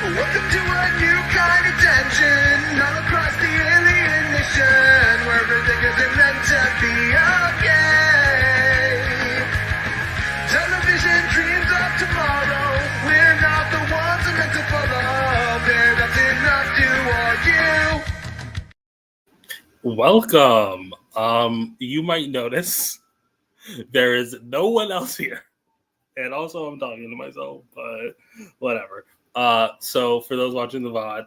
Welcome to a new kind of tension all across the alien nation, where everything isn't meant to be okay. Television dreams of tomorrow, we're not the ones they're meant to follow. They're nothing not do or you. Welcome. You might notice there is no one else here. And also I'm talking to myself, but whatever. So for those watching the VOD,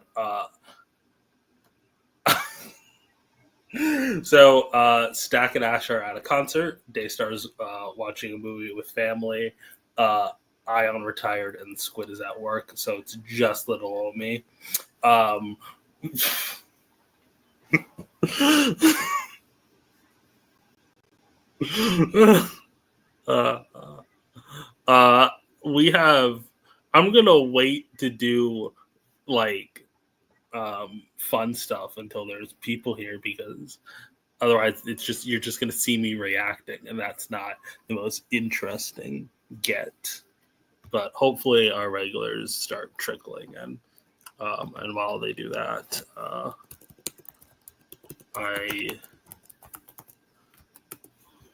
Stack and Ash are at a concert. Daystar's watching a movie with family. Ayaan retired and Squid is at work, so it's just little old me. We have. I'm gonna wait to do like fun stuff until there's people here because otherwise you're just gonna see me reacting and that's not the most interesting get. But hopefully our regulars start trickling in, and while they do that, I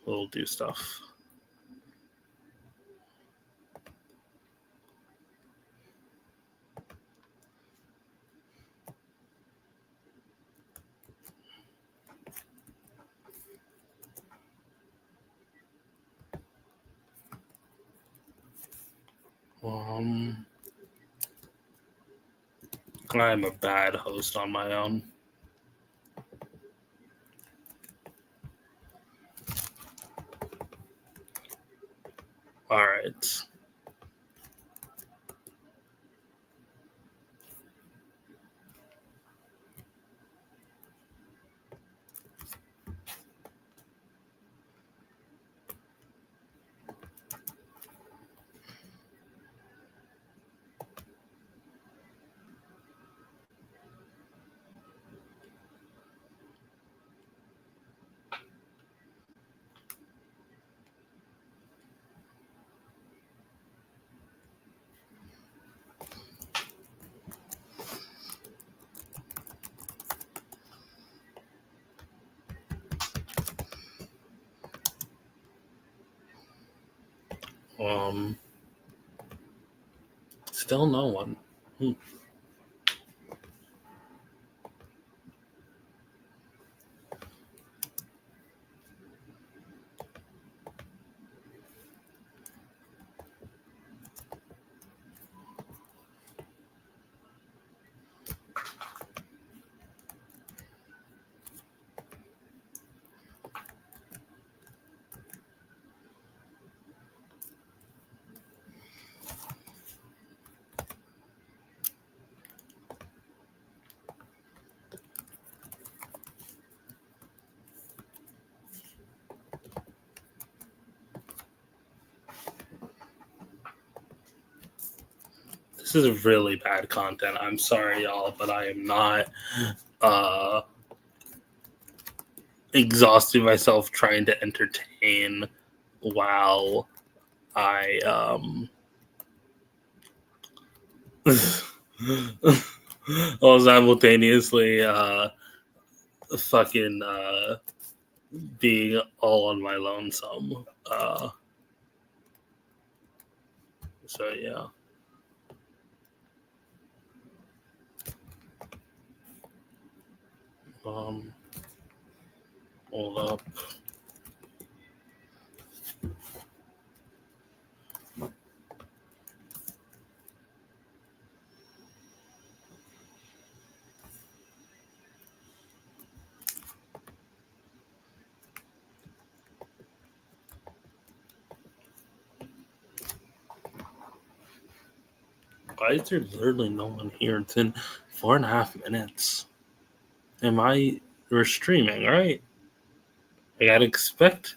will do stuff. I'm a bad host on my own. All right. Still no one. This is really bad content. I'm sorry, y'all, but I am not exhausting myself trying to entertain while I while simultaneously fucking being all on my lonesome. So yeah. Hold up. Why is there literally no one here? It's in 4.5 minutes. We're streaming, right? I'd expect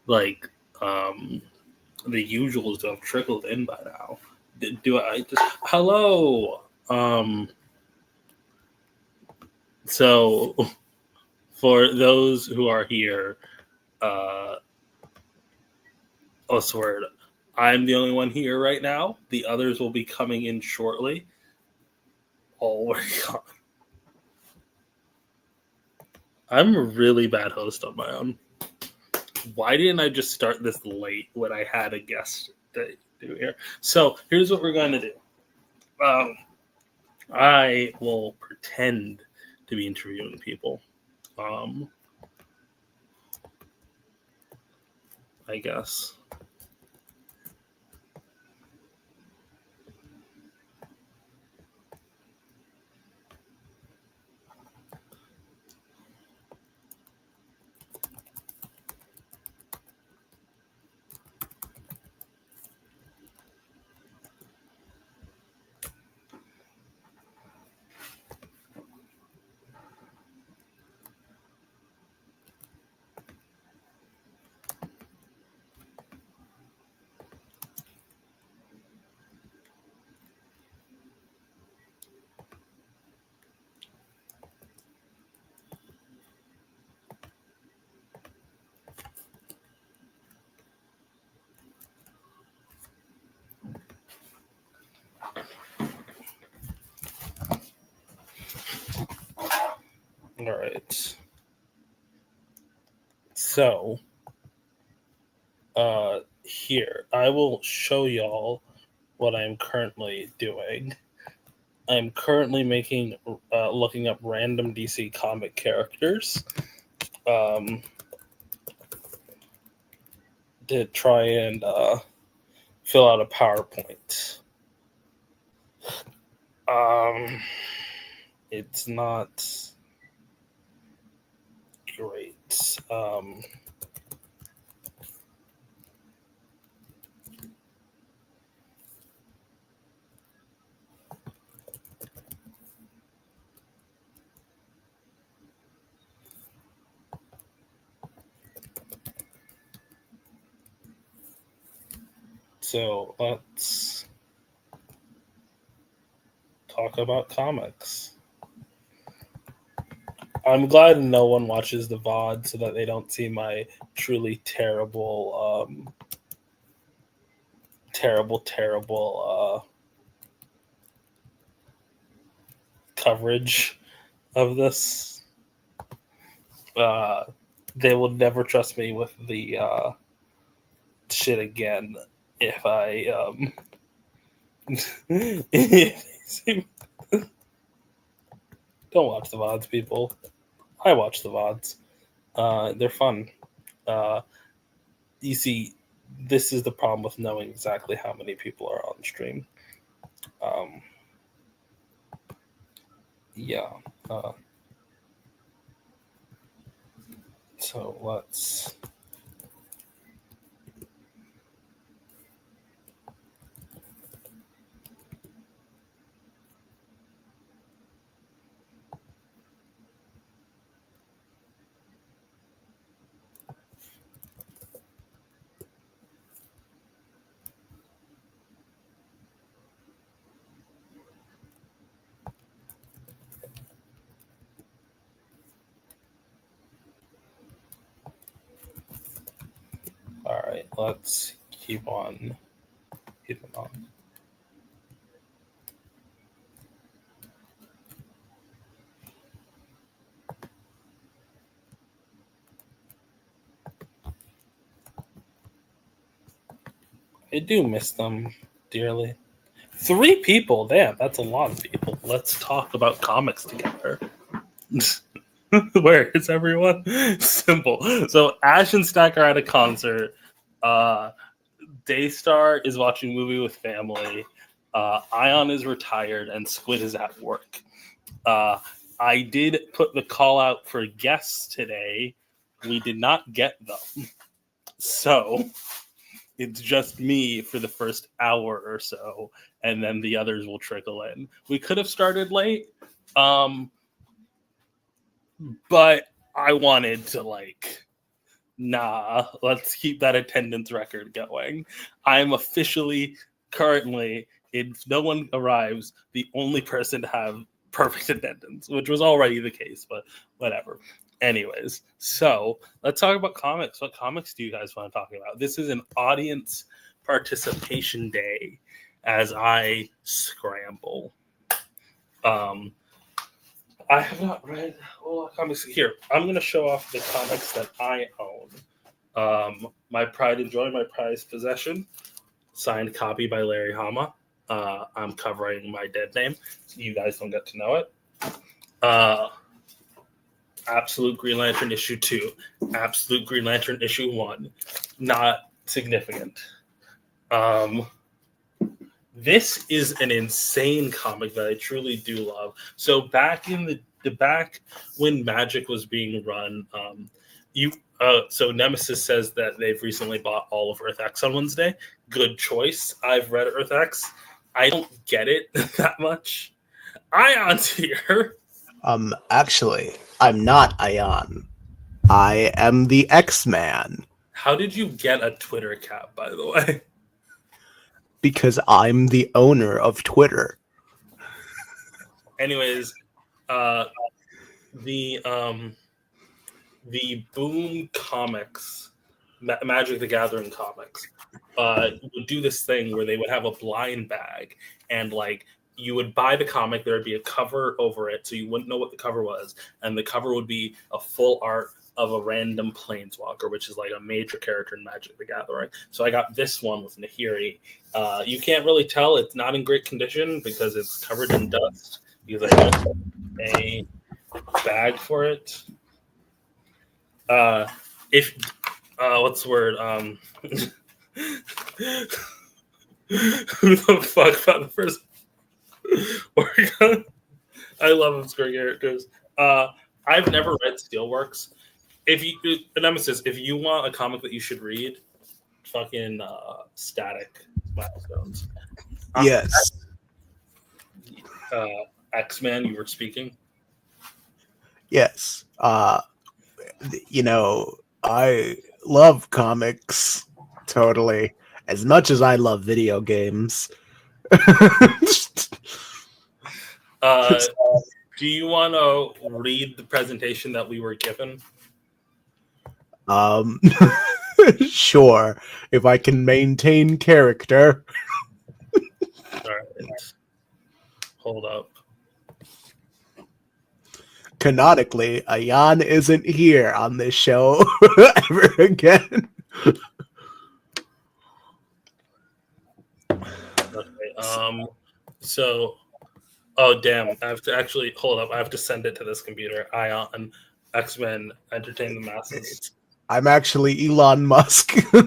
like the usuals to have trickled in by now. Do I just hello? So for those who are here, what's the word? I'm the only one here right now. The others will be coming in shortly. Oh my god. I'm a really bad host on my own. Why didn't I just start this late when I had a guest to do here? So here's what we're going to do. I will pretend to be interviewing people. I guess. All right. So, here, I will show y'all what I'm currently doing. I'm currently looking up random DC comic characters to try and fill out a PowerPoint. It's not great. So let's talk about comics. I'm glad no one watches the VOD so that they don't see my truly terrible, terrible coverage of this. They will never trust me with the shit again if I don't watch the VODs, people. I watch the VODs. They're fun. You see, this is the problem with knowing exactly how many people are on stream. Yeah. So let's. All right, let's keep on. I do miss them dearly. 3 people, damn, that's a lot of people. Let's talk about comics together. Where is everyone? Simple. So Ash and Stack are at a concert. Daystar is watching a movie with family. Ayaan is retired, and Squid is at work. I did put the call out for guests today. We did not get them. So it's just me for the first hour or so, and then the others will trickle in. We could have started late, but I wanted to let's keep that attendance record going. I'm officially currently, if no one arrives, the only person to have perfect attendance, which was already the case, but whatever. Anyways, so let's talk about comics. What comics do you guys want to talk about? This is an audience participation day as I scramble. Um, I have not read all the comics here. I'm going to show off the comics that I own. My pride and joy, my prized possession, signed copy by Larry Hama. I'm covering my dead name, so you guys don't get to know it. Absolute Green Lantern issue 2, Absolute Green Lantern issue 1, not significant. This is an insane comic that I truly do love. So back in the back when Magic was being run, so Nemesis says that they've recently bought all of Earth X on Wednesday. Good choice. I've read Earth X. I don't get it that much. Ayaan's here. Actually, I'm not Ayaan. I am the X-Man. How did you get a Twitter cap, by the way? Because I'm the owner of Twitter. Anyways, the Boom Comics, Magic the Gathering comics, would do this thing where they would have a blind bag, and like you would buy the comic, there would be a cover over it, so you wouldn't know what the cover was, and the cover would be a full art of a random planeswalker, which is like a major character in Magic the Gathering. So I got this one with Nahiri. You can't really tell; it's not in great condition because it's covered in dust. Because I don't have a bag for it. What's the word? Who the fuck found the first Oregon? I love obscure characters. I've never read Steelworks. Nemesis, if you want a comic that you should read, fucking Static Milestones. Yes. X-Men, you were speaking. Yes. I love comics totally as much as I love video games. Do you want to read the presentation that we were given? Sure, if I can maintain character. All right. Hold up. Canonically, Ayaan isn't here on this show ever again. Okay. Oh damn! I have to actually hold up. I have to send it to this computer. Ayaan, X-Men, entertain the masses. I'm actually Elon Musk. All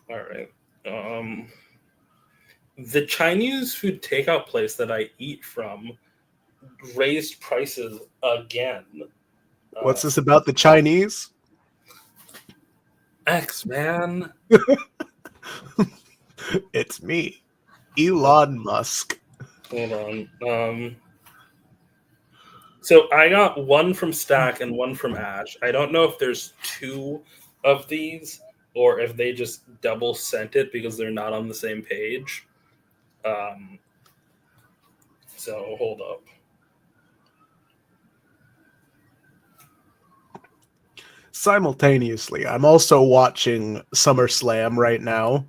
right. The Chinese food takeout place that I eat from raised prices again. What's this about the Chinese? X-Man. It's me, Elon Musk. Hold on. So I got one from Stack and one from Ash. I don't know if there's two of these or if they just double sent it because they're not on the same page. So hold up. Simultaneously, I'm also watching SummerSlam right now.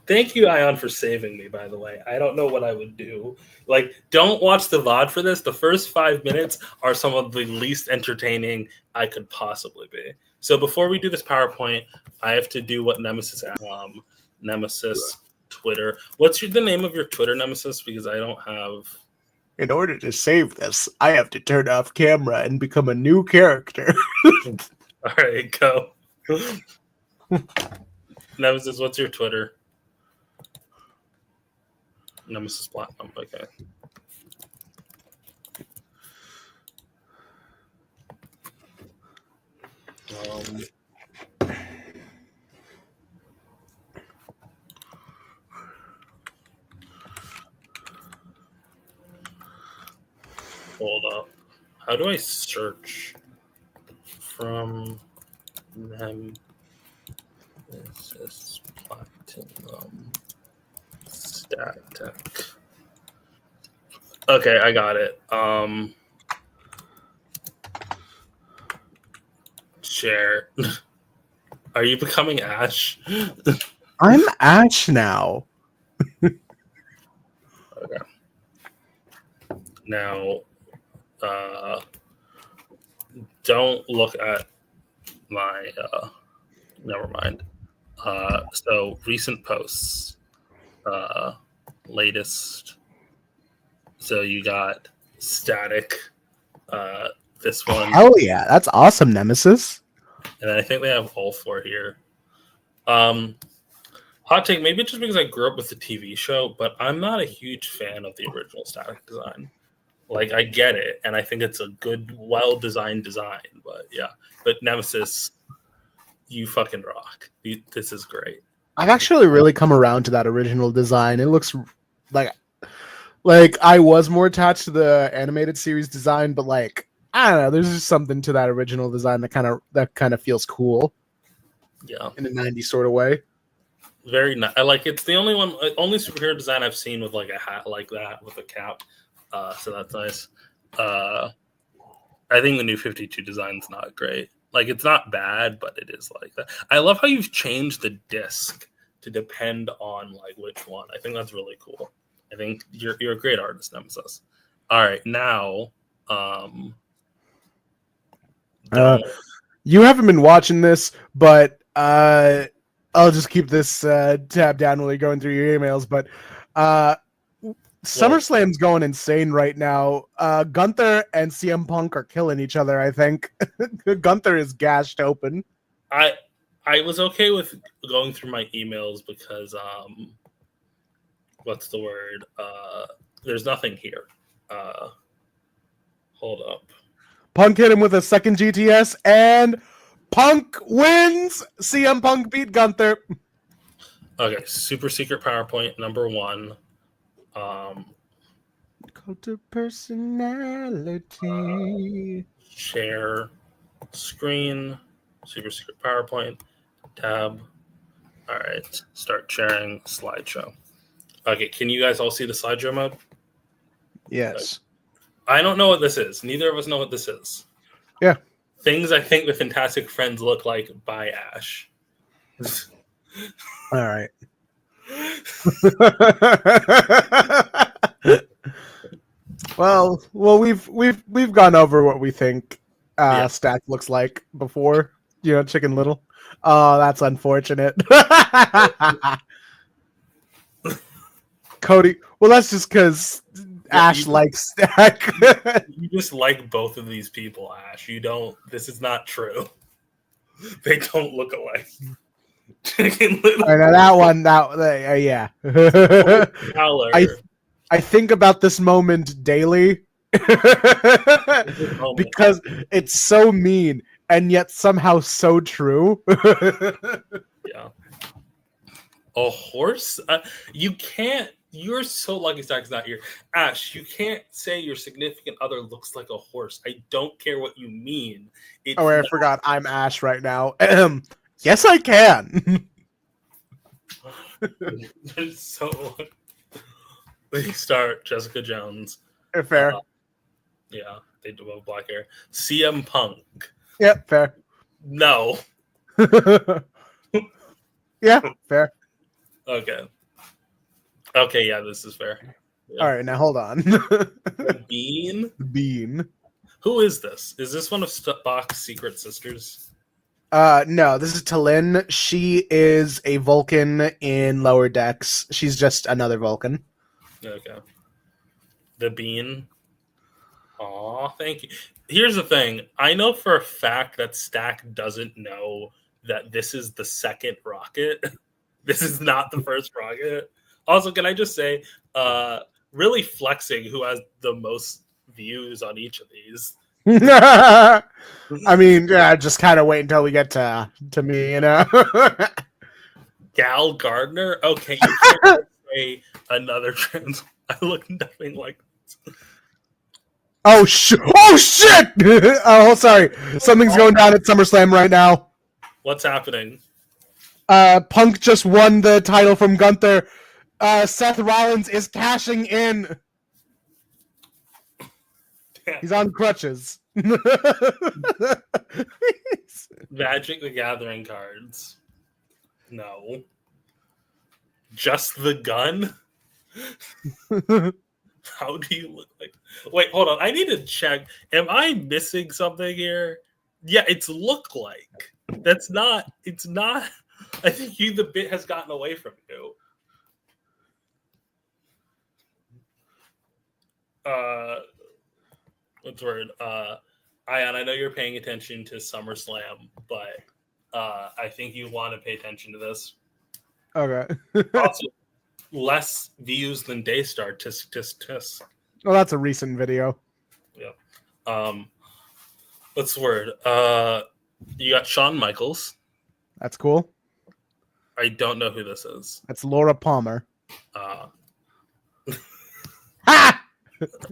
Thank you, Ayaan, for saving me, by the way. I don't know what I would do. Like, don't watch the VOD for this. The first 5 minutes are some of the least entertaining I could possibly be. So before we do this PowerPoint, I have to do what Nemesis Nemesis Twitter. What's the name of your Twitter, Nemesis? Because I don't have... In order to save this, I have to turn off camera and become a new character. All right, go. Nemesis, what's your Twitter? Nemesis Platinum, okay. Hold up. How do I search from them? This is Platinum Static. Okay, I got it. Share. Are you becoming Ash? I'm Ash now. Okay. Now, don't look at my. Never mind. So recent posts, latest. So you got static. This one, Hell yeah, that's awesome, Nemesis. and I think they have all four here. Hot take, maybe just because I grew up with the TV show, but I'm not a huge fan of the original static design. Like, I get it, and I think it's a good, well-designed design, but yeah. But Nemesis, you fucking rock. This is great. I've actually really come around to that original design. It looks like I was more attached to the animated series design, but like I don't know, there's just something to that original design that kind of feels cool. Yeah, in a 90s sort of way. Very nice. I like it's the only superhero design I've seen with like a hat like that with a cap. So that's nice. I think the new 52 design's not great. Like it's not bad, but it is like that. I love how you've changed the disc to depend on like which one. I think that's really cool. I think you're a great artist, Nemesis. All right, now you haven't been watching this, but I'll just keep this tab down while you're going through your emails. But SummerSlam's going insane right now. Gunther and CM Punk are killing each other, I think. Gunther is gashed open. I was okay with going through my emails because what's the word? There's nothing here. Hold up. Punk hit him with a second GTS, and Punk wins. CM Punk beat Gunther. Okay, super secret PowerPoint number 1. Cult of personality. Share screen. Super secret PowerPoint tab. All right, start sharing slideshow. Okay, can you guys all see the slideshow mode? Yes. I don't know what this is. Neither of us know what this is. Yeah. Things I think the Fantastic Friends look like by Ash. All right. well, we've gone over what we think Stack looks like before. You know, Chicken Little. Oh, that's unfortunate. Cody. Well, that's just because Ash likes Stack. You just like both of these people, Ash. You don't. This is not true. They don't look alike. Chicken Little. I know that one. Yeah. I think about this moment daily because it's so mean and yet somehow so true. Yeah. A horse? You can't. You're so lucky Stack's not here. Ash, you can't say your significant other looks like a horse. I don't care what you mean. I forgot. I'm Ash right now. Yes, I can. So they start Jessica Jones. Fair. Yeah, they do have black hair. CM Punk. Yep, fair. No. Yeah, fair. Okay, yeah, this is fair. Yeah. All right, now hold on. Bean? Bean. Who is this? Is this one of Spock's secret sisters? No, this is Talin. She is a Vulcan in Lower Decks. She's just another Vulcan. Okay. The Bean. Aw, thank you. Here's the thing. I know for a fact that Stack doesn't know that this is the second rocket. This is not the first rocket. Also, can I just say, really flexing who has the most views on each of these. I mean, yeah, just kind of wait until we get to me, you know. Gal Gardner? Okay, you can't say another trans. I look nothing like this. Oh shit! Oh, sorry. Something's going down at SummerSlam right now. What's happening? Punk just won the title from Gunther. Seth Rollins is cashing in. Damn. He's on crutches. Magic the Gathering cards. No. Just the gun? How do you look like? Wait, hold on. I need to check. Am I missing something here? Yeah, it's look like. That's not. It's not. I think the bit has gotten away from you. What's the word? Ayaan, I know you're paying attention to SummerSlam, but I think you want to pay attention to this. Okay. Also, less views than Daystar. Tisk tisk tisk. Well, that's a recent video. Yeah. What's the word? You got Shawn Michaels. That's cool. I don't know who this is. That's Laura Palmer. Uh, Ha!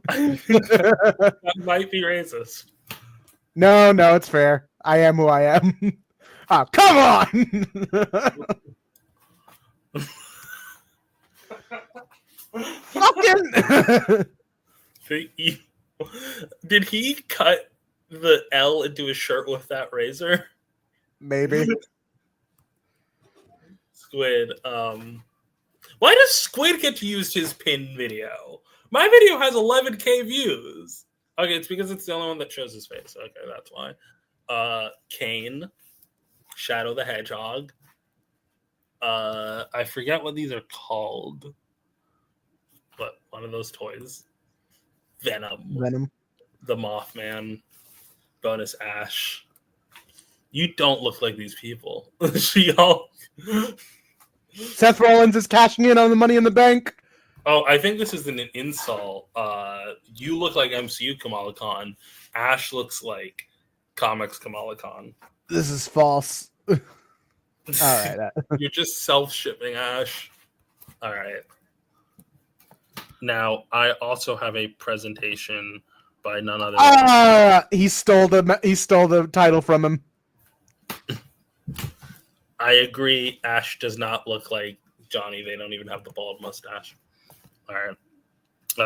that might be racist. No, it's fair. I am who I am. Oh, come on! Fucking. Did he cut the L into his shirt with that razor? Maybe. Squid. Why does Squid get to use his pin video? My video has 11K views. Okay, it's because it's the only one that shows his face. Okay, that's why. Kane, Shadow the Hedgehog. I forget what these are called. But one of those toys. Venom. The Mothman. Bonus Ash. You don't look like these people. Seth Rollins is cashing in on the Money in the Bank. Oh, I think this is an insult. You look like MCU Kamala Khan. Ash looks like comics Kamala Khan. This is false. All right. You're just self-shipping Ash. All right. Now, I also have a presentation by none other. He stole the title from him. I agree. Ash does not look like Johnny. They don't even have the bald mustache. All right.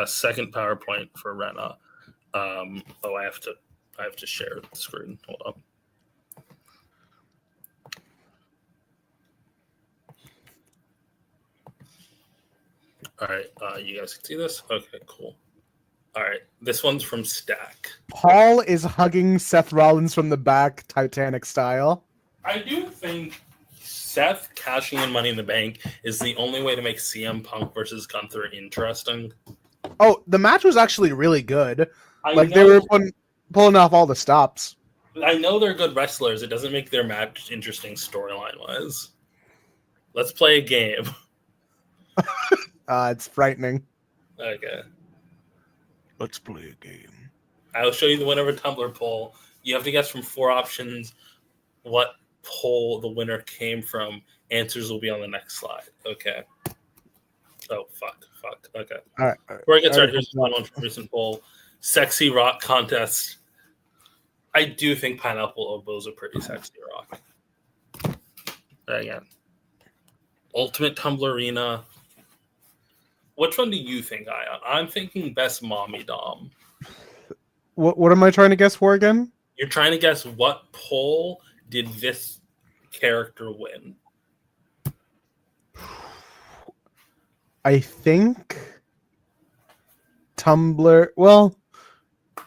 Second PowerPoint for Rena. I have to share the screen. Hold on. All right. You guys can see this? Okay, cool. All right. This one's from Stack. Paul is hugging Seth Rollins from the back, Titanic style. I do think Seth cashing in Money in the Bank is the only way to make CM Punk versus Gunther interesting. Oh, the match was actually really good. They know, were pulling off all the stops. I know they're good wrestlers. It doesn't make their match interesting storyline-wise. Let's play a game. It's frightening. Okay. Let's play a game. I'll show you the winner of a Tumblr poll. You have to guess from 4 options what poll the winner came from. Answers will be on the next slide. Okay. Oh, fuck. Okay. All right. Before I get started, here's one from recent poll. Sexy rock contest. I do think Pineapple Oboe's a pretty sexy rock. Again. Ultimate Tumblr Arena. Which one do you think, Ayaan? I'm thinking best mommy dom. What am I trying to guess for again? You're trying to guess what poll did this character win? I think Tumblr. Well,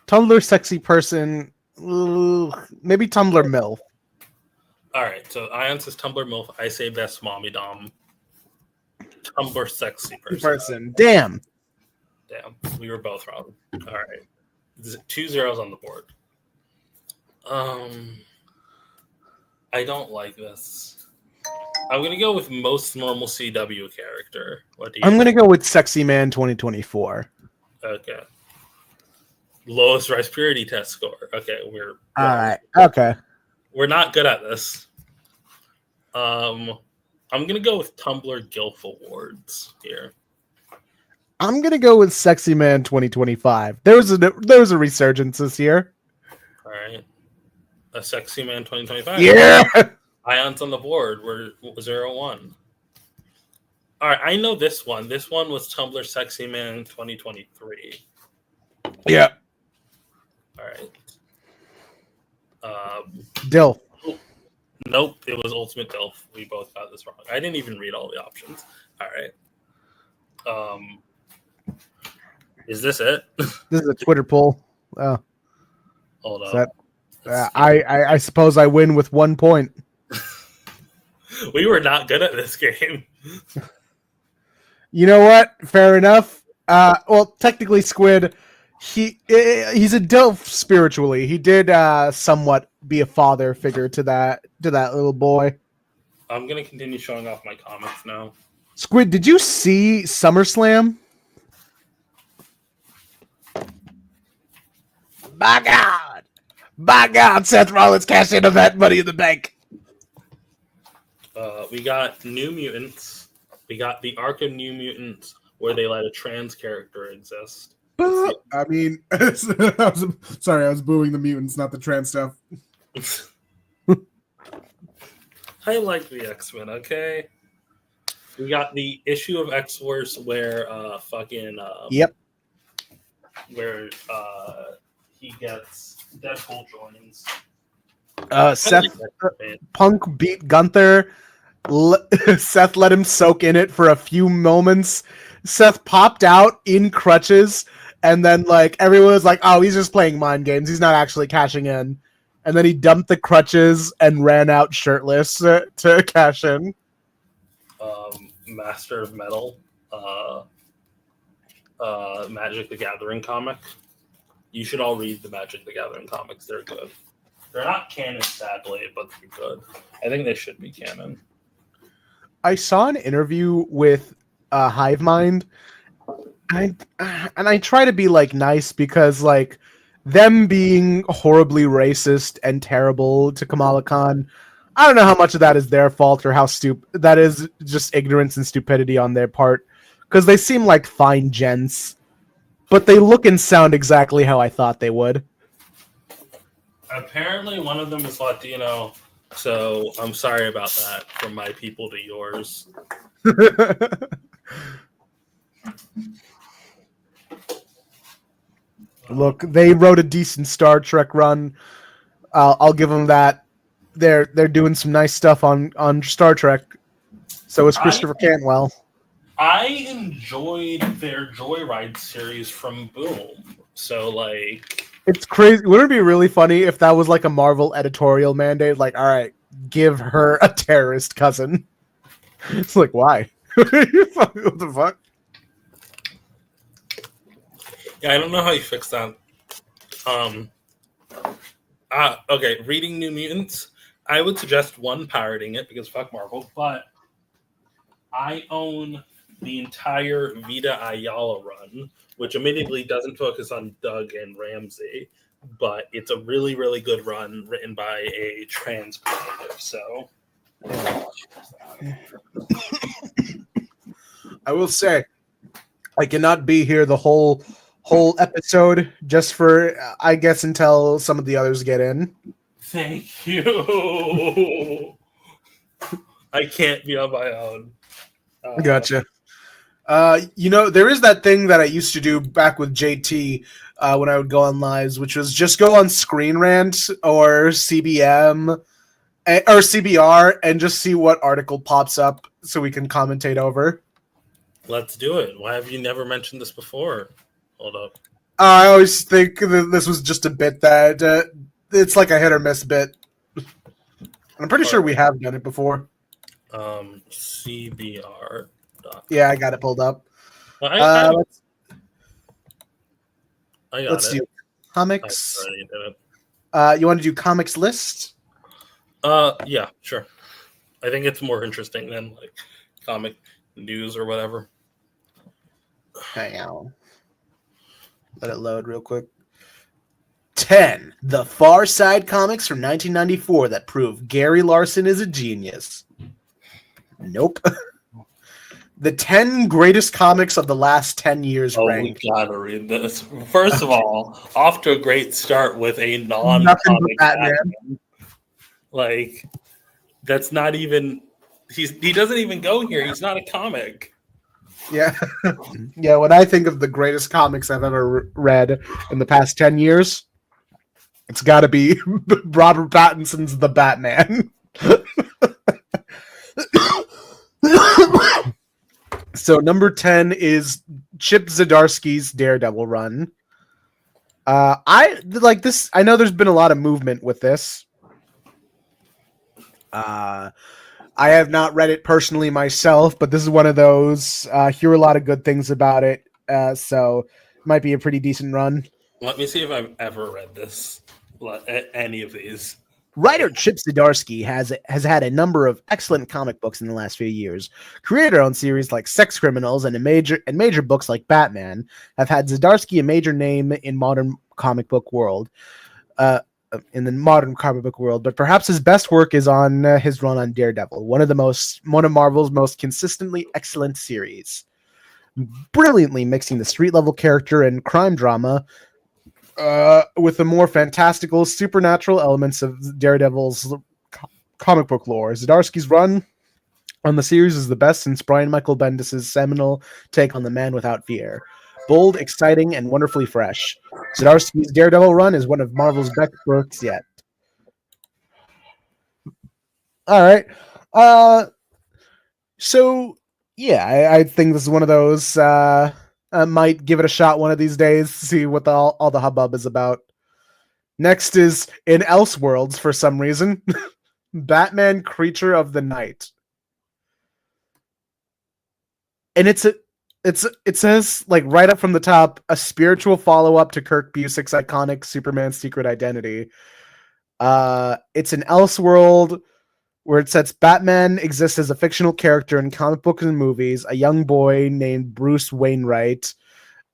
Tumblr sexy person. Maybe Tumblr MILF. All right, so Ayaan says Tumblr MILF. I say best mommy dom. Tumblr sexy person. Damn. We were both wrong. All right. There's 2 zeros on the board. I don't like this. I'm gonna go with most normal CW character. What do you? I'm gonna go with Sexy Man 2024. Okay. Lowest rice purity test score. Okay, all right. Okay. We're not good at this. I'm gonna go with Tumblr Gilf Awards here. I'm gonna go with Sexy Man 2025. There was a resurgence this year. All right. A Sexy Man 2025. Yeah. Ayon's on the board. We're 0-1. All right, I know this one. This one was Tumblr Sexy Man 2023. Yeah. All right. Dill. Nope, it was Ultimate Dilf. We both got this wrong. I didn't even read all the options. All right. Um, is this it? This is a Twitter poll. Oh, Hold is up. that, I suppose I win with 1 point. We were not good at this game. You know what? Fair enough. Well, technically, Squid, he's a DILF spiritually. He did somewhat be a father figure to that little boy. I'm gonna continue showing off my comics now. Squid, did you see SummerSlam? By God, Seth Rollins cashed in on that Money in the Bank. We got New Mutants. We got the arc of New Mutants where they let a trans character exist. I mean, I was booing the mutants, not the trans stuff. I like the X-Men, okay? We got the issue of X-Force where Yep. where he gets Deadpool joins. Seth Punk beat Gunther. Seth let him soak in it for a few moments. Seth popped out in crutches, and then like everyone was like, "Oh, he's just playing mind games. He's not actually cashing in." And then he dumped the crutches and ran out shirtless to cash in. Master of Metal, Magic the Gathering comic. You should all read the Magic the Gathering comics. They're good. They're not canon, sadly, but they're good. I think they should be canon. I saw an interview with Hive Mind, and I try to be like nice because like them being horribly racist and terrible to Kamala Khan, I don't know how much of that is their fault or how stupid that is, just ignorance and stupidity on their part, because they seem like fine gents, but they look and sound exactly how I thought they would. Apparently, one of them is Latino, so I'm sorry about that. From my people to yours. Look, they wrote a decent Star Trek run. I'll give them that. They're doing some nice stuff on Star Trek. So is Christopher Cantwell. I enjoyed their Joyride series from Boom. So like, it's crazy. Wouldn't it be really funny if that was like a Marvel editorial mandate? Like, all right, give her a terrorist cousin. It's like, why? What the fuck? Yeah, I don't know how you fix that. Okay, reading New Mutants, I would suggest parroting it because fuck Marvel, but I own the entire Vita Ayala run, which admittedly doesn't focus on Doug and Ramsey, but it's a really, really good run written by a trans creative, so... I will say, I cannot be here the whole episode just for, I guess, until some of the others get in. Thank you. I can't be on my own. Gotcha. There is that thing that I used to do back with JT when I would go on lives, which was just go on Screen Rant or CBM or CBR and just see what article pops up so we can commentate over. Let's do it. Why have you never mentioned this before? Hold up. I always think that this was just a bit that it's like a hit or miss bit. I'm pretty sure we have done it before. CBR. Yeah, I got it pulled up. Well, I got let's it. do comics. I already did it. You want to do comics list? Yeah, sure. I think it's more interesting than like comic news or whatever. Hang on. Let it load real quick. 10. The Far Side comics from 1994 that prove Gary Larson is a genius. Nope. The 10 greatest comics of the last 10 years ranked. We gotta read this. First of all, off to a great start with a Nothing but non-comic Batman. Batman. Like, that's not even... He doesn't even go here. He's not a comic. Yeah. Yeah, when I think of the greatest comics I've ever read in the past 10 years, it's got to be Robert Pattinson's The Batman. So number 10 is Chip Zdarsky's Daredevil run. I like this. I know there's been a lot of movement with this. I have not read it personally myself, but this is one of those. Hear a lot of good things about it, so it might be a pretty decent run. Let me see if I've ever read this, any of these. Writer Chip Zdarsky has had a number of excellent comic books in the last few years. Creator-owned series like Sex Criminals and major books like Batman have had Zdarsky a major name in modern comic book world. In the modern comic book world, but perhaps his best work is on his run on Daredevil, one of Marvel's most consistently excellent series. Brilliantly mixing the street level character and crime drama with the more fantastical supernatural elements of Daredevil's comic book lore. Zdarsky's run on the series is the best since Brian Michael Bendis' seminal take on The Man Without Fear. Bold, exciting, and wonderfully fresh. Zdarsky's Daredevil run is one of Marvel's best works yet. All right. So, yeah, I think this is one of those. I might give it a shot one of these days to see what all the hubbub is about. Next is in Elseworlds for some reason. Batman Creature of the Night. And it says, like, right up from the top, a spiritual follow-up to Kurt Busiek's iconic Superman Secret Identity. It's an Elseworld where it sets Batman exists as a fictional character in comic books and movies. A young boy named Bruce Wainwright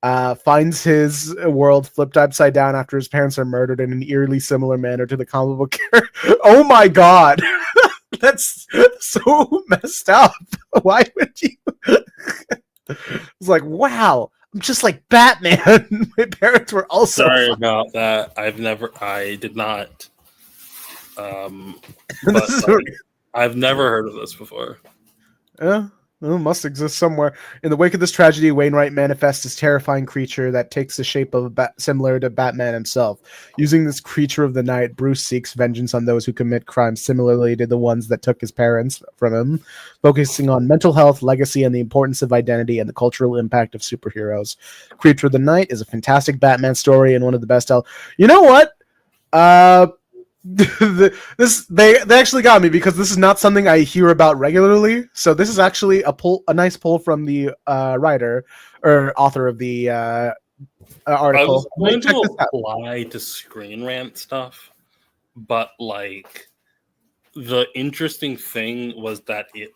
finds his world flipped upside down after his parents are murdered in an eerily similar manner to the comic book character. Oh my god! That's so messed up. Why would you... It's like, wow, I'm just like Batman. My parents were also... Sorry about that. I did not. But I've never heard of this before. Yeah, well, it must exist somewhere. In the wake of this tragedy, Wainwright manifests this terrifying creature that takes the shape of similar to Batman himself. Using this creature of the night, Bruce seeks vengeance on those who commit crimes similarly to the ones that took his parents from him, focusing on mental health, legacy, and the importance of identity and the cultural impact of superheroes. Creature of the Night is a fantastic Batman story and one of the best. You know what? They actually got me because this is not something I hear about regularly. So this is actually a nice pull from the writer or author of the article. I was going to apply to Screen Rant stuff, but like the interesting thing was that it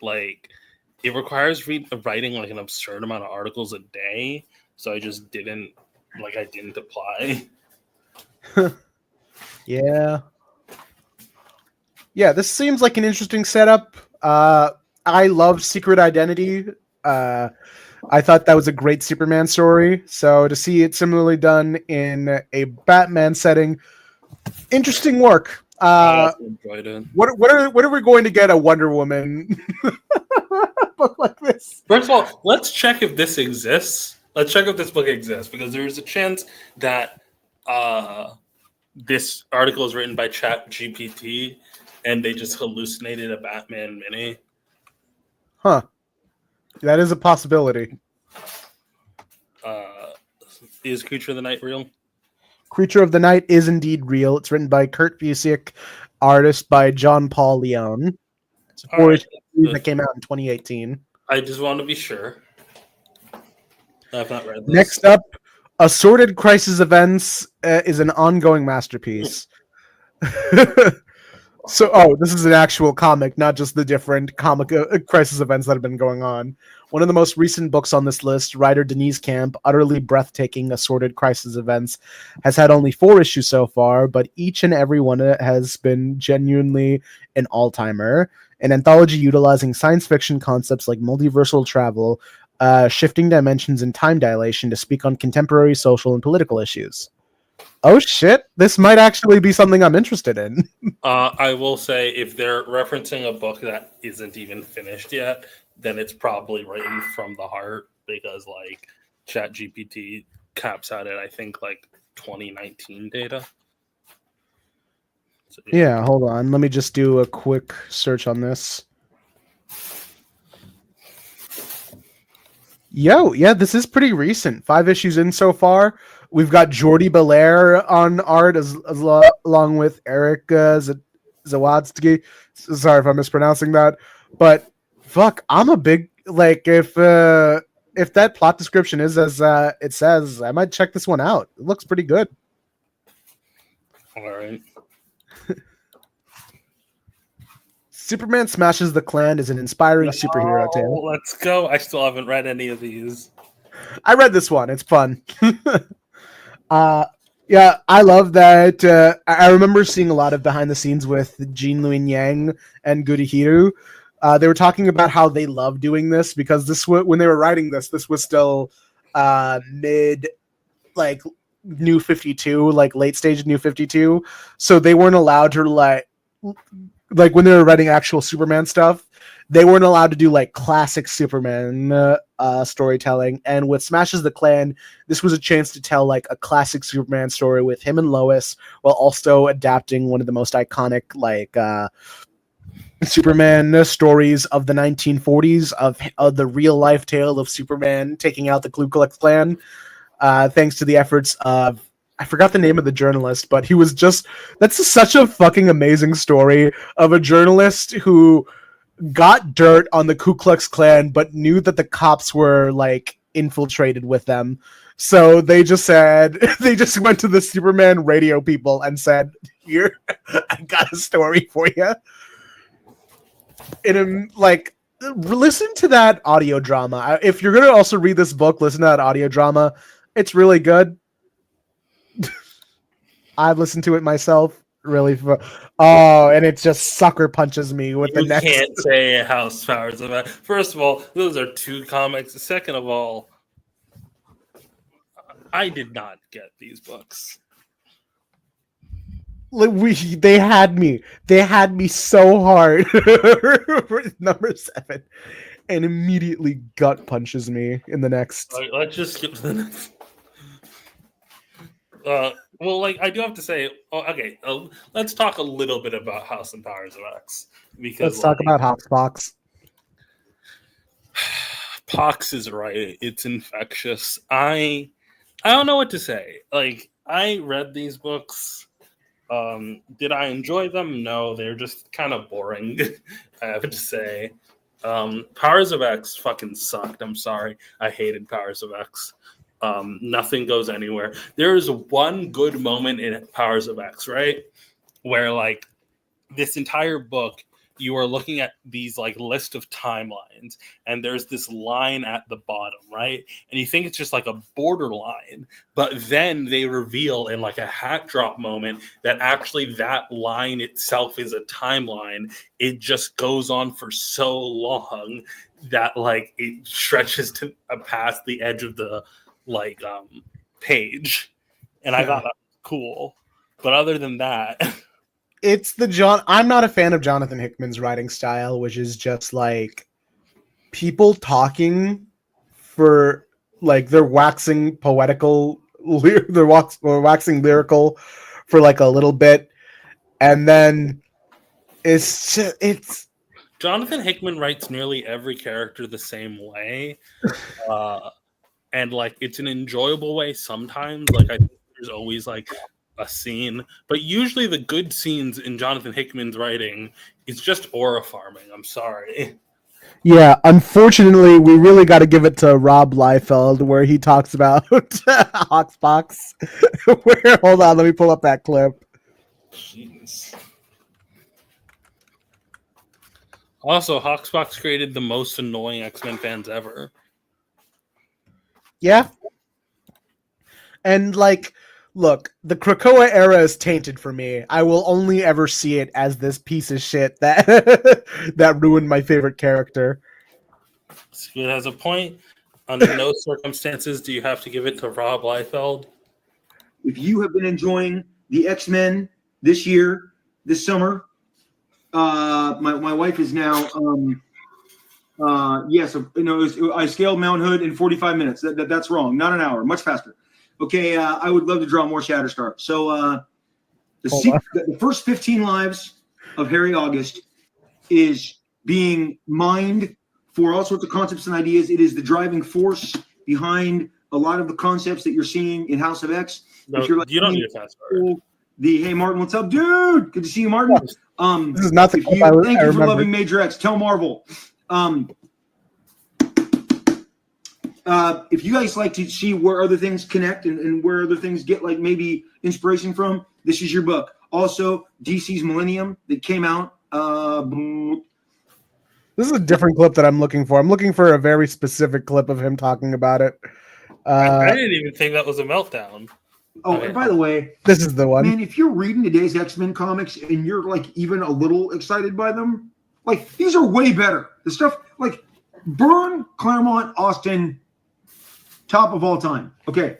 requires writing like an absurd amount of articles a day. So I just didn't apply. Yeah. Yeah, this seems like an interesting setup. I love Secret Identity. I thought that was a great Superman story. So to see it similarly done in a Batman setting, interesting work. I enjoyed it. What are we going to get a Wonder Woman book like this? First of all, let's check if this exists. Let's check if this book exists because there's a chance that this article is written by ChatGPT and they just hallucinated a Batman mini. Huh. That is a possibility. Is Creature of the Night real? Creature of the Night is indeed real. It's written by Kurt Busiek, artist by John Paul Leon. It's a four-issue series that came out in 2018. I just want to be sure. I've not read this. Next up, Assorted Crisis Events is an ongoing masterpiece. So, this is an actual comic, not just the different comic crisis events that have been going on. One of the most recent books on this list, writer Denise Camp, utterly breathtaking Assorted Crisis Events, has had only 4 issues so far, but each and every one has been genuinely an all-timer. An anthology utilizing science fiction concepts like multiversal travel, shifting dimensions and time dilation to speak on contemporary social and political issues. Oh shit, this might actually be something I'm interested in. I will say if they're referencing a book that isn't even finished yet, then it's probably written from the heart because like ChatGPT caps out at I think like 2019 data. So, yeah, hold on. Let me just do a quick search on this. Yeah, this is pretty recent. 5 issues in so far. We've got Jordi Belair on art along with Eric Zawadsky. Sorry if I'm mispronouncing that, but fuck, I'm a big like if that plot description is as it says, I might check this one out. It looks pretty good. All right. Superman Smashes the Klan is an inspiring superhero tale. Let's go. I still haven't read any of these. I read this one. It's fun. Yeah, I love that. I remember seeing a lot of behind the scenes with Jean Luen Yang and Gurihiru. They were talking about how they love doing this because when they were writing this was still mid, like New 52, like late stage New 52. So they weren't allowed to like when they were writing actual Superman stuff, they weren't allowed to do like classic Superman storytelling. And with Smashes the Klan, this was a chance to tell like a classic Superman story with him and Lois, while also adapting one of the most iconic like Superman stories of the 1940s of the real life tale of Superman taking out the Ku Klux Klan. Thanks to the efforts of, I forgot the name of the journalist, but he was that's such a fucking amazing story of a journalist who got dirt on the Ku Klux Klan, but knew that the cops were like infiltrated with them. So they just went to the Superman radio people and said, "Here, I got a story for you." And like, listen to that audio drama. If you're gonna also read this book, listen to that audio drama. It's really good. I've listened to it myself. Really and it just sucker punches me with the next. You can't say House Powers of X. First of all, those are 2 comics. Second of all, I did not get these books. They had me so hard. Number 7, and immediately gut punches me in the next. All right, let's just skip to the next. Well, like I do have to say, okay, let's talk a little bit about House and Powers of X because Let's talk about Hoxpox. Pox is right; it's infectious. I don't know what to say. Like I read these books. Did I enjoy them? No, they're just kind of boring. I have to say. Powers of X fucking sucked. I'm sorry. I hated Powers of X. Nothing goes anywhere. There is one good moment in Powers of X, right? Where like this entire book, you are looking at these like list of timelines, and there's this line at the bottom, right? And you think it's just like a borderline, but then they reveal in like a hat drop moment that actually that line itself is a timeline. It just goes on for so long that like it stretches to past the edge of the like page, and I thought that was cool. But other than that, it's I'm not a fan of Jonathan Hickman's writing style, which is just like people talking for like they're waxing poetical, they're waxing lyrical for like a little bit, and then it's Jonathan Hickman writes nearly every character the same way. And like it's an enjoyable way sometimes. Like I think there's always like a scene, but usually the good scenes in Jonathan Hickman's writing is just aura farming. I'm sorry. Yeah, unfortunately, we really got to give it to Rob Liefeld where he talks about Hoxpox. Hold on, let me pull up that clip. Jeez. Also, Hoxpox created the most annoying X-Men fans ever. Yeah. And like, look, the Krakoa era is tainted for me. I will only ever see it as this piece of shit that that ruined my favorite character. Squid has a point. Under no circumstances do you have to give it to Rob Liefeld. If you have been enjoying the X-Men this year, this summer, my wife is now yes, I scaled Mount Hood in 45 minutes. That's wrong. Not an hour. Much faster. Okay, I would love to draw more Shatterstar. So the first 15 lives of Harry August is being mined for all sorts of concepts and ideas. It is the driving force behind a lot of the concepts that you're seeing in House of X. No, If you're like, you don't need a fast forward. Hey Martin, what's up, dude? Good to see you, Martin. This is not the clip Thank you for remember. loving Major X. Tell Marvel. If you guys like to see where other things connect and where other things get like maybe inspiration from, this is your book. Also, DC's Millennium that came out. This is a different clip that I'm looking for. I'm looking for a very specific clip of him talking about it. I didn't even think that was a meltdown. Oh, Okay. and by the way, This is the one. man, if you're reading today's X-Men comics and you're like even a little excited by them, like these are way better. The stuff like Byrne, Claremont, Austin, top of all time. Okay.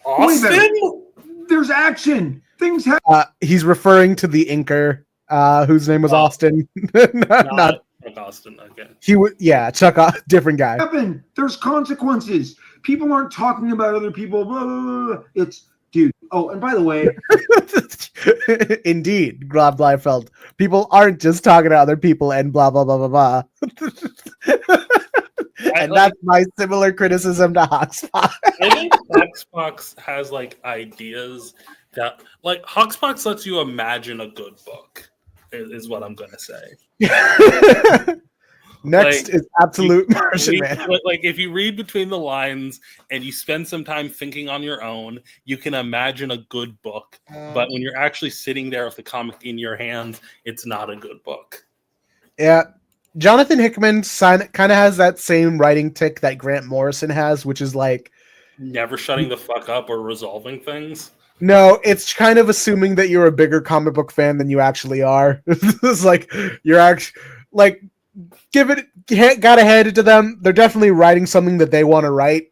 Way better. Austin? There's action. Things happen. He's referring to the inker, whose name was Austin. not Chuck Austin. Okay. he would. Yeah, Chuck, different guy. There's consequences. People aren't talking about other people. Blah, blah, blah, blah. It's dude. Oh, and by the way, Indeed, Rob Liefeld. People aren't just talking to other people and blah blah blah blah blah. And that's my similar criticism to Hoxpox. I think Hoxpox has like ideas that like Hoxpox lets you imagine a good book. Is what I'm gonna say. Next Like, is Absolute Martian Man. Like if you read between the lines and you spend some time thinking on your own, you can imagine a good book. But when you're actually sitting there with the comic in your hands, it's not a good book. Yeah. Jonathan Hickman kind of has that same writing tick that Grant Morrison has, which is like Never shutting the fuck up or resolving things. no, it's kind of assuming that you're a bigger comic book fan than you actually are. It's like you're actually like gotta hand it to them. They're definitely writing something that they want to write.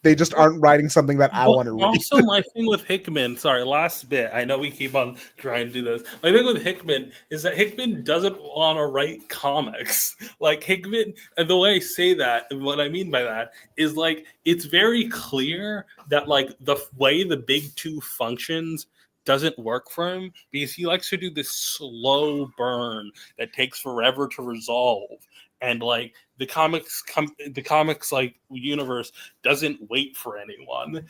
They just aren't writing something that I want to read. Also, my thing with Hickman, sorry, last bit. I know we keep on trying to do this. My thing with Hickman is that Hickman doesn't want to write comics. Like Hickman, and the way I say that, and what I mean by that is like it's very clear that like the way the big two functions doesn't work for him because he likes to do this slow burn that takes forever to resolve. And like the comics like universe doesn't wait for anyone,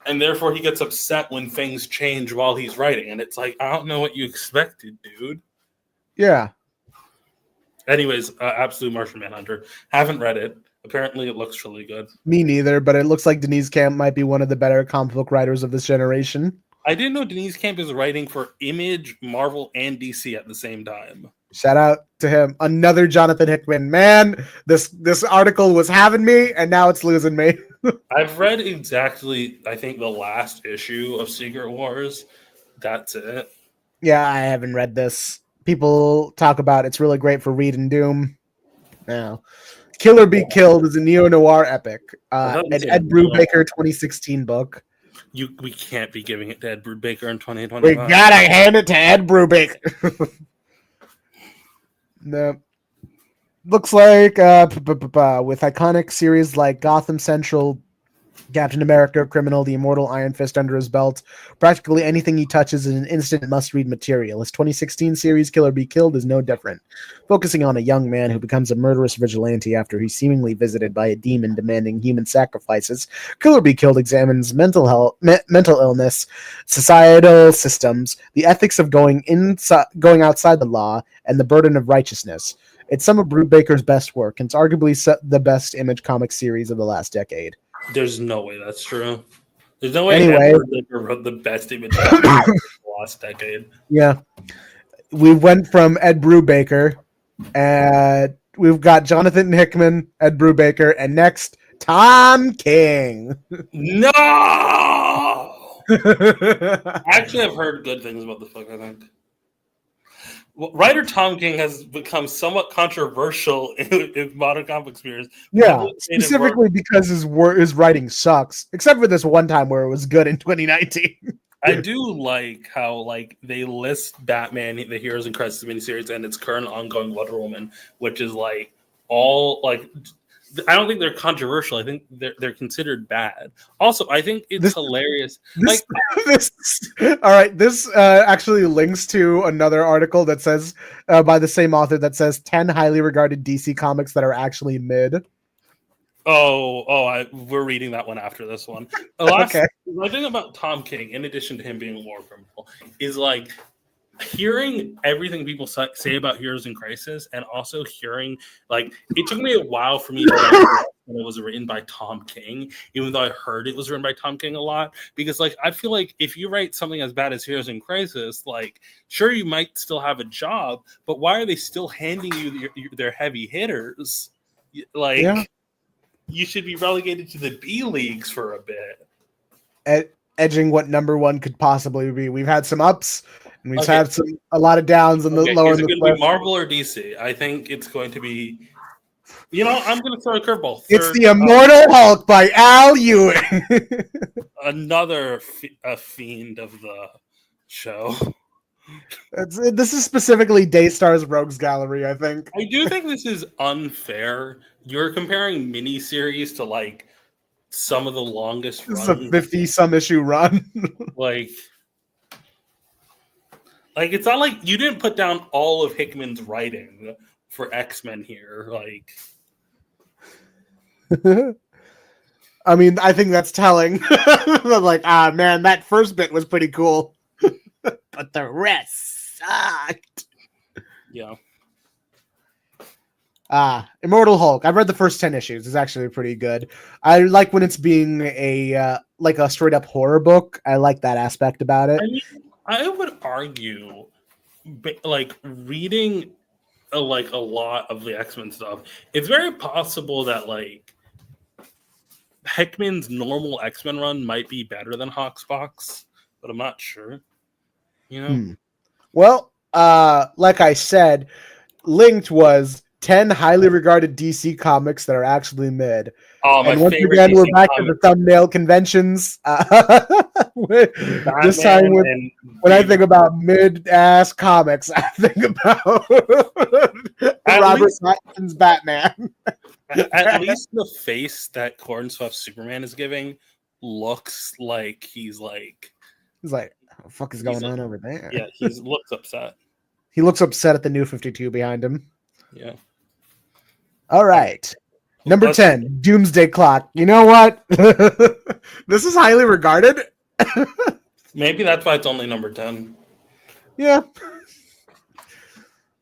and therefore he gets upset when things change while he's writing. And it's like I don't know what you expected, dude. Yeah. Anyways, Absolute Martian Manhunter. Haven't read it. Apparently, it looks really good. Me neither, but it looks like Denise Camp might be one of the better comic book writers of this generation. I didn't know Denise Camp is writing for Image, Marvel, and DC at the same time. Shout out to him. Another Jonathan Hickman. Man, this article was having me, and now it's losing me. I've read exactly, I think, the last issue of Secret Wars. That's it. Yeah, I haven't read this. People talk about it's really great for Read and Doom. Now, Kill or Be Killed is a neo-noir epic. An Ed Brubaker 2016 book. We can't be giving it to Ed Brubaker in 2025. We gotta hand it to Ed Brubaker. No. Looks like with iconic series like Gotham Central, Captain America, Criminal, The Immortal Iron Fist under his belt, practically anything he touches is an instant must-read material. His 2016 series Kill or Be Killed is no different, focusing on a young man who becomes a murderous vigilante after he's seemingly visited by a demon demanding human sacrifices. Kill or Be Killed examines mental illness, societal systems, the ethics of going outside the law, and the burden of righteousness. It's some of Brubaker's best work, and it's arguably the best Image comic series of the last decade. There's no way that's true. There's no way Anyway. Ed Brubaker wrote the best Image comic of the last decade. Yeah. We went from Ed Brubaker, and we've got Jonathan Hickman, Ed Brubaker, and next, Tom King. No! Actually, I've heard good things about this book, I think. Well, writer Tom King has become somewhat controversial in modern comic spheres. Yeah, specifically because his writing sucks, except for this one time where it was good in 2019. I do like how like they list Batman, the Heroes in Crisis miniseries, and its current ongoing Wonder Woman, which is like all like I don't think they're controversial. I think they're considered bad. Also, I think it's This- hilarious. This, this, all right. This actually links to another article that says by the same author that says 10 highly regarded DC comics that are actually mid. We're reading that one after this one. Okay. The thing about Tom King, in addition to him being a war criminal, is like hearing everything people say about Heroes in Crisis, and also hearing like it took me a while for me to know when it was written by Tom King, even though I heard it was written by Tom King a lot, because like I feel like if you write something as bad as Heroes in Crisis, like sure you might still have a job, but why are they still handing you their heavy hitters? Like Yeah. you should be relegated to the B leagues for a bit. Edging what number one could possibly be. We've had some ups and we've Okay. had a lot of downs on the lower. Is it in the going to be list. Marvel or DC? I think it's going to be. You know, I'm going to throw a curveball. It's the Immortal Hulk by Al Ewing. Another a fiend of the show. This is specifically Daystar's Rogues Gallery, I think. I do think this is unfair. You're comparing miniseries to like some of the longest This is a runs. 50-some issue run. Like it's not like you didn't put down all of Hickman's writing for X-Men here. Like, I mean, I think that's telling. But like, man, that first bit was pretty cool. But the rest sucked. yeah. Immortal Hulk. I've read the first 10 issues. It's actually pretty good. I like when it's being a like a straight up horror book. I like that aspect about it. I mean, I would argue, like reading a lot of the X-Men stuff, it's very possible that like Hickman's normal X-Men run might be better than Hawksbox, but I'm not sure. You know, Well, like I said, linked was 10 highly regarded DC comics that are actually mid. oh, my And once favorite again, DC we're back comic, to the thumbnail conventions. This time, Batman when I think about mid-ass comics, I think about Robert Pattinson's Batman. at least the face that Cornswept Superman is giving looks like he's like, like, what the fuck is going on over there? yeah, he looks upset. He looks upset at the new 52 behind him. Yeah. All right. Number 10, Doomsday Clock. You know what? This is highly regarded. Maybe that's why it's only number 10. Yeah.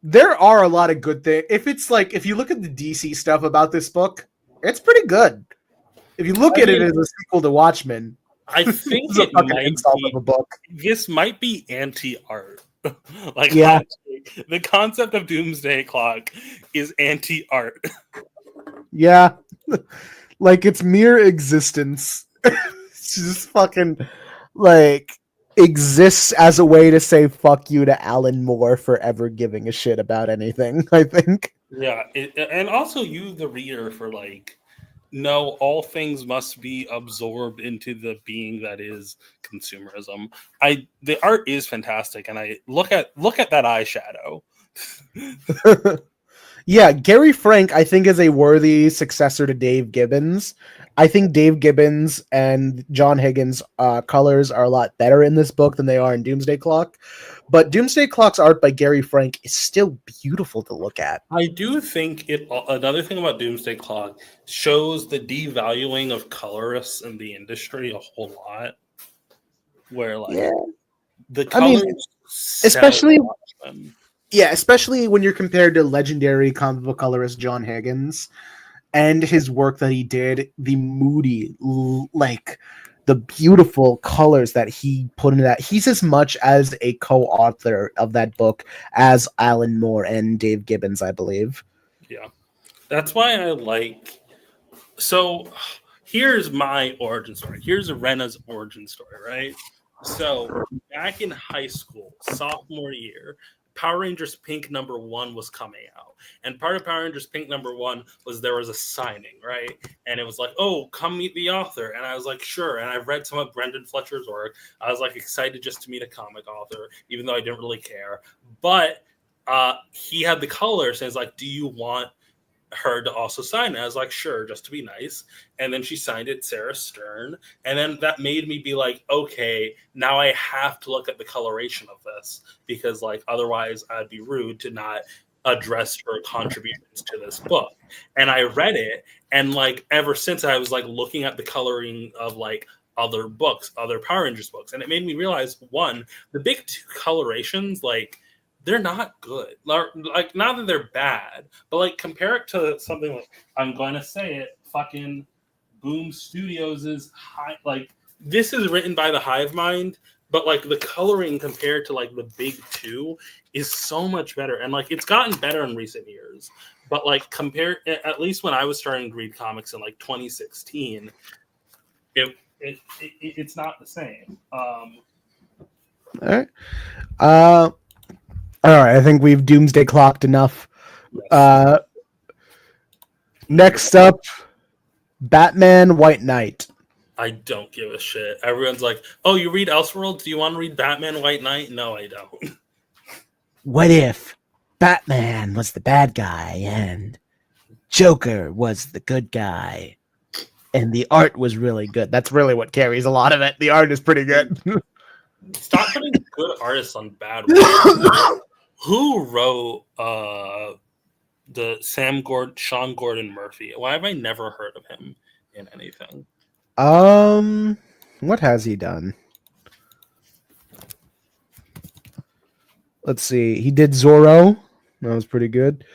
There are a lot of good things. If you look at the DC stuff about this book, it's pretty good. If you look at it as a sequel to Watchmen, I think it's a it fucking might insult be, of a book. this might be anti-art. Like, Yeah. honestly, the concept of Doomsday Clock is anti-art. Yeah. Like its mere existence. It's just fucking like exists as a way to say fuck you to Alan Moore for ever giving a shit about anything, I think. Yeah, and also you, the reader, for like, no, all things must be absorbed into the being that is consumerism. The art is fantastic, and I look at that eyeshadow. Yeah, Gary Frank, I think, is a worthy successor to Dave Gibbons. I think Dave Gibbons and John Higgins' colors are a lot better in this book than they are in Doomsday Clock. But Doomsday Clock's art by Gary Frank is still beautiful to look at. I do think another thing about Doomsday Clock shows the devaluing of colorists in the industry a whole lot. Where like the colors, especially especially when you're compared to legendary comic book colorist John Higgins and his work that he did, the moody, like the beautiful colors that he put into that. He's as much as a co-author of that book as Alan Moore and Dave Gibbons, I believe. Yeah, that's why I like. So here's my origin story. Here's Rena's origin story, right? So back in high school, sophomore year, Power Rangers Pink #1 was coming out. And part of Power Rangers Pink #1 was there was a signing, right? And it was like, oh, come meet the author. And I was like, sure. And I read some of Brendan Fletcher's work. I was like excited just to meet a comic author, even though I didn't really care. But he had the colors. And it's like, do you want her to also sign it. I was like, sure, just to be nice. And then she signed it Sarah Stern. And then that made me be like, okay, now I have to look at the coloration of this because like otherwise I'd be rude to not address her contributions to this book. And I read it, and like ever since I was like looking at the coloring of like other books, other Power Rangers books, and it made me realize one, the big two colorations, like they're not good. Like not that they're bad, but like compare it to something like, I'm going to say it, fucking Boom Studios is high. Like this is written by the Hive Mind, but like the coloring compared to like the big two is so much better, and like it's gotten better in recent years. But like compare, at least when I was starting to read comics in like 2016, it's not the same. All right. All right. I think we've doomsday clocked enough. Yes. Next up, Batman White Knight. I don't give a shit. Everyone's like, "Oh, you read Elseworlds? Do you want to read Batman White Knight?" No, I don't. What if Batman was the bad guy and Joker was the good guy? And the art was really good. That's really what carries a lot of it. The art is pretty good. Stop putting good artists on bad ones. Who wrote the Sean Gordon Murphy? Why have I never heard of him in anything? What has he done? Let's see. He did Zorro. That was pretty good.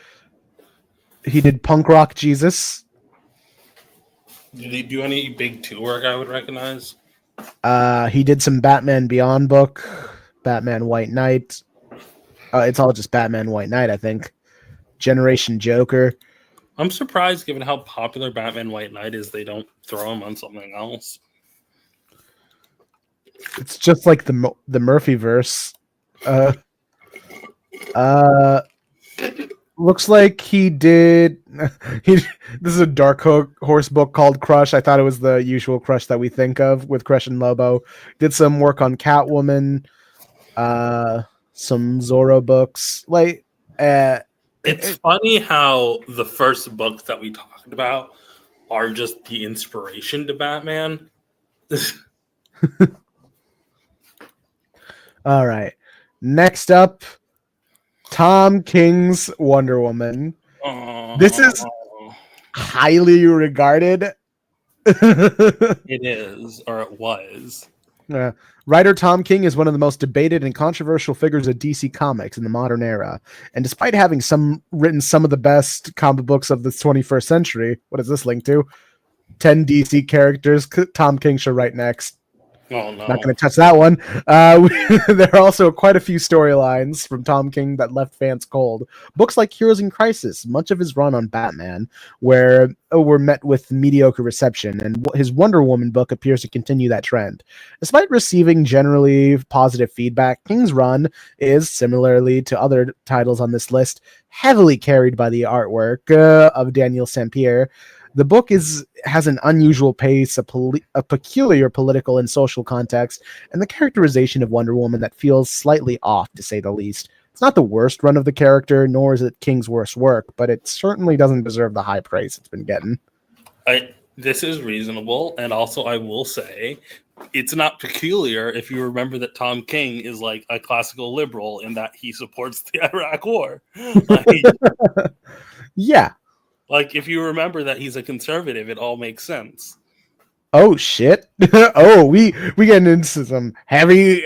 He did Punk Rock Jesus. Did he do any big two work I would recognize? He did some Batman Beyond book, Batman White Knight. It's all just Batman White Knight, I think. Generation Joker. I'm surprised, given how popular Batman White Knight is, they don't throw him on something else. It's just like the Murphy verse. Looks like he did. This is a Dark Horse book called Crush. I thought it was the usual Crush that we think of with Crush and Lobo. Did some work on Catwoman. Some Zorro books. Like, it's funny how the first books that we talked about are just the inspiration to Batman. All right. Next up, Tom King's Wonder Woman. This is highly regarded. It is, or it was. Writer Tom King is one of the most debated and controversial figures of DC Comics in the modern era. And despite having written some of the best comic books of the 21st century, what is this linked to? 10 DC characters Tom King should write next. Oh, no. Not going to touch that one. There are also quite a few storylines from Tom King that left fans cold. Books like Heroes in Crisis, much of his run on Batman, were met with mediocre reception, and his Wonder Woman book appears to continue that trend. Despite receiving generally positive feedback, King's run is, similarly to other titles on this list, heavily carried by the artwork of Daniel Sampere. The book has an unusual pace, a peculiar political and social context, and the characterization of Wonder Woman that feels slightly off, to say the least. It's not the worst run of the character, nor is it King's worst work, but it certainly doesn't deserve the high praise it's been getting. This is reasonable, and also I will say it's not peculiar if you remember that Tom King is like a classical liberal in that he supports the Iraq War. Yeah. Like, if you remember that he's a conservative, it all makes sense. Oh, shit. Oh, we getting into some heavy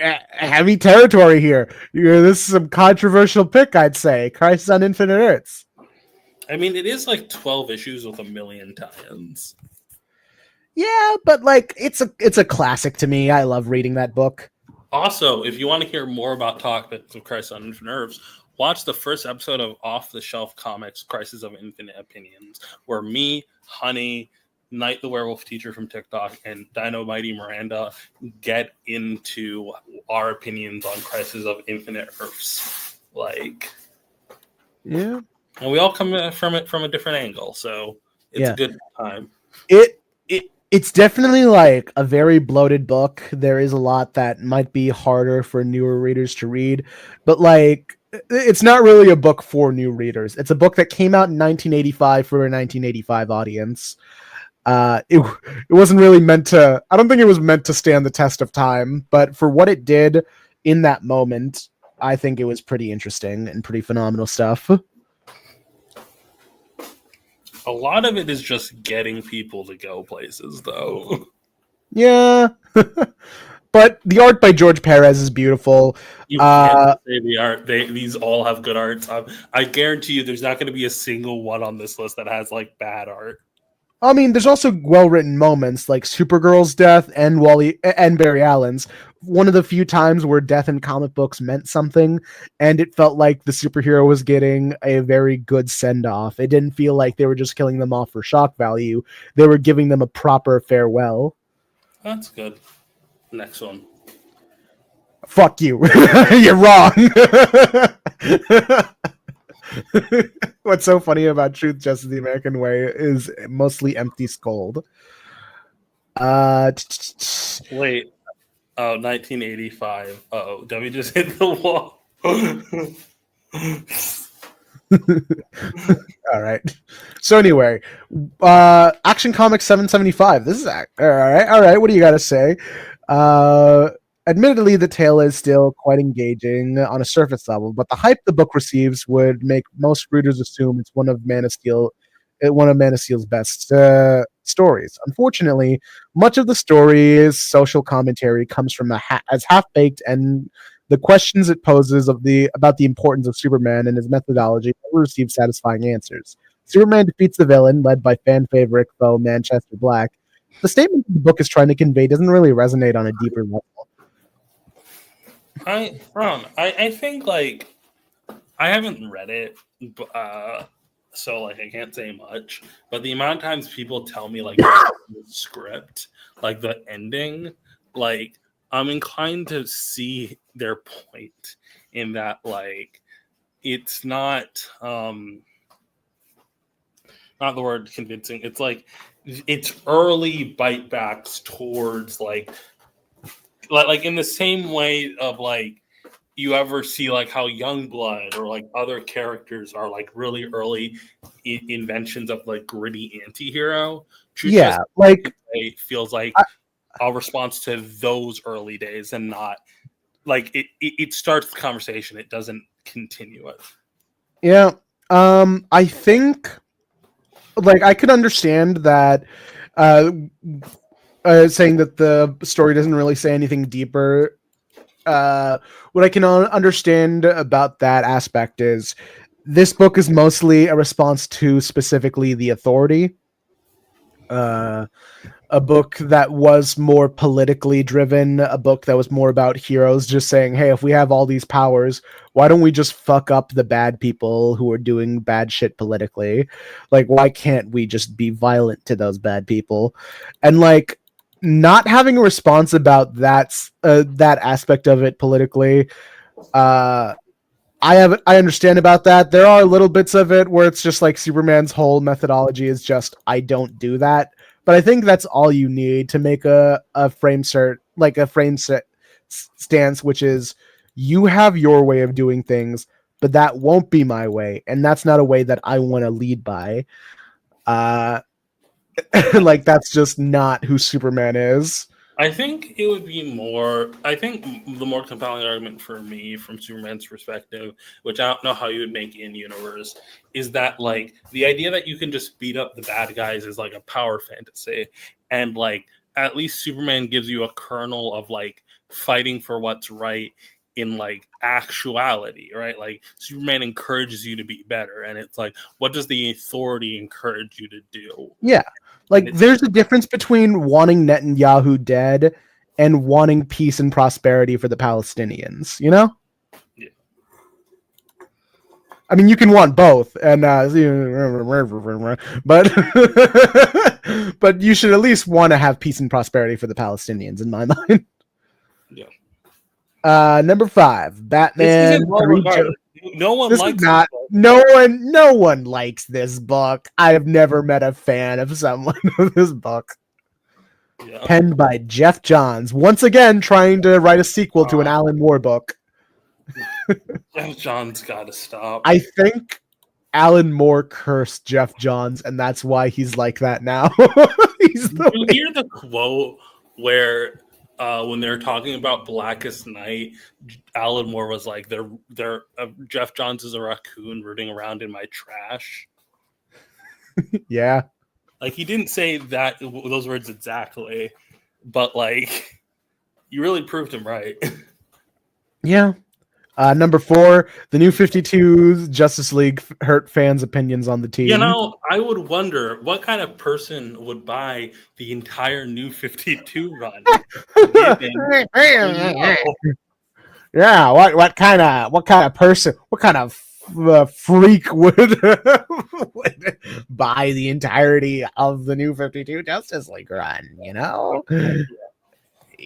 territory here. This is some controversial pick, I'd say. Crisis on Infinite Earths. I mean, it is like 12 issues with a million tie-ins. Yeah, but like it's a classic to me. I love reading that book. Also, if you want to hear more about topics of Crisis on Infinite Earths, watch the first episode of Off the Shelf Comics, Crisis of Infinite Opinions, where me, Honey, Knight the Werewolf Teacher from TikTok, and Dino Mighty Miranda get into our opinions on Crisis of Infinite Earths. Like, yeah. And we all come from it from a different angle, so it's a good time. It's definitely like a very bloated book. There is a lot that might be harder for newer readers to read, but like it's not really a book for new readers. It's a book that came out in 1985 for a 1985 audience. It wasn't really meant to. I don't think it was meant to stand the test of time, but for what it did in that moment, I think it was pretty interesting and pretty phenomenal stuff. A lot of it is just getting people to go places, though. Yeah. But the art by George Perez is beautiful. You can't say the art. These all have good art. I guarantee you, there's not going to be a single one on this list that has like bad art. I mean, there's also well-written moments like Supergirl's death and Barry Allen's. One of the few times where death in comic books meant something, and it felt like the superhero was getting a very good send-off. It didn't feel like they were just killing them off for shock value. They were giving them a proper farewell. That's good. Next one. Fuck you. You're wrong. What's so funny about Truth, Justice, the American Way is mostly empty scold. Wait. Oh, 1985. Oh, Debbie just hit the wall. All right. So anyway, Action Comics 775. This is all right. All right. What do you got to say? Admittedly, the tale is still quite engaging on a surface level, but the hype the book receives would make most readers assume it's one of Man of Steel's best stories. Unfortunately, much of the story's social commentary comes from as half-baked, and the questions it poses about the importance of Superman and his methodology never receive satisfying answers. Superman defeats the villain, led by fan favorite foe Manchester Black. The statement the book is trying to convey doesn't really resonate on a deeper level. I think like I haven't read it, so like I can't say much. But the amount of times people tell me like the script, like the ending, like I'm inclined to see their point in that like it's not the word convincing. It's like it's early bite backs towards like in the same way of like you ever see like how Youngblood or like other characters are like really early inventions of like gritty anti-hero. Yeah, like it feels like a response to those early days and not like it starts the conversation. It doesn't continue it. Yeah. I think like I could understand that saying that the story doesn't really say anything deeper. What I can understand about that aspect is this book is mostly a response to specifically the Authority. A book that was more politically driven, a book that was more about heroes just saying, hey, if we have all these powers, why don't we just fuck up the bad people who are doing bad shit politically? Like, why can't we just be violent to those bad people? And like, not having a response about that aspect of it politically, I understand about that. There are little bits of it where it's just like Superman's whole methodology is just I don't do that. But I think that's all you need to make a frame set stance, which is you have your way of doing things, but that won't be my way, and that's not a way that I want to lead by. Like that's just not who Superman is. I think it would be more. I think the more compelling argument for me, from Superman's perspective, which I don't know how you would make in universe, is that like the idea that you can just beat up the bad guys is like a power fantasy, and like at least Superman gives you a kernel of like fighting for what's right in like actuality, right? Like Superman encourages you to be better, and it's like, what does the Authority encourage you to do? Yeah. Like, there's a difference between wanting Netanyahu dead and wanting peace and prosperity for the Palestinians, you know? Yeah. I mean, you can want both, and but you should at least want to have peace and prosperity for the Palestinians, in my mind. Yeah. Number 5, Batman. No one this likes not. No one likes this book. I've never met a fan of someone of this book. Yeah. Penned by Jeff Johns, once again trying to write a sequel to an Alan Moore book. Jeff John's got to stop. I think Alan Moore cursed Jeff Johns, and that's why he's like that now. He's the You hear the quote where when they're talking about Blackest Night, Alan Moore was like, "They're Jeff Johns is a raccoon rooting around in my trash." Yeah. Like he didn't say those words exactly, but like you really proved him right. Yeah. Number 4, the New 52's Justice League hurt fans' opinions on the team. You know, I would wonder what kind of person would buy the entire New 52 run. Yeah, what kind of person, what kind of freak would buy the entirety of the New 52 Justice League run, you know?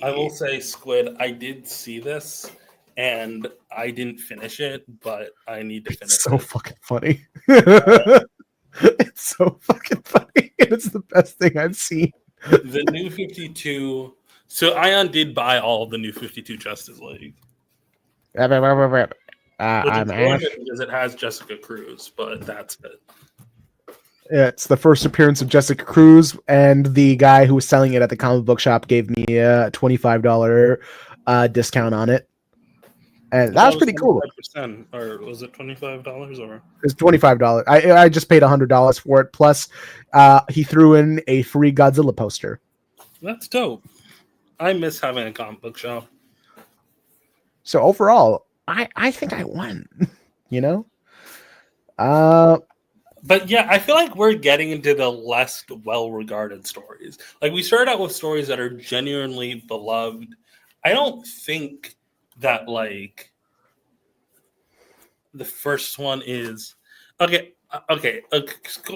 I will say, Squid, I did see this, and I didn't finish it, but I need to finish It's so it. fucking funny. It's so fucking funny. It's the best thing I've seen. The New 52... So, Ayaan did buy all of the New 52 Justice League. Which is important because it has Jessica Cruz, but that's it. It's the first appearance of Jessica Cruz, and the guy who was selling it at the comic book shop gave me a $25 discount on it. And that was pretty cool. Or was it $25 or? It's $25. I just paid $100 for it. Plus, he threw in a free Godzilla poster. That's dope. I miss having a comic book shop. So overall, I think I won. You know? But yeah, I feel like we're getting into the less well-regarded stories. Like we started out with stories that are genuinely beloved. I don't think that like the first one is okay.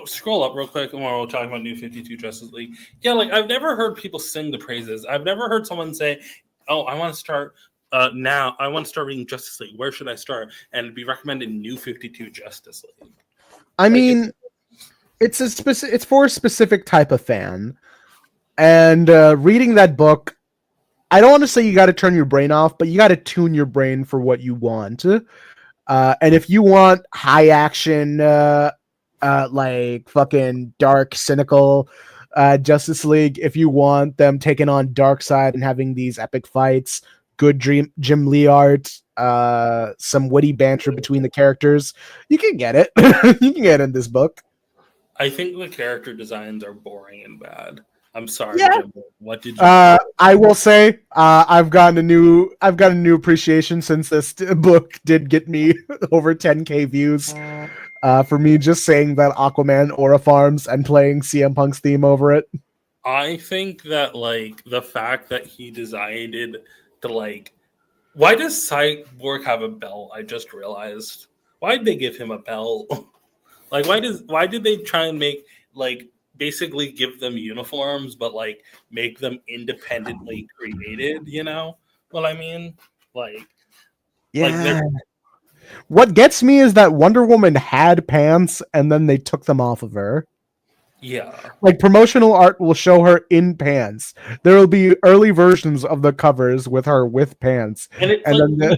Scroll up real quick while we're talking about New 52 Justice League. Yeah, like I've never heard people sing the praises. I've never heard someone say, "Oh, I want to start now. I want to start reading Justice League. Where should I start?" And be recommended New 52 Justice League. I mean, it's for a specific type of fan, and reading that book, I don't want to say you got to turn your brain off, but you got to tune your brain for what you want. And if you want high action, like fucking dark, cynical Justice League, if you want them taking on Darkseid and having these epic fights, good Jim Lee art, some witty banter between the characters, you can get it. You can get it in this book. I think the character designs are boring and bad. I'm sorry. Yeah. Jim, what did you? I will say, I've gotten a new appreciation since this book did get me over 10K views. For me just saying that Aquaman aura farms and playing CM Punk's theme over it. I think that like the fact that he decided to like, why does Cyborg have a belt? I just realized. Why did they give him a belt? Like, why did they try and make like basically give them uniforms, but like make them independently created? You know what I mean? Like, Yeah. What gets me is that Wonder Woman had pants and then they took them off of her. Yeah. Like promotional art will show her in pants. There will be early versions of the covers with her with pants. And it's and like, then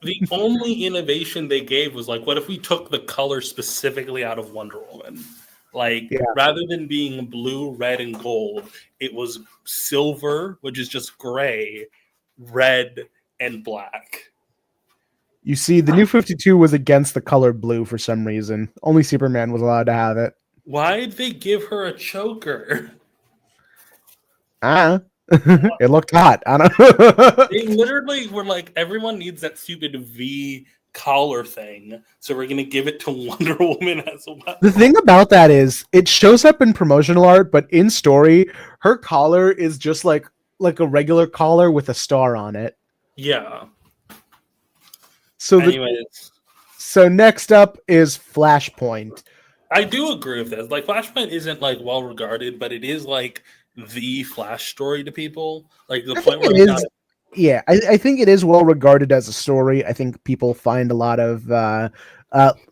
the only innovation they gave was like, what if we took the color specifically out of Wonder Woman? Like, rather than being blue, red, and gold, it was silver, which is just gray, red, and black. You see, the New 52 was against the color blue for some reason. Only Superman was allowed to have it. Why did they give her a choker? It looked hot. I don't know. They literally were like, everyone needs that stupid V collar thing, so we're gonna give it to Wonder Woman as well. The thing about that is, it shows up in promotional art, but in story, her collar is just like a regular collar with a star on it. Yeah. So anyways, so next up is Flashpoint. I do agree with this. Like, Flashpoint isn't like well regarded, but it is like the Flash story to people. Like the point where it is. Yeah, I think it is well regarded as a story. I think people find a lot of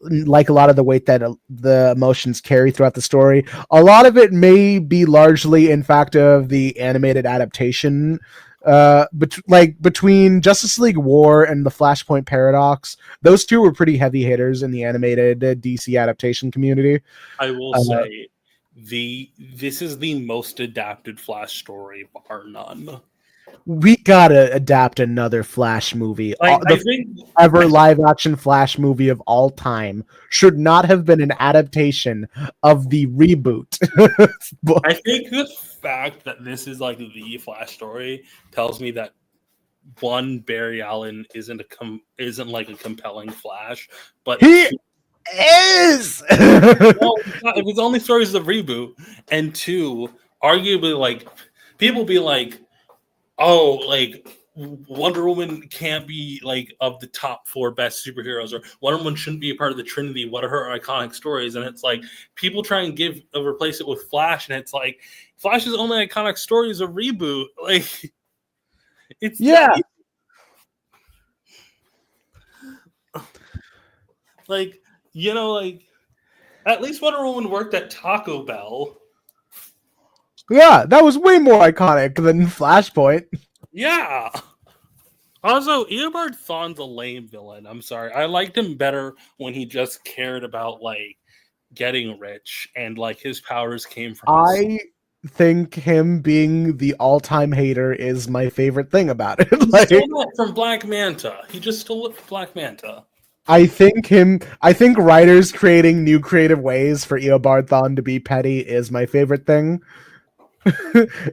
like a lot of the weight that the emotions carry throughout the story. A lot of it may be largely, in fact, of the animated adaptation Between Justice League War and the Flashpoint Paradox, those two were pretty heavy hitters in the animated DC adaptation community. I will say this is the most adapted Flash story, bar none. We gotta adapt another Flash movie. Like, The I think ever live action Flash movie of all time should not have been an adaptation of the reboot. I think the fact that this is like the Flash story tells me that one, Barry Allen isn't like a compelling Flash, but He is. well, if his only story is the reboot, and two, arguably, like people be like, oh, like Wonder Woman can't be like of the top 4 best superheroes, or Wonder Woman shouldn't be a part of the Trinity. What are her iconic stories? And it's like people try and replace it with Flash, and it's like Flash's only iconic story is a reboot. Like it's like like at least Wonder Woman worked at Taco Bell. Yeah, that was way more iconic than Flashpoint. Yeah. Also, Eobard Thawne's a lame villain. I'm sorry. I liked him better when he just cared about like getting rich and like his powers came from. I think him being the all-time hater is my favorite thing about it. He stole that from Black Manta. He just stole it from Black Manta. I think writers creating new creative ways for Eobard Thawne to be petty is my favorite thing.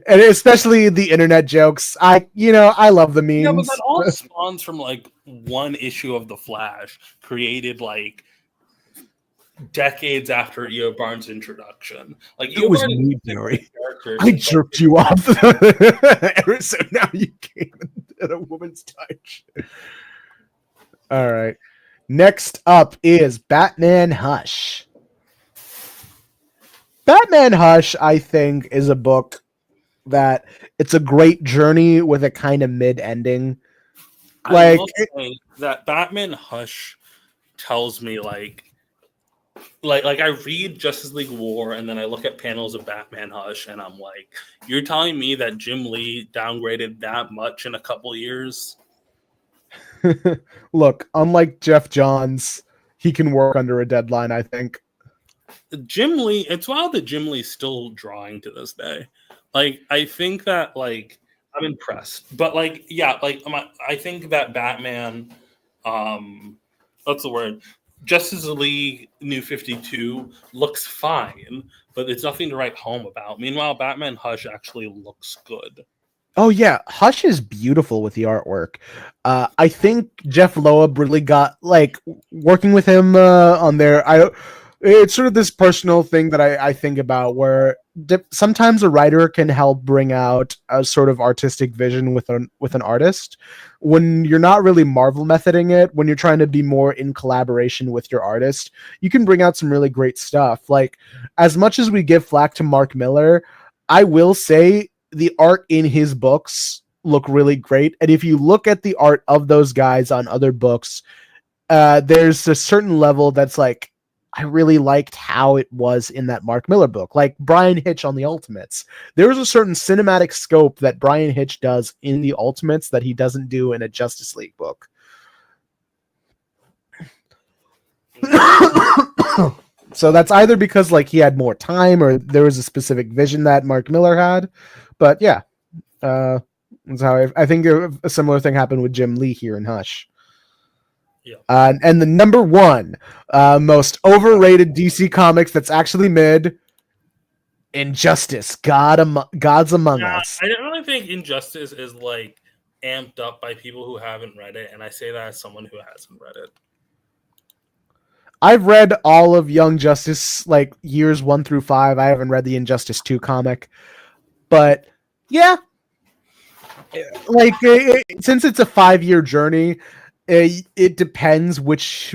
And especially the internet jokes. I love the memes. Yeah, but that all spawns from like one issue of The Flash, created like decades after Eobard's introduction. Like it was me, Barry. I jerked you off, so now you came at a woman's touch. All right. Next up is Batman Hush. Batman Hush, I think, is a book that it's a great journey with a kind of mid-ending. Like, I will say that Batman Hush tells me like I read Justice League War and then I look at panels of Batman Hush and I'm like, you're telling me that Jim Lee downgraded that much in a couple years? Look, unlike Jeff Johns, he can work under a deadline, I think. Jim Lee, it's wild that Jim Lee's still drawing to this day. Like, I think that, like, I'm impressed. But, like, yeah, like, I think that Batman, what's the word? Justice League New 52 looks fine, but it's nothing to write home about. Meanwhile, Batman Hush actually looks good. Oh, yeah. Hush is beautiful with the artwork. I think Jeff Loeb really got, like, working with him on there. It's sort of this personal thing that I think about where sometimes a writer can help bring out a sort of artistic vision with an artist when you're not really Marvel methoding it, when you're trying to be more in collaboration with your artist. You can bring out some really great stuff. Like, as much as we give flack to Mark Miller, I will say the art in his books look really great. And if you look at the art of those guys on other books, there's a certain level that's like, I really liked how it was in that Mark Miller book. Like Brian Hitch on the Ultimates. There is a certain cinematic scope that Brian Hitch does in the Ultimates that he doesn't do in a Justice League book. So that's either because like he had more time or there was a specific vision that Mark Miller had. But yeah, that's how I think a similar thing happened with Jim Lee here in Hush. Yeah. And the number one most overrated DC comics that's actually mid, Injustice, Gods Among Us. I don't really think Injustice is like amped up by people who haven't read it, and I say that as someone who hasn't read it. I've read all of Young Justice, like years 1 through 5. I haven't read the Injustice 2 comic, but yeah, like since it's a 5-year journey. It depends which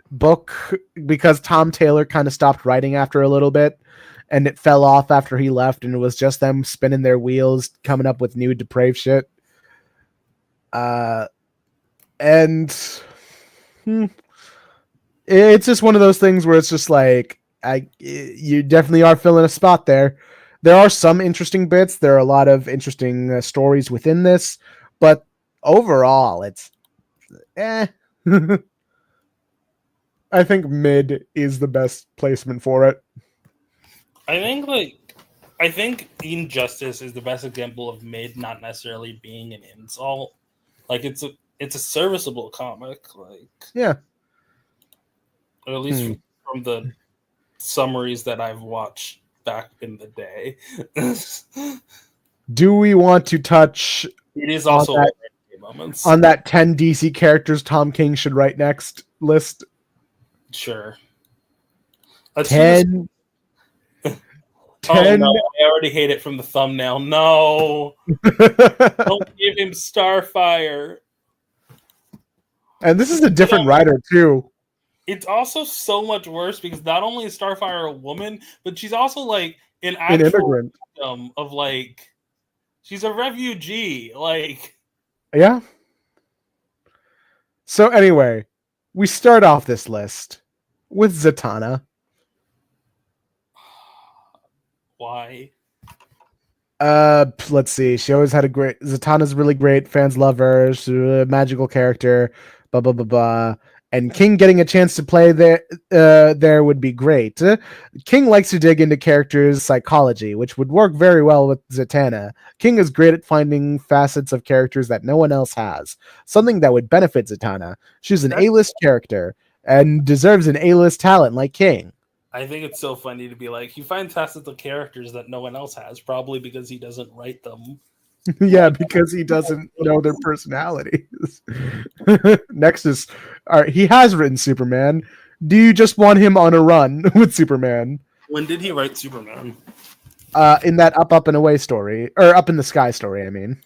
book, because Tom Taylor kind of stopped writing after a little bit and it fell off after he left, and it was just them spinning their wheels, coming up with new depraved shit. And it's just one of those things where it's just like, you definitely are filling a spot there. There are some interesting bits. There are a lot of interesting stories within this. but overall, it's eh. I think mid is the best placement for it. I think Injustice is the best example of mid not necessarily being an insult. Like it's a serviceable comic, like Yeah. or at least from the summaries that I've watched back in the day. Do we want to touch It is also on moments. on that 10 DC characters Tom King should write next list? Sure. Let's do 10. this- 10. Oh no, I already hate it from the thumbnail. No. Don't give him Starfire. And this is a different writer too. It's also so much worse because not only is Starfire a woman, but she's also like an An actual immigrant. victim of like she's a refugee. Like Yeah. So anyway, we start off this list with Zatanna. why? Let's see. She always had a great. Zatanna's really great. Fans love her. She's a magical character. Blah blah blah blah. And King getting a chance to play there would be great. King likes to dig into characters' psychology, which would work very well with Zatanna. King is great at finding facets of characters that no one else has. Something that would benefit Zatanna. She's an A-list character and deserves an A-list talent like King. I think it's so funny to be like he finds facets of characters that no one else has, probably because he doesn't write them. Yeah, because he doesn't know their personalities. Next is, all right, he has written Superman. Do you just want him on a run with Superman? When did he write Superman? In that Up and Away story, or Up in the Sky story, I mean.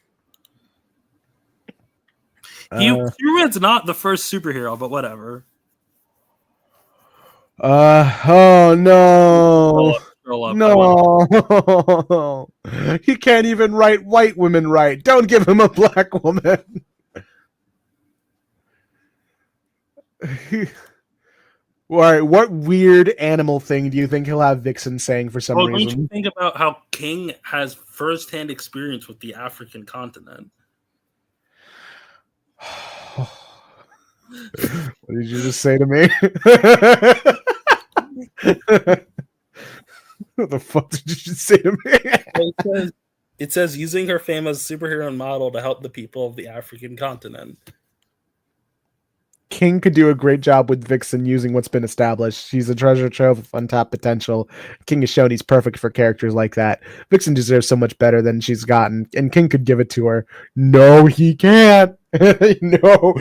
Superman's not the first superhero, but whatever. Oh no. Scroll up. No. He can't even write white women right. Don't give him a black woman. All right, what weird animal thing do you think he'll have Vixen saying for some Well, don't reason? you think about how King has firsthand experience with the African continent? What did you just say to me? What the fuck did you just say to me? It says using her fame as a superhero and model to help the people of the African continent. King could do a great job with Vixen using what's been established. She's a treasure trove of untapped potential. King has shown he's perfect for characters like that. Vixen deserves so much better than she's gotten, and King could give it to her. No, he can't. No.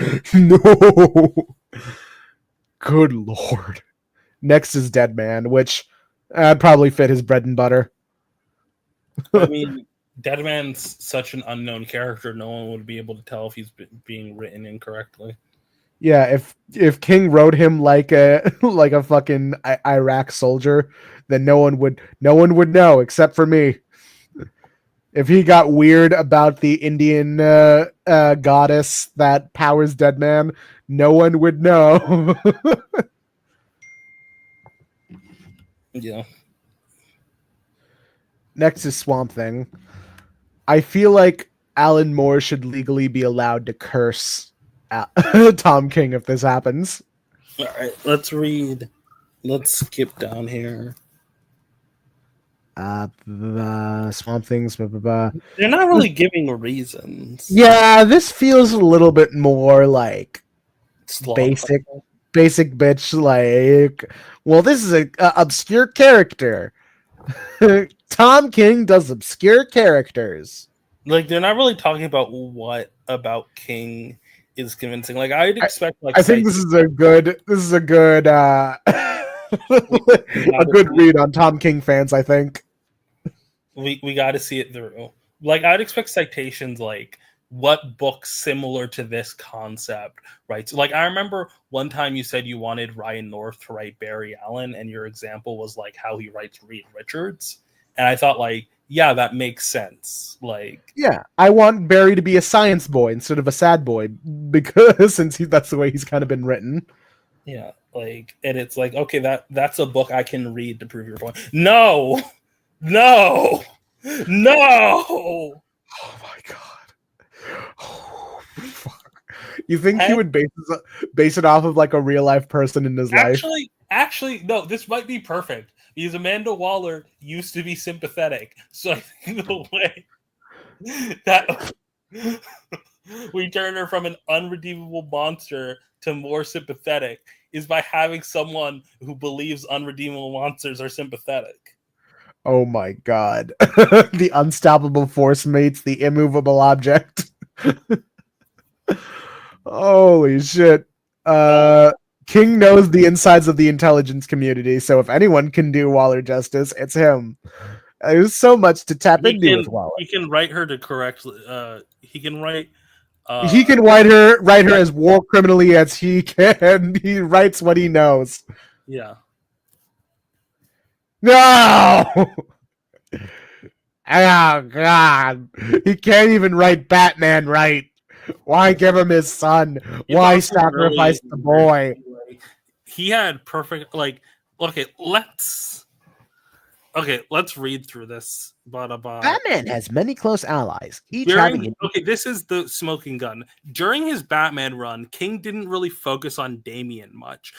Good lord. Next is Dead Man, which probably fit his bread and butter. I mean, Deadman's such an unknown character, no one would be able to tell if he's being written incorrectly. Yeah, if King wrote him like a fucking Iraq soldier, then no one would know except for me. If he got weird about the Indian goddess that powers Deadman, no one would know. Yeah. Next is Swamp Thing. I feel like Alan Moore should legally be allowed to curse Tom King if this happens. All right, let's read. Let's skip down here. Swamp Things. Blah, blah, blah. They're not really giving reasons. Yeah, this feels a little bit more like Slop. basic bitch. Like, well, this is a obscure character. Tom King does obscure characters. Like they're not really talking about what about King is convincing. Like I'd expect. Like I think this is a good a good read on Tom King fans. I think we got to see it through. Like I'd expect citations like what books similar to this concept, right? So, like I remember one time you said you wanted Ryan North to write Barry Allen, and your example was like how he writes Reed Richards, and I thought like, yeah, that makes sense. Like, yeah, I want Barry to be a science boy instead of a sad boy because that's the way he's kind of been written. Yeah, like, and it's like, okay, that's a book I can read to prove your point. No. Oh my god. Oh You think he would base it off of like a real life person in his life? Actually, no. This might be perfect because Amanda Waller used to be sympathetic, so I think the way that we turn her from an unredeemable monster to more sympathetic is by having someone who believes unredeemable monsters are sympathetic. Oh my god. The unstoppable force meets the immovable object. Holy shit. King knows the insides of the intelligence community, so if anyone can do Waller justice, it's him. There's so much to tap into with Waller. He can write her to correctly. He can write. He can write her as war criminally as he can. He writes what he knows. Yeah. No. Oh god. He can't even write Batman right. Why give him his son? Why sacrifice the boy? He had perfect let's read through this. Batman has many close allies, this is the smoking gun. During his Batman run, King didn't really focus on Damian much.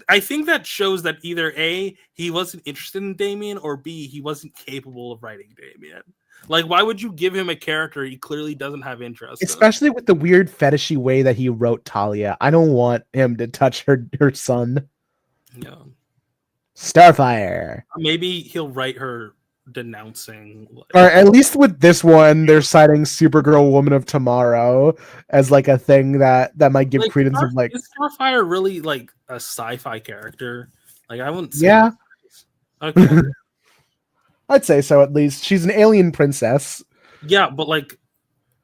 I think that shows that either A, he wasn't interested in Damian, or B, he wasn't capable of writing Damian. Like, why would you give him a character he clearly doesn't have interest in? Especially with the weird fetishy way that he wrote Talia. I don't want him to touch her son. Yeah. Starfire. Maybe he'll write her denouncing. Or at least with this one, they're citing Supergirl Woman of Tomorrow as like a thing that might give credence of like. Is Starfire really like a sci-fi character? Like, I wouldn't say. Yeah. Okay. I'd say so, at least. She's an alien princess. Yeah, but like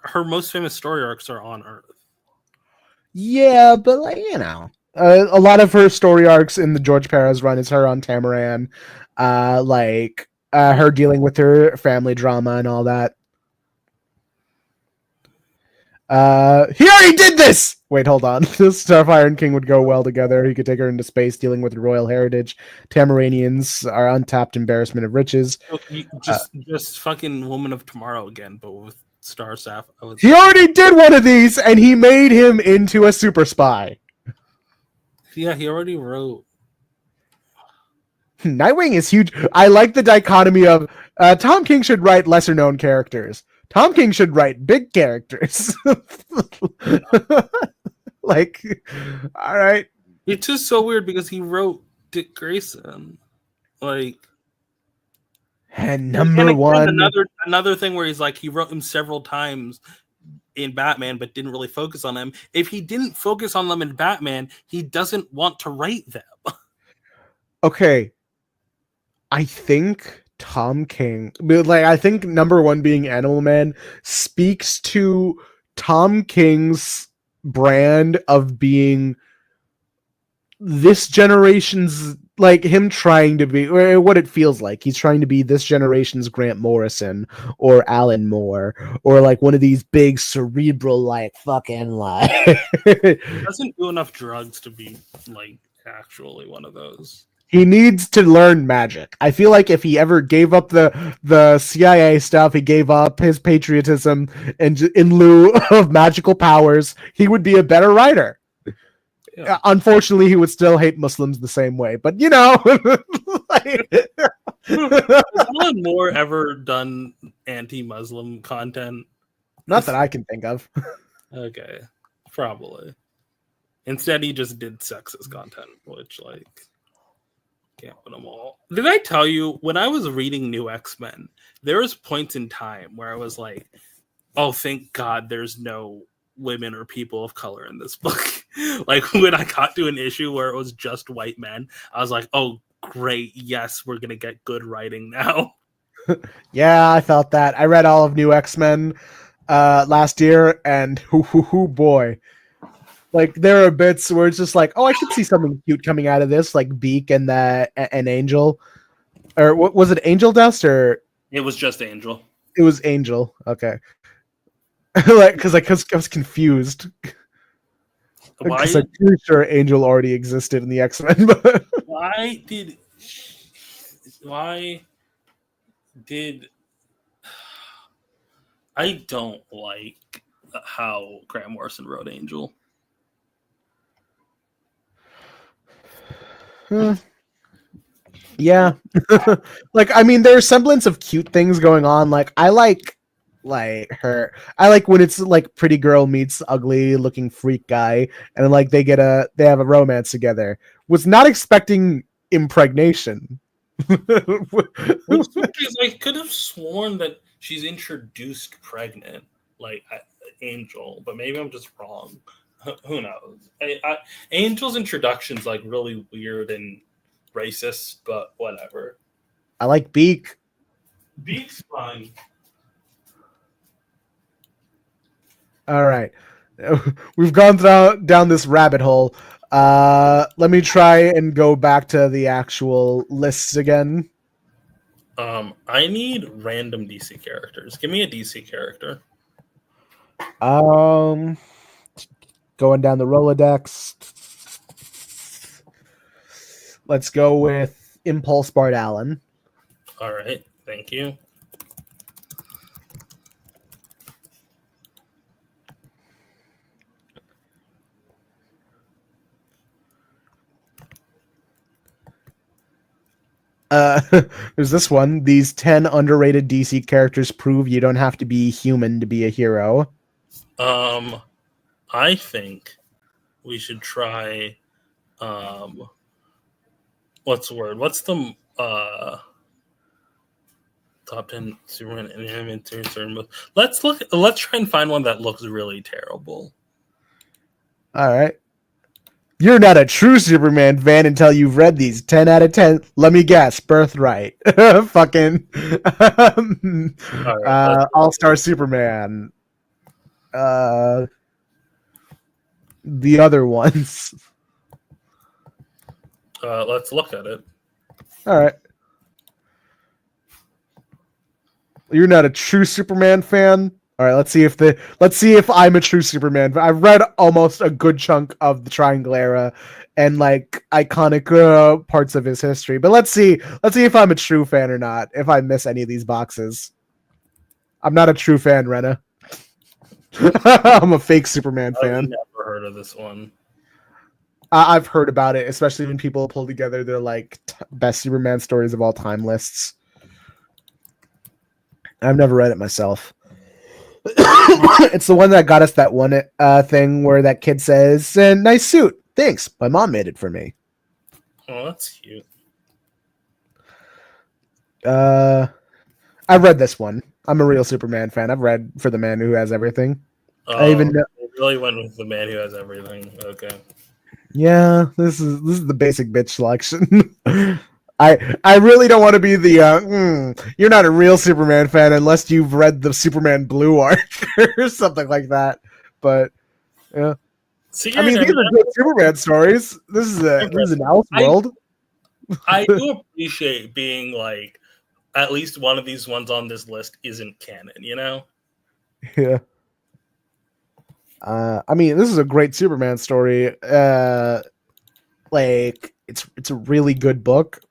her most famous story arcs are on Earth. Yeah, but like, you know, a lot of her story arcs in the George Perez run is her on Tamaran, her dealing with her family drama and all that. He already did this! Wait, hold on. Starfire and King would go well together. He could take her into space, dealing with royal heritage. Tamaranians are untapped embarrassment of riches. Just fucking Woman of Tomorrow again, but with Star Staff. He already did one of these, and he made him into a super spy. Yeah, he already wrote. Nightwing is huge. I like the dichotomy of Tom King should write lesser known characters. Tom King should write big characters. Like, all right. It's just so weird because he wrote Dick Grayson. Like, and number one. Another thing where he's like, he wrote him several times in Batman, but didn't really focus on them. If he didn't focus on them in Batman, he doesn't want to write them. Okay. I think Tom King, I think number one being Animal Man speaks to Tom King's brand of being this generation's, like him trying to be, or what it feels like. He's trying to be this generation's Grant Morrison or Alan Moore or like one of these big cerebral, like fucking like. Doesn't do enough drugs to be like actually one of those. He needs to learn magic. I feel like if he ever gave up the CIA stuff, he gave up his patriotism, and in lieu of magical powers, he would be a better writer. Yeah. Unfortunately, he would still hate Muslims the same way. But you know, has Alan Moore ever done anti-Muslim content? Not that I can think of. Okay, probably. Instead, he just did sexist content, which like. Can't put them all. Did I tell you when I was reading New X-Men, there was points in time where I was like, oh, thank God there's no women or people of color in this book. Like when I got to an issue where it was just white men, I was like, oh, great. Yes, we're going to get good writing now. Yeah, I felt that. I read all of New X-Men last year, and boy. Like there are bits where it's just like, oh, I could see something cute coming out of this, like Beak and an Angel, or what was it, Angel Dust, or it was just Angel. It was Angel. Okay, like because I was confused. Because I'm pretty sure Angel already existed in the X-Men. But why did I don't like how Grant Morrison wrote Angel. Hmm. Yeah. Like, I mean, there's semblance of cute things going on. Like, I like her. I like when it's like pretty girl meets ugly looking freak guy, and then like they have a romance together. Was not expecting impregnation. Which is, I could have sworn that she's introduced pregnant, like Angel, but maybe I'm just wrong. Who knows? Angel's introduction's like really weird and racist, but whatever. I like Beak. Beak's fine. All right. We've gone down this rabbit hole. Let me try and go back to the actual lists again. I need random DC characters. Give me a DC character. Going down the Rolodex. Let's go with Impulse Bart Allen. All right, thank you. There's this one. These 10 underrated DC characters prove you don't have to be human to be a hero. I think we should try. What's the word? What's the top 10 Superman animated series? Let's try and find one that looks really terrible. All right. You're not a true Superman fan until you've read these 10 out of 10. Let me guess. Birthright. Fucking All-Star Superman. The other ones. Let's look at it. All right. You're not a true Superman fan? All right, let's see if I'm a true Superman. I've read almost a good chunk of the Triangle era and like iconic parts of his history. But let's see if I'm a true fan or not. If I miss any of these boxes, I'm not a true fan, Rena. I'm a fake Superman fan. I've never heard of this one. I've heard about it, especially when people pull together their like best Superman stories of all time lists. I've never read it myself. It's the one that got us that one thing where that kid says, "Nice suit, thanks. My mom made it for me." Oh, that's cute. I've read this one. I'm a real Superman fan. I've read For the Man Who Has Everything. I even know. Really went with The Man Who Has Everything. Okay. Yeah, this is the basic bitch selection. I really don't want to be the you're not a real Superman fan unless you've read the Superman Blue arc or something like that. But yeah, See, I mean these are good Superman stories. This is an Elseworld. I do appreciate being like at least one of these ones on this list isn't canon. You know? Yeah. I mean, this is a great Superman story. Like it's a really good book.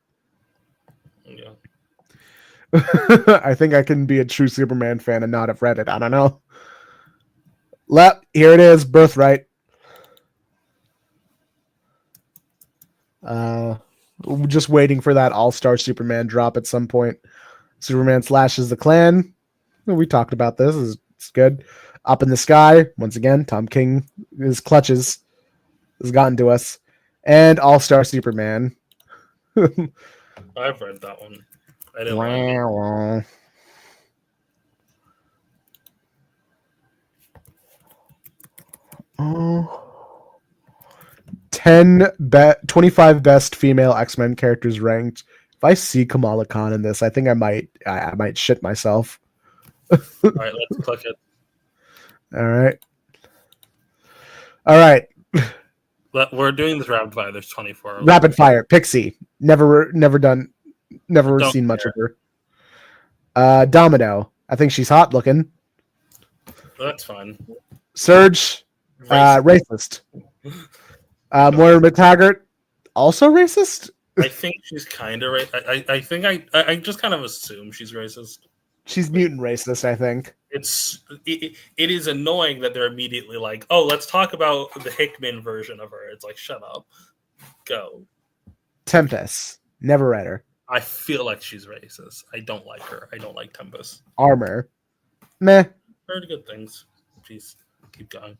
Yeah. I think I can be a true Superman fan and not have read it. I don't know. Here it is, Birthright. Just waiting for that All-Star Superman drop at some point. Superman slashes the Klan. We talked about this. It's good. Up in the Sky. Once again, Tom King, his clutches has gotten to us. And All-Star Superman. I've read that one. I didn't like it. Oh. 25 best female X-Men characters ranked. If I see Kamala Khan in this, I think I might shit myself. All right, let's click it. All right. We're doing this rapid fire. There's 24. Rapid fire. Pixie. Never seen much of her. Domino. I think she's hot looking. That's fine. Surge. Racist. Moira McTaggart. Also racist? I think she's kind of racist. I think I just kind of assume she's racist. She's mutant racist, I think. It is annoying that they're immediately like, oh, let's talk about the Hickman version of her. It's like, shut up. Go. Tempest. Never read her. I feel like she's racist. I don't like her. I don't like Tempest. Armor. Meh. Heard good things. Please keep going.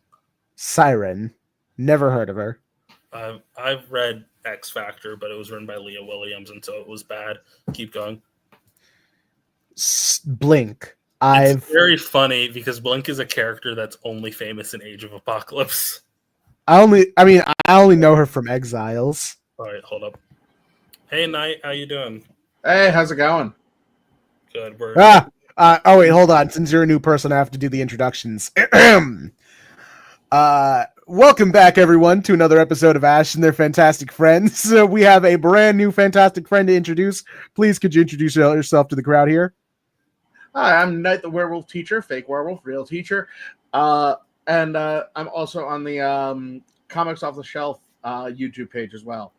Siren. Never heard of her. I've read X Factor, but it was written by Leah Williams, and so it was bad. Keep going. Blink. It's very funny because Blink is a character that's only famous in Age of Apocalypse. I only know her from Exiles. All right, hold up. Hey, Knight, how you doing? Hey, how's it going? Good. Oh wait, hold on. Since you're a new person, I have to do the introductions. Welcome back, everyone, to another episode of Ash and their fantastic friends. We have a brand new fantastic friend to introduce. Please, could you introduce yourself to the crowd here? Hi, I'm Knight the Werewolf Teacher, fake werewolf, real teacher. And I'm also on the Comics Off the Shelf YouTube page as well.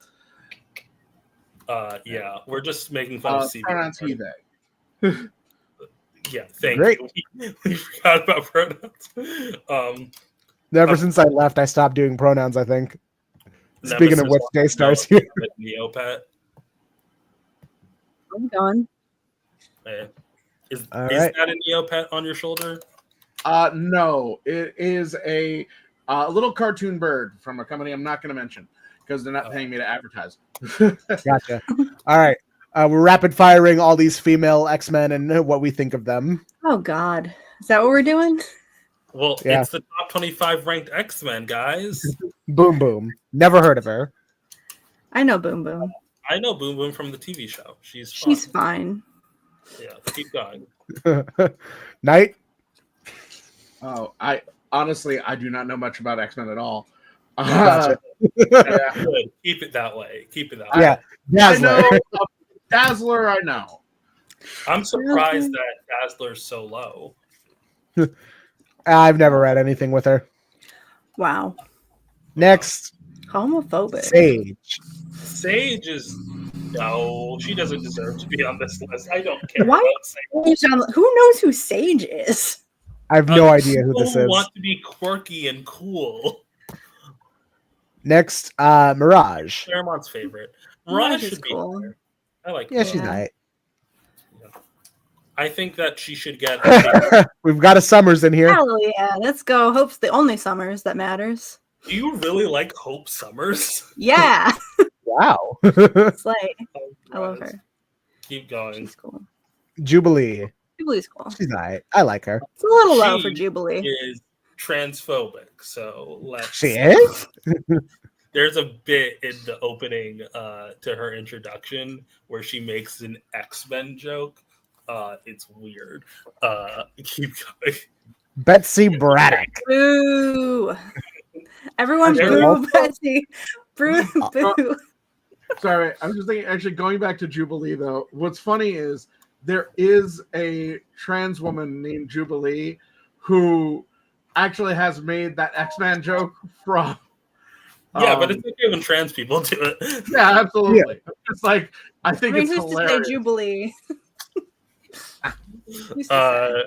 Yeah, we're just making fun of CB. Pronouns he, they. Yeah, thank Great. you. We forgot about pronouns. Ever since I left, I stopped doing pronouns, I think. Speaking of Nemesis which, Daystar's here. Neopet. I'm going. Is All is right. that a Neopet on your shoulder? No, it is a little cartoon bird from a company I'm not going to mention because they're not paying me to advertise. Gotcha. All right. We're rapid firing all these female X-Men and what we think of them. Oh God, is that what we're doing? Well, Yeah. it's the top 25 ranked X-Men, guys. Boom Boom. Never heard of her. I know Boom Boom. I know Boom Boom from the TV show. She's fine. Yeah, keep going. Night. Oh, I do not know much about X-Men at all. Gotcha. Yeah. Good. Keep it that way. Yeah. I know Dazzler. Dazzler. I know. I'm surprised that Dazzler's so low. I've never read anything with her. Wow, Next, homophobic. Sage. No, she doesn't deserve to be on this list. I don't care Why? about Sage. Who knows who Sage is? I have no idea who this People is. want to be quirky and cool. Next, Mirage. Claremont's favorite. Mirage Mirage is should be cool. there. I like Yeah, Mirage. she's Yeah. nice. I think that she should get We've got a Summers in here. Hell yeah, let's go. Hope's the only Summers that matters. Do you really like Hope Summers? Yeah, Wow. it's like I love Guys, her. Keep going. She's cool. Jubilee. Jubilee's cool. She's nice. I like her. It's a little low for She Jubilee. is transphobic, so let's. She is? There's a bit in the opening to her introduction where she makes an X-Men joke. It's weird. Keep going. Betsy Braddock. Boo! Everyone Everyone- boo Betsy. Boo. Boo. Sorry, I was just thinking. Actually, going back to Jubilee, though, what's funny is there is a trans woman named Jubilee who actually has made that X-Man joke from. Yeah, but it's okay when trans people do it. Yeah, absolutely. It's like I think I mean, it's who's to say hilarious. Jubilee? Who's to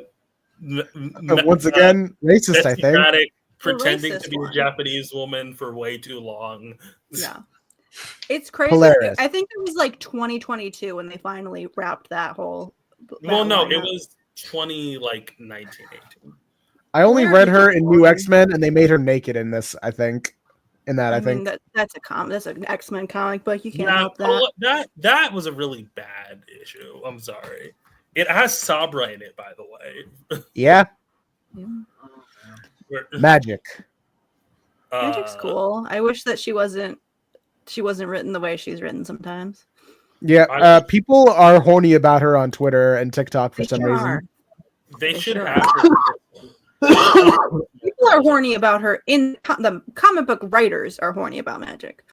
say? Once again, racist, I Betsy think. Braddock pretending racist to be one. a Japanese woman for way too long. Yeah. It's crazy. Hilarious. I think it was like 2022 when they finally wrapped that whole. Well, no, line it up. was 1918. I only Where read is her it in New from? X-Men, and they made her naked in this, I think. I think. That's an X-Men comic book. You can't Yeah, help that. that was a really bad issue. I'm sorry. It has Sabra in it, by the way. Yeah. Yeah. Magic. Magic's cool. I wish that she wasn't written the way she's written sometimes. Yeah. People are horny about her on Twitter and TikTok for They some sure reason. are. They should sure have. People are horny about her. The comic book writers are horny about Magic.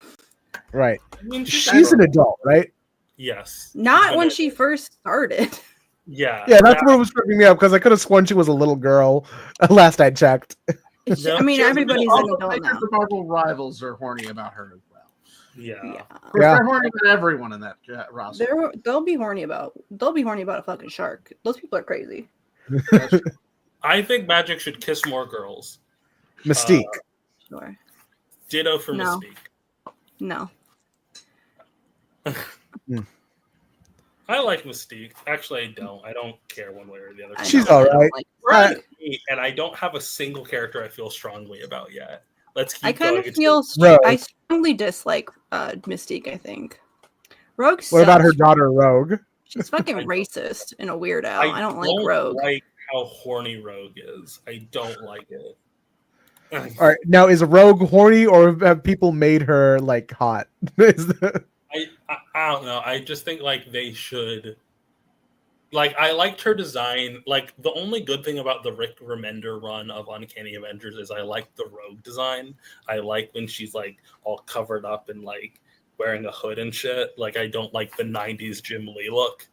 Right. I mean, She's an adult, right? Yes. Not But when she first started. Yeah. Yeah, that's what was tripping me up because I could have sworn she was a little girl last I checked. Yeah, I mean, she was everybody's an an Also, adult makers now. of Marvel Rivals are horny about her as well. Yeah. Yeah. Of course, Yeah. they're horny about everyone in that roster. They'll be horny about a fucking shark. Those people are crazy. I think Magic should kiss more girls. Mystique. Sure. Ditto for No. Mystique. No. I like Mystique. Actually, I don't. I don't care one way or the other. I She's don't- I all don't right. like- Right. And I don't have a single character I feel strongly about yet. Let's keep I kind going. of feel Rogue. I strongly dislike Mystique. I think Rogue. What about her sucks. daughter Rogue? She's fucking I don't- racist and a weirdo. I don't like Rogue. like how horny Rogue is. I don't like it. All right, now is Rogue horny, or have people made her like hot? I don't know. I just think like they should. Like I liked her design. Like the only good thing about the Rick Remender run of Uncanny Avengers is I like the Rogue design. I like when she's like all covered up and like wearing a hood and shit. Like I don't like the '90s Jim Lee look.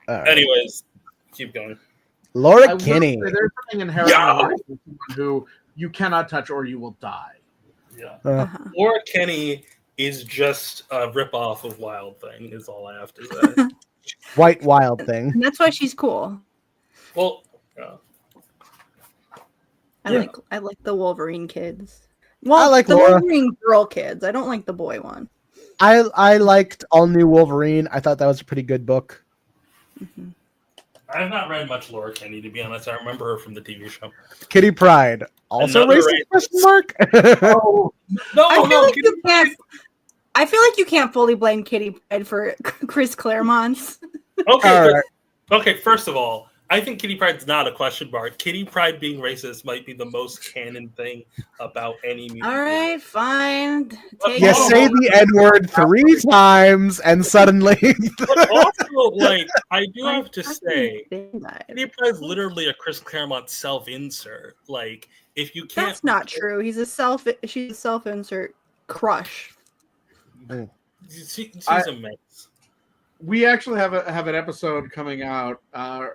All right. Anyways, keep going. Laura I will Kinney. say there's something inherently Yeah. wrong with someone who you cannot touch or you will die. Yeah, Uh-huh. Laura Kinney is just a ripoff of Wild Thing. Is all I have to say. White Wild Thing. And that's why she's cool. Well, Yeah. I like the Wolverine kids. Well, I like the Laura. Wolverine girl kids. I don't like the boy one. I liked All New Wolverine. I thought that was a pretty good book. Mhm. I have not read much Laura Kinney, to be honest. I remember her from the TV show. Kitty Pryde. Also Another racist? racist. Question mark? No, I feel like Kitty you can't. I feel like you can't fully blame Kitty Pryde for Chris Claremont's. Okay, All but- right. okay. First of all, I think Kitty Pryde's not a question mark. Kitty Pryde being racist might be the most canon thing about any mutant. All right, fine. Take You it. say the N word 3 times, and suddenly. But also, like, I do have to fucking say, say that. Kitty Pryde's literally a Chris Claremont self-insert. Like, if you can't, That's not true. She's a self-insert crush. She's I- a mess. We actually have an episode coming out,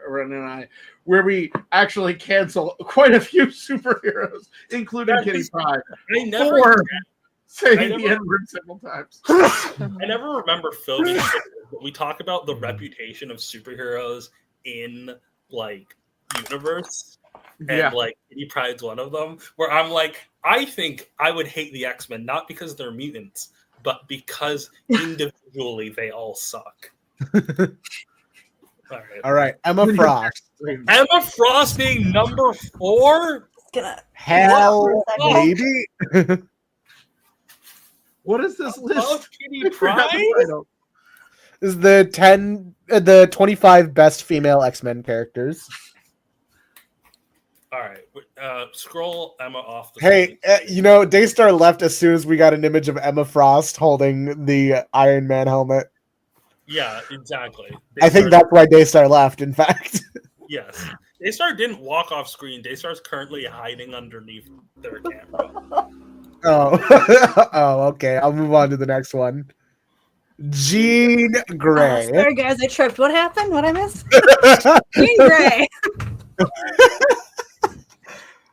Rena and I, where we actually cancel quite a few superheroes, including That Kitty is- Pryde, I never, for saying I the never- N-word several times. I never remember filming, but we talk about the reputation of superheroes in like universe. And Yeah. like Kitty Pryde's one of them, where I'm like, I think I would hate the X-Men not because they're mutants, but because individually they all suck. All right. All right, Emma Frost. Emma Frost being number 4? Hell, What? maybe. What is this list? Above Kitty I forgot the Pryde? title. This is the 25 best female X-Men characters. All right. Scroll Emma off the Hey, screen. Daystar left as soon as we got an image of Emma Frost holding the Iron Man helmet. Yeah, exactly. I think that's why Daystar left, in fact. Yes. Daystar didn't walk off screen. Daystar's currently hiding underneath their camera. Oh. Oh, okay. I'll move on to the next one. Jean Grey. Sorry, guys, I tripped. What happened? What I missed? Jean Grey.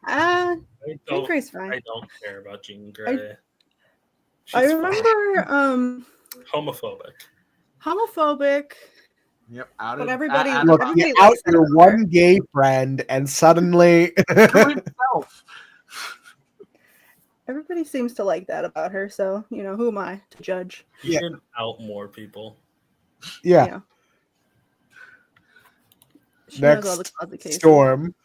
I Jean don't, Grey's fine. I don't care about Jean Grey. I She's remember homophobic. homophobic. Yep, out But of everybody- out- Look, Everybody you out likes your her. one gay friend, and suddenly. to himself. Everybody seems to like that about her, so who am I to judge? You Yeah. should out more people. Yeah. She knows all Next, the closet cases. Storm.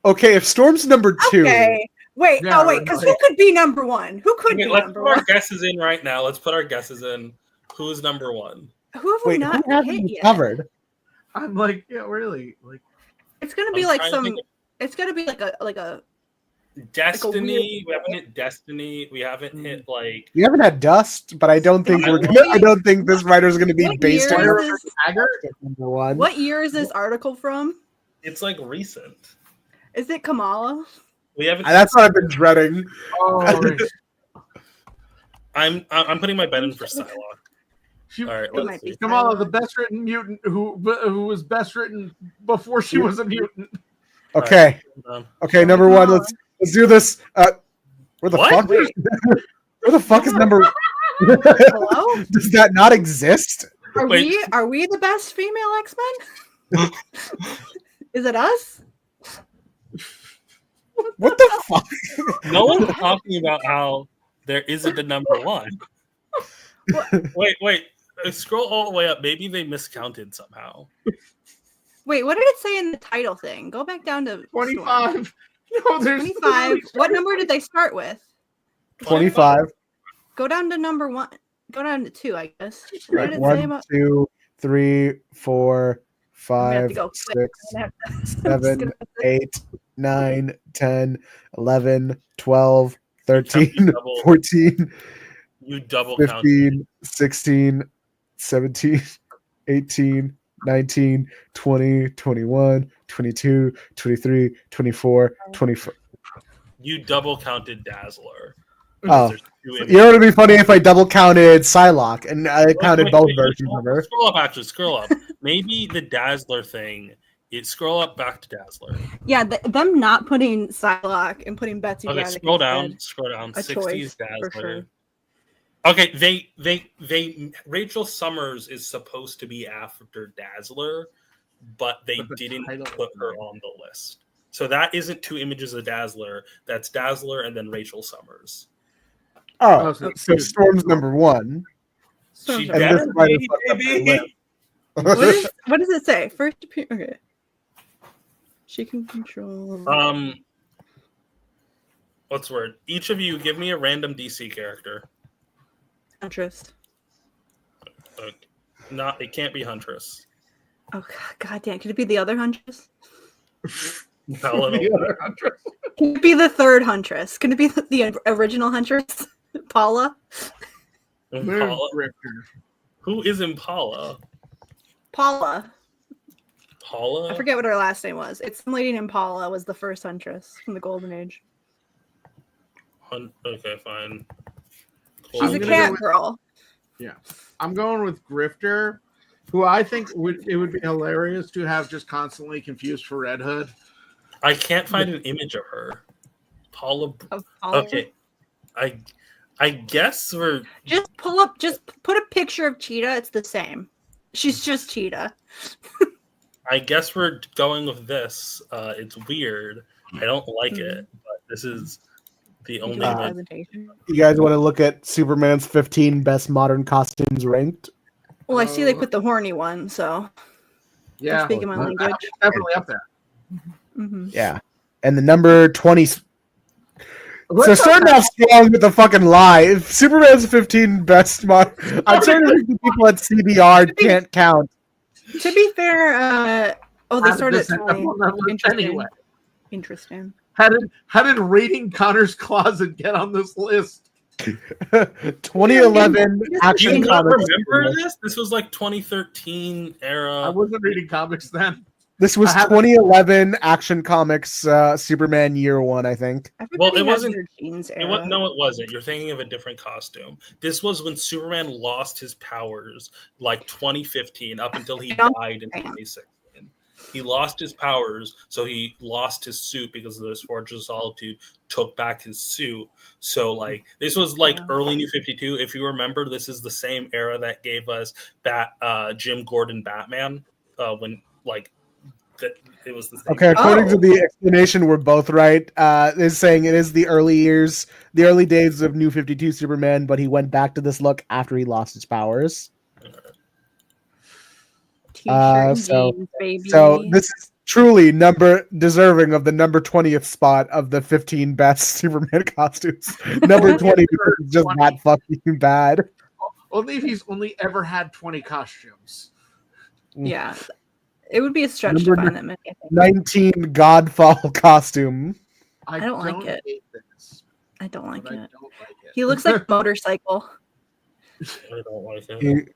Okay, if Storm's number 2. Okay. Wait, Yeah, because right. who could be number one? Who could Okay, be let's number put our one? guesses in right now. Let's put our guesses in. Who's number 1? Who have we Wait, not who haven't hit we yet? covered? I'm like, yeah, really, like It's gonna be I'm like trying to some. think of- It's gonna be like a. Destiny. We haven't hit Destiny. We haven't hit like. We haven't had Dust, but I don't think Yeah, we're gonna. I don't think this writer's gonna be What based year on is this? Haggard. number 1. What year is this article from? It's like recent. Is it Kamala? We haven't. That's what I've been dreading. Oh, right. I'm putting my bet in for Psylocke. She, All right, It might let's be see. Kamala, the Psylocke. best written mutant who was best written before she was a mutant. Okay, Hold on. okay, number 1. Let's do this. Where the What? fuck? Where the fuck is number? Hello? Does that not exist? Are Wait. we the best female X-Men? Is it us? What the fuck? No one's talking about how there isn't a number 1. Wait. scroll all the way up. Maybe they miscounted somehow. Wait, what did it say in the title thing? Go back down to 25. No, there's 25. What number did they start with? 25. Go down to number 1. Go down to 2, I guess. What Right. did it say 1, about 2, 3, 4, I'm gonna have 5, to go quick. 6, I'm gonna have to- 7, 8, 9, 10, 11, 12, 13, double- 14, You double count. 15, 16, 17, 18, 19, 20, 21, 22, 23, 24, 25. You double counted Dazzler. Oh. There's 2 You images. know what would be funny if I double counted Psylocke and I counted Wait, both wait, versions of her. Scroll up, actually. Scroll up. Maybe the Dazzler thing. Scroll up back to Dazzler. Yeah, them not putting Psylocke and putting Betsy Okay, Braddock scroll down. instead. Scroll down. A 60s choice, for Dazzler. sure. Okay, they Rachel Summers is supposed to be after Dazzler, but they But the didn't title put her on the list. So that isn't 2 images of Dazzler. That's Dazzler and then Rachel Summers. Oh, Oh, so so- Storm's number 1. Storm's She And number this better one. writer be, fucked up her baby. list. What does it say? First appear. Okay. She can control. What's the word? Each of you give me a random DC character. Huntress. It can't be Huntress. Oh god damn! Could it be the other Huntress? Paladin. The other Huntress. Can it be the third Huntress? Can it be the original Huntress? Paula? Impala. Grifter. Who is Impala? Paula. Paula? I forget what her last name was. It's some lady named Paula was the first Huntress from the Golden Age. Okay, fine. She's I'm a gonna cat go with- girl. Yeah, I'm going with Grifter, who I think would be hilarious to have just constantly confused for Red Hood. I can't find an image of her. Paula. Of Paula. Okay. I guess we're. Just put a picture of Cheetah. It's the same. She's just Cheetah. I guess we're going with this. It's weird. I don't like it, but this is the only Uh, image. Presentation. You guys want to look at Superman's 15 best modern costumes ranked? Well, I see they put the horny one, so Yeah, speaking my language. definitely up there. Mm-hmm. Yeah. And the number 20. So Let's starting off strong with the fucking lie. If Superman's 15 best modern. I'm starting to think the people at CBR can't count. To be fair, they How started did at this end up 20. on that list Interesting. anyway? Interesting. How did raiding Connor's closet get on this list? 2011 Do Action you not Comics. remember this? This was like 2013 I era. wasn't reading comics then. This was I haven't- 2011 Action Comics Superman Year 1, I think. Everybody it has wasn't- their jeans It era. was, no, it wasn't. You're thinking of a different costume. This was when Superman lost his powers, like 2015, up until he died in 2016. He lost his powers, so he lost his suit because of this Fortress of Solitude took back his suit. So, like, this was like early New 52. If you remember, this is the same era that gave us Jim Gordon Batman when, like, it was the same. Okay, according to the explanation, we're both right. Is saying it is the early days of New 52 Superman, but he went back to this look after he lost his powers. T-shirt and so- jeans, baby. So this is truly deserving of the number 20th spot of the 15 best Superman costumes. Number 20 because it's just that fucking bad. Only if he's only ever had 20 costumes. Yeah. It would be a stretch Number to find that many. I think. 19 Godfall costume. I don't like it. hate this, I don't like but I it. don't like it. He looks like a motorcycle. I don't like it.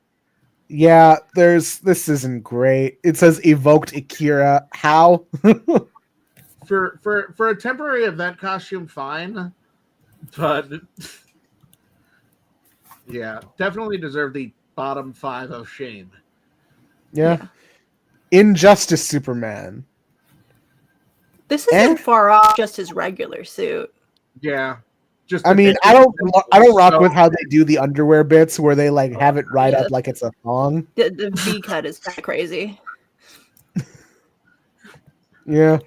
Yeah, this isn't great. It says evoked Akira. How? for a temporary event costume, fine, but yeah, definitely deserve the bottom 5 of shame. Yeah. Injustice Superman. This isn't far off just his regular suit. Yeah, just I mean, I don't rock with how they do the underwear bits where they like have it right Yeah. up like it's a thong. The V cut is kind of crazy. Yeah.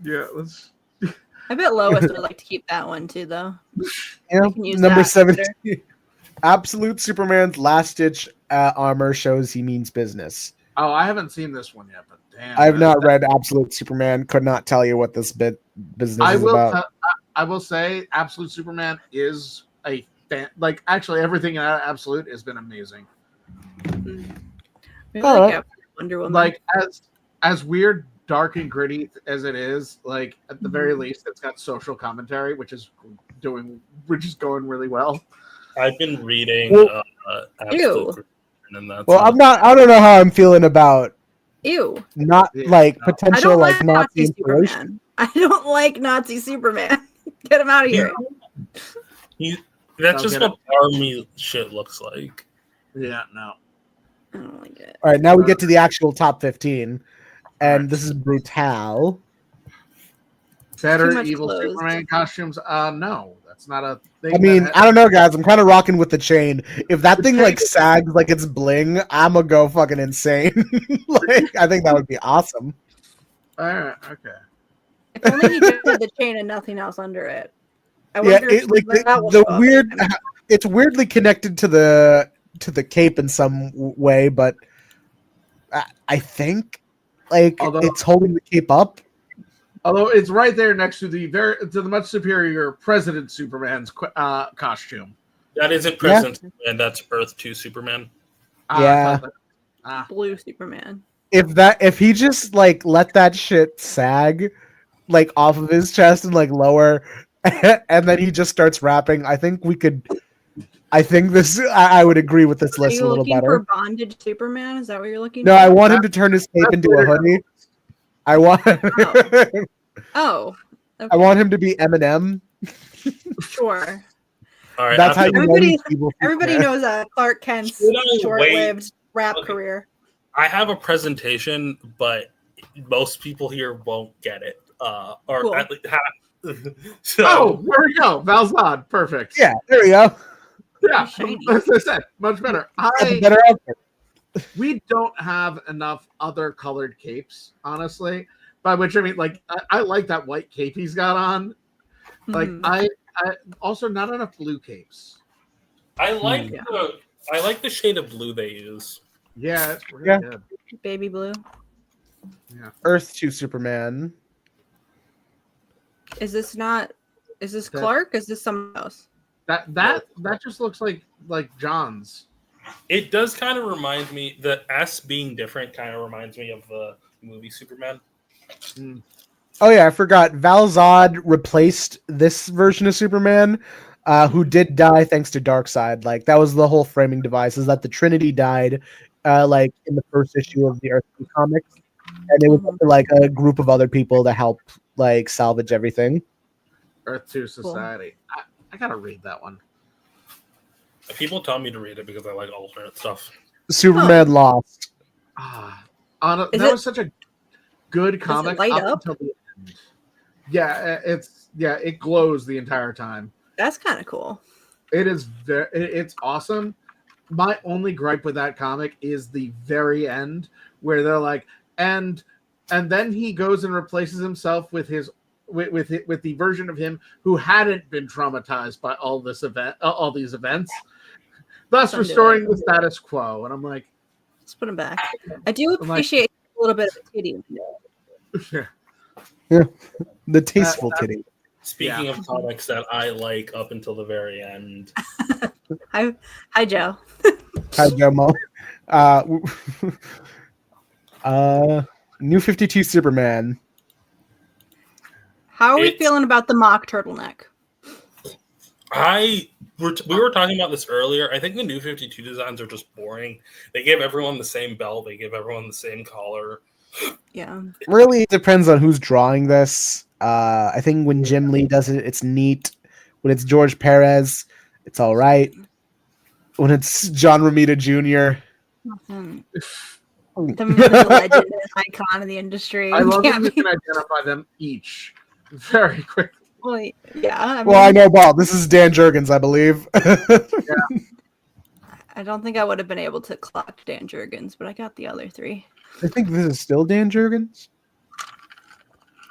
Yeah, let's. I bet Lois would like to keep that one too, though. Yeah. can use Number that 17. Absolute Superman's last ditch armor shows he means business. Oh, I haven't seen this one yet, but damn. I have not read Absolute Superman. Could not tell you what this business I is will. about. I will say, Absolute Superman is a fan. Like, actually, everything in Absolute has been amazing. Maybe All like right. Wonder Woman. Like, as weird, dark, and gritty as it is, like at the very least, it's got social commentary, which is going really well. I've been reading Well- Absolute and that's Well, I don't know how I'm feeling about Ew. not Yeah, like no. I potential don't like like Nazi Nazi inspiration. Superman. I don't like Nazi Superman. Get him out of here. That's Don't just get what army shit looks like. Yeah, no. I don't like it. All right, now we get to the actual top 15, and Right. this is Brutal. Better much evil clothes. Superman costumes? No, that's not a thing. I mean, I don't know, guys. I'm kind of rocking with the chain. If that The thing chain like is- sags like it's bling, I'm gonna go fucking insane. Like, I think that would be awesome. Okay. If only he just had the chain and nothing else under it. I Yeah, wonder if it, like that will the show up weird. anytime. It's weirdly connected to the cape in some way, but I think like Although- it's holding the cape up. Although it's right there next to the much superior President Superman's costume. That isn't President Superman, that's Earth 2 Superman. Yeah. Blue Superman. If he just like let that shit sag like off of his chest and like lower and then he just starts rapping, I think I would agree with this Are list you a little looking better. for bondage Superman? Is that what you're looking No, for? I want him to turn his cape into a hoodie. I want Oh. Okay. I want him to be Eminem. Sure. All right, That's how you know Everybody- he's evil Everybody Superman. knows Clark Kent's Should I short-lived rap Okay. career. I have a presentation, but most people here won't get it. Or Cool. at least so, Oh, there we go. Valzad. Perfect. Yeah, there we go. Yeah. Shiny. As I said, much better. That's a better outfit. We don't have enough other colored capes, honestly. By which I mean, like, I like that white cape he's got on. Like, Mhm. I also not enough blue capes. I like Yeah. the shade of blue they use. Yeah, it's really Yeah. good. Baby blue. Earth 2 Superman. Is this That- Clark? Is this someone else? That just looks like John's. It does kind of remind me, the S being different kind of reminds me of the movie Superman. Oh yeah, I forgot. Valzad replaced this version of Superman, who did die thanks to Darkseid. Like that was the whole framing device, is that the Trinity died, like in the first issue of the Earth 2 comics, and it was up to, like a group of other people to help like salvage everything. Earth 2 Society. I gotta read that one. People tell me to read it because I like alternate stuff. Superman Lost. That Is it- was such a good comic light up up? until the end. Yeah, it glows the entire time. That's kind of cool. It is it's awesome. My only gripe with that comic is the very end where they're like, and then he goes and replaces himself with with the version of him who hadn't been traumatized by all these events, thus Don't do restoring it. the status quo. And I'm like, Let's put him back. I do I'm like- appreciate a little bit of a titty. The tasteful titty. Speaking of comics that I like up until the very end, Hi, Joe. Hi, Jomo. New 52 Superman. How are we It's- feeling about the mock turtleneck? we were talking about this earlier. I think the new 52 designs are just boring. They give everyone the same belt. They give everyone the same collar. Yeah. Really, it depends on who's drawing this. I think when Jim Lee does it, it's neat. When it's George Perez, it's all right. When it's John Romita Jr., Mhm. The man's a legend, an icon of the industry. I love that Can't you be- can identify them each very quickly. Well, yeah. I mean, well, I know, Bob. This is Dan Jurgens, I believe. I don't think I would have been able to clock Dan Jurgens, but I got the other three. I think this is still Dan Jurgens.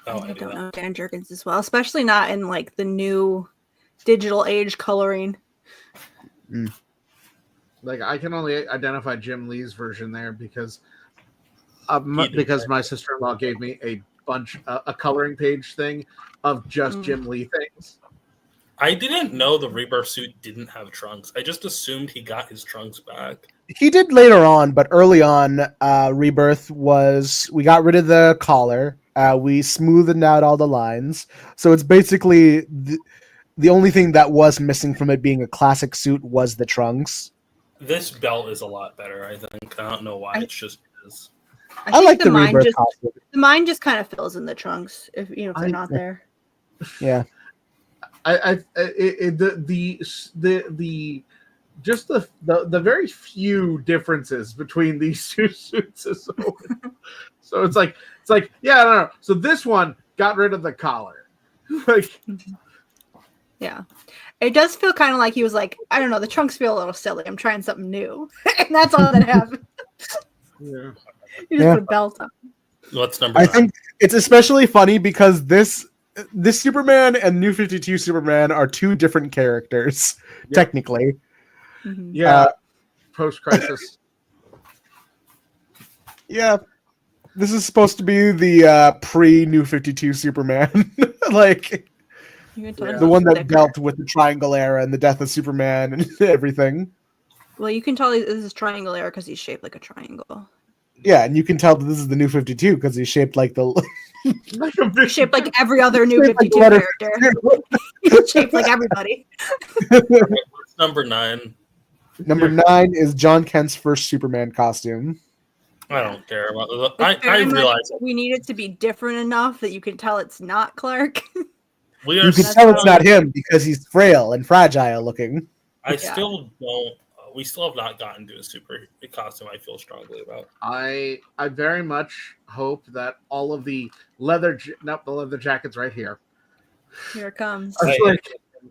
Oh, I I do don't that. know Dan Jurgens as well, especially not in like the new digital age coloring. Like I can only identify Jim Lee's version there because He did because my sister-in-law gave me a bunch a coloring page thing of just Jim Lee things. I didn't know the Rebirth suit didn't have trunks. I just assumed he got his trunks back. He did later on, but early on, Rebirth was we got rid of the collar. We smoothed out all the lines, so it's basically the only thing that was missing from it being a classic suit was the trunks. This belt is a lot better, I think. I don't know why. It's just is. I think like the Rebirth just costume. the mine just kind of fills in the trunks if if they're not there. Yeah. The just the very few differences between these two suits is so it's like yeah, I don't know. So this one got rid of the collar. Like Yeah. It does feel kind of like he was like, I don't know, the trunks feel a little silly. I'm trying something new. And that's all that happened. yeah. You just put a belt on. What's number I 9? think it's especially funny because this Superman and New 52 Superman are two different characters, technically. Mhm. Yeah. Post-crisis. Yeah. This is supposed to be the pre-New 52 Superman. Like You can tell Yeah. he's the one that thicker. dealt with the Triangle Era and the death of Superman and everything. Well, you can tell this is triangle era because he's shaped like a triangle. Yeah, and you can tell that this is the New 52 because he's shaped like the Like a He's shaped like every other New Shaped like 52 letter character. He's shaped like everybody. What's number 9? Number 9 is John Kent's first Superman costume. I don't care about the. It's I very much- realize we need it to be different enough that you can tell it's not Clark. we are. You can That's tell it's how- not him because he's frail and fragile looking. I Yeah. still don't. We still have not gotten to a super costume. I feel strongly about. I very much hope that all of the leather jackets right here. Here it comes.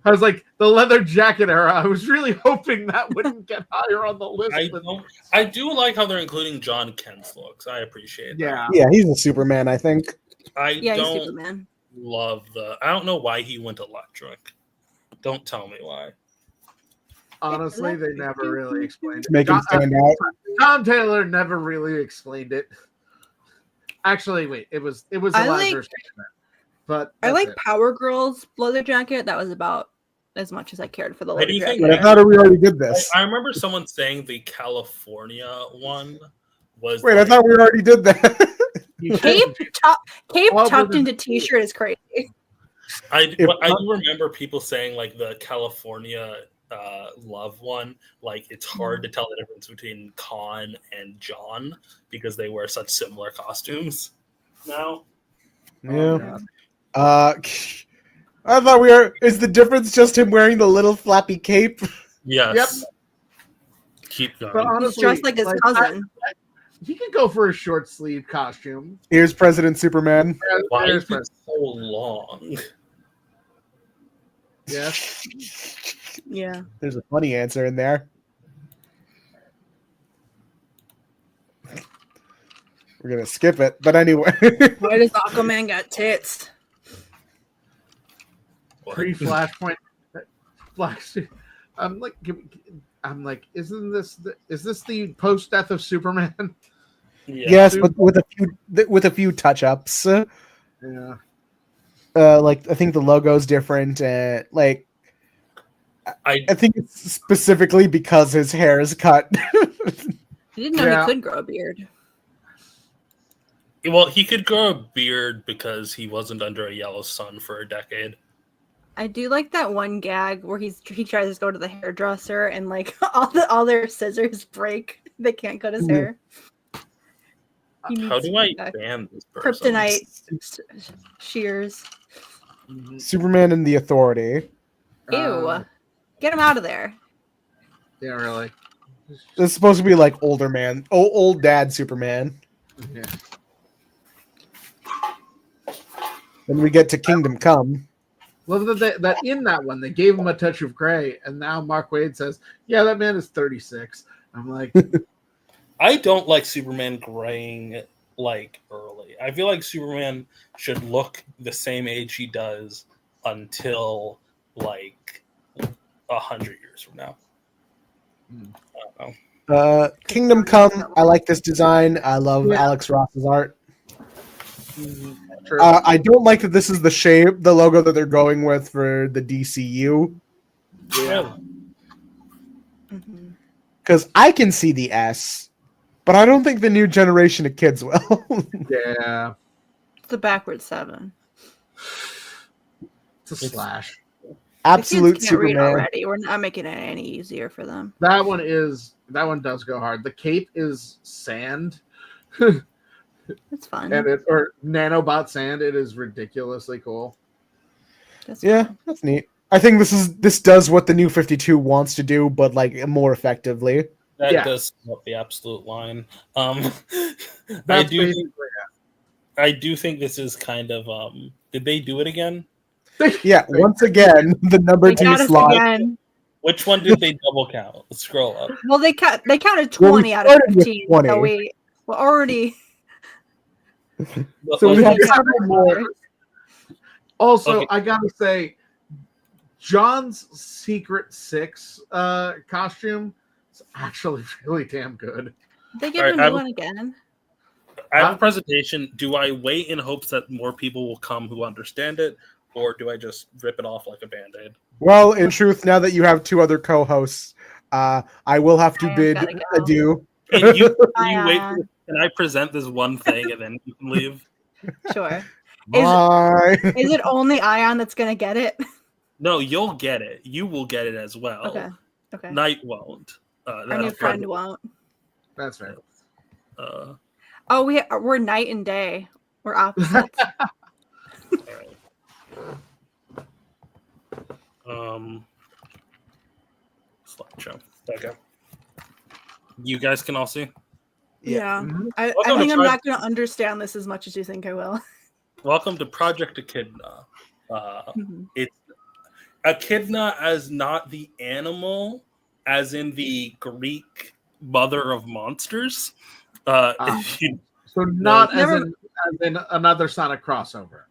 I was like the leather jacket era. I was really hoping that wouldn't get higher on the list. but- I do like how they're including John Kent's looks. I appreciate that. yeah. Yeah, he's a Superman, I think. I Yeah, he's don't Superman. love the. I don't know why he went electric. Don't tell me why. Honestly, they never really explained To make him stand out. Tom Taylor never really explained it. Actually, wait, it was the I live like- version. But I that's like it. Power Girl's leather jacket. That was about as much as I cared for the Why do leather you think jacket. But I thought we already did this. I remember someone saying the California one was. Wait, I thought we already did that. You Cape, should- Cape Well, tucked but- into t-shirt is crazy. I If- do remember people saying like the California love one, like it's hard to tell the difference between Khan and John because they wear such similar costumes. Now, Yeah. I thought we were. Is the difference just him wearing the little flappy cape? yes. Keep But going. He's honestly, dressed like his cousin. he could go for a short sleeve costume. Here's President Superman. Why There's is it so long? Yes. Yeah. There's a funny answer in there. We're gonna skip it, but anyway. Why does Aquaman got tits? Pre-Flashpoint. Flash. I'm like, is this the post death of Superman? Yeah. Yes, but with a few touch ups. Yeah. Like I think the logo's different. Like I I think it's specifically because his hair is cut. I didn't know Yeah. he could grow a beard. well, he could grow a beard because he wasn't under a yellow sun for a decade. I do like that one gag where he tries to go to the hairdresser and like all their scissors break. They can't cut his hair. He How needs do I that ban this person? kryptonite shears. Superman and the Authority. Uh, Get him out of there. yeah, really. It's supposed to be like older man, old dad Superman. Yeah. Then we get to Kingdom Come. Well, that in that one they gave him a touch of gray, and now Mark Waid says, "Yeah, that man is 36." I'm like, I don't like Superman graying like early. I feel like Superman should look the same age he does until like 100 years from now. Kingdom Come. I like this design. I love Yeah. Alex Ross's art. True. I don't like that this is the shape, the logo that they're going with for the DCU. Yeah. Mhm. Because I can see the S, but I don't think the new generation of kids will. Yeah. It's a backward 7. It's a slash. Absolute the kids can't read Superman. already. We're not making it any easier for them. That one does go hard. The cape is sand. It's fun. or nanobot sand. It is ridiculously cool. That's Yeah, fun. that's neat. I think this does what the new 52 wants to do, but like more effectively. That Yeah. does sum up the absolute line. That's basically I do think this is kind of did they do it again? Yeah, once again, the number They 2 got us slot. again. Which one did they double count? Let's scroll up. Well, they counted Well, we 20 out of started with 15. 20. So we were already. So we have Yeah. several more. Also, Okay. I gotta say, John's Secret 6 costume is actually really damn good. They give Alright, him a I new will- one again. I have a presentation. Do I wait in hopes that more people will come who understand it, or do I just rip it off like a band-aid? Well, in truth, now that you have 2 other co-hosts, I will have to I am bid gotta go. adieu. Can you wait? Ayaan. Can I present this one thing and then you can leave? Sure. Bye. Is it only Ion that's gonna get it? No, you'll get it. You will get it as well. Okay. Okay. Knight won't. Our new friend won't. That's fair. Oh, we're night and day. We're opposites. Slideshow. Okay. You guys can all see. yeah. Mhm. I Welcome think to I'm Pride- not gonna understand this as much as you think I will. Welcome to Project Echidna. Mhm. It's Echidna as not the animal, as in the Greek mother of monsters. If you- So not Never- as in another Sonic crossover.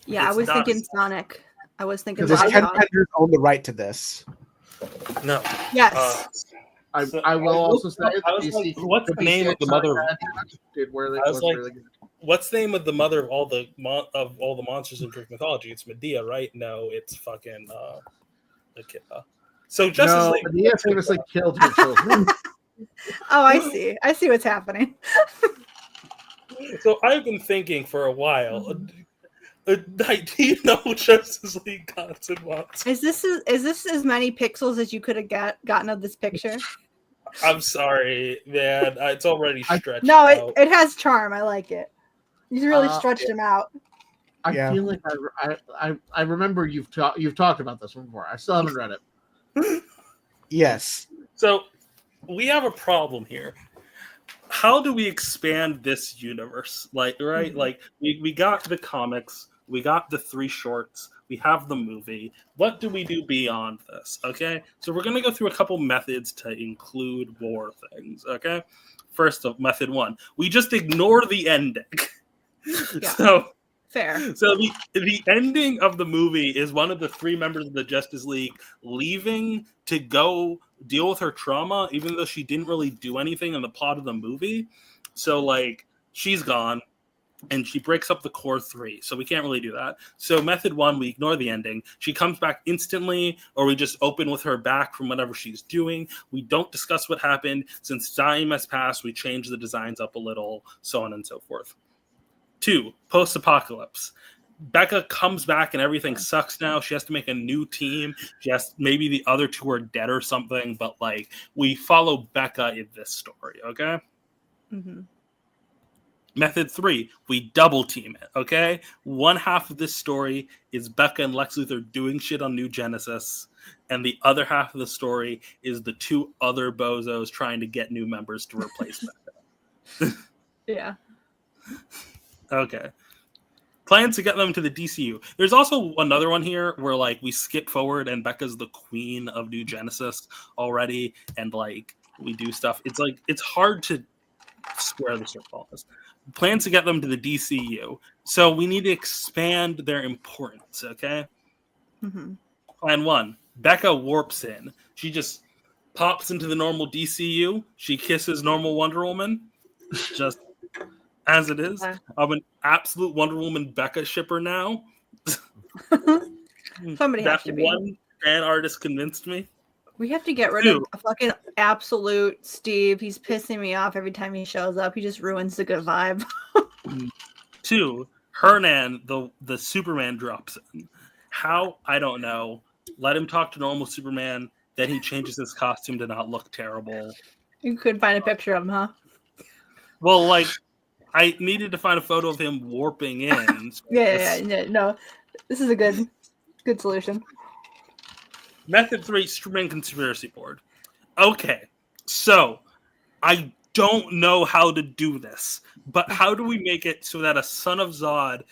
Yeah, I It's was not- thinking Sonic. I was thinking Does I- Ken Sonic. Penders own the right to this? no. Yes. So I will also say I was like, what's the name of the mother of did really, I was was like- really good. what's the name of the mother of all the monsters in Greek mythology? It's Medea, right? No, it's fucking Echidna. So Justice No, League. Medea famously killed her children. Oh, I see. I see what's happening. So I've been thinking for a while. Do you know Justice League gods and monsters? Is this as many pixels as you could have gotten of this picture? I'm sorry, man. It's already stretched. No, out. it has charm. I like it. You really stretched him out. I Yeah. feel like I remember you've talked about this one before. I still haven't read it. Yes. So we have a problem here. How do we expand this universe? Like, right? Like we got the comics, we got the 3 shorts, we have the movie. What do we do beyond this? Okay. So we're gonna go through a couple methods to include more things. Okay. First of method 1, we just ignore the ending. Yeah. Fair. So the ending of the movie is one of the 3 members of the Justice League leaving to go deal with her trauma, even though she didn't really do anything in the plot of the movie. So like she's gone and she breaks up the core 3. So we can't really do that. So method 1, we ignore the ending. She comes back instantly, or we just open with her back from whatever she's doing. We don't discuss what happened. Since time has passed, we change the designs up a little, so on and so forth. 2, post-apocalypse. Becca comes back and everything sucks now. She has to make a new team. Maybe the other 2 are dead or something, but like we follow Becca in this story, okay? Mm-hmm. Method 3, we double team it, okay? One half of this story is Becca and Lex Luthor doing shit on New Genesis, and the other half of the story is the 2 other bozos trying to get new members to replace Becca. Yeah. Okay. Plans to get them to the DCU. There's also another one here where like we skip forward and Becca's the queen of New Genesis already, and like we do stuff. It's like it's hard to square the circles. Plans to get them to the DCU. So we need to expand their importance, okay? Mm-hmm. Plan 1. Becca warps in. She just pops into the normal DCU. She kisses normal Wonder Woman, just as it is. Yeah. I'm an absolute Wonder Woman Becca shipper now. Somebody has That to be. one fan artist convinced me. We have to get rid of a fucking absolute Steve. He's pissing me off every time he shows up. He just ruins the good vibe. 2, Hernan, the Superman drops in. How? I don't know. Let him talk to normal Superman. Then he changes his costume to not look terrible. You could find a picture of him, huh? Well, like, I needed to find a photo of him warping in. Yeah. No, this is a good solution. Method 3, Superman Conspiracy Board. Okay, so I don't know how to do this, but how do we make it so that a son of Zod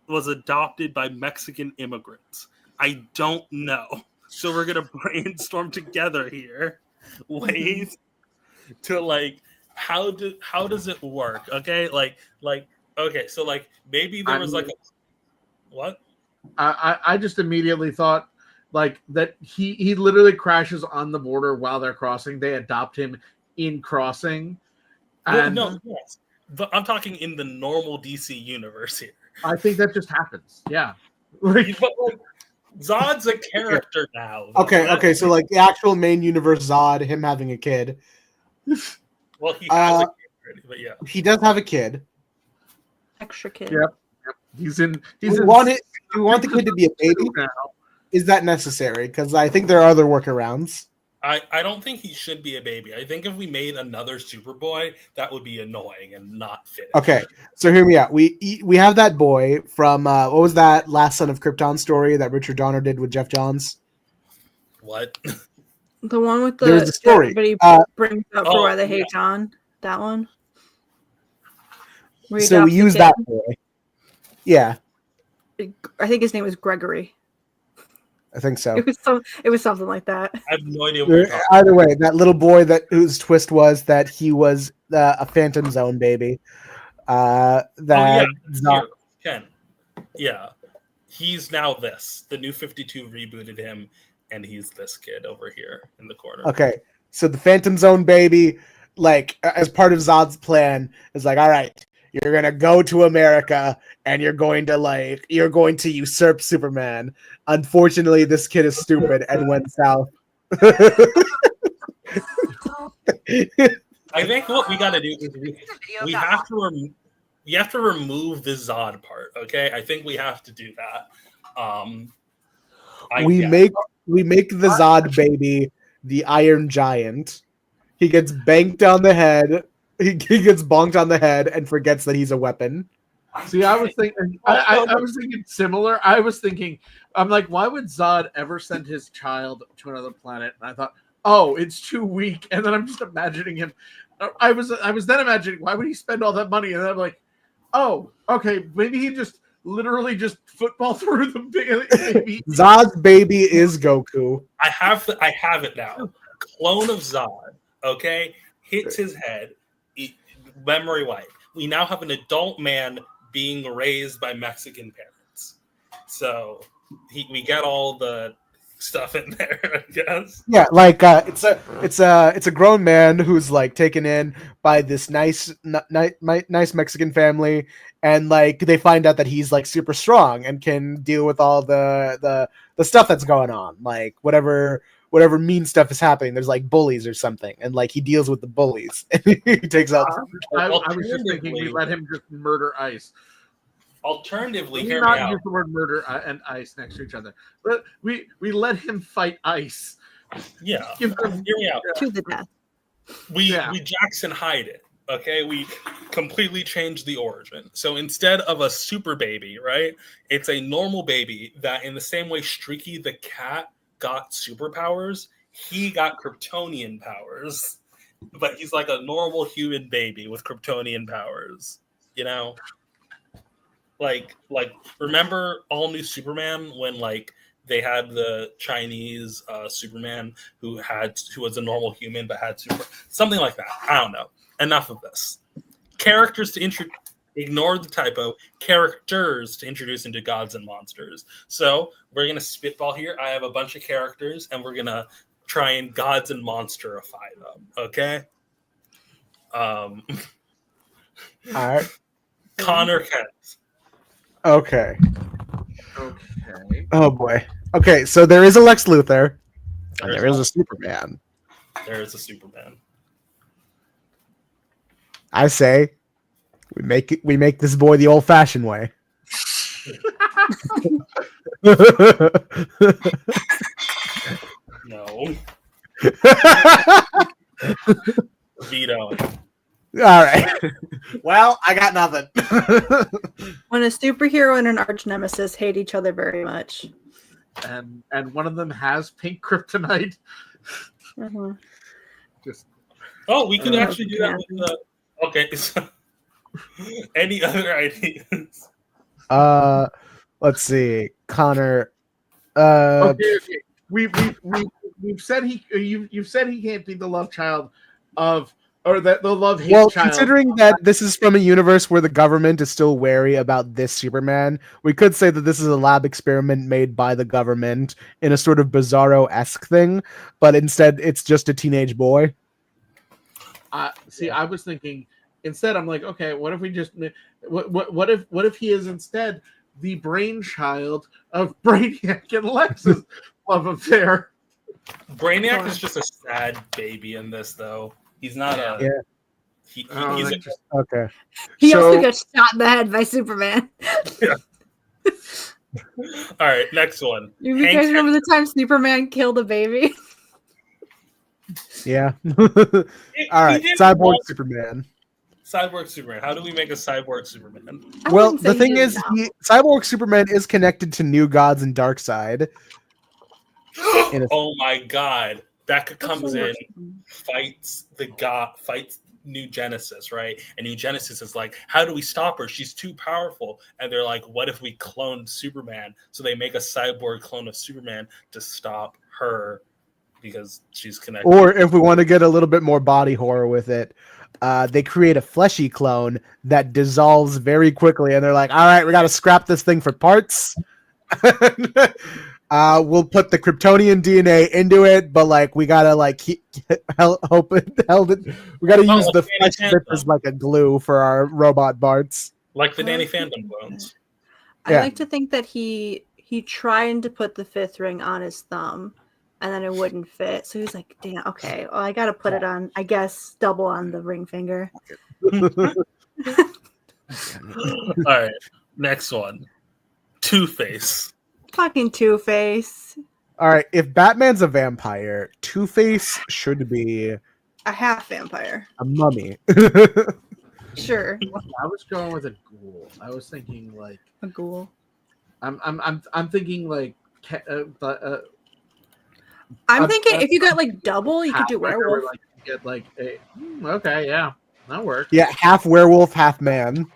was adopted by Mexican immigrants? I don't know. So we're gonna brainstorm together here ways to like how does it work? Okay, like okay, so like maybe there was like a what? I just immediately thought like that he literally crashes on the border while they're crossing. They adopt him in crossing. And Well, no, yes. But I'm talking in the normal DC universe here. I think that just happens. Yeah. Like, But like, Zod's a character now. though. Okay. So like the actual main universe Zod, him having a kid. Well, he has a kid already, but yeah. He does have a kid. Extra kid. Yep. He's in. Do we want the kid to be a baby? now. Is that necessary? Because I think there are other workarounds. I don't think he should be a baby. I think if we made another Superboy, that would be annoying and not fitting. Okay, so hear me out. We have that boy from what was that Last Son of Krypton story that Richard Donner did with Jeff Johns? What? The one with the There's the story. everybody brings up for why they hate John. That one. Where he So we adopts the use kid. that boy. Yeah, I think his name was Gregory. I think so. It was something like that. I have no idea what you're talking Either way, that little boy whose twist was that he was a Phantom Zone baby. about. That Here, Ken. Yeah. He's now this. The new 52 rebooted him, and he's this kid over here in the corner. okay. So the Phantom Zone baby, like as part of Zod's plan, is like, all right, you're gonna go to America and you're going to usurp Superman. Unfortunately, this kid is stupid and went south. I think what we got to do is we have to you have to remove the Zod part. Okay, I think we have to do that. We make the Zod baby the Iron Giant. He gets banked on the head. He gets bonked on the head and forgets that he's a weapon. See, I was thinking. I was thinking similar. I was thinking. I'm like, why would Zod ever send his child to another planet? And I thought, oh, it's too weak. And then I'm just imagining him. I was then imagining, why would he spend all that money? And I'm like, oh, okay, maybe he just literally just football through the baby. Zod's baby is Goku. I have it now. Clone of Zod. Okay, hits his head. Memory wipe. We now have an adult man being raised by Mexican parents. So we get all the stuff in there, I guess. Yeah, like it's a grown man who's like taken in by this nice Mexican family, and like they find out that he's like super strong and can deal with all the stuff that's going on, like whatever mean stuff is happening. There's like bullies or something, and like he deals with the bullies. He takes out. I was just thinking we let him just murder Ice. Alternatively, We hear me not out. use the word murder and Ice next to each other, but we let him fight Ice. Yeah, Give them- hear me out. To the death. We Jackson Hyde it. Okay, we completely changed the origin. So instead of a super baby, right, it's a normal baby that, in the same way Streaky the cat got superpowers, he got Kryptonian powers. But he's like a normal human baby with Kryptonian powers. You know, like remember All New Superman when like they had the Chinese Superman who was a normal human but had something like that. I don't know. Enough of this. Characters to ignore the typo. Characters to introduce into gods and monsters. So we're gonna spitball here. I have a bunch of characters, and we're gonna try and gods and monsterify them. Okay. All right. Connor Kent. Okay. Okay. Oh boy. Okay, so there is a Lex Luthor, and there is a Superman. There is a Superman. I say we make this boy the old-fashioned way. No. Veto. All right. Well, I got nothing. When a superhero and an arch nemesis hate each other very much. And one of them has pink kryptonite. Mhm. Just Oh, we can Uh, actually do that with the. Okay. So, any other ideas? Let's see, Connor. okay. We've said you've said he can't be the love child of, or that the love hate Well, child. considering that this is from a universe where the government is still wary about this Superman, we could say that this is a lab experiment made by the government in a sort of Bizarro-esque thing, but instead it's just a teenage boy. See, I was thinking instead. I'm like, okay, what if we just what if he is instead the brainchild of Brainiac and Lex's love affair? Brainiac is just a sad baby in this, though. He's not a. Yeah. He's Okay. He So- also got shot in the head by Superman. All right, next one. You Hank guys remember the time Superman killed a baby? Yeah. He- All right. he did Cyborg one- Superman. Cyborg Superman. How do we make a cyborg Superman? I Well, wouldn't the say thing he is, did Cyborg Superman is connected to New Gods and Darkseid. In a- Oh my god. Becca comes in, Superman. fights New Genesis, right? And New Genesis is like, how do we stop her? She's too powerful. And they're like, what if we clone Superman? So they make a cyborg clone of Superman to stop her because she's connected. Or if we want to get a little bit more body horror with it, they create a fleshy clone that dissolves very quickly, and they're like, "All right, we got to scrap this thing for parts. We'll put the Kryptonian DNA into it, but like we gotta like keep held it. We gotta Oh, use like the Danny flesh Phantom. bit as like a glue for our robot parts." Like the Danny Phantom clones. I Yeah. like to think that he tried to put the fifth ring on his thumb, and then it wouldn't fit. So he's like, "Damn, okay, well, I gotta put it on. I guess double on the ring finger." All right, next one. Two-Face. Fucking Two-Face, All right, if Batman's a vampire, Two-Face should be a half vampire. a mummy. Sure, I was going with a ghoul. I was thinking like a ghoul. I'm thinking like I'm Uh, thinking if you got like double, you could do half- werewolf. Like you get like a okay, yeah, that works. Yeah, half werewolf, half man.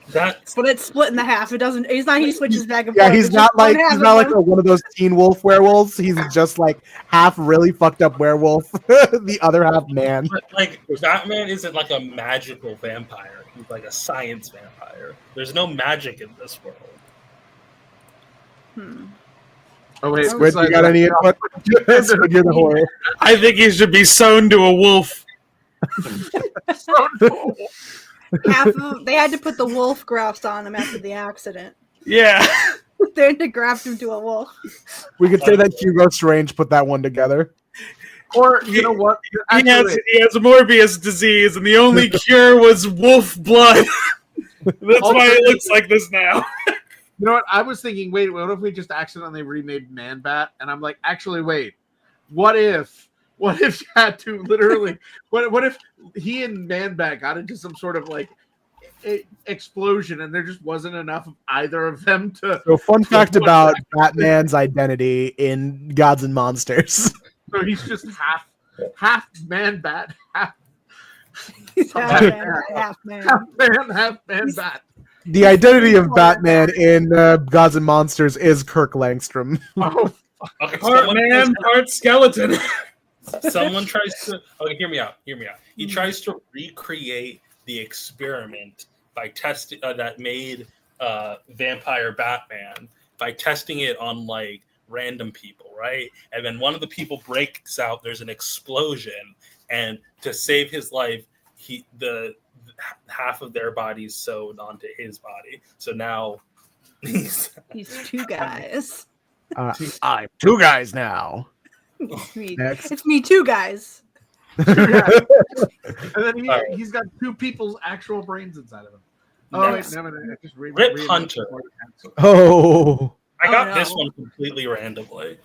That's But it's split in the half. It doesn't. He's not. He switches back and Yeah, forth. he's It's not just one like half he's of not like him. one of those Teen Wolf werewolves. He's just like half really fucked up werewolf, the other half man. but like Batman isn't like a magical vampire. He's like a science vampire. There's no magic in this world. Hmm. Oh wait, Squid, you got any input? Squid, you're the horror. I think he should be sewn to a wolf. Half of, they had to put the wolf grafts on him after the accident. Yeah. They had to graft him to a wolf. We could say that Hugo Strange put that one together. Or you know what? He Actually, has Morbius disease, and the only cure was wolf blood. That's why it looks like this now. you know what? I was thinking, wait, what if we just accidentally remade Man Bat? And I'm like, actually, wait, what if you had to literally, what if he and Man Bat got into some sort of like explosion, and there just wasn't enough of either of them to? So, fun fact about Batman's identity in Gods and Monsters. So he's just half Man Bat, half He's half man, half man. half Man Bat. The identity of Batman in Gods and Monsters is Kirk Langstrom. Oh, Okay, Part man, part skeleton. someone tries to. Okay, hear me out. He tries to recreate the experiment by testing that made vampire Batman by testing it on like random people, right? And then one of the people breaks out. There's an explosion, and to save his life, the half of their body's sewed onto his body. So now he's two guys. I'm two guys now. It's me. Next. It's me, two guys. Yeah. And then All right. he's got two people's actual brains inside of him. Oh, Next. wait, no, I just Rip Hunter. Hunter. Oh. I got no. this one completely randomly.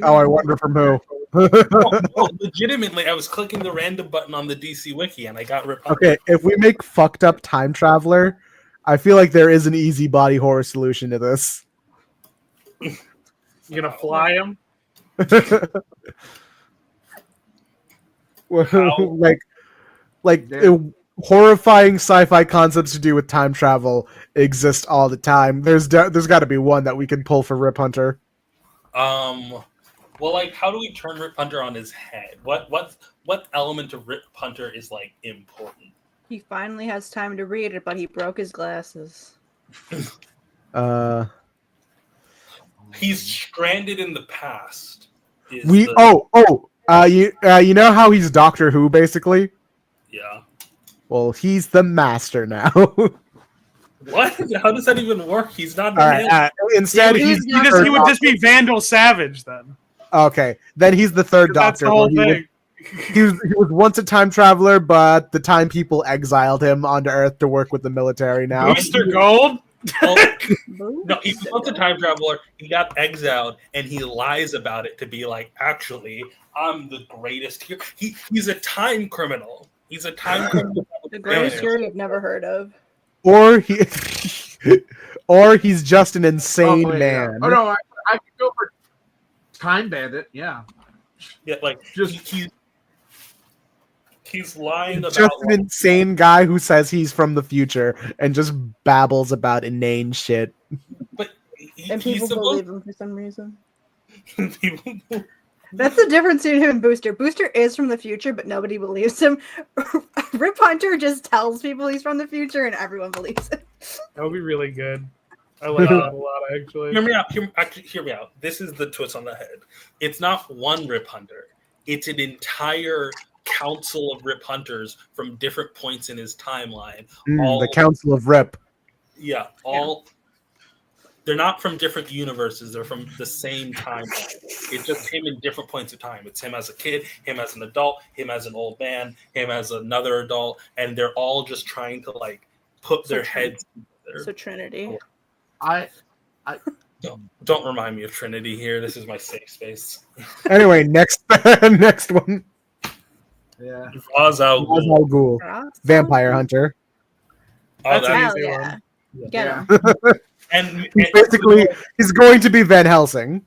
Oh, I wonder from who. No, legitimately, I was clicking the random button on the DC Wiki and I got Rip Hunter. Okay, if we make fucked up time traveler, I feel like there is an easy body horror solution to this. You gonna fly him? like Yeah. horrifying sci-fi concepts to do with time travel exist all the time. There's got to be one that we can pull for Rip Hunter. Well, like, how do we turn Rip Hunter on his head? What element of Rip Hunter is like important? He finally has time to read it, but he broke his glasses. He's stranded in the past. You you know how he's Doctor Who basically? Yeah. Well, he's the master now. What? How does that even work? He's not. All right, instead, He he's was the not- third He would just be Vandal Savage then. Okay, then he's the third That's Doctor. the whole where thing. he was once a time traveler, but the time people exiled him onto Earth to work with the military now. Mr. Gold? Well, no, he was a time traveler. He got exiled, and he lies about it to be like, actually, I'm the greatest here. He's a time criminal. He's a time criminal. The greatest hero you've never heard of. Or he or he's just an insane wait, man. Yeah. Oh no, I could go for Time Bandit. Yeah, Yeah, like he's lying about Just an insane guy who says he's from the future and just babbles about inane shit. but And he's people supposed believe him for some reason. people. That's the difference between him and Booster. Booster is from the future, but nobody believes him. Rip Hunter just tells people he's from the future, and everyone believes it. That would be really good. I like that a lot, actually. Hear me out. Hear me out. This is the twist on the head. It's not one Rip Hunter. It's an entire council of Rip Hunters from different points in his timeline. The Council of Rip. Yeah, all. They're not from different universes. They're from the same timeline. It's just him in different points of time. It's him as a kid, him as an adult, him as an old man, him as another adult, and they're all just trying to like put their heads together. So Trinity. Don't remind me of Trinity here. This is my safe space. Anyway, next next one. yeah. Ra's al Ra's Ghul. al Ghul, Ross? Vampire Hunter. Oh, That's that- an Hell easy yeah. one. Get Yeah. him. and Basically, he's going to be Van Helsing.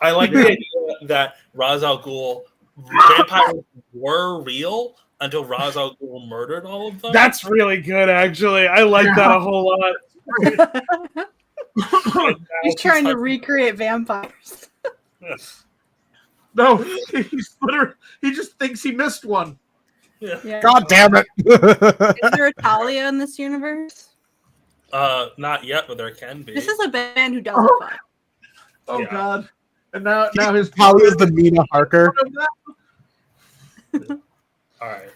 I like the idea that Ra's al Ghul vampires were real until Ra's al Ghul murdered all of them. That's really good, actually. I like that a whole lot. He's trying to recreate vampires. No, he's literally, he just thinks he missed one. Yeah. God damn it! Is there a Talia in this universe? Not yet, but there can be. This is a band who doesn't fuck. Oh Yeah. God! And now his Holly is the Mina Harker. All right.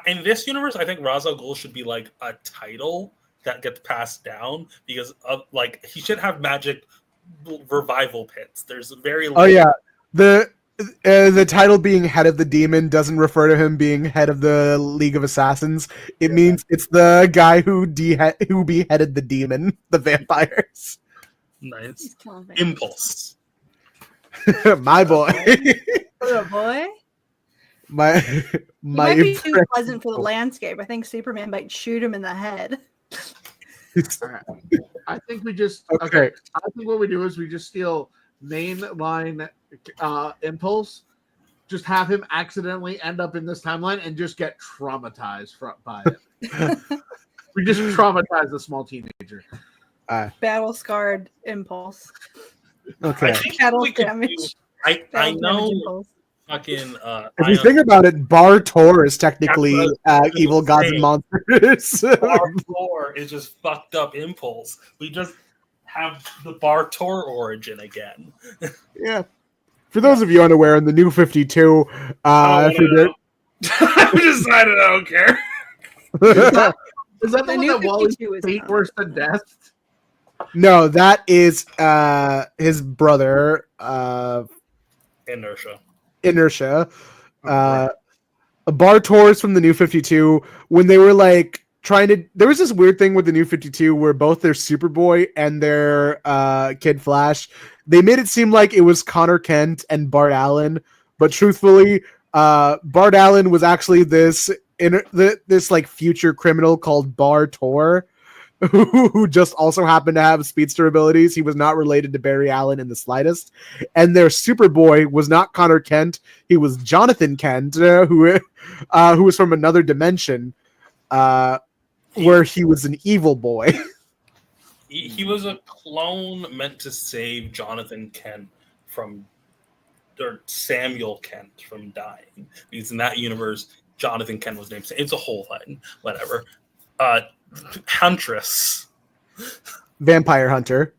In this universe, I think Ra's al Ghul should be like a title that gets passed down because of like he should have magic revival pits. There's very Oh yeah, the title being head of the demon doesn't refer to him being head of the League of Assassins. It means it's the guy who beheaded the demon, the vampires. nice He's killing vampires. impulse. My boy, Oh boy. my He my. might be too pleasant for the landscape. I think Superman might shoot him in the head. I think we just Okay. I think what we do is we just steal mainline Impulse, just have him accidentally end up in this timeline and just get traumatized by it. We just traumatize the small teenager. Battle scarred Impulse. Okay. I think Battle we could damage. do- I Battle know damage Impulse. fucking If you think about it, Bar Tor is technically That's what evil gods and monsters. Bar 4 is just fucked up impulse. We just have the Bartor origin again. Yeah. For those of you unaware, in the New 52, I if you're I've decided I don't care. Is that the The one new that Wally 52 is hate coming. worse than death? no, that is his brother, Inertia. Inertia. Bartors from the New 52, when they were like trying to, there was this weird thing with the New 52 where both their Superboy and their Kid Flash, they made it seem like it was Connor Kent and Bart Allen, but truthfully, Bart Allen was actually this like future criminal called Bartor, who just also happened to have speedster abilities. He was not related to Barry Allen in the slightest. And their Superboy was not Connor Kent. He was Jonathan Kent, who was from another dimension, where he was an evil boy. He was a clone meant to save Jonathan Kent from, or Samuel Kent from dying. Because in that universe, Jonathan Kent was named. It's a whole thing. Whatever. Huntress. Vampire Hunter.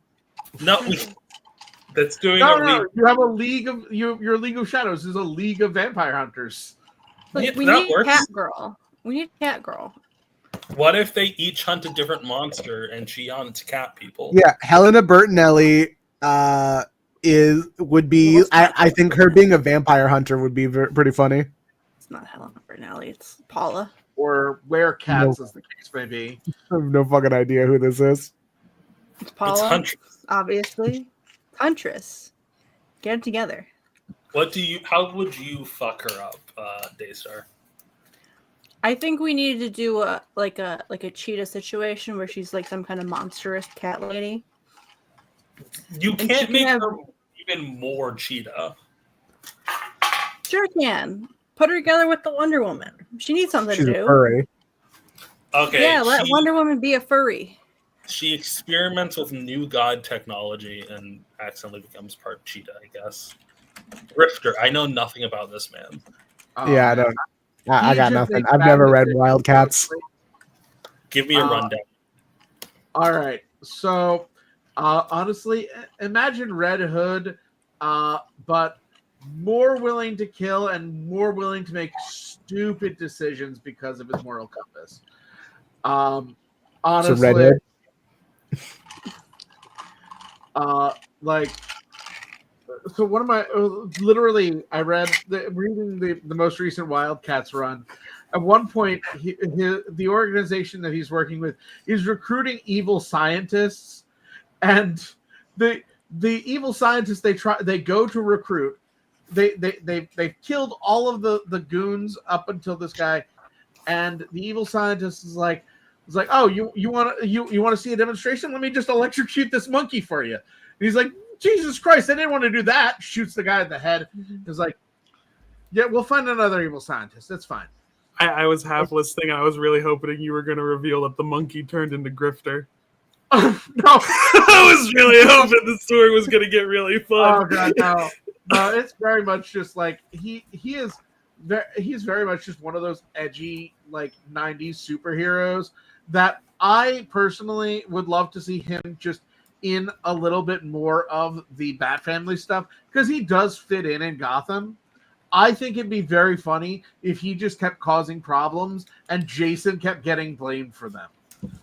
No, that's doing No, a no, league. you have a league of your League of Shadows is a league of vampire hunters. Look, Yeah, we that need works. Catgirl. We need Catgirl. What if they each hunt a different monster and she hunts cat people? Yeah, Helena Bertinelli would be. I think her being a vampire hunter would be pretty funny. It's not Helena Bertinelli. It's Paula. Or werecats, as the case may be. I have no fucking idea who this is. It's Paula. It's Huntress. Obviously. Huntress. Get it together. How would you fuck her up, Daystar? I think we needed to do a cheetah situation where she's like some kind of monstrous cat lady. You And can't she make can her even more cheetah. Sure can. Put her together with the Wonder Woman. She needs something She's to a do. furry. Okay. Yeah, let Wonder Woman be a furry. She experiments with new god technology and accidentally becomes part cheetah, I guess. Grifter. I know nothing about this man. Yeah, I don't. I He got just nothing. makes I've bad never read decisions. Wildcats. Give me a rundown. All right. So, honestly, imagine Red Hood, but more willing to kill and more willing to make stupid decisions because of his moral compass. Honestly, Red Hood. So one of my literally, I reading the most recent Wildcats run. At one point, the organization that he's working with is recruiting evil scientists, and the evil scientists they go to recruit. They've killed all of the goons up until this guy, and the evil scientist is like, oh, you want to see a demonstration? Let me just electrocute this monkey for you. And he's like, Jesus Christ, I didn't want to do that. Shoots the guy in the head. He's like, yeah, we'll find another evil scientist. That's fine. I was half listening. I was really hoping you were going to reveal that the monkey turned into Grifter. Oh, no. I was really hoping the story was going to get really fun. Oh god, no. It's very much just like he's very much just one of those edgy like 90s superheroes that I personally would love to see him just in a little bit more of the Bat Family stuff because he does fit in Gotham. I think it'd be very funny if he just kept causing problems and Jason kept getting blamed for them.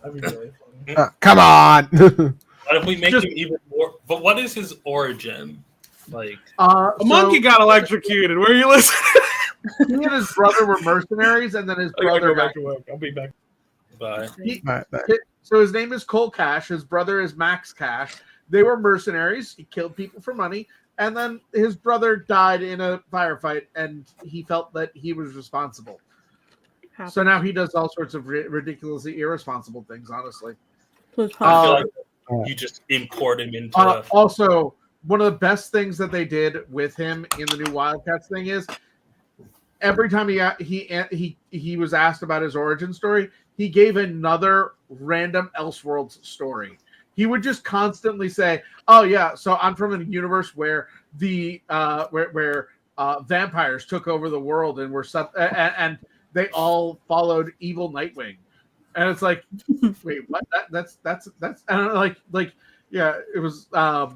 That'd be really funny. Come on. What if we make Just- him even more? But what is his origin? Like, A monkey got electrocuted. Where are you listening? He and his brother were mercenaries, and then his I gotta brother go back to work. I'll be back. by So his name is Cole Cash. His brother is Max Cash. They were mercenaries. He killed people for money. And then his brother died in a firefight, and he felt that he was responsible. So now he does all sorts of ridiculously irresponsible things, honestly. I feel like you just import him into. Also, one of the best things that they did with him in the new Wildcats thing is every time he was asked about his origin story, he gave another random Elseworlds story. He would just constantly say, "Oh yeah, so I'm from a universe where the vampires took over the world and and they all followed evil Nightwing." And it's like, wait, what? That's I don't know, like Yeah, it was. I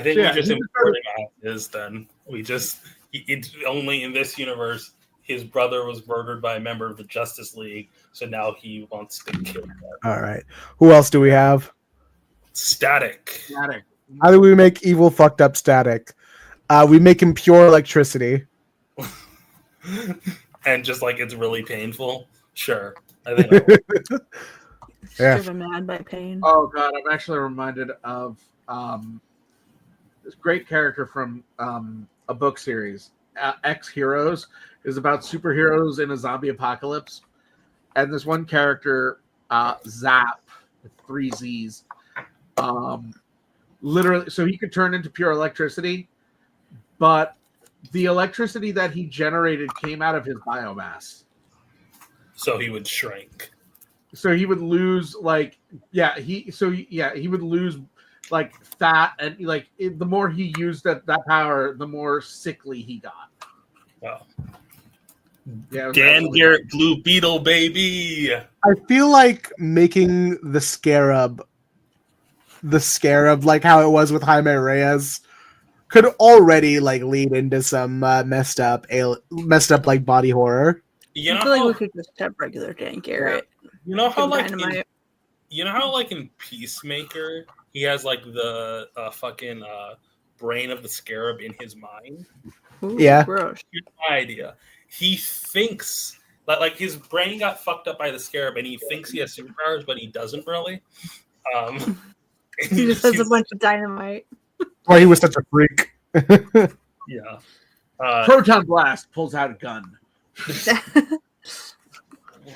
think Yeah, we just he imported his. Then we just it's only in this universe. His brother was murdered by a member of the Justice League, so now he wants to kill him. All right. Who else do we have? Static. Static. How do we make evil fucked up Static? We make him pure electricity. And just like it's really painful. Sure. I think that'll work. Yeah. Driven mad by pain. Oh god, I'm actually reminded of this great character from a book series. X Heroes is about superheroes in a zombie apocalypse, and this one character, Zap, with 3 Z's, literally, so he could turn into pure electricity, but the electricity that he generated came out of his biomass. So he would shrink. So he would lose he would lose like fat, and like the more he used that power, the more sickly he got. Wow. Yeah, Dan Garrett, Blue Beetle, baby. I feel like making the scarab like how it was with Jaime Reyes could already like lead into some messed up like body horror. You I know feel like how, we could just have regular Dan Garrett. you know how like Dynamite. in Peacemaker he has like the fucking brain of the scarab in his mind. Ooh, Yeah. gross. Here's my idea. He thinks that like his brain got fucked up by the scarab, and he thinks he has superpowers, but he doesn't really. He just has a bunch of dynamite. Why he was such a freak. Yeah. Proton Blast pulls out a gun.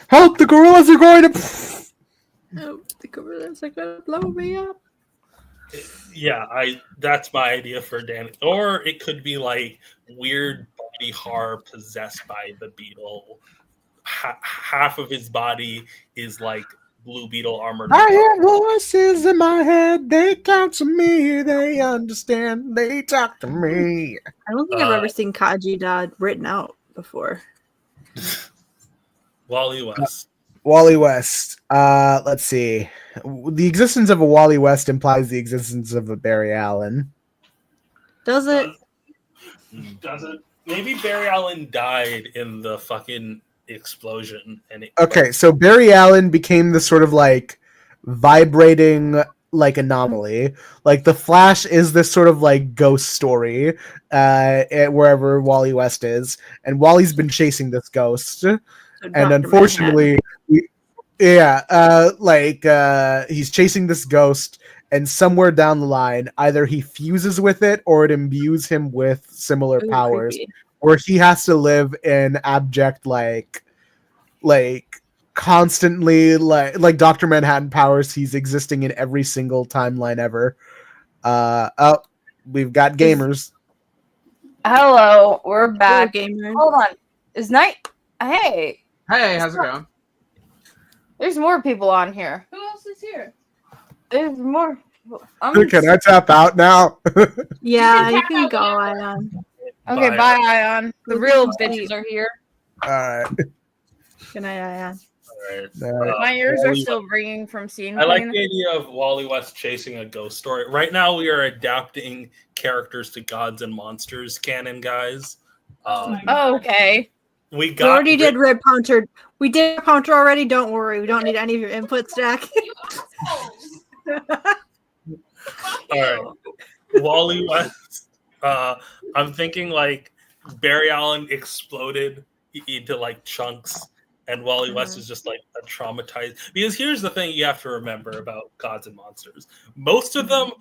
Help! The gorillas are going to. Oh, the gorillas are gonna blow me up. Yeah, that's my idea for Dan. Or it could be like weird body horror possessed by the beetle. Half of his body is like Blue Beetle armored. I hear voices in my head. They talk to me. They understand. They talk to me. I don't think I've ever seen Kaji Dad written out before. Wally West. Wally West. Let's see. The existence of a Wally West implies the existence of a Barry Allen. Does it? Does it? Maybe Barry Allen died in the fucking explosion. Okay, so Barry Allen became this sort of like vibrating like anomaly. Like the Flash is this sort of like ghost story wherever Wally West is, and Wally's been chasing this ghost. And Dr. unfortunately, he's chasing this ghost, and somewhere down the line, either he fuses with it or it imbues him with similar Ooh, powers, creepy. where he has to live in abject like constantly like Dr. Manhattan powers. He's existing in every single timeline ever. We've got gamers. Hello, we're back. Gamer. Hold on. Is night? Hey, Hey, how's it going? there's more people on here. Who else is here? There's more. I'm Can I tap out now? Yeah, you tap can out go, now. Ayaan. Okay, bye, Ayaan. The real bitches are here. All right. Good night, Ayaan. All right. My ears are Wally still ringing from seeing. I like Queen. the idea of Wally West chasing a ghost story. Right now, we are adapting characters to Gods and Monsters canon, guys. Oh, okay. We We got already did Rip Punter. We did Rip Punter already. Don't worry. We don't need any of your input, Stack. All right, Wally West. I'm thinking like Barry Allen exploded into like chunks, and Wally West is just like a traumatized. Because here's the thing you have to remember about Gods and Monsters: most of them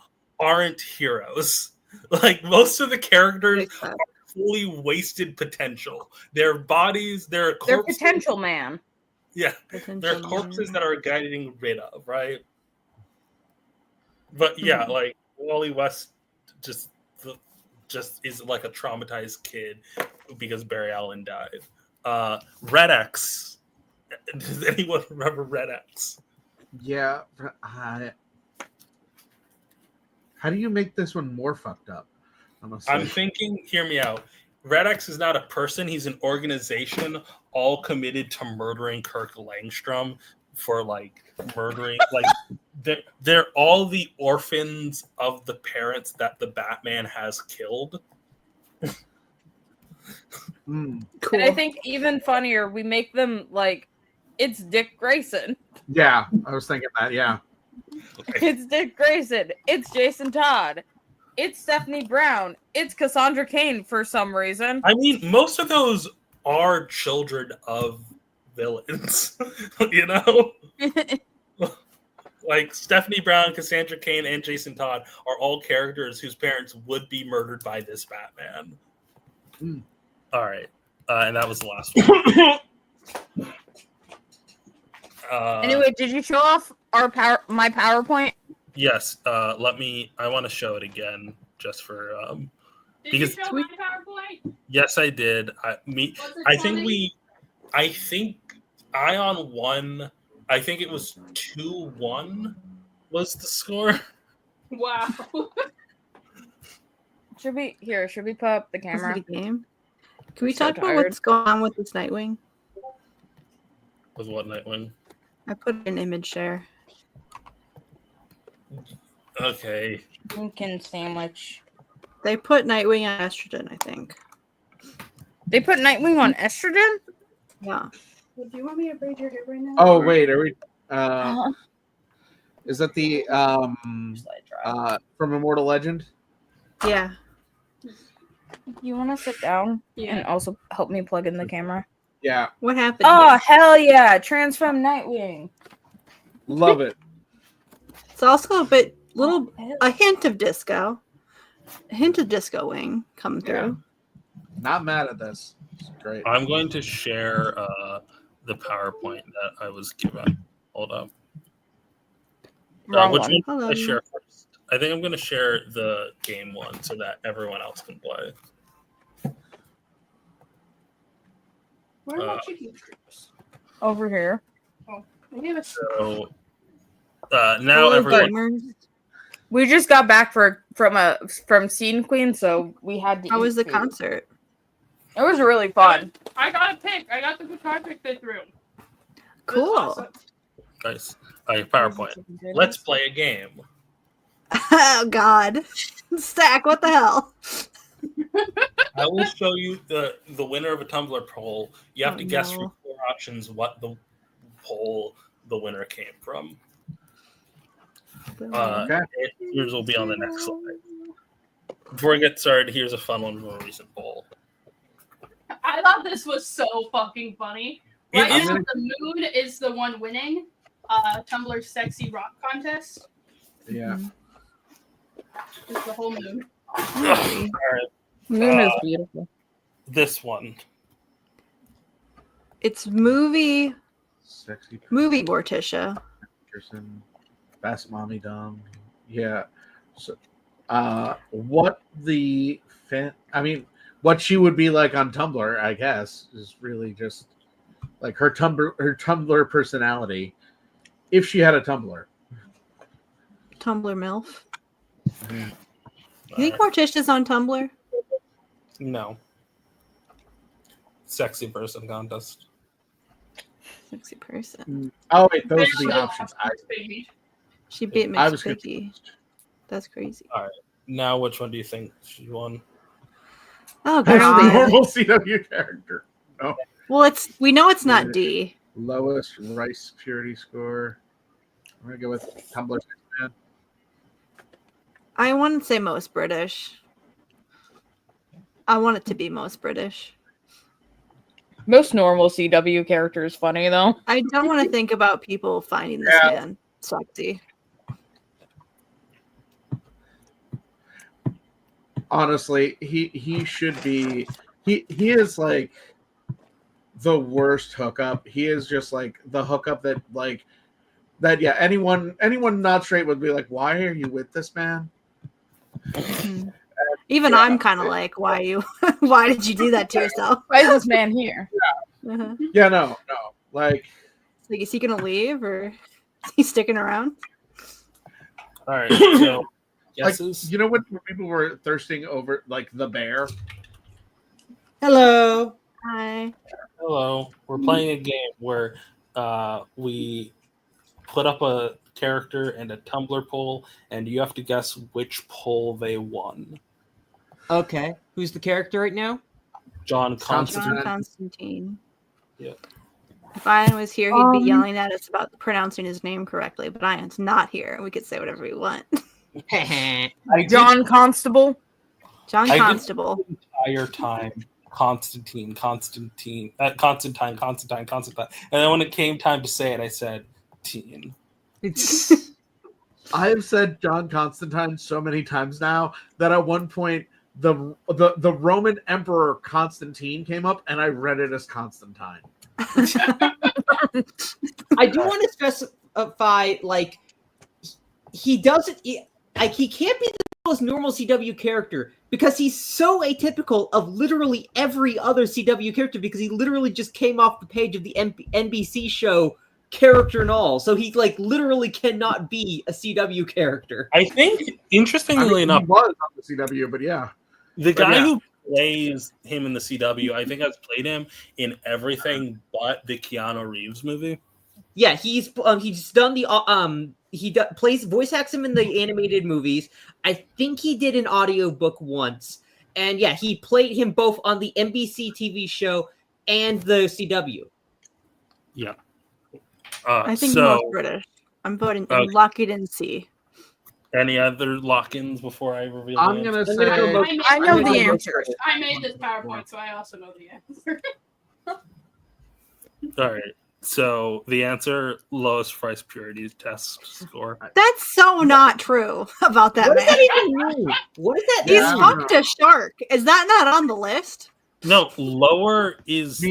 aren't heroes. Like most of the characters are fully wasted potential. Their bodies, their They're corpses, potential man. yeah, they're corpses that are getting rid of, right? But yeah, like Wally West just is like a traumatized kid because Barry Allen died. Red X. Does anyone remember Red X? Yeah. How do you make this one more fucked up? I'm thinking, hear me out. Red X is not a person, he's an organization all committed to murdering Kirk Langstrom for like murdering like they're all the orphans of the parents that the Batman has killed. Mm. Cool. And I think even funnier, we make them like it's Dick Grayson. Yeah, I was thinking that. Yeah, It's Dick Grayson. It's Jason Todd. It's Stephanie Brown. It's Cassandra Cain for some reason. I mean, most of those are children of villains, you know? Like Stephanie Brown, Cassandra Cain, and Jason Todd are all characters whose parents would be murdered by this Batman. Mm. All right. And that was the last one. Anyway, did you show off my PowerPoint? Yes. I want to show it again just for Did because you show my PowerPoint? yes, I did. I think Ayaan won. I think it was 2-1 was the score. Wow. Should we put up the This is camera? a game. Can we So talk about tired. what's going on with this Nightwing? Was what Nightwing? I put an image share. Okay. Lincoln sandwich. They put Nightwing on estrogen, I think. They put Nightwing on estrogen? Yeah. Do you want me to braid your hair right now? Oh wait, are we? Uh-huh. Is that the from Immortal Legend? Yeah. You want to sit down and also help me plug in the camera? Yeah, What happened? Oh, here? hell yeah. Transform Nightwing. love it. It's also a hint of disco. A hint of disco wing coming through. Not mad at this. It's great. I'm going to share the PowerPoint that I was given. Hold up. Wrong Which one. one Hold should I on. share first? I think I'm going to share the game one so that everyone else can play. Where are my chicken strips? Over here. Maybe have a So now Hello, everyone. gamers. We just got back from Scene Queen, so we had to How eat was the food. concert? It was really fun. I got a pick. I got the guitar pick they threw. It was Cool. awesome. Nice. PowerPoint. Let's play a game. Oh God. Stack, what the hell? I will show you the winner of a Tumblr poll. You have Oh, to guess no. from 4 options what the poll the winner came from. Okay. Yours will be on the next slide. Before we get started, here's a fun one from a recent poll. I thought this was so fucking funny. It Right is- now, the mood is the one winning Tumblr's sexy rock contest. Yeah. It's the whole mood. All right, Moon is beautiful. this one. It's movie Sexy Morticia. person. Best mommy dumb. Yeah. So, what the fan? I mean, what she would be like on Tumblr, I guess, is really just like her Tumblr personality. If she had a Tumblr. Tumblr MILF. Yeah. You think Morticia's on Tumblr? No. Sexy person contest. Sexy person. Oh wait, those are the options. Baby. She beat I Miss was Vicky. confused. That's crazy. Now, which one do you think she won? Oh That's the God. normal CW character. No. Well, we know it's not D. Lowest rice purity score. I'm gonna go with Tumblr. Man. I want to say most British. I want it to be most British. Most normal CW character is funny though. I don't want to think about people finding this Yeah. man sexy. Honestly, he should be. He is like the worst hookup. He is just like the hookup that like that. Yeah, anyone not straight would be like, why are you with this man? Mhm. Even I'm kind of like, why did you do that to yourself? Why is this man here? Uh-huh. Yeah, no. Like, Like, is he gonna leave or is he sticking around? All right. So, like guesses? you know when people were thirsting over like the bear. Hello. Hi. Hello. We're playing a game where we put up a character and a Tumblr poll, and you have to guess which poll they won. Okay. Who's the character right now? John Constantine. John Constantine. Constantine. Yeah. If Ayaan was here, he'd be yelling at us about pronouncing his name correctly, but Ayaan's not here. We could say whatever we want. John Constable. John I did Constable. the entire time Constantine. And then when it came time to say it, I said teen. I have said John Constantine so many times now that at one point the Roman Emperor Constantine came up, and I read it as Constantine. I do want to specify, like, he doesn't, like, he can't be the most normal CW character because he's so atypical of literally every other CW character because he literally just came off the page of the NBC show, character and all. So he, like, literally cannot be a CW character. I think, interestingly enough, he was on the CW, but yeah. The guy who plays him in the CW, I think has played him in everything but the Keanu Reeves movie. Yeah, he's done the plays voice acts him in the animated movies. I think he did an audiobook once. And yeah, he played him both on the NBC TV show and the CW. Yeah. I think most British. I'm voting in lock it in C. Any other lock-ins before I reveal? I'm gonna say I know the answer. I made this PowerPoint, so I also know the answer. All right. So the answer: lowest price purity test score. That's so not true about that What does man. that even mean? What does that He's mean? fucked a shark. Is that not on the list? No, lower is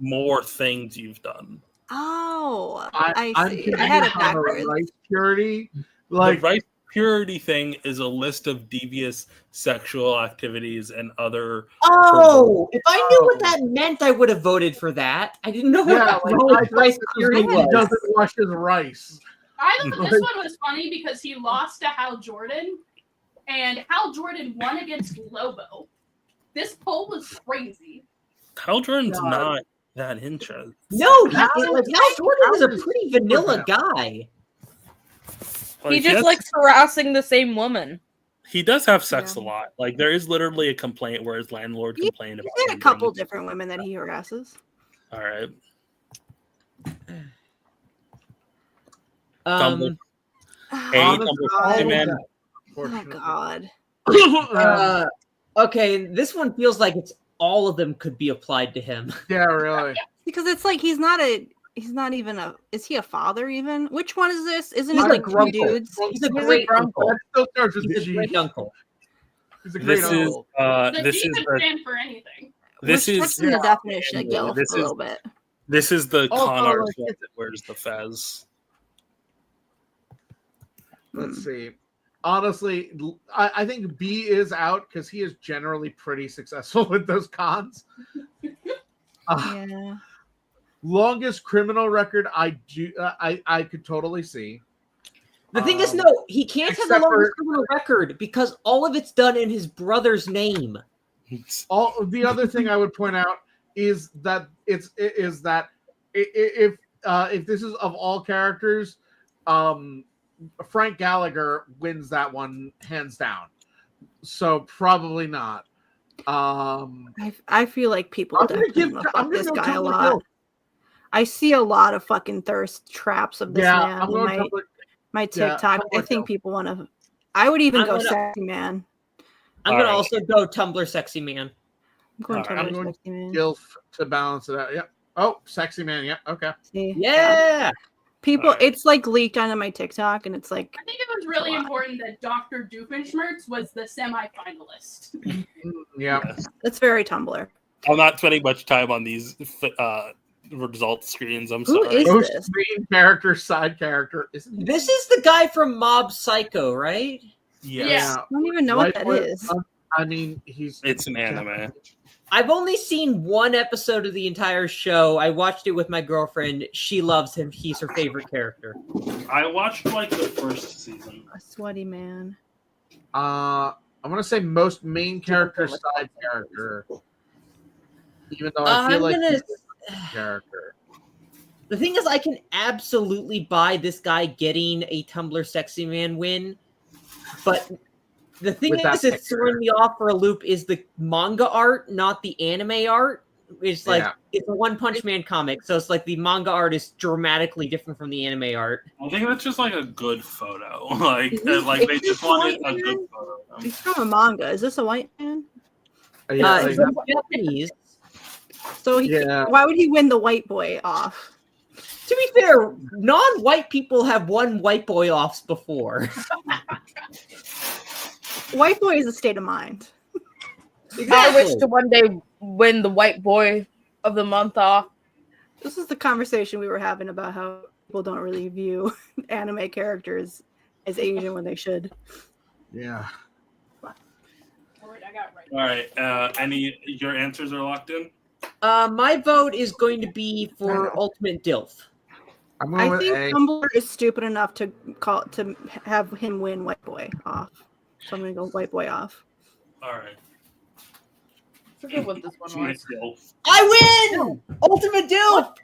more things you've done. Oh, I'm I see. I had it backwards. Rice purity, Like the rice purity thing is a list of devious sexual activities and other. Oh, if I knew what that meant, I would have voted for that. I didn't know what rice purity he was. doesn't wash his rice. I thought this one was funny because he lost to Hal Jordan, and Hal Jordan won against Lobo. This poll was crazy. Hal Jordan's not that interesting. No, Hal Jordan is a pretty vanilla guy. He just likes harassing the same woman. He does have sex a lot. Like there is literally a complaint where his landlord complained about. He's got a couple different women that he harasses. All right. Um, Oh God. Okay, this one feels like it's all of them could be applied to him. Yeah, really. Because it's like he's not even a. Is he a father even? Which one is this? Isn't it He's a like two grumple. dudes? He's a great uncle. That still starts with He's a G. great uncle. He's a great uncle. The This G is could stand for anything. this We're is stretching the definition of guilt this a little bit. This is the Oh, con oh, artist like- that wears the fez. Let's see. Honestly, I think B is out because he is generally pretty successful with those cons. Yeah. Longest criminal record, I could totally see. The thing is, no, he can't have the except longest for- criminal record because all of it's done in his brother's name. All the other thing I would point out is that if this is of all characters, Frank Gallagher wins that one hands down. So probably not. I feel like people I'm gonna definitely give- fuck I'm gonna this go guy a Tumblr lot. Kill. I see a lot of fucking thirst traps of this man. I'm on going my yeah, TikTok. I Tumblr think Kill. people want to. I would even I'm go gonna- sexy man. I'm gonna Alright. also go Tumblr sexy man. I'm going Alright. I'm Tumblr going sexy man. Gilf to balance it out. Yep. Oh, sexy man. Yep. Okay. See? Yeah. People, Alright. it's like leaked onto my TikTok, and it's like, I think it was really important that Dr. Doofenshmirtz was the semi-finalist. Yeah. it's very Tumblr. I'm not spending much time on these result screens. I'm Who sorry. is Most this? main character, side character. Isn't This is the guy from Mob Psycho, right? Yes. I don't even know what that Lightfoot, is. I mean, he's. It's an anime. I've only seen one episode of the entire show. I watched it with my girlfriend. She loves him. He's her favorite character. I watched like the first season. A sweaty man. I'm gonna say most main character, side character. Even though I feel I'm like gonna- he's a character. The thing is, I can absolutely buy this guy getting a Tumblr sexy man win, but the thing With that is, it's picture. throwing me off for a loop is the manga art, not the anime art. It's like it's a One Punch Man comic, so it's like the manga art is dramatically different from the anime art. I think that's just like a good photo. Like they just wanted a good photo. He's from a manga. Is this a white man? It's Japanese. So why would he win the white boy off? To be fair, non-white people have won white boy offs before. White boy is a state of mind. I wish to one day win the white boy of the month off. This is the conversation we were having about how people don't really view anime characters as Asian when they should. Yeah. All right. Any your answers are locked in? My vote is going to be for Ultimate Dilf. I think Tumblr is stupid enough to have him win white boy off. So I'm gonna go white boy off. All right. I forget what this one was. I win! Ultimate Dilf!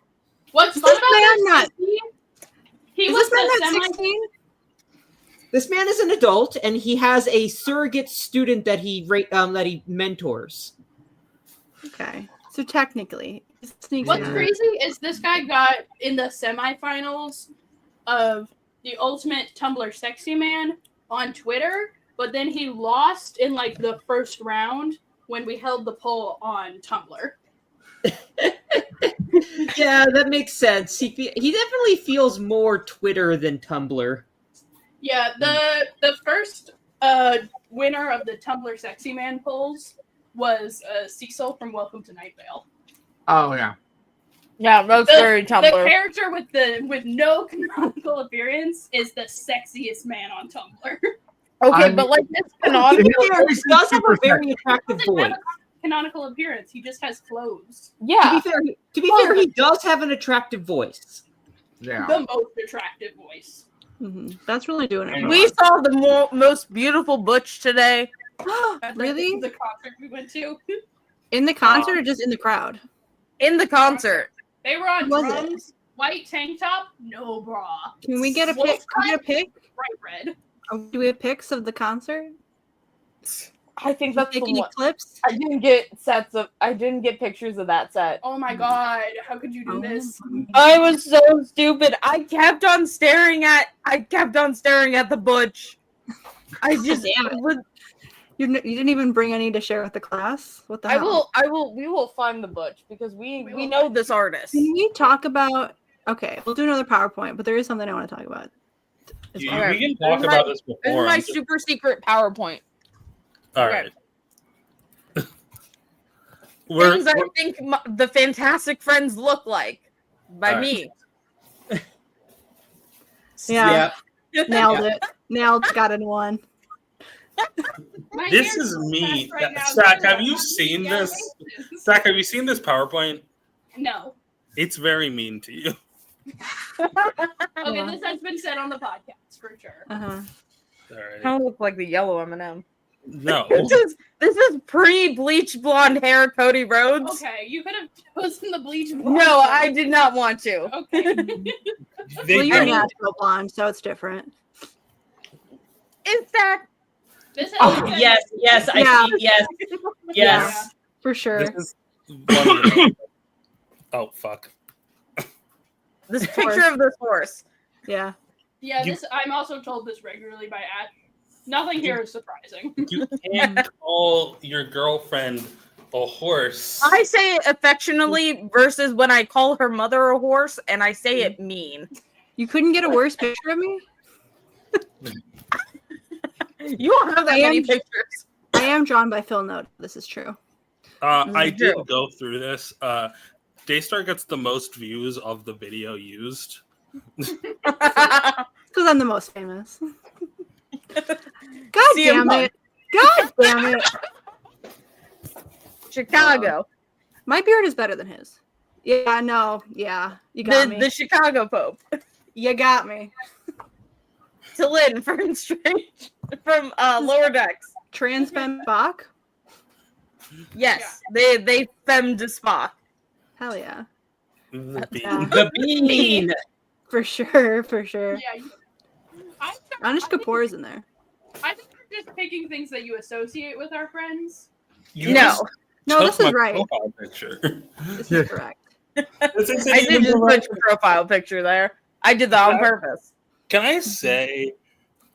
What's Is fun this about man this not- is he Is was this man the not semi 16? This man is an adult, and he has a surrogate student that he mentors. Okay, so technically, it sneaks What's in. crazy is this guy got in the semifinals of the Ultimate Tumblr Sexy Man on Twitter, but then he lost in like the first round when we held the poll on Tumblr. Yeah, that makes sense. He definitely feels more Twitter than Tumblr. Yeah, the first winner of the Tumblr Sexy Man polls was Cecil from Welcome to Night Vale. Oh yeah. Yeah, that's very Tumblr. The character with no canonical appearance is the sexiest man on Tumblr. Okay, but like this canonical, He does have a very attractive voice. Canonical appearance. He just has clothes. Yeah. To be fair, he does have an attractive voice. Yeah. The most attractive voice. Mm-hmm. That's really doing it. We saw the most beautiful Butch today. Really? The concert we went to. In the concert or just in the crowd? In the concert. They were on Was it? drums, white tank top, no bra. Can we get a Wolf pic? Can we get a cut, pic? bright red. Do we have pics of the concert? I think that's Take the any one. clips? I didn't get pictures of that set. Oh my god, how could you do this? I was so stupid. I kept on staring at the Butch. I just Damn it. was, You didn't even bring any to share with the class? What the hell? we will find the Butch because we know this artist. Can we talk about... Okay, we'll do another PowerPoint, but there is something I want to talk about. as We well. can talk about this This is before. my super secret PowerPoint. All right. We're, Things I think the Fantastic Friends look like by All me. Yeah. Nailed it. Got it in one. My this ears is are me. pressed right now. Zach, have you seen this? Zach, have you seen this PowerPoint? No. It's very mean to you. Okay, this has been said on the podcast for sure. Uh-huh. All right. Kind of look like the yellow M&M. No. This is pre-bleach blonde hair Cody Rhodes. Okay, you could have chosen the bleach blonde. No, I did not want to. Okay. Well, you're natural blonde, so it's different. Is that? This Oh, yes, I Yeah. see. Yes, yes. For sure. This is one of the... Oh, fuck. This picture of this horse. Yeah. Yeah, I'm also told this regularly by Ash. Nothing here is surprising. You can't call your girlfriend a horse. I say it affectionately versus when I call her mother a horse and I say it mean. You couldn't get a worse picture of me? You don't have that many pictures. I am drawn by Phil Note. This is true. I did go through this. Daystar gets the most views of the video used. Because I'm the most famous. God damn it. God damn it. Chicago. My beard is better than his. Yeah, no. Yeah. You got me. The Chicago Pope. You got me. To Lynn from Strange from Lower Decks. Trans femme Bach? Yes. They femmed Spock. Hell yeah. The bean. Yeah, The bean. for sure, for sure. Yeah. I Anish Kapoor's in there. I think we're just picking things that you associate with our friends. You No. just No, took this is my right. profile picture. This is correct. This isn't I did even just the put right- your profile picture there. I did that on purpose. Can I say,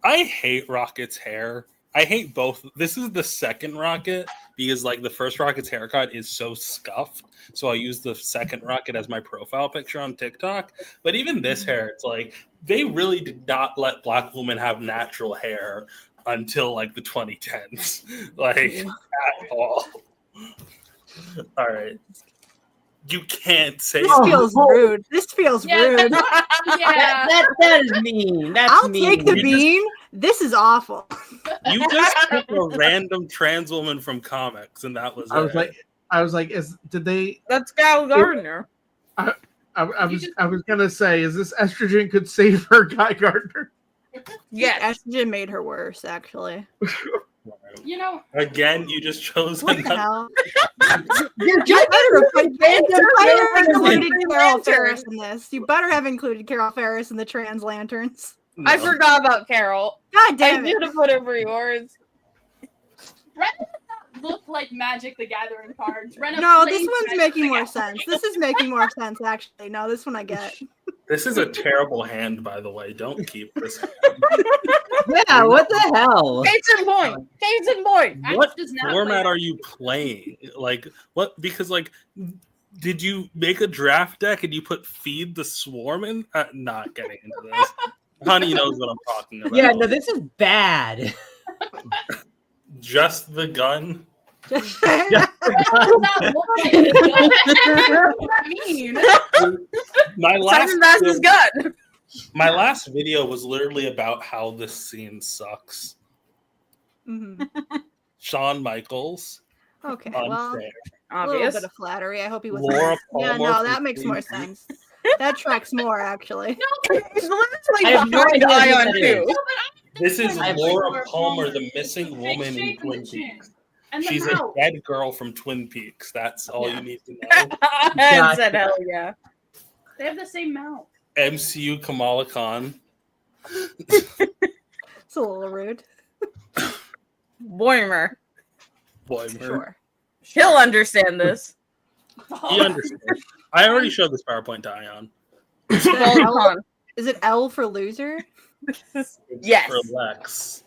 I hate Rocket's hair. I hate both. This is the second Rocket because, like, the first Rocket's haircut is so scuffed. So I use the second Rocket as my profile picture on TikTok. But even this hair, it's like they really did not let Black women have natural hair until like the 2010s, like at all. All right. You can't say This feels rude. This feels rude. Yeah. That is mean. That's I'll mean. take the bean. This is awful. You just took a random trans woman from comics, and that was I was it. like, did they? That's Gal Gardner. I was gonna say, is this estrogen could save her, Guy Gardner? Yes. Estrogen made her worse, actually. You know, Again, you just chose What the another. hell? You're You better have included Trans Carol Lantern. Ferris in this. You better have included Carol Ferris in the Trans Lanterns. I No. forgot about Carol. God I damn it. should have put it for yours. Rena does not look like Magic the Gathering cards. Rena No, plays this one's Magic making the more Gathering. sense. This is making more sense, actually. No, this one I get. This is a terrible hand, by the way. Don't keep this. Yeah, what the hell? Case in point. Case in point. What does not format play- are you playing? Like, what? Because, like, did you make a draft deck and you put Feed the Swarm in? Not getting into this. Honey knows what I'm talking about. Yeah, no, this is bad. Just the gun. Does not look like it. What does that mean? My last Simon Bass's gun. My last video was literally about how this scene sucks. Mhm. Shawn Michaels, Okay, well, unfair. a little Obvious. bit of flattery. I hope he was. Laura Yeah, Palmer no, from that makes more Twin Peaks. sense. That tracks more, actually. It's I literally have no behind idea who Ayaan that is. too. This is I have Laura Palmer, the missing woman in Shape in the Twin chin. Peaks. And the She's a mouth. dead girl from Twin Peaks. That's all Yeah. you need to know. I said hell yeah. They have the same mouth. MCU Kamala Khan. It's a little rude. Boimer. Boy, Sure. He'll understand this. he understands. I already showed this PowerPoint to Ayaan. Is it Gold L- con. is it L for loser? It's Yes. For Lex.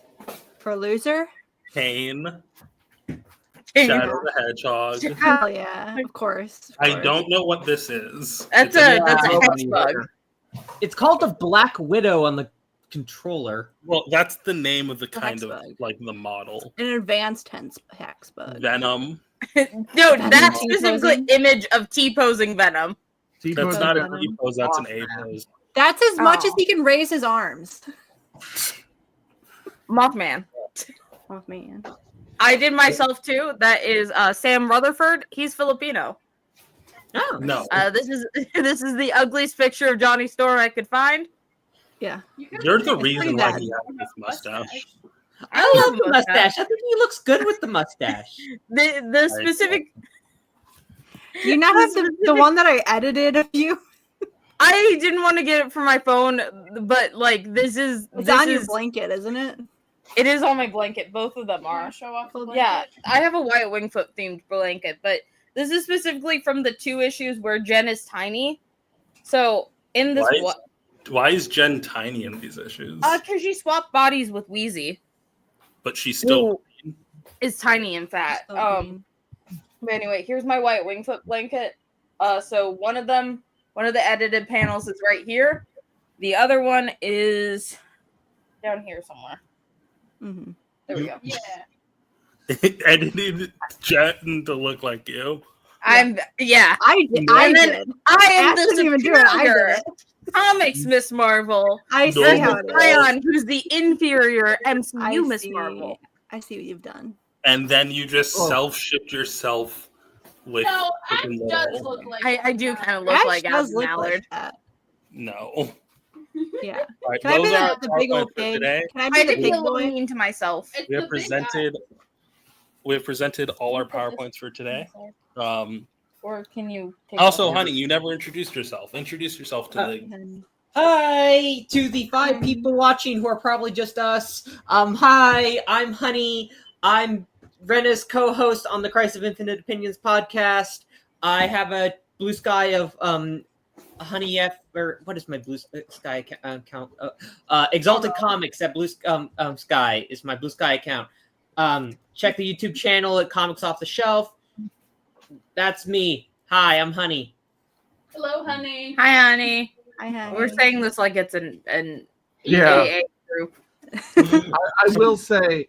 For loser? Kane. Kane. Shadow the Hedgehog. Oh yeah, of course. I don't know what this is. That's It's a Yeah. hex bug. It's called the Black Widow on the controller. Well, that's the name of the The kind of Hexbug. like the model. An advanced hex bug. Venom. No, that's T-posing? specifically image of T-posing Venom. That's not a Venom. T pose, that's an A pose. That's as much as Oh. he can raise his arms. Mothman. Oh man. I did myself too. That is Sam Rutherford. He's Filipino. Oh, No. This is this is the ugliest picture of Johnny Storm I could find. Yeah. You're the It's pretty reason why bad. he has this mustache. I love the mustache. I think he looks good with the mustache. The specific. Do you not have the one that I edited of you? I didn't want to get it for my phone, but like this is It's this on your is- blanket, isn't it? It is on my blanket. Both of them are. Show off the Yeah, blanket? I have a White Wingfoot themed blanket, but this is specifically from the 2 issues where Jen is tiny. So in this, Why is Jen tiny in these issues? because she swapped bodies with Wheezy. But she's still Is tiny and fat. So But anyway, here's my White Wingfoot blanket. So one of the edited panels is right here. The other one is down here somewhere. Mhm. There we go. Yeah. edited Jen to look like you. I did. And then I am Ash the didn't even do it. I did superior it. comics Miss Marvel. I see Normal how it is. Ayaan, who's the inferior MCU I Miss see. Marvel. I see what you've done. And then you just Oh. self-shipped yourself with No, Ash freaking does Laurel. look like I do kind of look Ash like does Alvin look Mallard. like that. No. Yeah. All right, Can I those be are the big our old points for pig? today. Can I I be the did big feel a little boy? mean to myself. It's We have the big guy. presented all our PowerPoints for today. or can you take Also, over? honey, you never introduced yourself. Introduce yourself to the. Hi to the 5 people watching who are probably just us. Hi, I'm Honey. I'm Rena's co-host on the Christ of Infinite Opinions podcast. I have a Blue Sky of Honey F, or what is my Blue Sky account? Exalted Comics at Blue Sky is my Blue Sky account. Check the YouTube channel at Comics Off the Shelf. That's me. Hi, I'm Honey. Hello, honey. Hi, honey. Hi, honey. We're saying this like it's an Yeah. EAA group. I will say,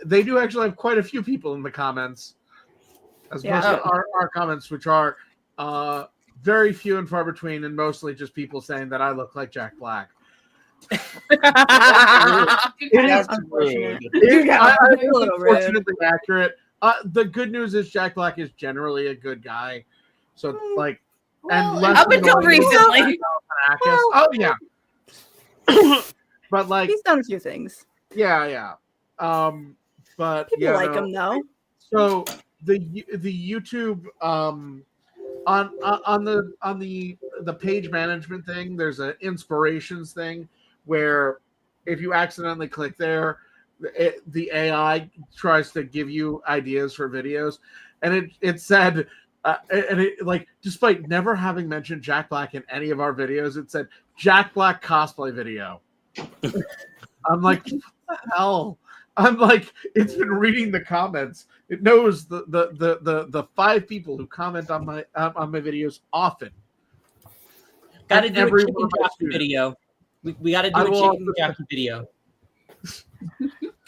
they do actually have quite a few people in the comments, as opposed to our comments, which are very few and far between, and mostly just people saying that I look like Jack Black. That's unfortunate. rude. It's a little rude. unfortunately accurate. The good news is Jack Black is generally a good guy, so like, and less up until annoying than recently. Galifianakis. Oh yeah, but like, He's done a few things. yeah. But People yeah, like no. him though. So the YouTube on the page management thing, there's an inspirations thing where if you accidentally click there, the AI tries to give you ideas for videos, and it said, and it, like, despite never having mentioned Jack Black in any of our videos, it said Jack Black cosplay video. I'm like, what the hell? I'm like, it's been reading the comments. It knows the 5 people who comment on my videos often. Got to And do a every chicken one of my jockey students. video. We got to do I a will chicken jockey video.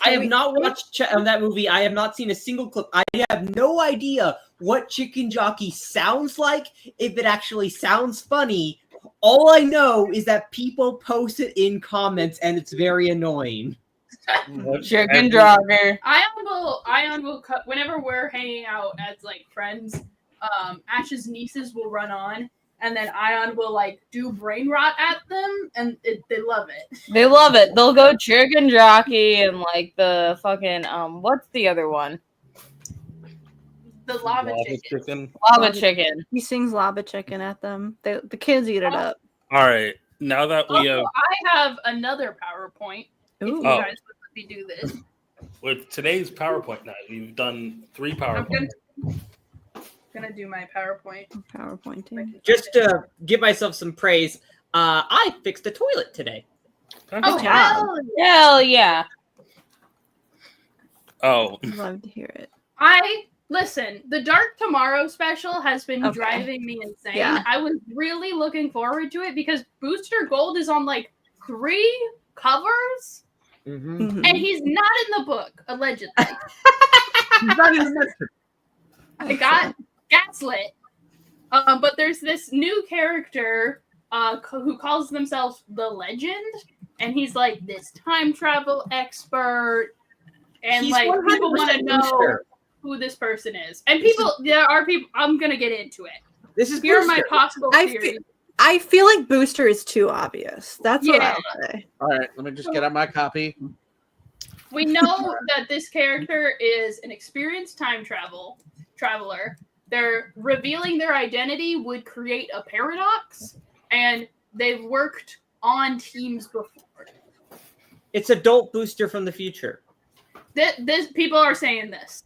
I have not watched that movie. I have not seen a single clip. I have no idea what chicken jockey sounds like, if it actually sounds funny. All I know is that people post it in comments, and it's very annoying. Chicken jogger. Ayaan will cut whenever we're hanging out as like friends. Ash's nieces will run on, and then Ayaan will like do brain rot at them, and they love it. They love it. They'll go chicken jockey and like the fucking what's the other one? The lava chicken. Lava chicken. He sings lava chicken at them. The kids eat it up. All right. Now that we Also, have I have another PowerPoint. If you Oh. guys would let me do this. with today's PowerPoint night, we've done 3 I'm PowerPoints. gonna do my PowerPoint. PowerPointing. Just to give myself some praise, I fixed a toilet today. Oh, Hell yeah. Oh, Love to hear it. Listen, the Dark Tomorrow special has been Okay. driving me insane. Yeah. I was really looking forward to it because Booster Gold is on like 3 covers, Mhm. and he's not in the book, allegedly. He's not even mentioned. I got gaslit. But there's this new character who calls themselves the Legend, and he's like this time travel expert, and He's like people 100% want to know Booster. who this person is. And there are people. I'm gonna get into it. This is Here are my Booster. possible I theories. I feel like Booster is too obvious. That's what Yeah. I'll say. All right, let me just get out my copy. We know that this character is an experienced time traveler. They're revealing their identity would create a paradox, and they've worked on teams before. It's adult Booster from the future. This people are saying this.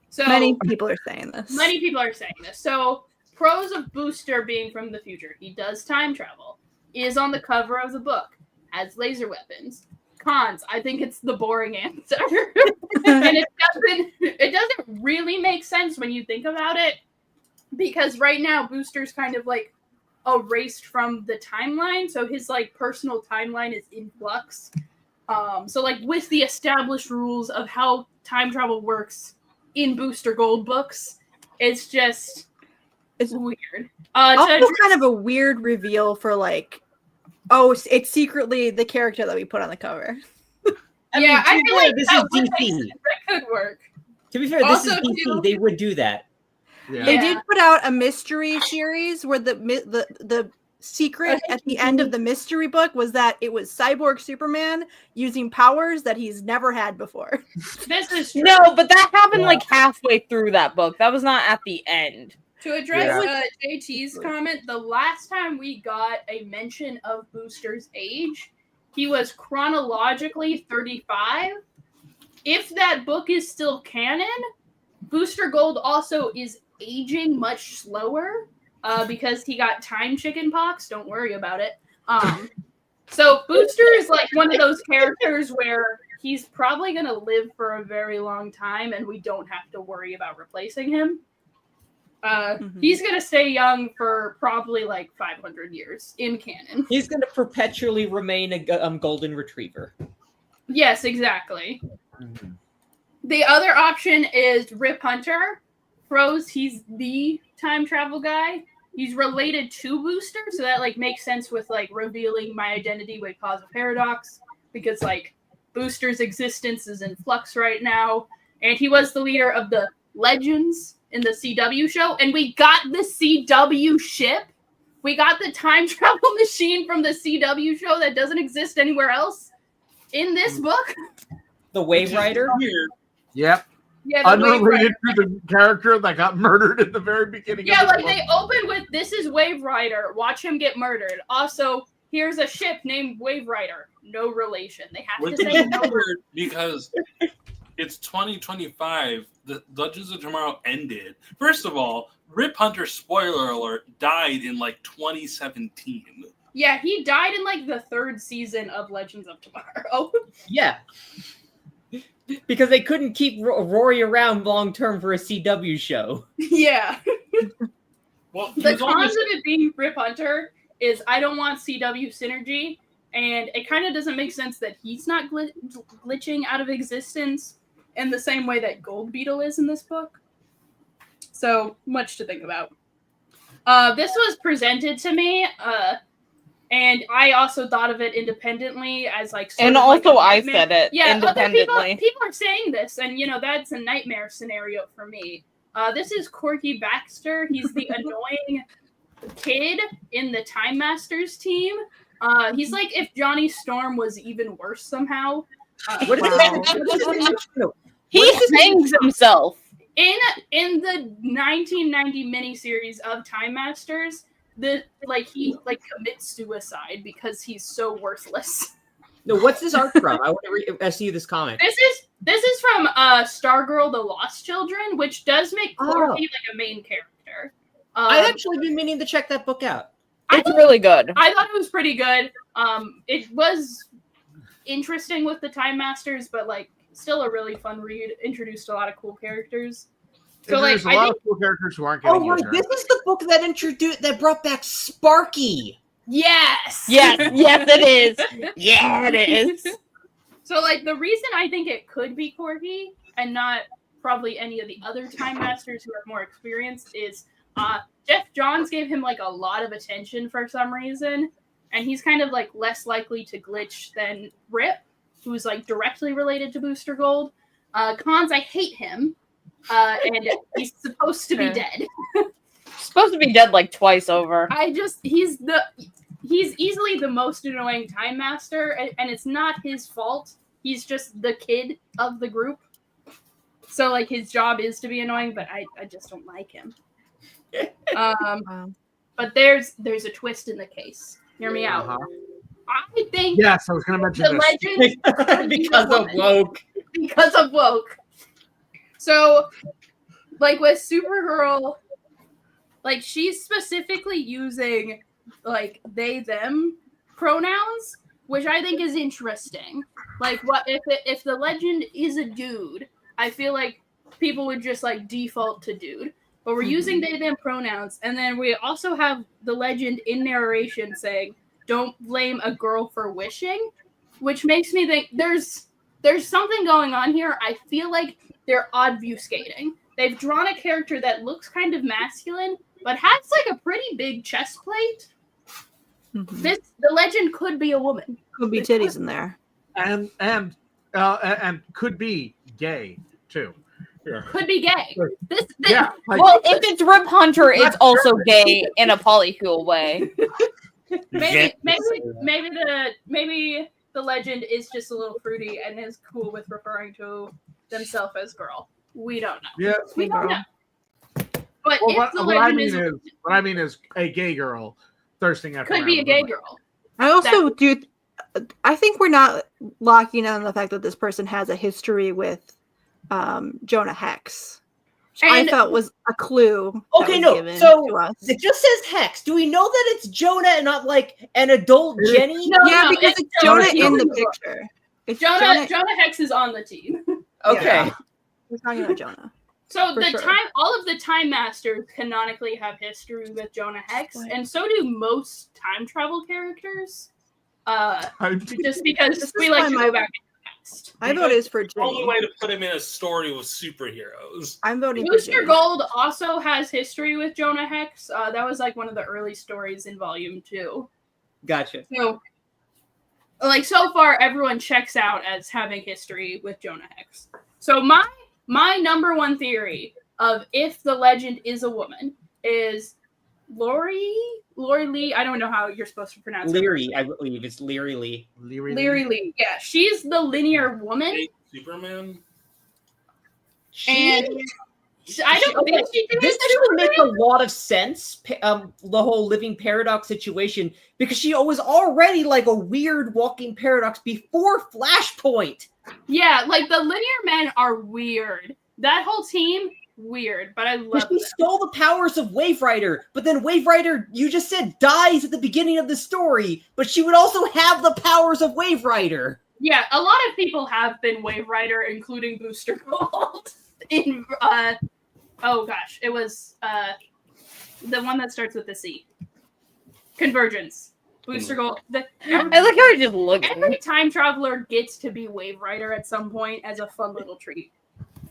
So Many people are saying this. many people are saying this. So pros of Booster being from the future: he does time travel, is on the cover of the book, has laser weapons. Cons: I think it's the boring answer, and it doesn't really make sense when you think about it, because right now Booster's kind of like erased from the timeline, so his like personal timeline is in flux. So like with the established rules of how time travel works in Booster Gold books, it's weird. Also, kind of a weird reveal for like, oh, it's secretly the character that we put on the cover. Yeah, I feel like this that is would make DC. sense. That could work. To be fair, this Also, is DC. too- They would do that. Yeah. They did put out a mystery series where the secret at the end of the mystery book was that it was Cyborg Superman using powers that he's never had before. This is true. No, but that happened like halfway through that book. That was not at the end. To address Yeah. JT's comment, the last time we got a mention of Booster's age, he was chronologically 35. If that book is still canon, Booster Gold also is aging much slower because he got time chicken pox. Don't worry about it. So Booster is like one of those characters where he's probably going to live for a very long time and we don't have to worry about replacing him. He's going to stay young for probably like 500 years in canon. He's going to perpetually remain a golden retriever. Yes, exactly. The other option is Rip Hunter. Pros, he's the time travel guy. He's related to Booster, so that like makes sense with like revealing my identity would cause a paradox because like Booster's existence is in flux right now, and he was the leader of the Legends in the CW show, and we got the CW ship. We got the time travel machine from the CW show that doesn't exist anywhere else in this book. The Wave Rider? Yep. Yeah, the Wave Unrelated to the character that got murdered at the very beginning. Yeah, of the like book. they open with "This is Wave Rider. Watch him get murdered." Also, here's a ship named Wave Rider. No relation. They have Which to is say no. weird because it's 2025. The Legends of Tomorrow ended. First of all, Rip Hunter, spoiler alert, died in like 2017. Yeah, he died in like the 3rd season of Legends of Tomorrow. Yeah. Because they couldn't keep Rory around long term for a CW show. Yeah. Well, The cons of it being Rip Hunter is I don't want CW synergy, and it kind of doesn't make sense that he's not glitching out of existence in the same way that Gold Beetle is in this book. So, much to think about. This was presented to me, and I also thought of it independently as like. And also I said it independently. Other people are saying this, and you know that's a nightmare scenario for me. This is Corky Baxter. He's the annoying kid in the Time Masters team. He's like if Johnny Storm was even worse somehow. He hangs himself. In the 1990 miniseries of Time Masters, he commits suicide because he's so worthless. No, what's this art from? I want to see this comic. This is from Stargirl: The Lost Children, which does make Corky like a main character. I've actually been meaning to check that book out. It's really good. I thought it was pretty good. It was interesting with the Time Masters, but like still a really fun read. Introduced a lot of cool characters. So there's like a lot of cool characters who aren't getting used. This is the book that brought back Sparky. Yes. Yes, it is. Yeah, it is. So like the reason I think it could be Corky and not probably any of the other Time Masters who are more experienced is Jeff Johns gave him like a lot of attention for some reason, and he's kind of like less likely to glitch than Rip, who's like directly related to Booster Gold. Cons, I hate him, and he's supposed to be dead. Supposed to be dead like twice over. He's easily the most annoying Time Master, and it's not his fault. He's just the kid of the group. So like his job is to be annoying, but I just don't like him. But there's a twist in the case. Hear me out. I think yes, I was going to mention the Legends because of woke. Because of woke. So, like with Supergirl, like she's specifically using like they them pronouns, which I think is interesting. Like what if the Legend is a dude, I feel like people would just like default to dude. But we're using they them pronouns, and then we also have the Legend in narration saying, "Don't blame a girl for wishing," which makes me think there's something going on here. I feel like they're obfuscating. They've drawn a character that looks kind of masculine, but has like a pretty big chest plate. The Legend could be a woman. Could be titties in there. And could be gay too. Yeah. Could be gay. Yeah. Well, if it's Rip Hunter, it's also gay in a polycule way. maybe the legend is just a little fruity and is cool with referring to themselves as girl. We don't know. Yeah. We don't know. But Well, if the legend what I mean is a gay girl thirsting after could be a gay girl. I also do. I think we're not locking on the fact that this person has a history with Jonah Hex. Which I thought was a clue. Okay, no. So it just says Hex. Do we know that it's Jonah and not like an adult Jenny? No, because it's Jonah in the picture. It's Jonah Hex is on the team. Okay. Yeah. We're talking about Jonah. So For sure. all of the Time Masters canonically have history with Jonah Hex, and so do most time travel characters. Just because we like to go back in the past. My vote is for The only Jenny. way to put him in a story with superheroes. I'm voting for Booster Jenny. Gold also has history with Jonah Hex. That was like one of the early stories in Volume 2. Gotcha. So, like so far, everyone checks out as having history with Jonah Hex. So my number one theory of if the legend is a woman is Lori Lee. I don't know how you're supposed to pronounce it. Leary, I believe it's Leary Lee. Leary Lee. Yeah, she's the linear woman. Superman. And I don't think she did This actually makes a lot of sense. The whole living paradox situation, because she was already like a weird walking paradox before Flashpoint. Yeah, like the linear men are weird. That whole team, weird, but I love She them. stole the powers of Wave Rider, but then Wave Rider, you just said, dies at the beginning of the story, but she would also have the powers of Wave Rider. Yeah, a lot of people have been Wave Rider, including Booster Gold. In oh gosh, it was the one that starts with the C. Convergence. Booster Gold. I like how I just look. Every time traveler gets to be Wave Rider at some point as a fun little treat.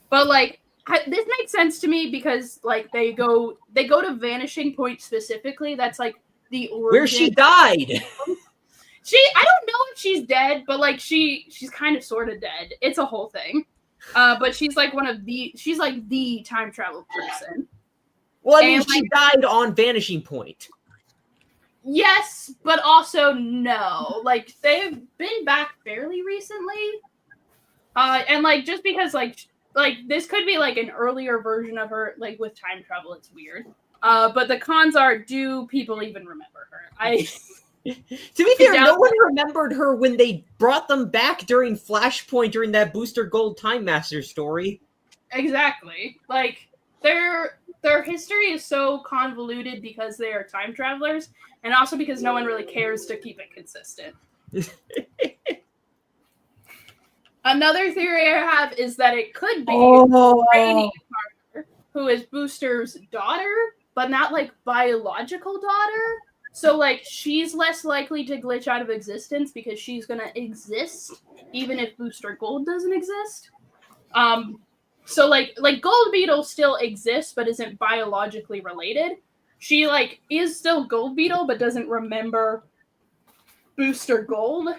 But like this makes sense to me because like they go to Vanishing Point specifically. That's like the origin. Where she died. I don't know if she's dead, but like she's kind of sort of dead. It's a whole thing. But she's like she's like the time travel person. Well, I mean, And, she died on Vanishing Point. Yes, but also no. Like they've been back fairly recently. And like just because like this could be like an earlier version of her, like with time travel, it's weird. But the cons are, do people even remember her? To be fair, no one remembered her when they brought them back during Flashpoint during that Booster Gold Time Master story. Exactly. Like their history is so convoluted because they are time travelers, and also because no one really cares to keep it consistent. Another theory I have is that it could be Rainy Carter, who is Booster's daughter, but not like biological daughter. So like she's less likely to glitch out of existence because she's gonna exist even if Booster Gold doesn't exist. So like Gold Beetle still exists but isn't biologically related. She like is still Gold Beetle but doesn't remember Booster Gold.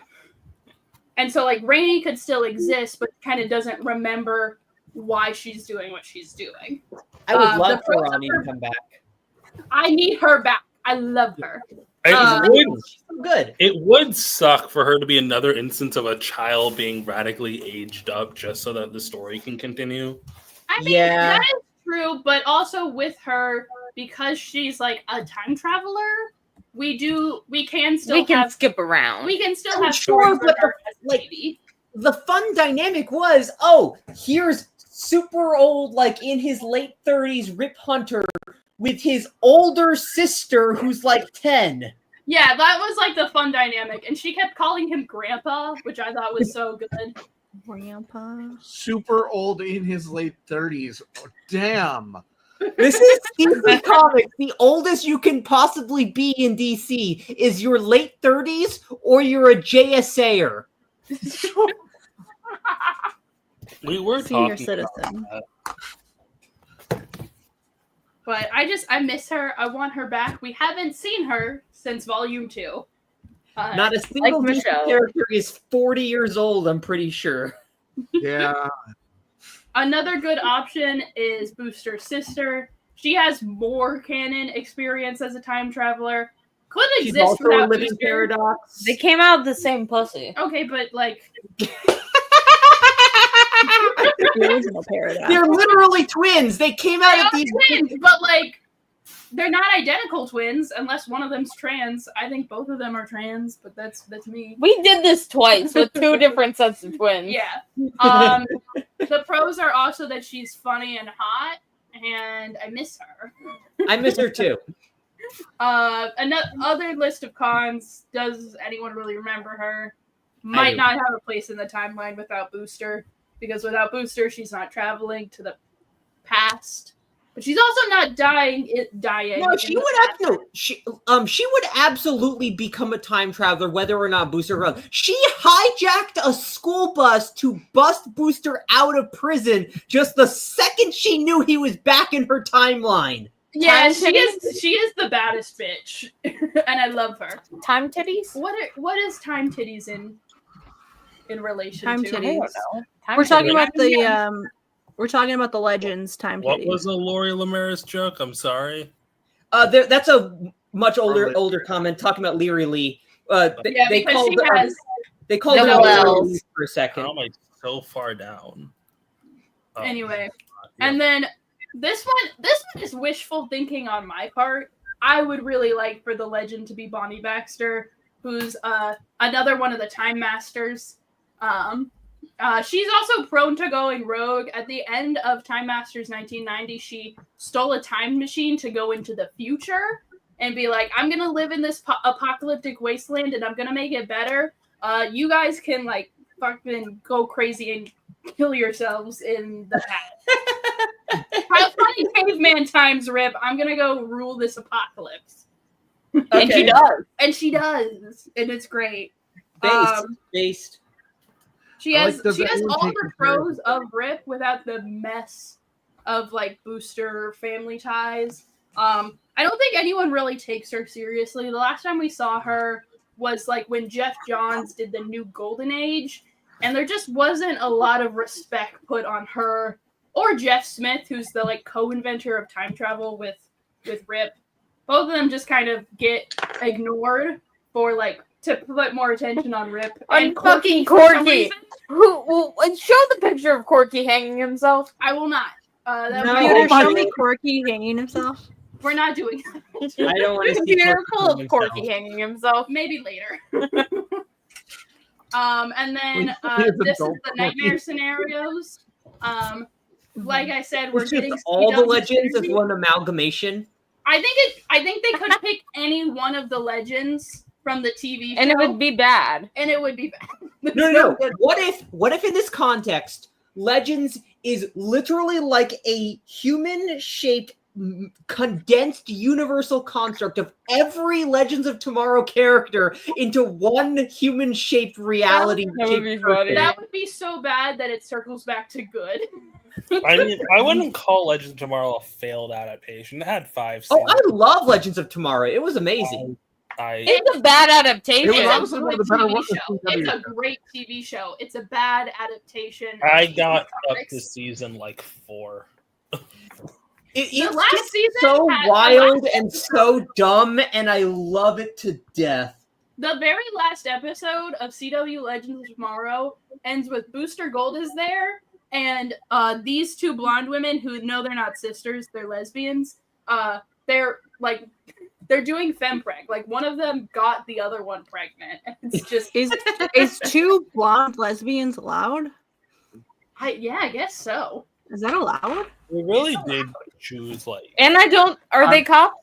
And so like Rainy could still exist but kind of doesn't remember why she's doing what she's doing. I would love for Ronnie to come back. I need her back. I love her. It would suck for her to be another instance of a child being radically aged up just so that the story can continue. I mean, that is true, but also with her, because she's like a time traveler, we can skip around. We can still have Sure, stories but with her as a baby. The fun dynamic was, here's super old, like in his late 30s, Rip Hunter with his older sister who's like 10. Yeah, that was like the fun dynamic. And she kept calling him Grandpa, which I thought was so good. Grandpa. Super old in his late 30s. Oh, damn. This is DC Comics. The oldest you can possibly be in DC is your late 30s or you're a JSAer. We were Senior talking citizen. about that. But I miss her. I want her back. We haven't seen her since Volume 2. Not a single DC character is 40 years old, I'm pretty sure. Yeah. Another good option is Booster's sister. She has more canon experience as a time traveler. could She's exist also a without living Booster. paradox. They came out of the same pussy. Okay, but like The original paradox. They're literally twins. They came out they of are the twins, but like they're not identical twins unless one of them's trans. I think both of them are trans, but that's me. We did this twice with two different sets of twins. Yeah. The pros are also that she's funny and hot, and I miss her. I miss her too. Another list of cons. Does anyone really remember her? Might do. not have a place in the timeline without Booster, because without Booster, she's not traveling to the past. But she's also not dying. No, she would she would absolutely become a time traveler, whether or not Booster runs. She hijacked a school bus to bust Booster out of prison just the second she knew he was back in her timeline. Yeah, she is the baddest bitch, and I love her. Time titties? What is time titties in relation Time to? titties. I don't know. Time We're talking titties. about we're talking about the Legends time What titties. was a Lori Lemaris joke? I'm sorry. That's a much older comment talking about Leary Lee. They because called she has they called her double Leary Ls. Lee for a second. How am I so far down? Oh, anyway, yeah. and then this one is wishful thinking on my part. I would really like for the Legend to be Bonnie Baxter, who's another one of the Time Masters. She's also prone to going rogue. At the end of Time Masters 1990, she stole a time machine to go into the future and be like, I'm going to live in this apocalyptic wasteland and I'm going to make it better. You guys can like fucking go crazy and kill yourselves in the past. Have funny caveman times, Rip. I'm going to go rule this apocalypse. Okay. And she does. And she does. And it's great. Based. She has does all anyone take the pros of Rip without the mess of like Booster family ties. I don't think anyone really takes her seriously. The last time we saw her was like when Jeff Johns did the new Golden Age, and there just wasn't a lot of respect put on her or Jeff Smith, who's the like co-inventor of time travel with Rip. Both of them just kind of get ignored for like to put more attention on Rip And fucking Corky. Show the picture of Corky hanging himself. I will not. Computer, show me Corky hanging himself. We're not doing that. I don't want to see Computer full Corky of Corky hanging himself. Maybe later. And then He this is adult the nightmare scenarios. Like I said, we're It's getting just all the CW legends as synergy. one amalgamation. I think they could pick any one of the legends from the TV show, And it would be bad. and it would be bad. No. What if in this context, Legends is literally like a human-shaped condensed universal construct of every Legends of Tomorrow character into one human-shaped reality. That would be funny. That would be so bad that it circles back to good. I mean, I wouldn't call Legends of Tomorrow a failed adaptation. It had 5 Oh, seasons. I love Legends of Tomorrow. It was amazing. It's a bad adaptation. It was It's honestly a one good of the better TV ones in show. CW. It's a great TV show. It's a bad adaptation. I of got up comics. to season like 4. It's last just season so had- wild and so dumb, and I love it to death. The very last episode of CW Legends of Tomorrow ends with Booster Gold is there, and these two blonde women who know they're not sisters, they're lesbians. They're doing fempreg. Like one of them got the other one pregnant. It's just Is two blonde lesbians allowed? I guess so. Is that allowed? We really did choose like And are they cops?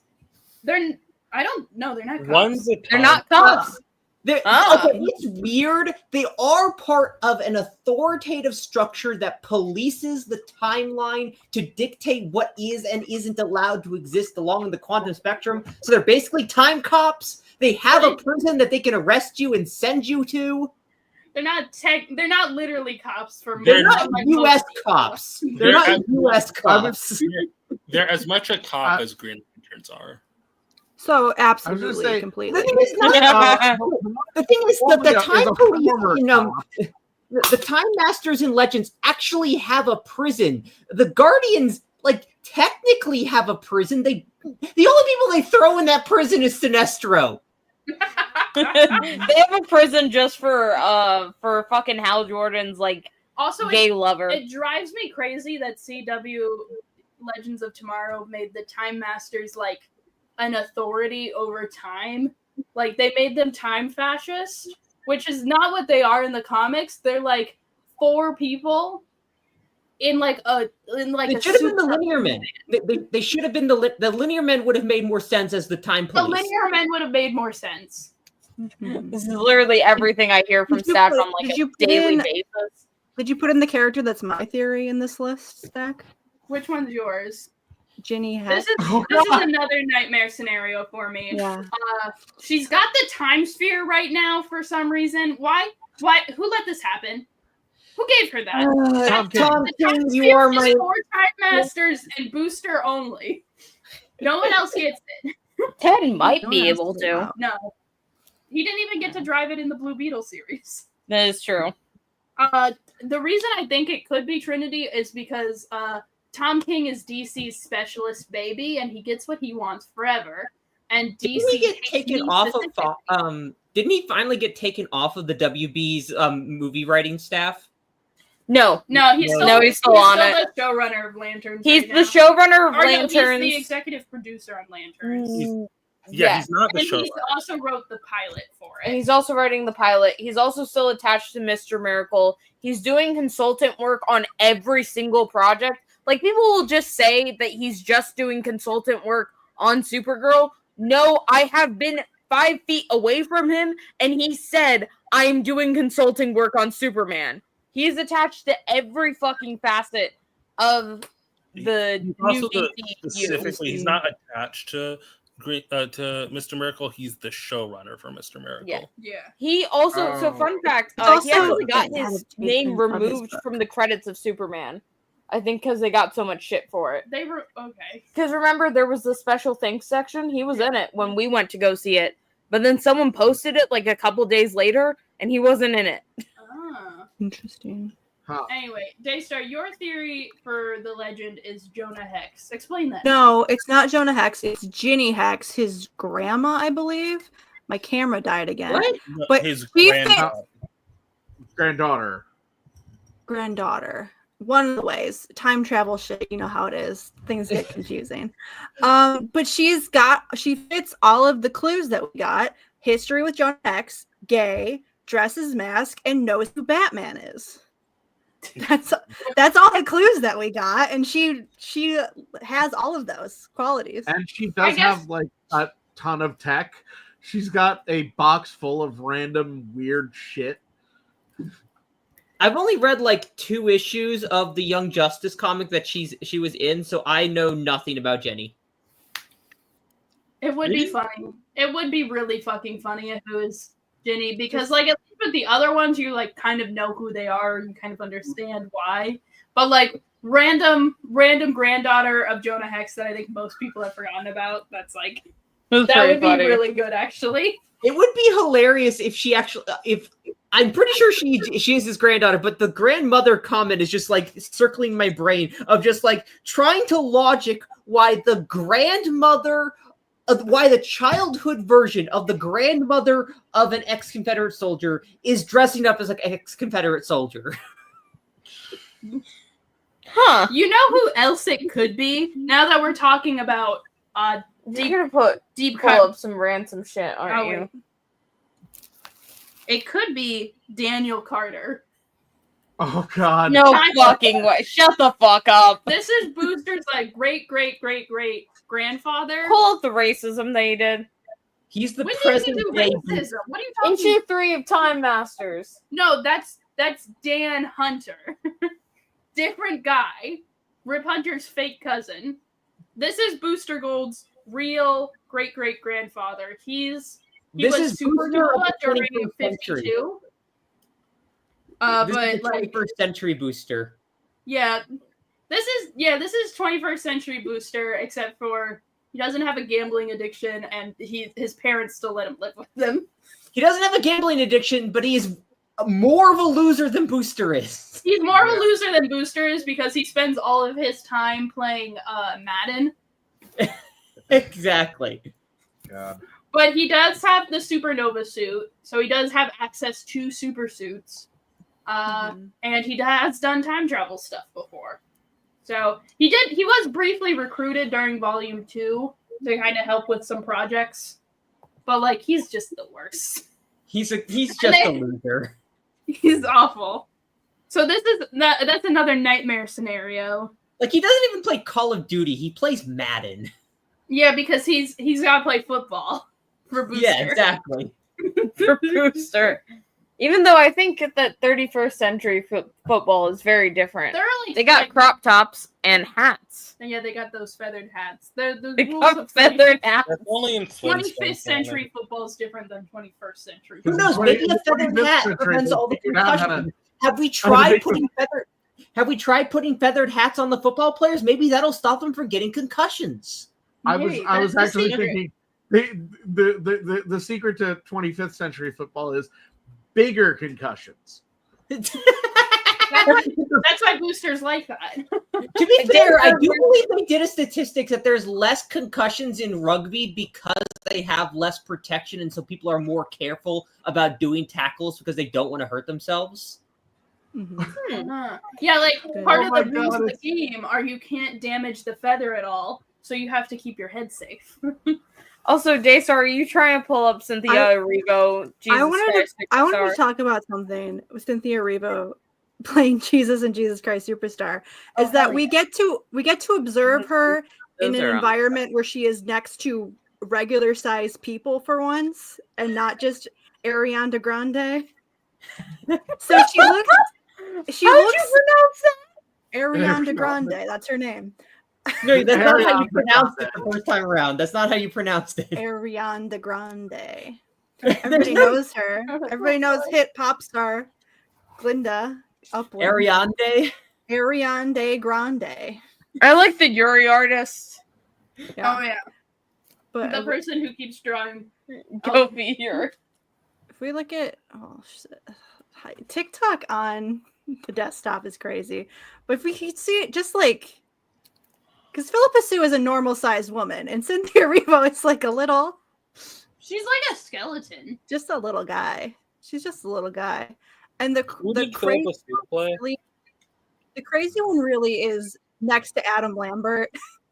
I don't know. They're not cops. one's a They're not cops. Okay, it's weird. They are part of an authoritative structure that polices the timeline to dictate what is and isn't allowed to exist along the quantum spectrum. So they're basically time cops. They have a prison that they can arrest you and send you to. They're not literally cops for They're most not of my U.S. people. cops. They're not U.S. cops. They're as much a cop as Green Lanterns are. So I was absolutely, gonna say- completely. The thing is, the thing is that the Is time a police, former the time masters in Legends actually have a prison. The Guardians technically have a prison. The only people they throw in that prison is Sinestro. They have a prison just for fucking Hal Jordan's Also, gay lover. It drives me crazy that CW Legends of Tomorrow made the Time Masters like an authority over time. Like they made them time fascist, which is not what they are in the comics. They're like 4 people in like a It should have been the Linear Men. They should have been the Linear Men would have made more sense as the Time The Police. Linear Men would have made more sense. This is literally everything I hear from Stack on like a daily basis. Did you put in the character that's my theory in this list, Stack? Which one's yours? Ginny This has. is another nightmare scenario for me. Yeah. She's got the time sphere right now for some reason. Why? Who let this happen? Who gave her that? Tom The time King, you sphere are is my. 4 Time Masters and Booster only. No one else gets it. Ted might be able to. No. He didn't even get to drive it in the Blue Beetle series. That is true. The reason I think it could be Trinity is because Tom King is DC's specialist baby, and he gets what he wants forever. And DC Didn't he get hates taken me off specifically. of? Didn't he finally get taken off of the WB's movie writing staff? No, he's still on it. the showrunner of Lanterns. He's right the now. showrunner of Or no, Lanterns. he's the executive producer on Lanterns. He's not the And show. he also wrote the pilot for it. And he's also writing the pilot. He's also still attached to Mr. Miracle. He's doing consultant work on every single project. Like, people will just say that he's just doing consultant work on Supergirl. No, I have been 5 feet away from him, and he said, I'm doing consulting work on Superman. He's attached to every fucking facet of the He's new also DC. specifically, he's not attached to Mr. Miracle. He's the showrunner for Mr. Miracle. Yeah. He also, so fun fact, he also actually got an his adaptation name from his removed book. from the credits of Superman. I think because they got so much shit for it. They were okay. Because remember, there was the special thanks section. He was in it when we went to go see it. But then someone posted it like a couple days later, and he wasn't in it. Interesting. Anyway, Daystar, your theory for the legend is Jonah Hex. Explain that. No, it's not Jonah Hex. It's Ginny Hex, his grandma, I believe. My camera died again. What? But His he Granddaughter. granddaughter. One of the ways. Time travel shit, you know how it is. Things get confusing. But she fits all of the clues that we got. History with Jonah Hex, gay, dresses mask, and knows who Batman is. That's all the clues that we got, and she has all of those qualities. And she does have like a ton of tech. She's got a box full of random weird shit. I've only read like 2 issues of the Young Justice comic that she was in, so I know nothing about Jenny. It would be funny. It would be really fucking funny if it was Ginny, because like at least with the other ones, you like kind of know who they are, you kind of understand why. But like random granddaughter of Jonah Hex that I think most people have forgotten about. That would be really good, actually. It would be hilarious if she actually, if I'm pretty sure she is his granddaughter, but the grandmother comment is just like circling my brain of just like trying to logic why the grandmother, why the childhood version of the grandmother of an ex-Confederate soldier is dressing up as an ex-Confederate soldier. Huh. You know who else it could be? Now that we're talking about You're gonna pull up some ransom shit, aren't you? It could be Daniel Carter. Oh god. No fucking way. Shut the fuck up. This is Booster's like great grandfather. Pull up the racism they did. He's the When present did day. he do racism? What are you talking Issue 3 of Time Masters. No, that's Dan Hunter. Different guy. Rip Hunter's fake cousin. This is Booster Gold's real great grandfather. He was Supergirl during 52. This But is the 21st century Booster. Yeah. This is 21st century Booster, except for he doesn't have a gambling addiction and his parents still let him live with them. He doesn't have a gambling addiction, but he's more of a loser than Booster is. He's more of a loser than Booster is because he spends all of his time playing Madden. Exactly. God. But he does have the Supernova suit, so he does have access to super suits. And he has done time travel stuff before. So he was briefly recruited during Volume 2 to kind of help with some projects. But like he's just the worst. He's just a loser. He's awful. So that's another nightmare scenario. Like he doesn't even play Call of Duty, he plays Madden. Yeah, because he's gotta play football for Booster. Yeah, exactly. For Booster. Even though I think that 31st century football is very different. They got crop tops and hats. And yeah, they got those feathered hats. They got feathered hats. That's only in 25th century football is different than 21st century. Who knows? Maybe a feathered hat prevents all the concussions. Have we tried putting feathered hats on the football players? Maybe that'll stop them from getting concussions. I was actually thinking the secret to 25th century football is bigger concussions. That's why Booster's like that. To be fair, I do believe they did a statistic that there's less concussions in rugby because they have less protection, and so people are more careful about doing tackles because they don't want to hurt themselves. Yeah, like part of the rules of the game are you can't damage the feather at all, so you have to keep your head safe. Also, Daystar, are you trying to pull up Cynthia Erivo? I wanted to talk about something with Cynthia Erivo playing Jesus and Jesus Christ Superstar. Is that we get to observe her in an environment where she is next to regular sized people for once, and not just Ariana Grande. So she looks. How did you pronounce that? Ariana Grande. That's her name. No, that's not how you pronounced it the first time around. That's not how you pronounced it. Ariana Grande. Everybody knows her. Everybody knows hit pop star Glinda Upland. Ariana Grande. I like the Yuri artist. Yeah. Oh yeah. But the person who keeps drawing Go be here. If we look at TikTok on the desktop is crazy. But if we could see it just like because Philippa Sue is a normal sized woman, and Cynthia Erivo is like a little. She's like a skeleton. Just a little guy. She's just a little guy, and the crazy one really is next to Adam Lambert.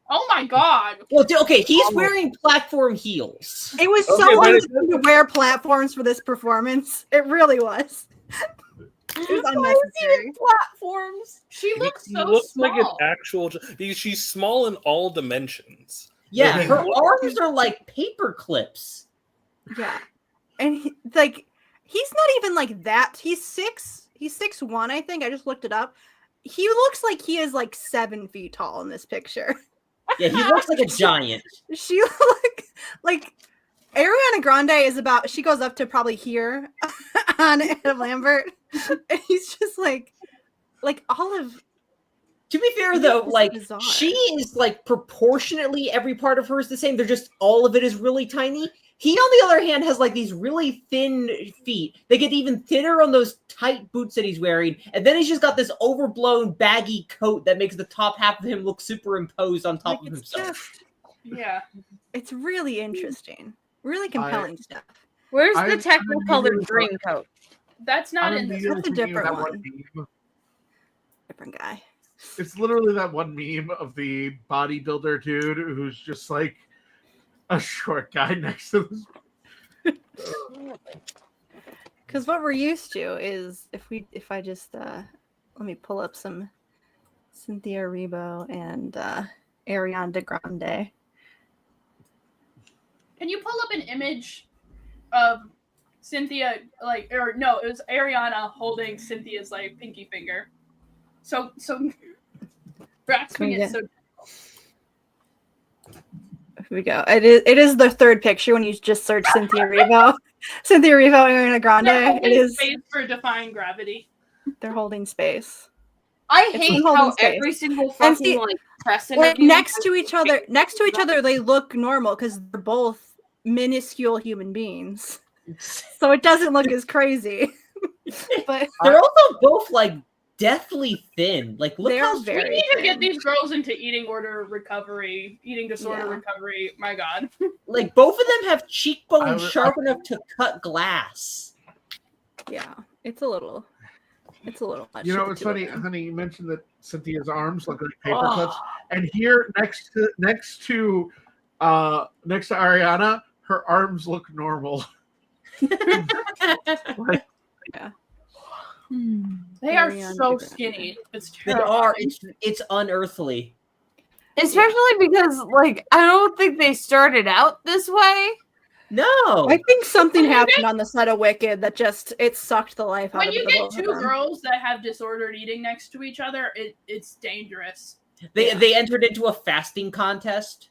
Oh my god! Well, okay, he's wearing platform heels. It was so unnecessary to wear platforms for this performance. It really was. It was unnecessary. Platforms. She looks so looks small. like an actual. She's small in all dimensions. Yeah, her arms are like paper clips. Yeah, and he's not even like that. He's 6'1", I think. I just looked it up. He looks like he is like 7 feet tall in this picture. Yeah, he looks like a giant. She like Ariana Grande is about. She goes up to probably here on Adam Lambert, and he's just like all of. To be fair, though, like bizarre. She is like proportionately every part of her is the same. They're just all of it is really tiny. He, on the other hand, has like these really thin feet. They get even thinner on those tight boots that he's wearing, and then he's just got this overblown, baggy coat that makes the top half of him look superimposed on top of himself. Yeah, it's really interesting, really compelling stuff. Where's the technicolor dream coat? That's not in this. That's a different one. Different guy. It's literally that one meme of the bodybuilder dude who's just like a short guy next to this. Because what we're used to is if I just let me pull up some Cynthia Erivo and Ariana Grande. Can you pull up an image of Cynthia it was Ariana holding Cynthia's like pinky finger. So grasping it so. Here we go. It is the third picture when you just search Cynthia Erivo. Cynthia Erivo and Ariana Grande. It is space for defying gravity. They're holding space. I hate how every single fucking press interview next to each other, they look normal because they're both minuscule human beings. So it doesn't look as crazy. But They're also both like deathly thin. Like, look They're how We very need to get thin. these girls into eating disorder Yeah. recovery. My God. like both of them have cheekbones I- sharp enough to cut glass. yeah, it's a little much. You know, for the it's two of funny, them. honey. You mentioned that Cynthia's arms look like paper Oh. clips, and here next to Ariana, her arms look normal. Like, They are Ariana so Grande. skinny. It's They terrible. are. It's unearthly. Especially because, like, I don't think they started out this way. No. I think something When you happened get- on the set of Wicked that just it sucked the life out When of you the get both of two them. girls that have disordered eating next to each other, it's dangerous. They entered into a fasting contest.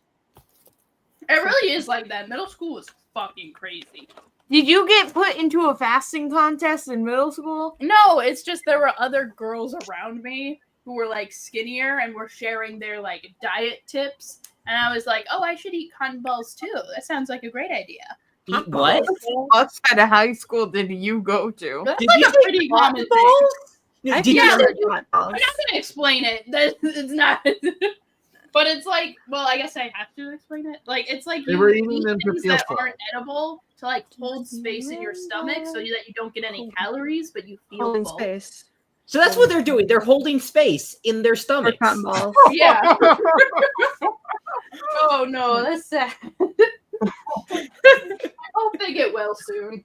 It really is like that. Middle school was fucking crazy. Did you get put into a fasting contest in middle school? No, it's just there were other girls around me who were like skinnier and were sharing their like diet tips. And I was like, oh, I should eat cotton balls too. That sounds like a great idea. Eat what? What kind of high school did you go to? That's Did like you a pretty common thing. I Did you can't say remember hot balls. I'm not gonna explain it. It's not. But it's like, well, I guess I have to explain it. Like, it's like They you were eating eat them to things feel that full. aren't edible to like hold space in your stomach so that you don't get any calories, but you feel Holding full. space So that's what they're doing. They're holding space in their for stomachs. cotton balls. Yeah. Oh no, that's sad. I hope they get well soon.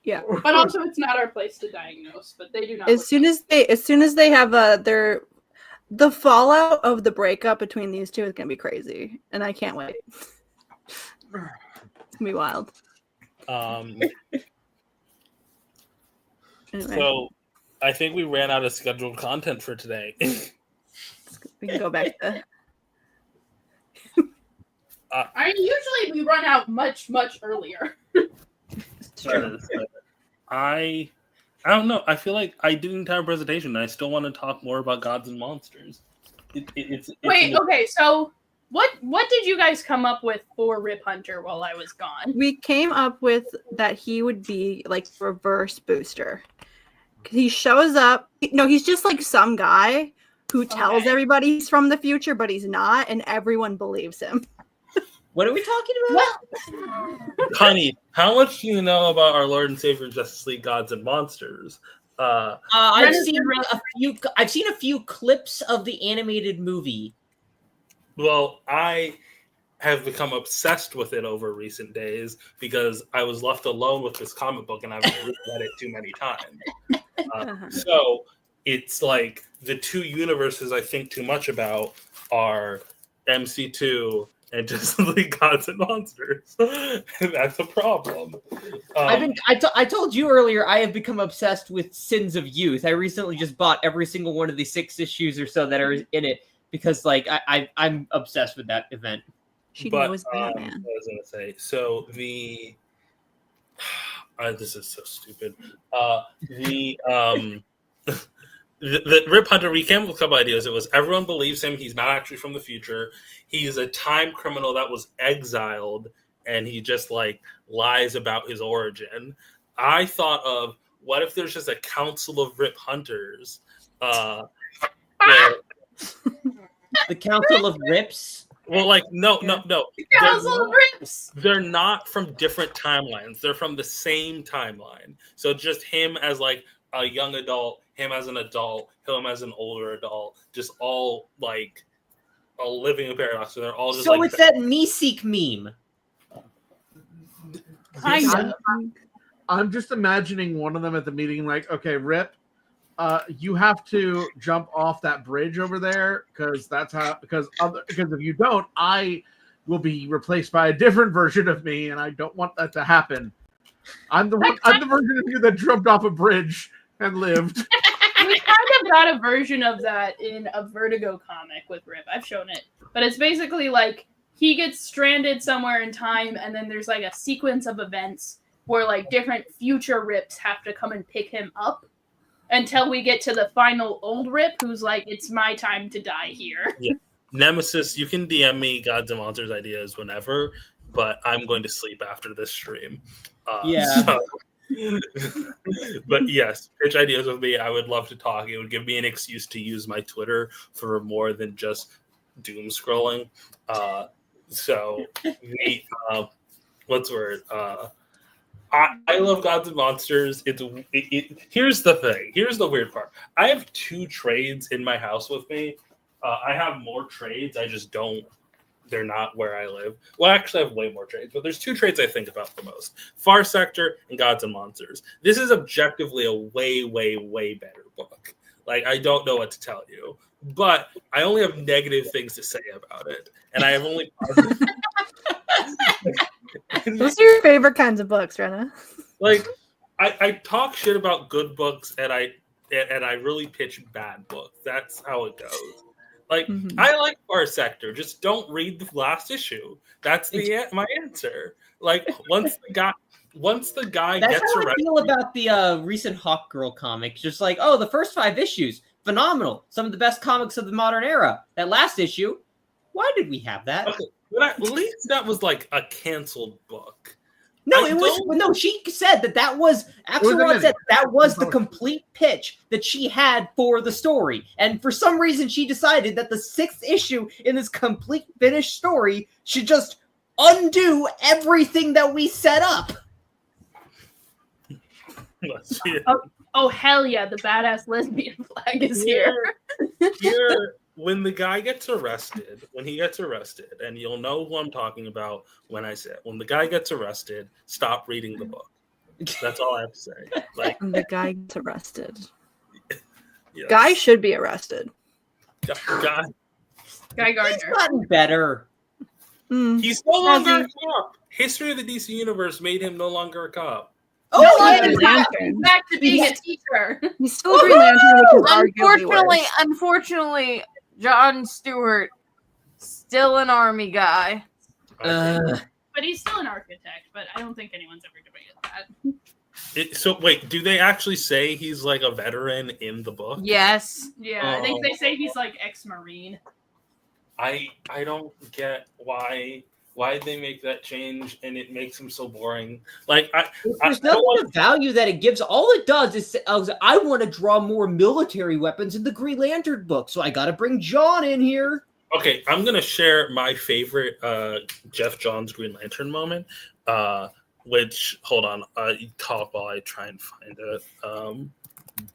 Yeah. But also, it's not our place to diagnose. But they do not. As soon as they have the fallout of the breakup between these two is gonna be crazy, and I can't wait. It's gonna be wild. Anyway, So I think we ran out of scheduled content for today. we can go back to I mean, usually we run out much earlier. I don't know. I feel like I did an entire presentation, and I still want to talk more about gods and monsters. It's Wait, okay, so what did you guys come up with for Rip Hunter while I was gone? we came up with that he would be like reverse Booster. He shows up. No, he's just like some guy who tells Okay. everybody he's from the future, but he's not, and everyone believes him. What are we talking about? Honey, how much do you know about our Lord and Savior Justice League Gods and Monsters? I've seen a few clips of the animated movie. Well, I have become obsessed with it over recent days because I was left alone with this comic book and I've read it too many times. So it's like the two universes I think too much about are MC2 and Justice League Gods and Monsters. That's a problem. I told you earlier I have become obsessed with Sins of Youth. I recently just bought every single one of the 6 issues or so that are in it because like I'm obsessed with that event. She But knows what Batman. was I going to say? So the this is so stupid. The Rip Hunter, we came up with a couple ideas. It was everyone believes him. He's not actually from the future. He's a time criminal that was exiled, and he just like lies about his origin. I thought of what if there's just a council of Rip Hunters? The Council of Rips. Well, like no. Council of Rips. They're not from different timelines. They're from the same timeline. So just him as like a young adult, him as an adult, him as an older adult, just all like a living a paradox. So they're all just So like it's that Meeseek meme. Kind of. I'm just imagining one of them at the meeting, like, okay, Rip, you have to jump off that bridge over there because because if you don't, I will be replaced by a different version of me, and I don't want that to happen. I'm the version of you that jumped off a bridge and lived. We kind of got a version of that in a Vertigo comic with Rip. I've shown it. But it's basically like he gets stranded somewhere in time, and then there's like a sequence of events where like different future Rips have to come and pick him up until we get to the final old Rip who's like, it's my time to die here. Yeah. Nemesis, you can DM me Gods and Monsters ideas whenever, but I'm going to sleep after this stream. Yeah. So But yes, pitch ideas with me. I would love to talk. It would give me an excuse to use my Twitter for more than just doom scrolling. So we, what's the word? I love Gods and Monsters. Here's the thing. Here's the weird part. I have 2 trades in my house with me. I have more trades. I just don't. They're not where I live. Well, actually, I have way more trades, but there's 2 trades I think about the most: Far Sector and Gods and Monsters. This is objectively a way, way, way better book. Like, I don't know what to tell you, but I only have negative things to say about it, and I have only positive. Those are your favorite kinds of books, Rena. Like, I talk shit about good books, and I really pitch bad books. That's how it goes. Like, I like Far Sector. Just don't read the last issue. That's my answer. Like, once the guy That's gets how I arrested, feel about the recent Hawk Girl comic. Just like, oh, the first 5 issues, phenomenal. Some of the best comics of the modern era. That last issue, why did we have that? okay, but at least that was like a canceled book. No, it was no. She said that was Axelrod said that was the complete pitch that she had for the story, and for some reason she decided that the 6th issue in this complete finished story should just undo everything that we set up. Oh hell yeah! The badass lesbian flag is here. When the guy gets arrested, and you'll know who I'm talking about when I say it. When the guy gets arrested, stop reading the book. That's all I have to say. Like, When the guy gets arrested. yes. Guy should be arrested. Guy Gardner. He's gotten better. He's no longer a cop. History of the DC Universe made him no longer a cop. Oh, He's back to being a teacher. He's still a Green Lantern, which is arguably worse. Unfortunately, John Stewart, still an army guy. But he's still an architect, but I don't think anyone's ever debated that. So wait, do they actually say he's like a veteran in the book? Yes. Yeah, I think they say he's like ex-Marine. I don't get why they make that change, and it makes him so boring. Like, there's nothing of value that it gives. All it does is I want to draw more military weapons in the Green Lantern book, so I got to bring John in here. Okay, I'm gonna share my favorite Jeff Johns Green Lantern moment. Which, hold on, talk while I try and find it.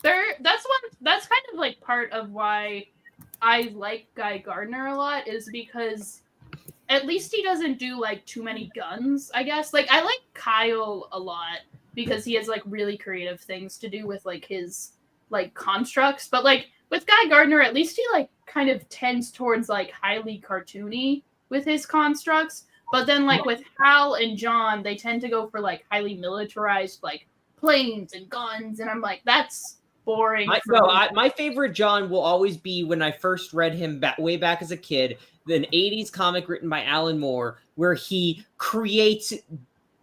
That's kind of like part of why I like Guy Gardner a lot, is because at least he doesn't do like too many guns, I guess. Like, I like Kyle a lot because he has like really creative things to do with like his like constructs. But like with Guy Gardner, at least he like kind of tends towards like highly cartoony with his constructs. But then like with Hal and John, they tend to go for like highly militarized like planes and guns. And I'm like, that's boring. My favorite John will always be when I first read him way back as a kid, an 80s comic written by Alan Moore, where he creates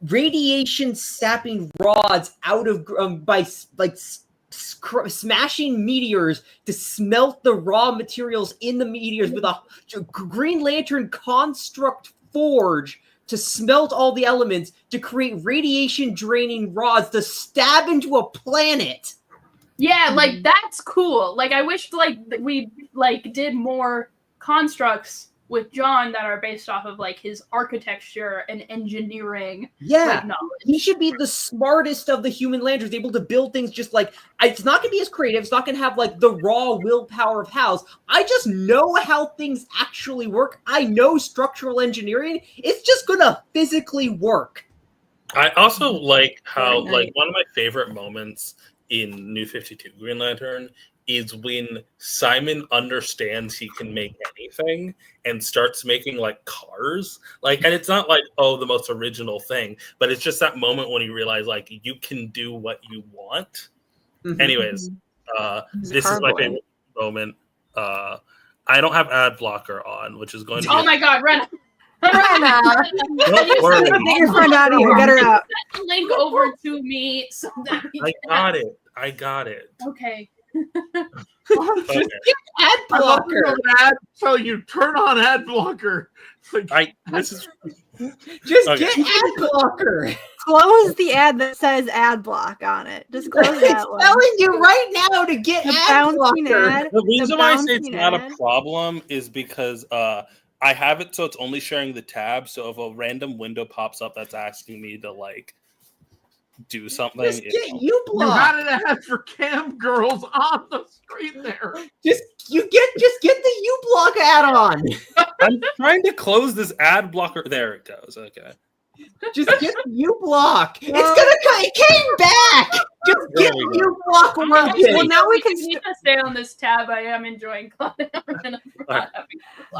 radiation sapping rods out of by like smashing meteors to smelt the raw materials in the meteors with a Green Lantern construct forge to smelt all the elements to create radiation draining rods to stab into a planet. Yeah, like that's cool. Like I wish like we like did more constructs with John that are based off of like his architecture and engineering. Yeah, knowledge. He should be the smartest of the human lanterns, able to build things just like it's not gonna be as creative. It's not gonna have like the raw willpower of Hal's. I just know how things actually work. I know structural engineering. It's just gonna physically work. I also like how like one of my favorite moments in New 52 Green Lantern is when Simon understands he can make anything and starts making like cars. Like, and it's not like, oh, the most original thing, but it's just that moment when he realized like you can do what you want. Mm-hmm. Anyways, this is my favorite moment. I don't have ad blocker on, which is going to be my god, Rena. Don't worry. Get your friend out of here. Get her out. Link over to me so that I got it. Okay. Okay. Ad I love blocker. when ad tell you turn on ad blocker. Like, This is Just Okay. get ad blocker. Close the ad that says ad block on it. Just close It's that one. telling you right now to get The ad bouncing blocker. ad. The reason why I say it's bouncing not ad. a problem is because I have it so it's only sharing the tab. So if a random window pops up that's asking me to like do something, Just it get won't. you you had block. an ad for cam girls on the screen there. Just get the U block add-on. I'm trying to close this ad blocker. There it goes. Okay. Just get the U block. It's gonna come. It came back. Just There get we the go. U block Well, working. now we can need to stay on this tab. I am enjoying Claudia. Alright.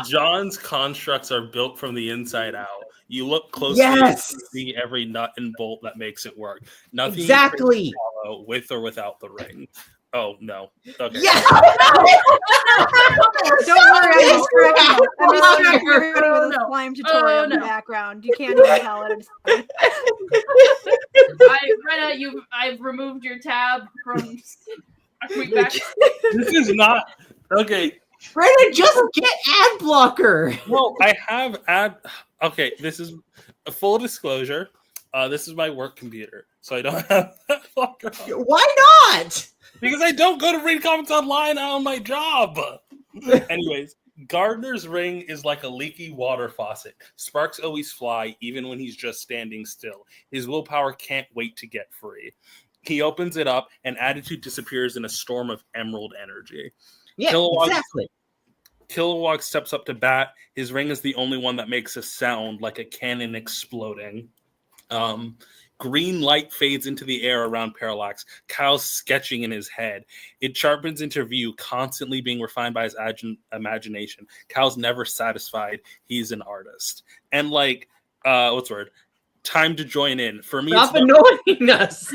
John's constructs are built from the inside out. You look closely Yes. and see every nut and bolt that makes it work. Nothing Exactly. you can follow with or without the ring. Oh no. Okay. Yeah. Don't worry, I'm distracting you. I'm distracting Oh, everybody with a no. slime tutorial in the no. background. You can't even tell it. I'm sorry. Rena, I've removed your tab from. Are we back? This is not okay. Rena, just get ad blocker. Well, I have okay, this is a full disclosure. This is my work computer, so I don't have that blocker on. Why not? Because I don't go to read comments online on my job. Anyways, Gardner's ring is like a leaky water faucet. Sparks always fly, even when he's just standing still. His willpower can't wait to get free. He opens it up, and attitude disappears in a storm of emerald energy. Yeah, Kilowog, exactly. Kilowog steps up to bat. His ring is the only one that makes a sound like a cannon exploding. Green light fades into the air around Parallax. Kyle's sketching in his head. It sharpens into view, constantly being refined by his imagination. Kyle's never satisfied. He's an artist. And like, what's the word? Time to join in. For me, Stop annoying us.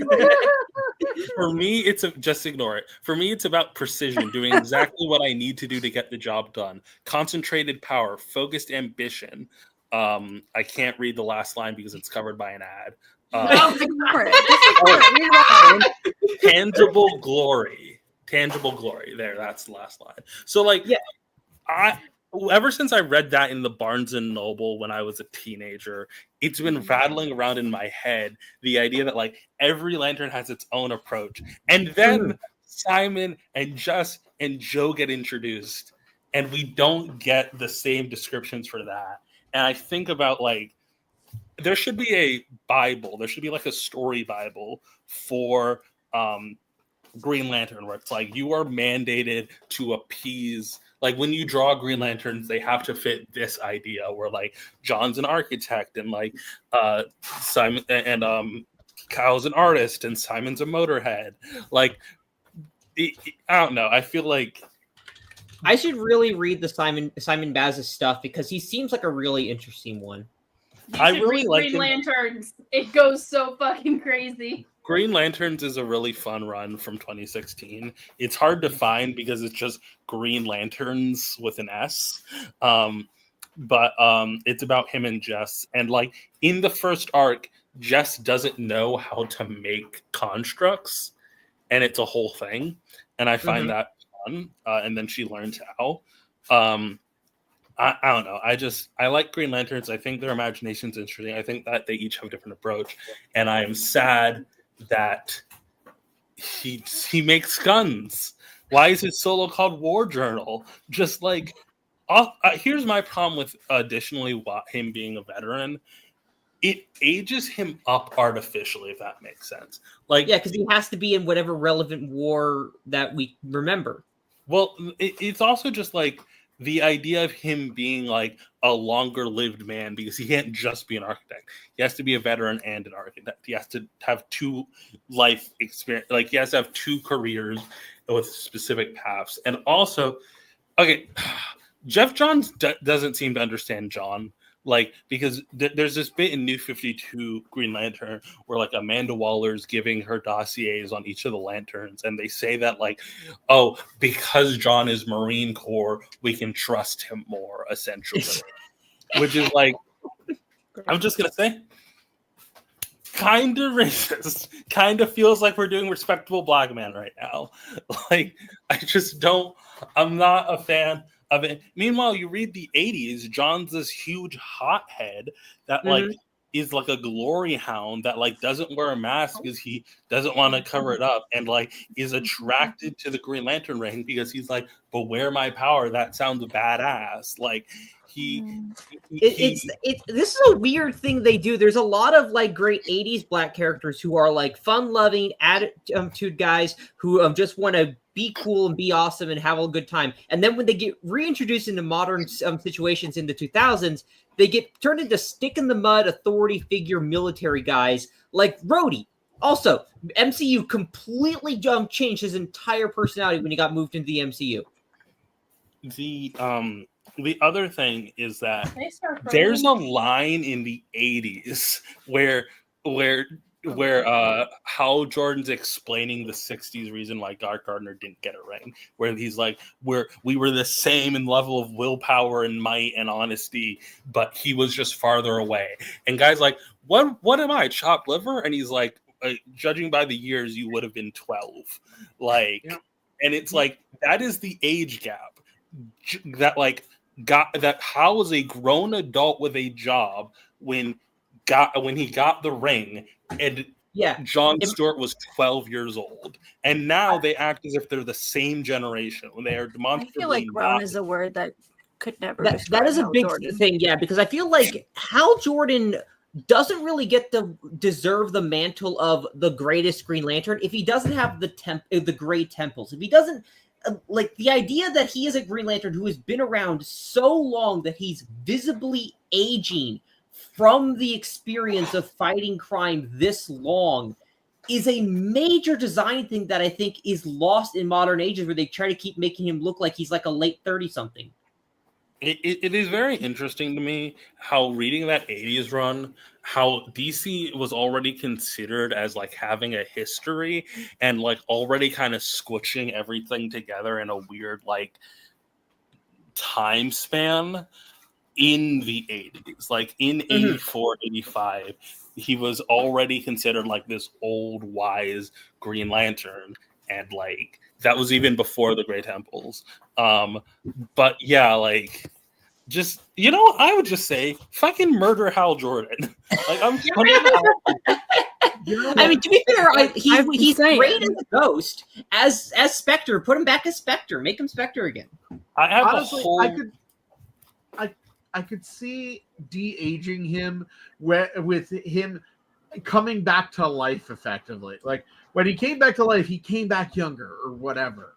for me, it's just ignore it. For me, it's about precision, doing exactly what I need to do to get the job done. Concentrated power, focused ambition. I can't read the last line because it's covered by an ad. Just ignore it. Read it out. Tangible glory. Tangible glory. There, that's the last line. So, like, Yeah. Ever since I read that in the Barnes and Noble when I was a teenager, it's been rattling around in my head the idea that like every lantern has its own approach, and then Simon and Jess and Joe get introduced, and we don't get the same descriptions for that. And I think about like there should be a Bible, there should be like a story Bible for Green Lantern, where it's like you are mandated to appease. Like when you draw Green Lanterns, they have to fit this idea where like John's an architect and like Simon and Kyle's an artist and Simon's a motorhead. Like I don't know. I feel like I should really read the Simon Baz's stuff because he seems like a really interesting one. You I should really read like Green him. Lanterns. It goes so fucking crazy. Green Lanterns is a really fun run from 2016. It's hard to find because it's just Green Lanterns with an S. But it's about him and Jess. And like in the first arc, Jess doesn't know how to make constructs, and it's a whole thing. And I find that fun. And then she learns how. I don't know. I like Green Lanterns. I think their imagination's interesting. I think that they each have a different approach. And I am sad that he makes guns. Why is his solo called War Journal? Just like, here's my problem with additionally him being a veteran. It ages him up artificially, if that makes sense. Like, Yeah, because he has to be in whatever relevant war that we remember. Well, it's also just like the idea of him being like a longer lived man, because he can't just be an architect. He has to be a veteran and an architect. He has to have two life experience. Like he has to have two careers with specific paths. And also, okay, Jeff Johns doesn't seem to understand John. Like, because there's this bit in New 52 Green Lantern where like Amanda Waller's giving her dossiers on each of the lanterns, and they say that like, oh, because John is Marine Corps, we can trust him more, essentially. Which is like, I'm just gonna say, kind of racist. Kind of feels like we're doing respectable black man right now. Like, I just don't. I'm not a fan of it. Meanwhile, you read the 80s, John's this huge hothead that like is like a glory hound that like doesn't wear a mask because he doesn't want to cover it up, and like is attracted to the Green Lantern ring because he's like, but where my power, that sounds badass. Like It's this is a weird thing they do. There's a lot of like great 80s black characters who are like fun-loving attitude guys who just want to be cool and be awesome and have a good time. And then when they get reintroduced into modern situations in the 2000s, they get turned into stick-in-the-mud authority figure military guys like Rhodey. Also, MCU completely changed his entire personality when he got moved into the MCU. The other thing is that there's a line in the 80s where Hal Jordan's explaining the 60s reason why Guy Gardner didn't get a ring, where he's like, we were the same in level of willpower and might and honesty, but he was just farther away. And Guy's like, what am I, chopped liver? And he's like, judging by the years, you would have been 12. Like, and it's like, that is the age gap that like that Hal was a grown adult with a job when he got the ring, and John Stewart was 12 years old, and now they act as if they're the same generation when they are demonstrably. I feel like grown is a word that could never. That is a big thing, because I feel like Hal Jordan doesn't really get to deserve the mantle of the greatest Green Lantern if he doesn't have the great temples. If he doesn't. Like the idea that he is a Green Lantern who has been around so long that he's visibly aging from the experience of fighting crime this long is a major design thing that I think is lost in modern ages, where they try to keep making him look like he's like a late 30-something. It is very interesting to me how reading that 80s run, how DC was already considered as like having a history and like already kind of squishing everything together in a weird like time span in the 80s. Like in 84, 85, he was already considered like this old, wise Green Lantern. And like that was even before the Grey Temples. But yeah, like just I would just say fucking murder Hal Jordan. Like I'm I mean, to be fair, he's great as a Ghost, as Spectre. Put him back as Spectre. Make him Spectre again. Honestly, I could see de-aging him with him coming back to life effectively. Like when he came back to life, he came back younger or whatever.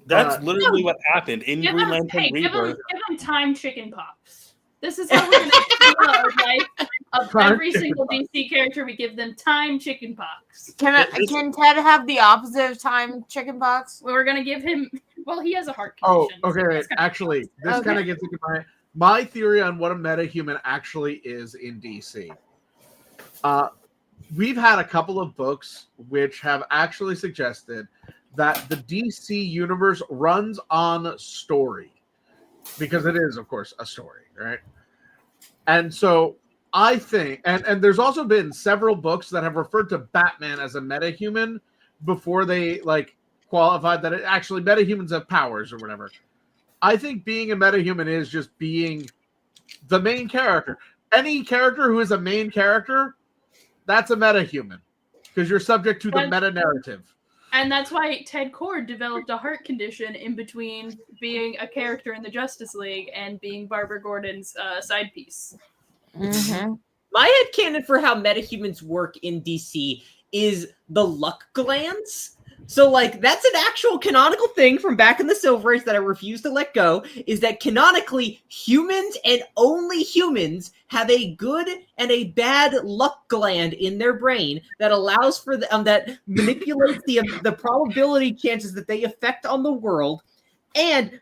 That's literally what happened in Green Lantern Rebirth. Give him time chicken pox. This is how we're going to do our life of every single DC character. We give them time chicken pox. Can Ted have the opposite of time chicken pox? We're going to give him... Well, he has a heart condition. Oh, okay. So actually, this kind of gets into my theory on what a metahuman actually is in DC. We've had a couple of books which have actually suggested that the DC universe runs on story, because it is, of course, a story, right? And so I think, and there's also been several books that have referred to Batman as a metahuman before they like qualified that it actually metahumans have powers or whatever. I think being a metahuman is just being the main character. Any character who is a main character, that's a metahuman, because you're subject to the meta narrative. And that's why Ted Kord developed a heart condition in between being a character in the Justice League and being Barbara Gordon's side piece. Mm-hmm. My headcanon for how metahumans work in DC is the luck glands. So, like, that's an actual canonical thing from back in the Silver Age that I refuse to let go, is that canonically, humans and only humans have a good and a bad luck gland in their brain that allows for that manipulates the probability chances that they affect on the world. And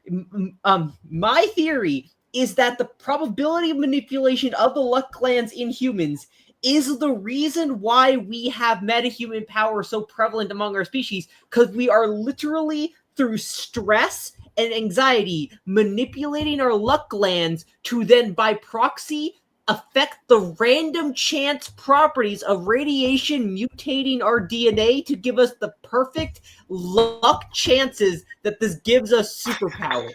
my theory is that the probability of manipulation of the luck glands in humans is the reason why we have metahuman power so prevalent among our species, because we are literally, through stress and anxiety, manipulating our luck glands to then, by proxy, affect the random chance properties of radiation mutating our DNA to give us the perfect luck chances that this gives us superpowers.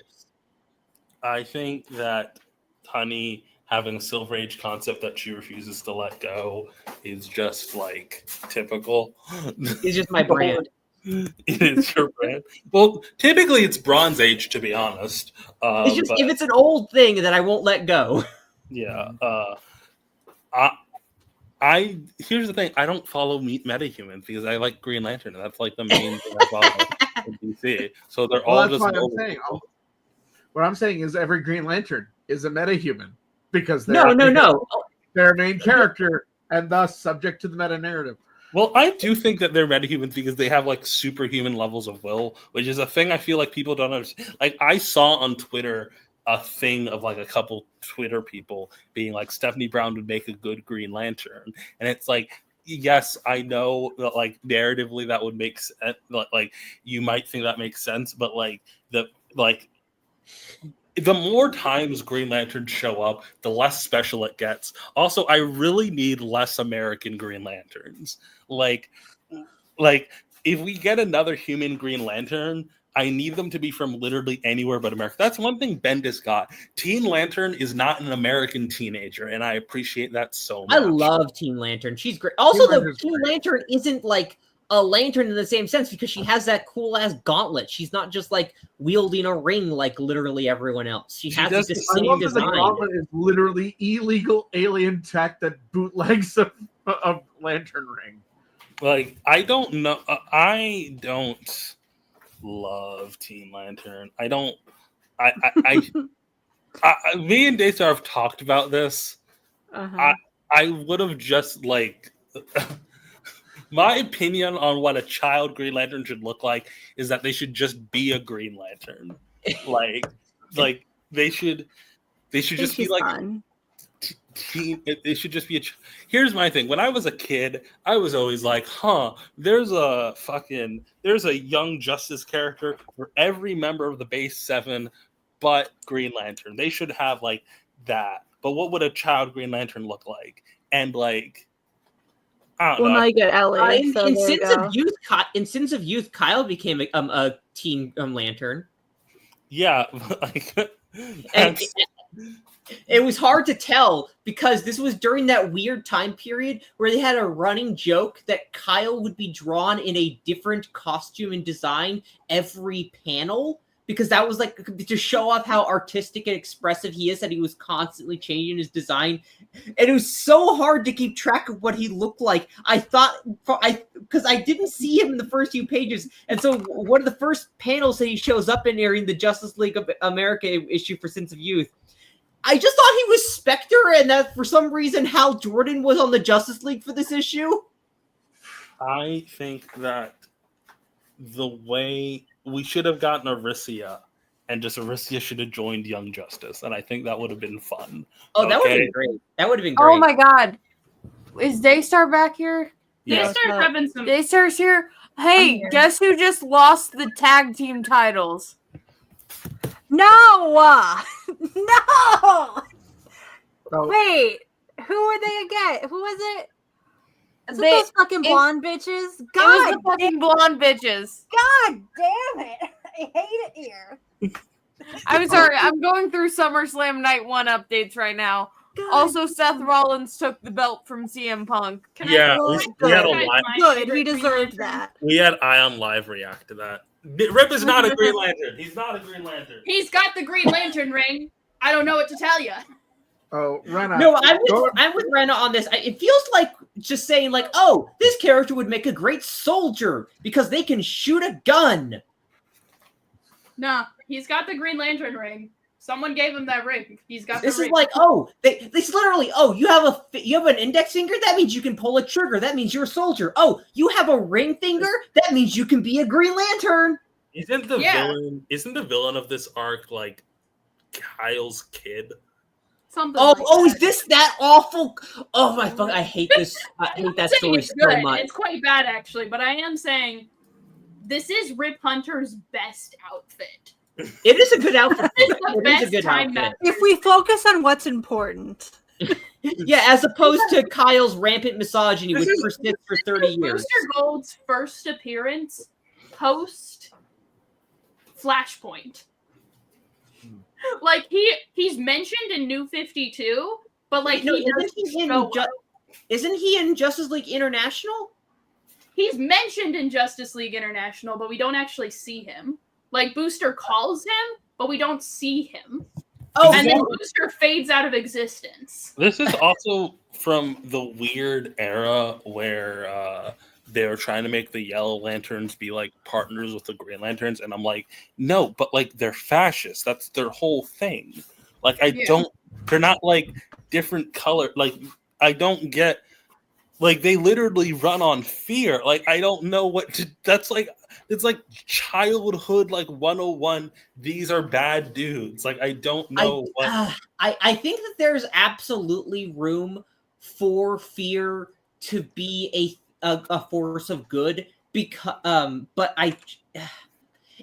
I think that Honey having a Silver Age concept that she refuses to let go is just like typical. It's just my brand. It is your brand. Well, typically it's Bronze Age, to be honest. It's just But, if it's an old thing that I won't let go. yeah. I here's the thing. I don't follow metahumans because I like Green Lantern. That's like the main thing I follow in DC. So they're all Well, that's just. why I'm normal saying. people. What I'm saying is every Green Lantern is a metahuman because No. Their main character and thus subject to the meta narrative. Well, I do think that they're metahumans because they have like superhuman levels of will, which is a thing I feel like people don't understand. Like I saw on Twitter a thing of like a couple Twitter people being like Stephanie Brown would make a good Green Lantern, and it's like, yes, I know that like narratively that would make sense. Like you might think that makes sense, but like the more times Green Lanterns show up, the less special it gets. Also, I really need less American Green Lanterns. Like if we get another human Green Lantern, I need them to be from literally anywhere but America. That's one thing Bendis got. Teen Lantern is not an American teenager, and I appreciate that so much. I love Teen Lantern. She's great. Also, Teen Lantern isn't like a lantern in the same sense because she has that cool ass gauntlet. She's not just like wielding a ring like literally everyone else. She has does the I same love that design. the gauntlet is literally illegal alien tech that bootlegs a lantern ring. Like I don't know. I don't love Teen Lantern. I don't. Me and Daystar have talked about this. I would have just like. My opinion on what a child Green Lantern should look like is that they should just be a Green Lantern. Like they should just be like fun. They should just be Here's my thing. When I was a kid, I was always like, there's a Young Justice character for every member of the base 7 but Green Lantern. They should have like that. But what would a child Green Lantern look like? And like I don't know. Now you get Ellie. In so there you Sins of Youth, Kyle became a Teen Lantern. Yeah, And it was hard to tell because this was during that weird time period where they had a running joke that Kyle would be drawn in a different costume and design every panel because that was like to show off how artistic and expressive he is, that he was constantly changing his design. And it was so hard to keep track of what he looked like. I thought, because I didn't see him in the first few pages. And so one of the first panels that he shows up in there in the Justice League of America issue for Sins of Youth, I just thought he was Spectre, and that for some reason Hal Jordan was on the Justice League for this issue. I think that the way we should have gotten Aricia, and just Aricia should have joined Young Justice, and I think that would have been fun. Oh, that would have been great. That would have been great. Oh my god. Is Daystar back here? Yeah. Daystar's having some. Daystar's here. Hey, guess who just lost the tag team titles? No! No! Wait, who were they again? Who was it? Is it those fucking blonde bitches? It was God, the fucking blonde bitches. God damn it! I hate it here. I'm sorry, I'm going through SummerSlam Night 1 updates right now. God. Also, Seth Rollins took the belt from CM Punk. Can Yeah, I we had a my live. Good, favorite he Green deserved Lantern? that. We had Ayaan live react to that. Rip is not a Green Lantern. He's not a Green Lantern. He's got the Green Lantern ring. I don't know what to tell you. Oh, Rena. No, I'm with Rena on this. It feels like just saying like, oh, this character would make a great soldier because they can shoot a gun. Nah, he's got the Green Lantern ring. Someone gave him that ring. He's got. This the is ring. like, oh, this literally, oh, you have an index finger. That means you can pull a trigger. That means you're a soldier. Oh, you have a ring finger. That means you can be a Green Lantern. Isn't the villain of this arc like Kyle's kid? something. Oh, like oh, that. is this that awful? Oh my fuck! I hate this. I hate that I'm saying story it's so good. much. It's quite bad actually, but I am saying this is Rip Hunter's best outfit. It is a good outfit. It's the It is a best good time outfit. map. If we focus on what's important. Yeah, as opposed to Kyle's rampant misogyny, which persists for 30 years. Booster Gold's first appearance post Flashpoint. Like he's mentioned in New 52, but like Isn't he in Justice League International? He's mentioned in Justice League International, but we don't actually see him. Like Booster calls him, but we don't see him. Oh, and then Booster fades out of existence. This is also from the weird era where they were trying to make the Yellow Lanterns be like partners with the Green Lanterns, and I'm like, no, but like they're fascists. That's their whole thing. Like they're not like different color. Like I don't get. Like they literally run on fear. Like I don't know what to. That's like it's like childhood like 101. These are bad dudes. Like I don't know what. I think that there's absolutely room for fear to be a force of good because but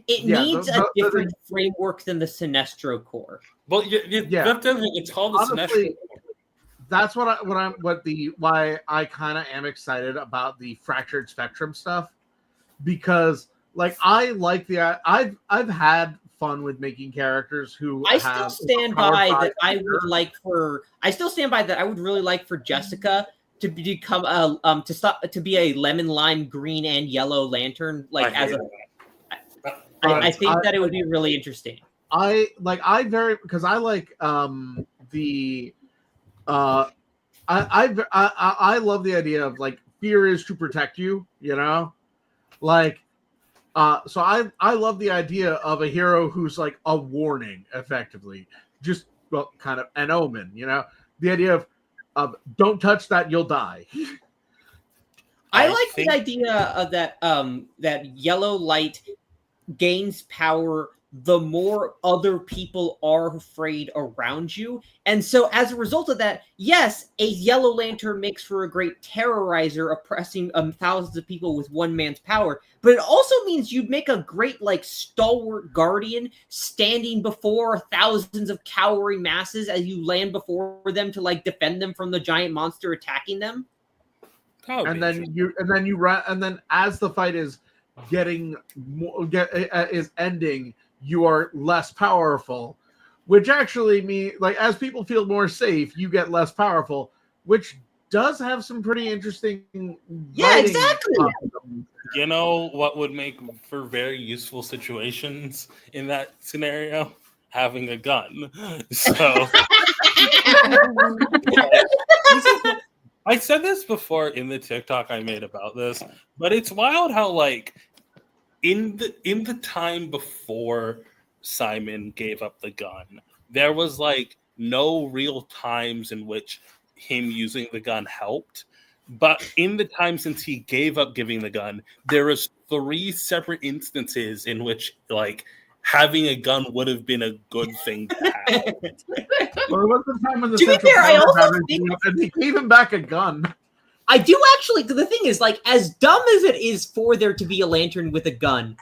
it needs a different framework than the Sinestro Corps. Well, it's called the Sinestro Corps. That's why I kind of am excited about the Fractured Spectrum stuff, because like I like I've had fun with making characters who I still stand by that I would really like for Jessica to become to be a lemon, lime, green, and yellow lantern. Like I think that it would be really interesting. I like I love the idea of like fear is to protect you, you know, like so I love the idea of a hero who's like a warning, effectively, just kind of an omen, you know, the idea of don't touch that, you'll die. I like the idea of that yellow light gains power the more other people are afraid around you. And so as a result of that, yes, a yellow lantern makes for a great terrorizer, oppressing thousands of people with one man's power. But it also means you'd make a great, like, stalwart guardian standing before thousands of cowering masses as you land before them to, like, defend them from the giant monster attacking them. And then as the fight is ending, you are less powerful, which actually means, like, as people feel more safe, you get less powerful, which does have some pretty interesting. Yeah, exactly. You know what would make for very useful situations in that scenario? Having a gun. So I said this before in the TikTok I made about this, but it's wild how, like, in the time before Simon gave up the gun, there was like no real times in which him using the gun helped. But in the time since he gave up giving the gun, there was 3 separate instances in which like having a gun would have been a good thing to have. Well, it was the time when the to be fair, I also think and they gave him back a gun. I do actually. The thing is, like, as dumb as it is for there to be a lantern with a gun,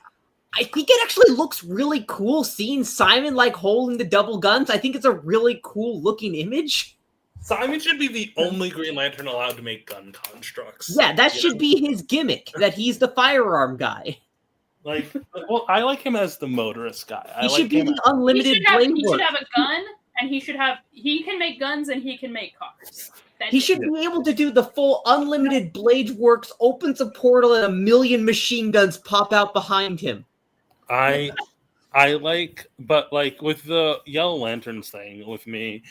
I think it actually looks really cool seeing Simon like holding the double guns. I think it's a really cool looking image. Simon should be the only Green Lantern allowed to make gun constructs. Yeah, that should be his gimmick, that he's the firearm guy. Like, well, I like him as the motorist guy. He should be the unlimited blade He work. should have a gun, and he can make guns and he can make cars. He should be able to do the full unlimited blade works, opens a portal, and a million machine guns pop out behind him. I like, but like with the Yellow Lanterns thing with me,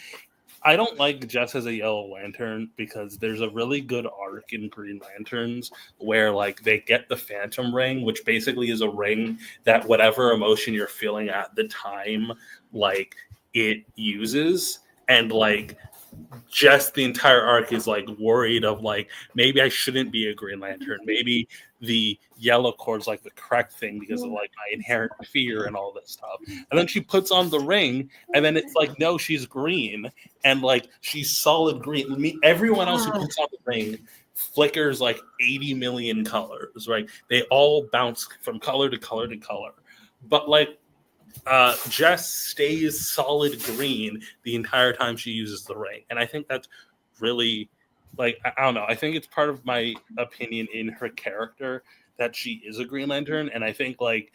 I don't like Jess as a Yellow Lantern because there's a really good arc in Green Lanterns where like they get the Phantom Ring, which basically is a ring that whatever emotion you're feeling at the time, like it uses, and like just the entire arc is like worried of like maybe I shouldn't be a Green Lantern, maybe the yellow cord's like the correct thing because of like my inherent fear and all this stuff. And then she puts on the ring and then it's like, no, she's green, and like she's solid green. Everyone else who puts on the ring flickers like 80 million colors, right? They all bounce from color to color to color. But like Jess stays solid green the entire time she uses the ring, and I think that's really like I don't know. I think it's part of my opinion in her character that she is a Green Lantern, and I think like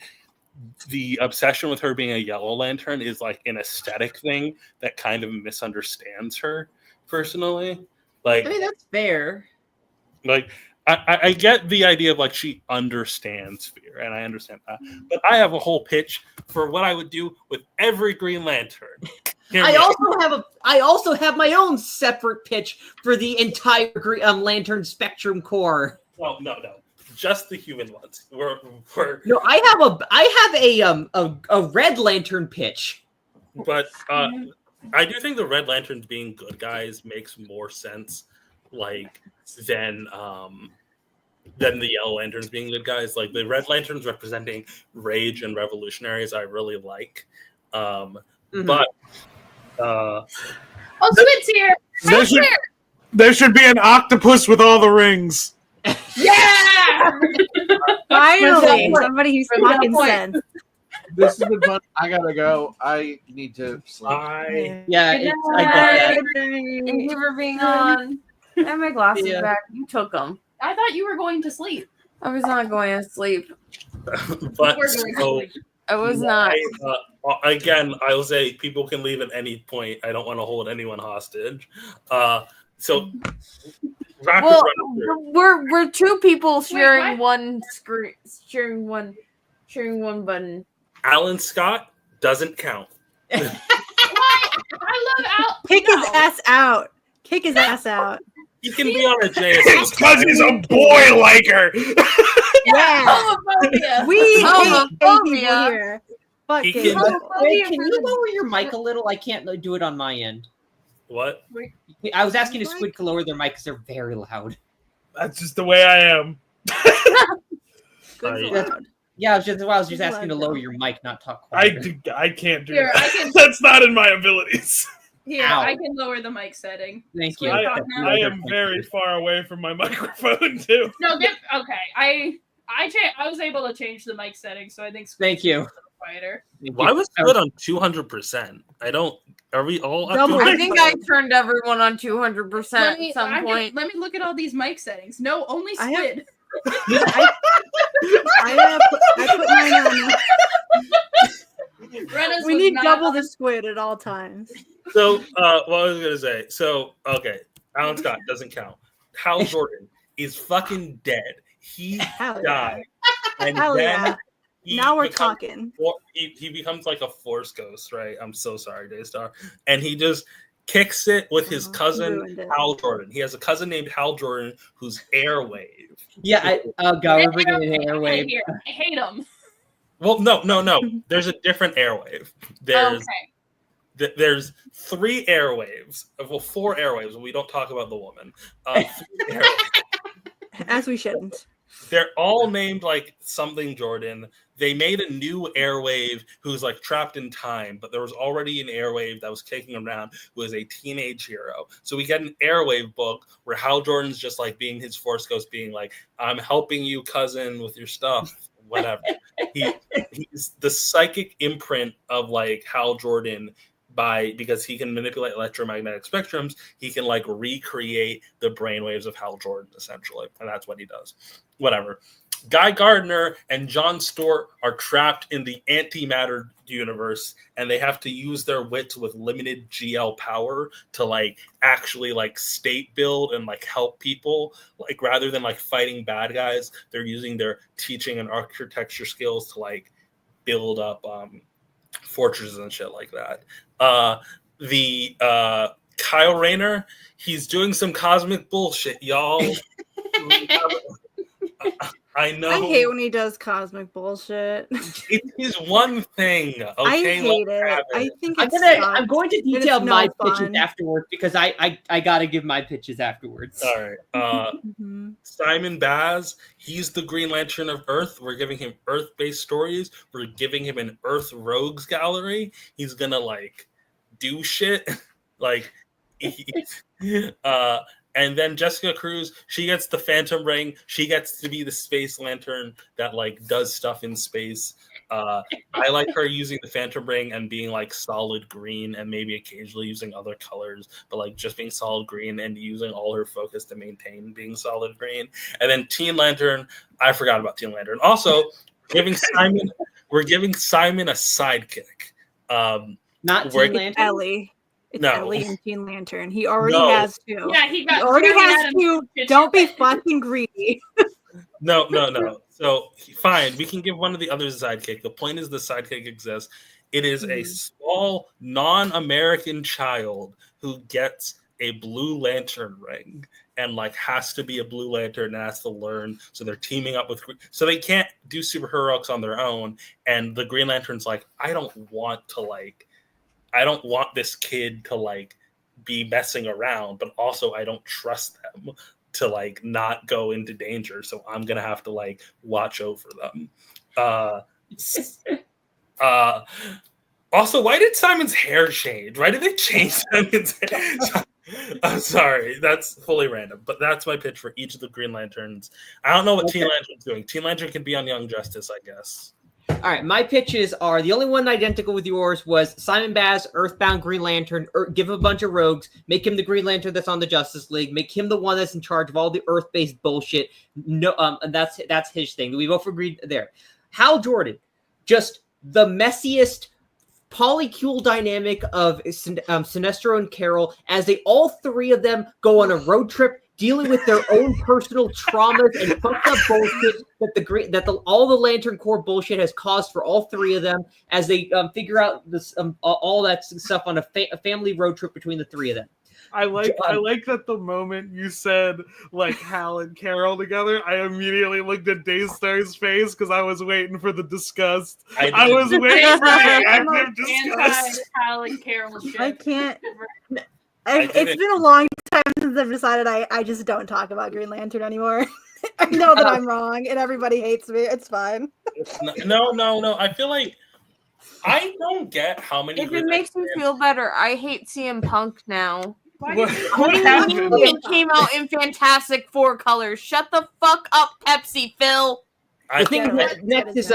the obsession with her being a Yellow Lantern is like an aesthetic thing that kind of misunderstands her personally. Like, I mean, that's fair. like I get the idea of like she understands fear, and I understand that. But I have a whole pitch for what I would do with every Green Lantern. I also have my own separate pitch for the entire Lantern Spectrum Corps. Well, no, just the human ones. We're No, I have a Red Lantern pitch. But I do think the Red Lanterns being good guys makes more sense, like than the Yellow Lanterns being good guys. Like the Red Lanterns representing rage and revolutionaries, I really like. But Squid's here. There should be an octopus with all the rings. Yeah. Finally, somebody who's talking sense. This has been fun. I gotta go. I need to sleep. I get that. Thank you for being on. I have my glasses back. You took them. I thought you were going to sleep. I was not going to sleep. But so, I was not. Again, I will say people can leave at any point. I don't want to hold anyone hostage. So well, we're two people sharing one screen, sharing one button. Alan Scott doesn't count. What? I love Al. Kick his ass out. Kick his ass out. He can be on a JSA. It's because he's a boy liker. Yeah. Homophobia. We hate people here. Fuck He gay can- people. Wait, can you lower your mic a little? I can't do it on my end. What? I was asking if Squid could lower their mic because they're very loud. That's just the way I am. Yeah, I was just asking to lower your mic, not talk quiet. I can't do Here, that. I can- That's not in my abilities. Here, Ow. I can lower the mic setting. Thank you. Squid, I talk now. am very far away from my microphone too. No, okay. I was able to change the mic setting, so I think. Thank you. Quieter. Why was Squid on 200%? I don't. Are we all? Up to I think I turned everyone on 200% Let at me, some point. let me look at all these mic settings. No, only I have- Squid. I put mine on. Rena's We was need not double on. the squid at all times. So, what I was gonna say. So, okay, Alan Scott doesn't count. Hal Jordan is fucking dead. He Hell yeah. died, and Hell then yeah. he Now we're becomes- talking. He becomes like a Force ghost, right? I'm so sorry, Daystar, and he just kicks it with his cousin ruined it. Hal Jordan. He has a cousin named Hal Jordan who's Airwave. Yeah, God, we're bringing in Airwave. I hate him. Well, no. There's a different Airwave. There's Okay. there's 3 airwaves. Well, 4 airwaves. We don't talk about the woman. 3 airwaves. As we shouldn't. They're all named like something Jordan. They made a new airwave who's like trapped in time, but there was already an airwave that was kicking around who was a teenage hero. So we get an airwave book where Hal Jordan's just like being his Force ghost, being like, "I'm helping you, cousin, with your stuff." Whatever. He's the psychic imprint of like Hal Jordan because he can manipulate electromagnetic spectrums, he can like recreate the brainwaves of Hal Jordan essentially, and that's what he does. Whatever. Guy Gardner and John Stewart are trapped in the antimatter universe, and they have to use their wits with limited GL power to like actually like state build and like help people. Like rather than like fighting bad guys, they're using their teaching and architecture skills to like build up fortresses and shit like that. Kyle Rayner, he's doing some cosmic bullshit, y'all. I know. I hate when he does cosmic bullshit. It is one thing. Okay, I hate it. I think it's I'm going to It is detail no my fun. pitches afterwards because I gotta give my pitches afterwards. All right. Simon Baz, he's the Green Lantern of Earth. We're giving him Earth-based stories. We're giving him an Earth Rogues gallery. He's gonna like do shit. Like and then Jessica Cruz, she gets the Phantom Ring. She gets to be the Space Lantern that like does stuff in space. I like her using the Phantom Ring and being like solid green and maybe occasionally using other colors, but like just being solid green and using all her focus to maintain being solid green. And then Teen Lantern, I forgot about Teen Lantern. Also, we're giving Simon a sidekick. Not We're- Teen It's Lantern. Ellie. It's No. Ellie and Teen Lantern. He already No. has two. Yeah, he got. He already Jeremy has Adams two. pitched Don't be it. fucking greedy. No. So fine, we can give one of the others a sidekick. The point is the sidekick exists. It is a small non-American child who gets a Blue Lantern ring and like has to be a Blue Lantern and has to learn. So they're teaming up with, so they can't do superheroics on their own. And the Green Lantern's like, I don't want this kid to like be messing around, but also I don't trust them to like not go into danger. So I'm gonna have to like watch over them. Also, why did Simon's hair change? Why did they change Simon's hair? I'm sorry, that's fully random, but that's my pitch for each of the Green Lanterns. I don't know what Teen Lantern's doing. Teen Lantern can be on Young Justice, I guess. All right, my pitches are the only one identical with yours was Simon Baz, Earthbound Green Lantern, give him a bunch of rogues, make him the Green Lantern that's on the Justice League, make him the one that's in charge of all the Earth-based bullshit. No, and that's his thing. We both agreed there. Hal Jordan, just the messiest polycule dynamic of Sinestro and Carol as they all three of them go on a road trip dealing with their own personal traumas and fucked up bullshit that all the Lantern Corps bullshit has caused for all three of them as they figure out this all that stuff on a family road trip between the three of them. I like that the moment you said like Hal and Carol together, I immediately looked at Daystar's face because I was waiting for the disgust. I was waiting for the active disgust. Hal and Carol shit. I can't. It's been a long time since I've decided I just don't talk about Green Lantern anymore. I know that I'm wrong and everybody hates me. It's fine. No. I feel like I don't get how many. If it makes me feel better, I hate CM Punk now. What happened? It came out in Fantastic Four colors. Shut the fuck up, Pepsi, Phil. The thing next is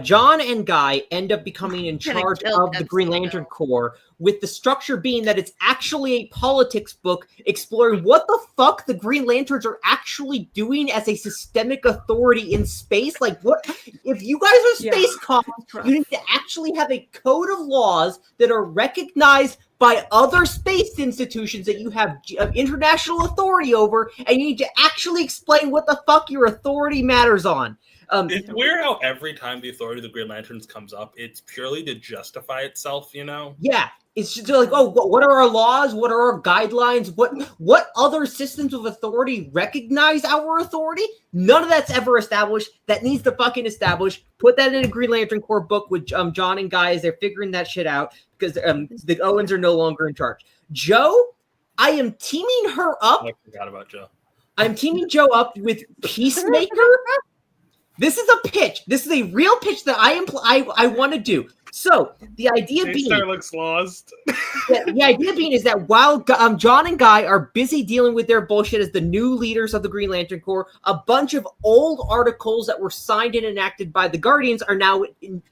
John and Guy end up becoming in charge of the Green Lantern Corps, with the structure being that it's actually a politics book exploring what the fuck the Green Lanterns are actually doing as a systemic authority in space. Like, what if you guys are space cops? You need to actually have a code of laws that are recognized by other space institutions that you have international authority over, and you need to actually explain what the fuck your authority matters on. It's weird how every time the authority of the Green Lanterns comes up, it's purely to justify itself, you know? Yeah, it's just like, oh, what are our laws? What are our guidelines? What other systems of authority recognize our authority? None of that's ever established. That needs to fucking establish. Put that in a Green Lantern Corps book with John and Guy as they're figuring that shit out because the Owens are no longer in charge. Joe, I am teaming her up. I forgot about Joe. I'm teaming Joe up with Peacemaker. This is a pitch. This is a real pitch that I want to do. So the idea Daystar looks lost. The idea being is that while John and Guy are busy dealing with their bullshit as the new leaders of the Green Lantern Corps, a bunch of old articles that were signed and enacted by the Guardians are now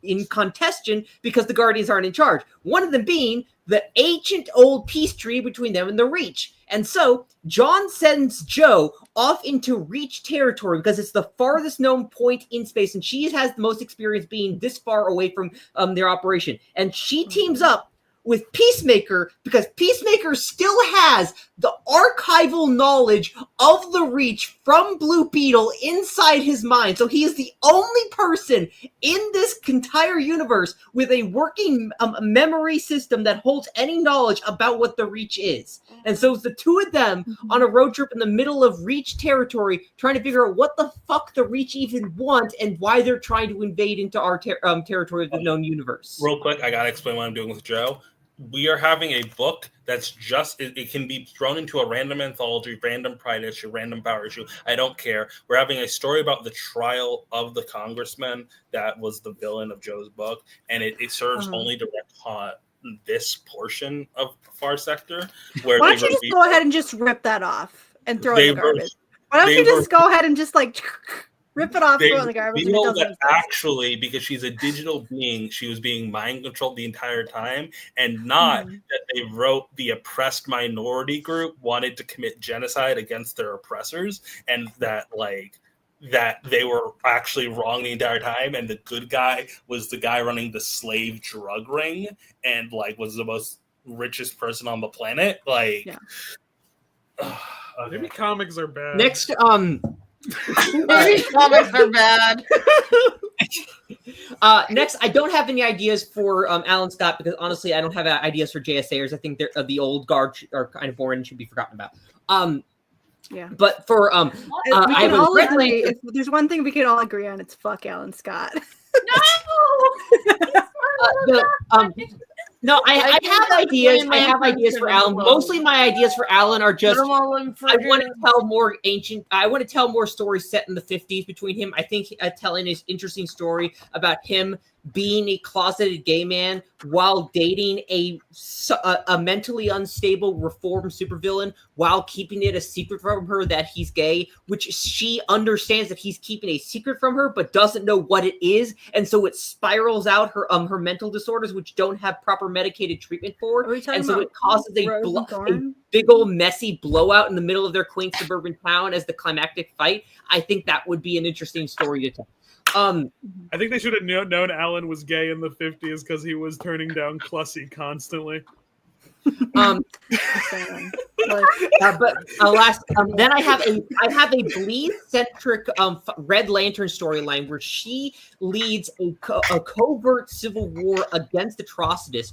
in contestation because the Guardians aren't in charge. One of them being the ancient old peace treaty between them and the Reach. And so John sends Joe off into Reach territory because it's the farthest known point in space, and she has the most experience being this far away from their operation. And she teams up with Peacemaker because Peacemaker still has the archival knowledge of the Reach from Blue Beetle inside his mind. So he is the only person in this entire universe with a working memory system that holds any knowledge about what the Reach is. And so it's the two of them on a road trip in the middle of Reach territory trying to figure out what the fuck the Reach even want and why they're trying to invade into our territory of the known universe. Real quick, I gotta explain what I'm doing with Joe. We are having a book that's just, it can be thrown into a random anthology, random Pride issue, random Power issue. I don't care. We're having a story about the trial of the congressman that was the villain of Joe's book, and it serves only to retcon this portion of Far Sector. Where why don't you just go ahead and just rip that off and throw it in the garbage? Why don't you just go ahead and just like... Rip it off, they throw it in the garbage, and it revealed doesn't that exist. actually, because she's a digital being, she was being mind controlled the entire time, and not that they wrote the oppressed minority group wanted to commit genocide against their oppressors, and that that they were actually wrong the entire time, and the good guy was the guy running the slave drug ring, and was the most richest person on the planet. Yeah. Maybe comics are bad. Next, Maybe comics are bad. Next, I don't have any ideas for Alan Scott because honestly, I don't have ideas for JSAers. I think they're the old guard are kind of boring and should be forgotten about. Yeah. But for we can all agree. If there's one thing we can all agree on, it's fuck Alan Scott. No, I have ideas. I have ideas for Alan. Mostly my ideas for Alan are just I want to tell more I want to tell more stories set in the 50s between him. I think telling an interesting story about him being a closeted gay man while dating a mentally unstable reformed supervillain while keeping it a secret from her that he's gay, which she understands that he's keeping a secret from her but doesn't know what it is, and so it spirals out her mental disorders which don't have proper medicated treatment for, and so it causes a big old messy blowout in the middle of their quaint suburban town as the climactic fight. I think that would be an interesting story to tell. I think they should have known Alan was gay in the 50s because he was turning down Clussy constantly. But alas, then I have a Bleed-centric Red Lantern storyline where she leads a covert civil war against Atrocitus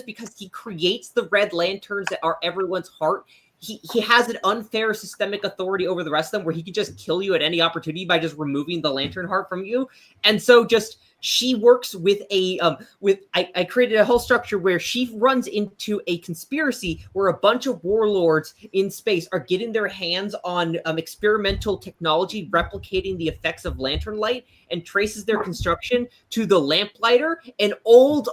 because he creates the Red Lanterns that are everyone's heart. He has an unfair systemic authority over the rest of them where he can just kill you at any opportunity by just removing the lantern heart from you. And so just she works with I created a whole structure where she runs into a conspiracy where a bunch of warlords in space are getting their hands on experimental technology replicating the effects of lantern light, and traces their construction to the Lamplighter, an old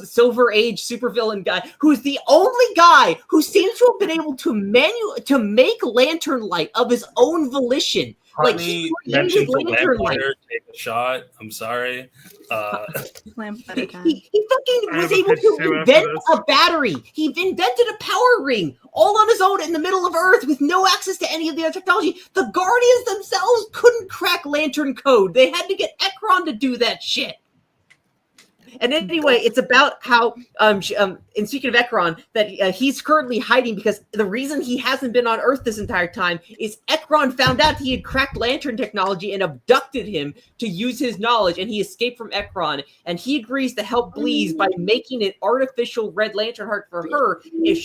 Silver Age supervillain guy who's the only guy who seems to have been able to make lantern light of his own volition. Honey, mentioned the Lamplighter, take a shot. I'm sorry. He fucking was able to invent a battery. He invented a power ring all on his own in the middle of Earth with no access to any of the other technology. The Guardians themselves couldn't crack lantern code. They had to get Ekron to do that shit. And anyway, it's about how, and speaking of Ekron, that he's currently hiding because the reason he hasn't been on Earth this entire time is Ekron found out he had cracked lantern technology and abducted him to use his knowledge, and he escaped from Ekron, and he agrees to help Bleeze by making an artificial red lantern heart for her if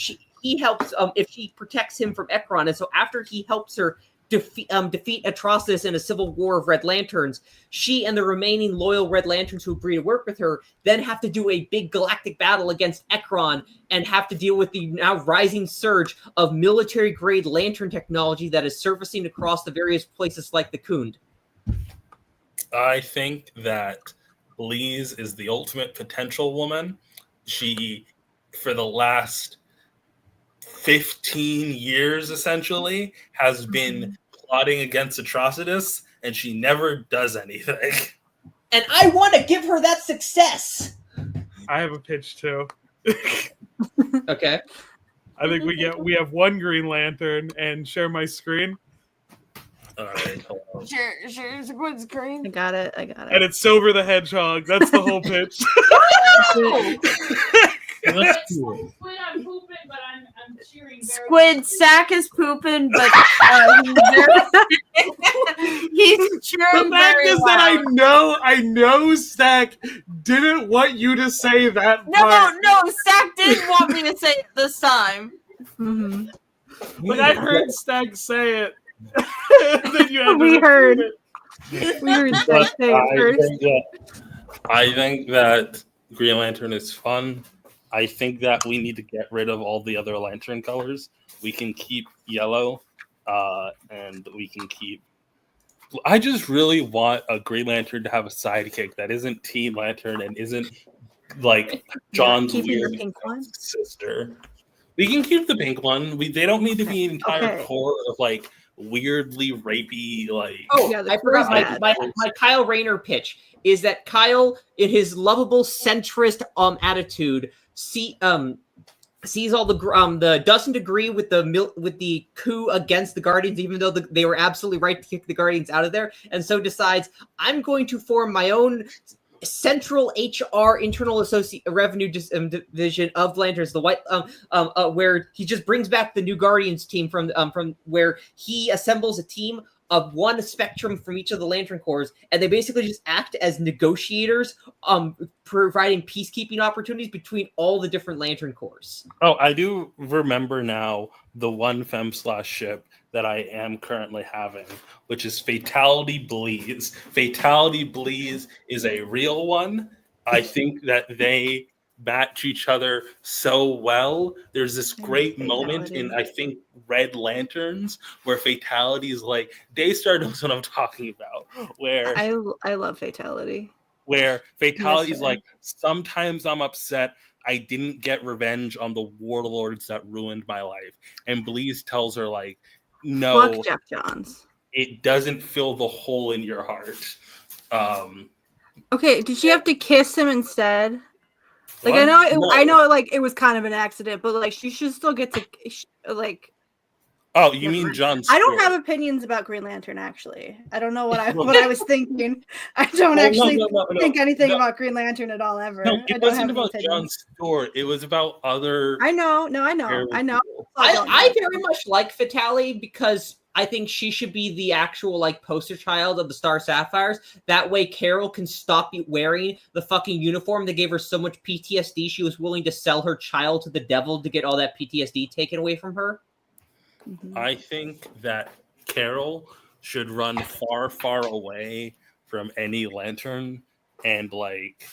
she protects him from Ekron. And so after he helps her defeat Atrocitus in a civil war of Red Lanterns, she and the remaining loyal Red Lanterns who agree to work with her then have to do a big galactic battle against Ekron and have to deal with the now rising surge of military-grade lantern technology that is surfacing across the various places like the Kund. I think that Bleeze is the ultimate potential woman. She, for the last 15 years, essentially, has been plotting against Atrocitus, and she never does anything. And I want to give her that success. I have a pitch too. Okay. I think we have one Green Lantern and share my screen. All right. Share Squid's screen. I got it. And it's Silver the Hedgehog. That's the whole pitch. I'm pooping, but I'm cheering. Squid sack is pooping, but he's cheering. The fact is that I know Stack didn't want you to say that. No, Stack did want me to say it this time. Mm-hmm. But I heard Stack say it. We heard Stack say it first. I think that Green Lantern is fun. I think that we need to get rid of all the other lantern colors. We can keep yellow, and we can keep... I just really want a Green Lantern to have a sidekick that isn't Teen Lantern and isn't like John's weird sister. We can keep the pink one. They don't need to be an entire core of like weirdly rapey, like. Oh, Yeah, the I forgot crew's my bad. Kyle Rayner pitch is that Kyle, in his lovable centrist attitude, sees all the doesn't agree with the coup against the Guardians, even though they were absolutely right to kick the Guardians out of there, and so decides I'm going to form my own central HR internal revenue division of Lanterns, the white where he just brings back the new Guardians team from where he assembles a team of one spectrum from each of the Lantern Corps, and they basically just act as negotiators, providing peacekeeping opportunities between all the different Lantern Corps. Oh, I do remember now the one fem/ship that I am currently having, which is Fatality Bleeze. Fatality Bleeze is a real one. I think that they match each other so well. There's this great moment in, I think, Red Lanterns where Fatality is like, Daystar knows what I'm talking about, where I love Fatality. Where Fatality is Yes, like, sometimes I'm upset I didn't get revenge on the warlords that ruined my life. And Bleeze tells her, like, no, Fuck Jeff Johns. it doesn't fill the hole in your heart. Okay, did she have to kiss him instead? Like, What? I know, like, it was kind of an accident, but like, she should still get to, like. Oh, you mean John Stewart? I don't have opinions about Green Lantern. Actually, I don't know what I was thinking. I don't think anything about Green Lantern at all ever. No, it wasn't about John Stewart. It was about other. I know. I very much like Fatality because I think she should be the actual like poster child of the Star Sapphires. That way, Carol can stop wearing the fucking uniform that gave her so much PTSD. She was willing to sell her child to the devil to get all that PTSD taken away from her. I think that Carol should run far, far away from any lantern and like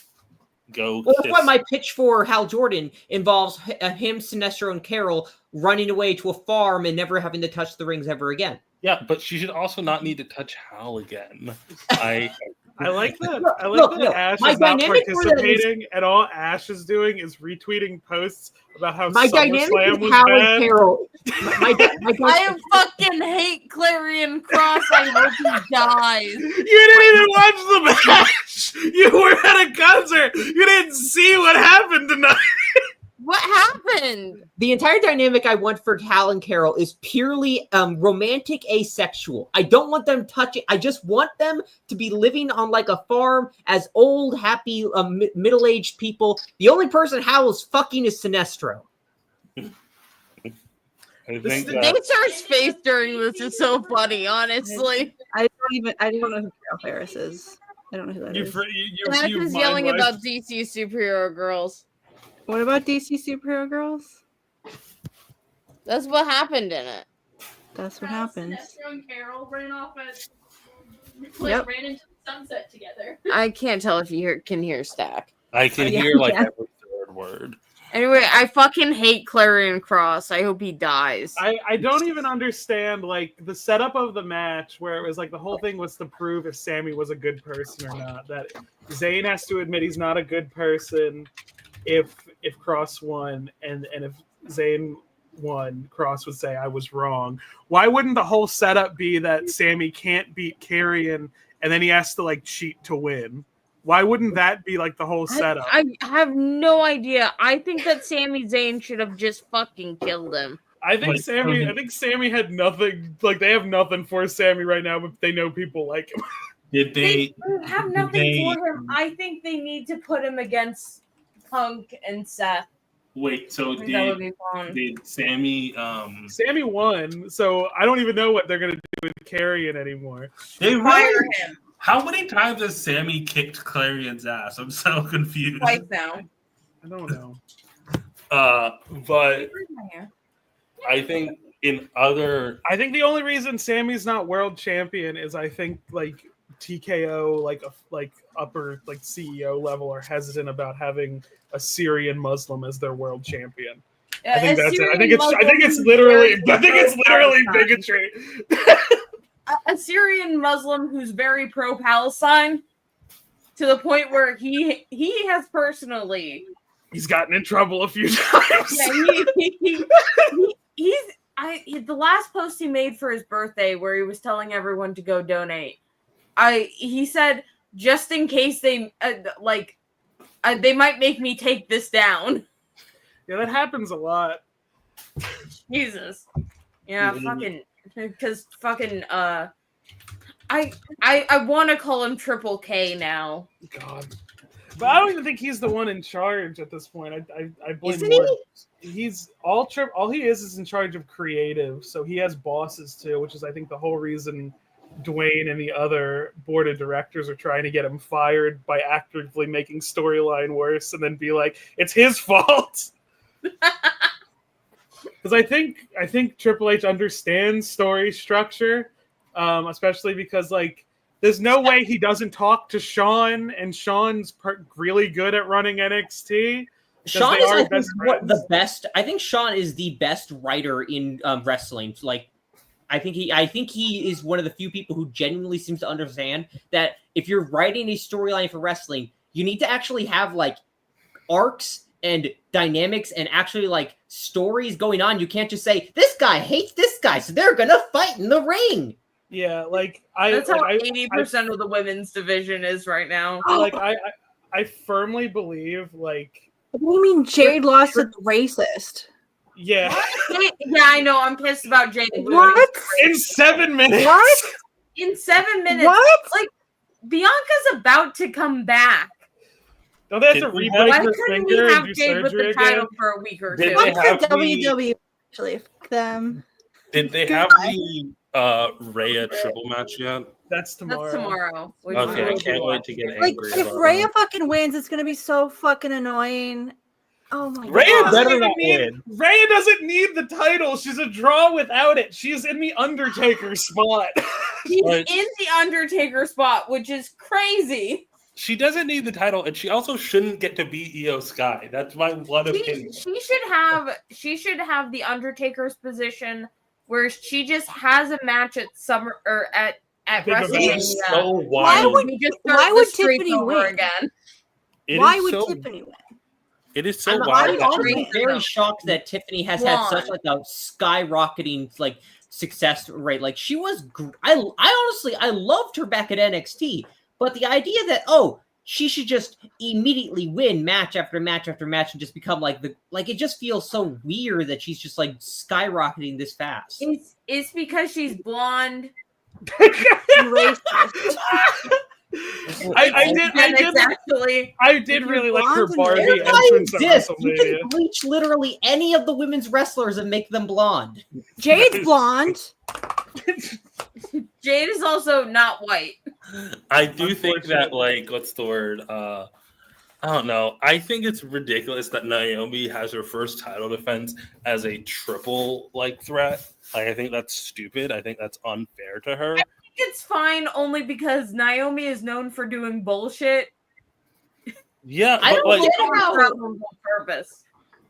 go. Well, that's why my pitch for Hal Jordan involves him, Sinestro, and Carol running away to a farm and never having to touch the rings ever again. Yeah, but she should also not need to touch Hal again. I like that. I like that Ash is not participating, and all Ash is doing is retweeting posts about how SummerSlam was bad. Carol. I fucking hate Clarion Cross. I hope he dies. You didn't even watch the match. You were at a concert. You didn't see what happened tonight. What happened? The entire dynamic I want for Hal and Carol is purely romantic asexual. I don't want them touching. I just want them to be living on like a farm as old, happy, middle-aged people. The only person Hal is fucking is Sinestro. Daystar's face during this is so funny, honestly. I don't know who Carol Ferris is. I don't know who that is. Matt is yelling about DC superhero girls. What about DC superhero girls? That's what happened in it. That's what happens. Sinestro and Carol ran off ran into the sunset together. I can't tell if you can hear Stack. I can hear like every third word. Anyway, I fucking hate Clarion Cross. I hope he dies. I don't even understand like the setup of the match where it was like the whole thing was to prove if Sammy was a good person or not. That Zayn has to admit he's not a good person if Cross won, and if Zayn won, Cross would say I was wrong. Why wouldn't the whole setup be that Sammy can't beat Carrion and then he has to like cheat to win? Why wouldn't that be like the whole setup? I have no idea. I think that Sami Zayn should have just fucking killed him. I think Sammy had nothing. Like they have nothing for Sammy right now, but they know people like him. Did they have nothing for him? I think they need to put him against Punk and Seth. Wait, so did Sammy? Sammy won, so I don't even know what they're gonna do with Carrion anymore. They fire him. How many times has Sammy kicked Clarion's ass? I'm so confused. Twice now. I don't know. But I think I think the only reason Sammy's not world champion is I think like TKO, like upper like CEO level are hesitant about having a Syrian Muslim as their world champion. I think that's it. I think it's literally bigotry. A Syrian Muslim who's very pro-Palestine to the point where he has personally he's gotten in trouble a few times. Yeah, the last post he made for his birthday, where he was telling everyone to go donate, he said just in case they they might make me take this down. Yeah, that happens a lot. Jesus. Yeah, fucking, because fucking I want to call him Triple K now. God. But I don't even think he's the one in charge at this point. I blame Isn't more. He's all he is in charge of creative, so he has bosses too, which is I think the whole reason Dwayne and the other board of directors are trying to get him fired by actively making storyline worse, and then be like, it's his fault. Because I think Triple H understands story structure, especially because like there's no way he doesn't talk to Sean, and Sean's really good at running NXT. Sean is, I think, the best. I think Sean is the best writer in wrestling. Like, I think he is one of the few people who genuinely seems to understand that if you're writing a storyline for wrestling, you need to actually have like arcs and dynamics and actually like stories going on. You can't just say this guy hates this guy, so they're gonna fight in the ring. Yeah, like that's how 80% of the women's division is right now. Like I firmly believe like. What do you mean Jade lost to the racist? Yeah. Yeah, I know. I'm pissed about Jade. What? In 7 minutes. What? In 7 minutes. What? Like Bianca's about to come back. Don't they have to re-break Why her couldn't we finger and have do Jade with surgery the title again? for a week or Did two? they have WWE actually fuck them. Did they have the Rhea triple match yet? That's tomorrow. That's tomorrow. Okay, I can't wait to get Like, angry if about Rhea that. fucking wins, it's gonna be so fucking annoying. Oh my Rhea god. doesn't even need. Rhea doesn't need the title. She's a draw without it. She's in the Undertaker spot. She's in the Undertaker spot, which is crazy. She doesn't need the title, and she also shouldn't get to be Io Sky. That's my one opinion. She should have the Undertaker's position where she just has a match at Summer or at WrestleMania. So wild. Why would Tiffany win again? Why would Tiffany win? It is so I'm wild. honestly very shocked that Tiffany has had such like a skyrocketing like success rate. Like she was, I honestly loved her back at NXT, but the idea that she should just immediately win match after match after match and just become like it just feels so weird that she's just like skyrocketing this fast. It's because she's blonde. I did really like her Barbie entrance at You WrestleMania. can bleach literally any of the women's wrestlers and make them blonde. Jade's blonde. Jade is also not white. I do think that, like, what's the word? I don't know. I think it's ridiculous that Naomi has her first title defense as a triple like threat. Like, I think that's stupid. I think that's unfair to her. I think it's fine only because Naomi is known for doing bullshit. Yeah, I but don't like, get how on purpose.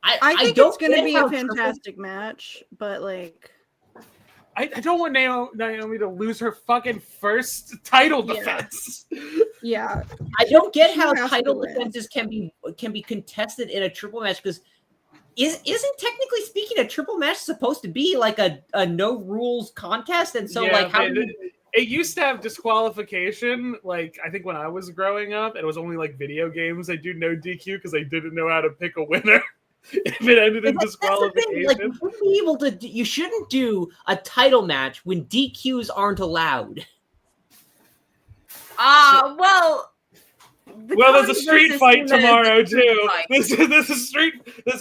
I think don't it's going to get be how a fantastic match, but like, I don't want Naomi to lose her fucking first title defense. Yeah, I don't get She how has to title win. defenses can be contested in a triple match because isn't technically speaking a triple match supposed to be like a no rules contest? And so like how it used to have disqualification. Like I think when I was growing up, and it was only like video games they do no DQ because they didn't know how to pick a winner. If it ended in disqualification, like you shouldn't be able to. You shouldn't do a title match when DQs aren't allowed. Well, there's a street fight tomorrow too. There's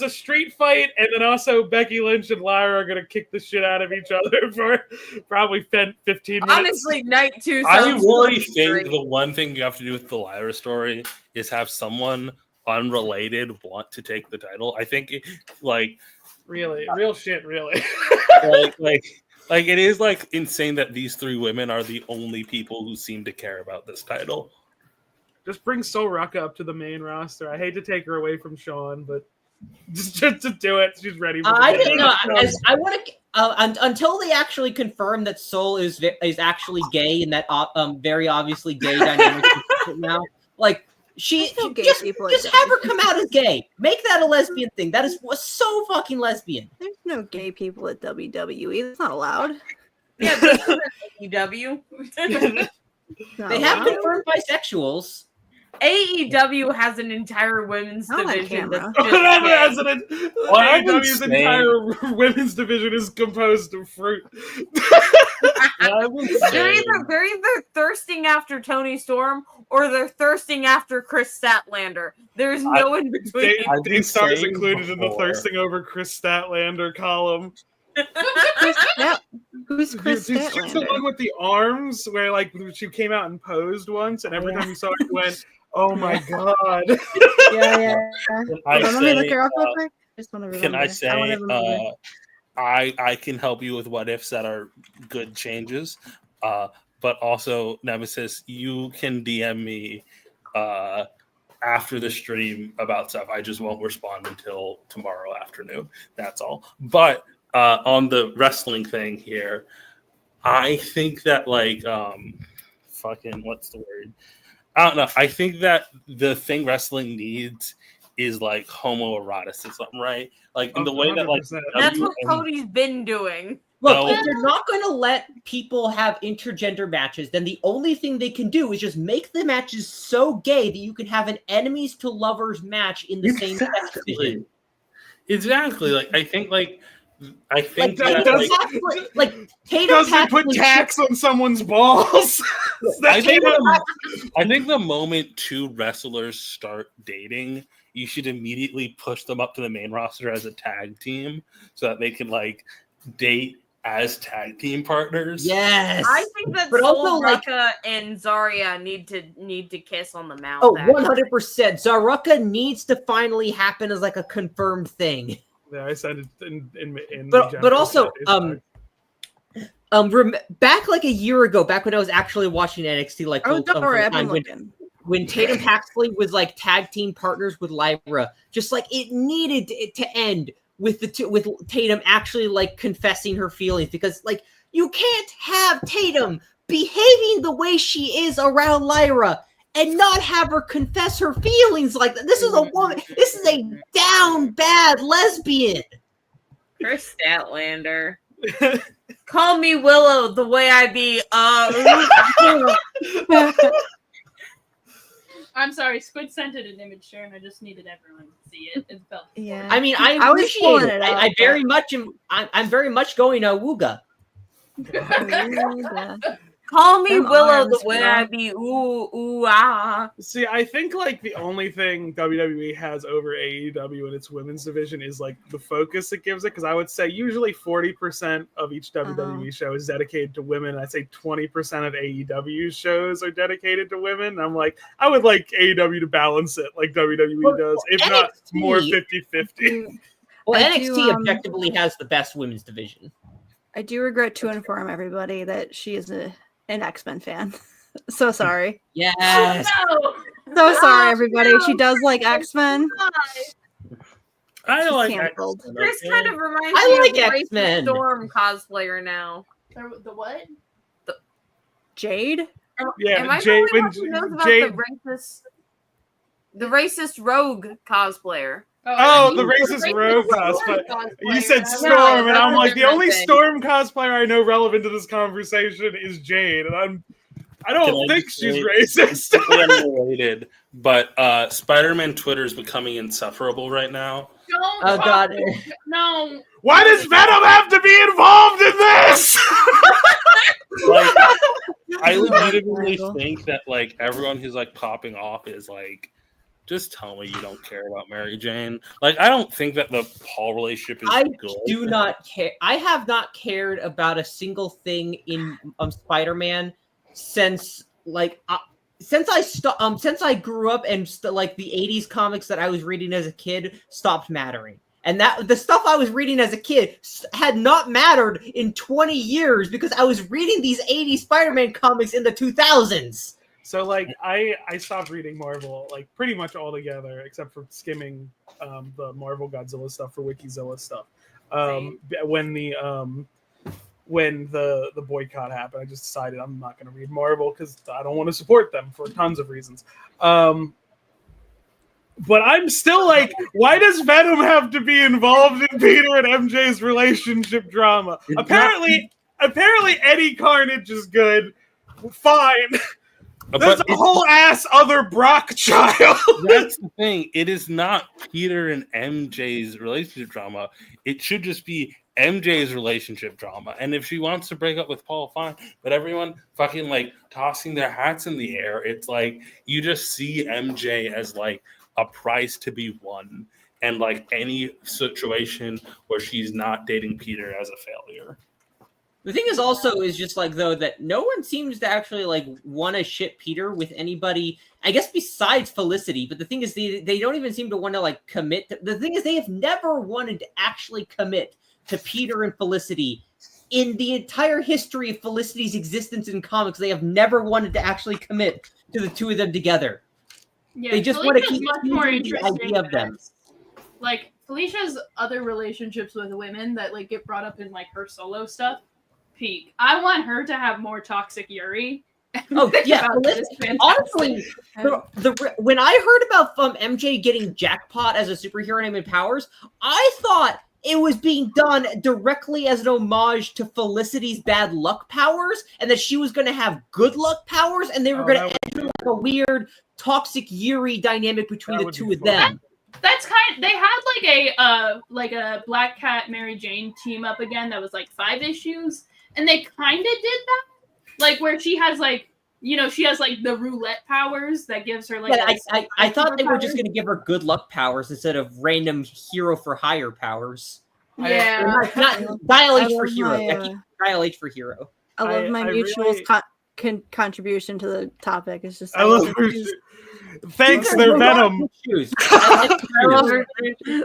a street fight, and then also Becky Lynch and Lyra are gonna kick the shit out of each other for probably 15 minutes. Honestly, night 2. I sounds really great. think the one thing you have to do with the Lyra story is have someone unrelated want to take the title. I think real shit, really. like it is like insane that these three women are the only people who seem to care about this title. Just bring Sol Ruka up to the main roster. I hate to take her away from Sean, but just to do it, she's ready. I didn't know. I want to until they actually confirm that Sol is actually gay and that very obviously gay dynamic now. Like She There's no gay just people at have her WWE. come out as gay. Make that a lesbian thing. That is so fucking lesbian. There's no gay people at WWE. That's not allowed. Yeah, this isn't AEW. Not They have allowed. confirmed bisexuals. AEW has an entire women's Not on division that's camera. just gay. AEW's entire women's division is composed of fruit. They're either thirsting after Tony Storm or they're thirsting after Chris Statlander. There's no in between. Daystar is included in the thirsting over Chris Statlander column. Who's Chris She's the Statlander? one with the arms where like she came out and posed once, and every time you saw her, you went, "Oh my god!" Yeah. Let me look her up real uh, quick. Just want to remember. Can I say wanna remember. I can help you with what ifs that are good changes, but also Nemesis, you can DM me after the stream about stuff. I just won't respond until tomorrow afternoon. That's all. But on the wrestling thing here, I think that like fucking what's the word? I don't know. I think that the thing wrestling needs is like homoeroticism, right? Like in the way that like That's what Cody's been doing. Look, if they're not going to let people have intergender matches, then the only thing they can do is just make the matches so gay that you can have an enemies to lovers match in the same sex division. Exactly. Like I think like Tatum doesn't put tax on someone's balls. I think the moment two wrestlers start dating, you should immediately push them up to the main roster as a tag team so that they can like date as tag team partners. Yes. I think that But also, Ruka and Zarya need to kiss on the mouth. Oh, actually. 100%. Zaruka needs to finally happen as like a confirmed thing. Yeah, I said it in But also, back like a year ago, back when I was actually watching NXT, like Oh, don't worry, I've been when, looking. when Tatum Paxley was like tag team partners with Lyra, just like it needed to end with with Tatum actually like confessing her feelings, because like you can't have Tatum behaving the way she is around Lyra and not have her confess her feelings like that. This is a woman. This is a down bad lesbian. Chris Statlander. Call me Willow the way I be. I'm sorry, Squid sent it an image, Sharon. I just needed everyone to see it. It's felt. Yeah. I mean, I was appreciate pulling it. it I out, very much am. I'm very much going Awooga. Call me Them Willow arms, the way bro. I be. Ooh ah. See, I think like the only thing WWE has over AEW in its women's division is like the focus it gives it. Because I would say usually 40% of each WWE show is dedicated to women. I'd say 20% of AEW shows are dedicated to women. I'm like, I would like AEW to balance it like WWE does, if not more 50-50. Well, I NXT do, objectively has the best women's division. I do regret to inform everybody that she is an X-Men fan. So sorry. Yes. No. So sorry, everybody. She does like X-Men. I She's like canceled. X-Men, Chris okay? kind of reminds I me like of the Racist X-Men. Storm cosplayer now. The what? Jade? Yeah, Am I Jade- the only when one who knows about Jade- the racist rogue cosplayer? Oh, the racist rogue cosplay. You said Storm, and I'm like, the only Storm cosplayer I know relevant to this conversation is Jade, and I don't think she's racist. Completely unrelated, but Spider-Man Twitter is becoming insufferable right now. Don't Oh, talk- God. No. Why does Venom have to be involved in this? Like, I legitimately think that like everyone who's like popping off is like, just tell me you don't care about Mary Jane. Like, I don't think that the Paul relationship is I good. do not care. I have not cared about a single thing in Spider-Man since like since I grew up and like the 80s comics that I was reading as a kid stopped mattering. And that the stuff I was reading as a kid had not mattered in 20 years because I was reading these 80s Spider-Man comics in the 2000s. So like I stopped reading Marvel like pretty much altogether except for skimming the Marvel Godzilla stuff for Wikizilla stuff. When the boycott happened, I just decided I'm not going to read Marvel because I don't want to support them for tons of reasons. But I'm still like, why does Venom have to be involved in Peter and MJ's relationship drama? Apparently Eddie Carnage is good. Fine. There's a whole ass other Brock child. That's the thing. It is not Peter and MJ's relationship drama. It should just be MJ's relationship drama. And if she wants to break up with Paul, fine. But everyone fucking like tossing their hats in the air. It's like you just see MJ as like a prize to be won. And like any situation where she's not dating Peter as a failure. The thing is also is just like though that no one seems to actually like want to ship Peter with anybody, I guess besides Felicity. But the thing is they don't even seem to want to like commit. The thing is they have never wanted to actually commit to Peter and Felicity in the entire history of Felicity's existence in comics. They have never wanted to actually commit to the two of them together. Yeah, they just want to keep much more the interesting idea of them. Like Felicia's other relationships with women that like get brought up in like her solo stuff. Peak. I want her to have more toxic Yuri. Oh yeah, honestly, when I heard about MJ getting jackpot as a superhero named Powers, I thought it was being done directly as an homage to Felicity's bad luck powers, and that she was going to have good luck powers, and they were going to end in like a weird toxic Yuri dynamic between the two of them. That's they had like a Black Cat Mary Jane team up again that was like 5 issues, and they kind of did that, like where she has like, you know, she has like the roulette powers that gives her like. Yeah, I thought they were just going to give her good luck powers instead of random hero for hire powers. Yeah, not Dial H for hero. Dial H for hero. I love my mutual's contribution to the topic. It's just I love her. Thanks, they're Venom.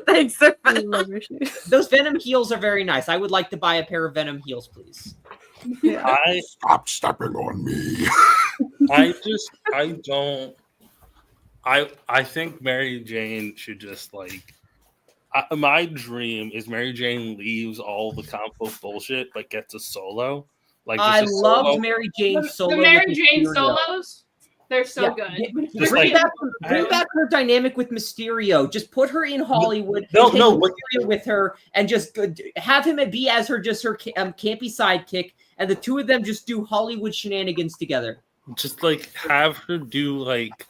Thanks, they're Venom. Those Venom heels are very nice. I would like to buy a pair of Venom heels, please. Yeah. Stop stepping on me. I think Mary Jane should just like. My dream is Mary Jane leaves all the comic book bullshit, but gets a solo. Like I loved Mary Jane solo. The Mary Jane solos. They're so good. Bring back her dynamic with Mysterio. Just put her in Hollywood. Mysterio with her, and just have him be as her campy sidekick, and the two of them just do Hollywood shenanigans together. Just like have her do like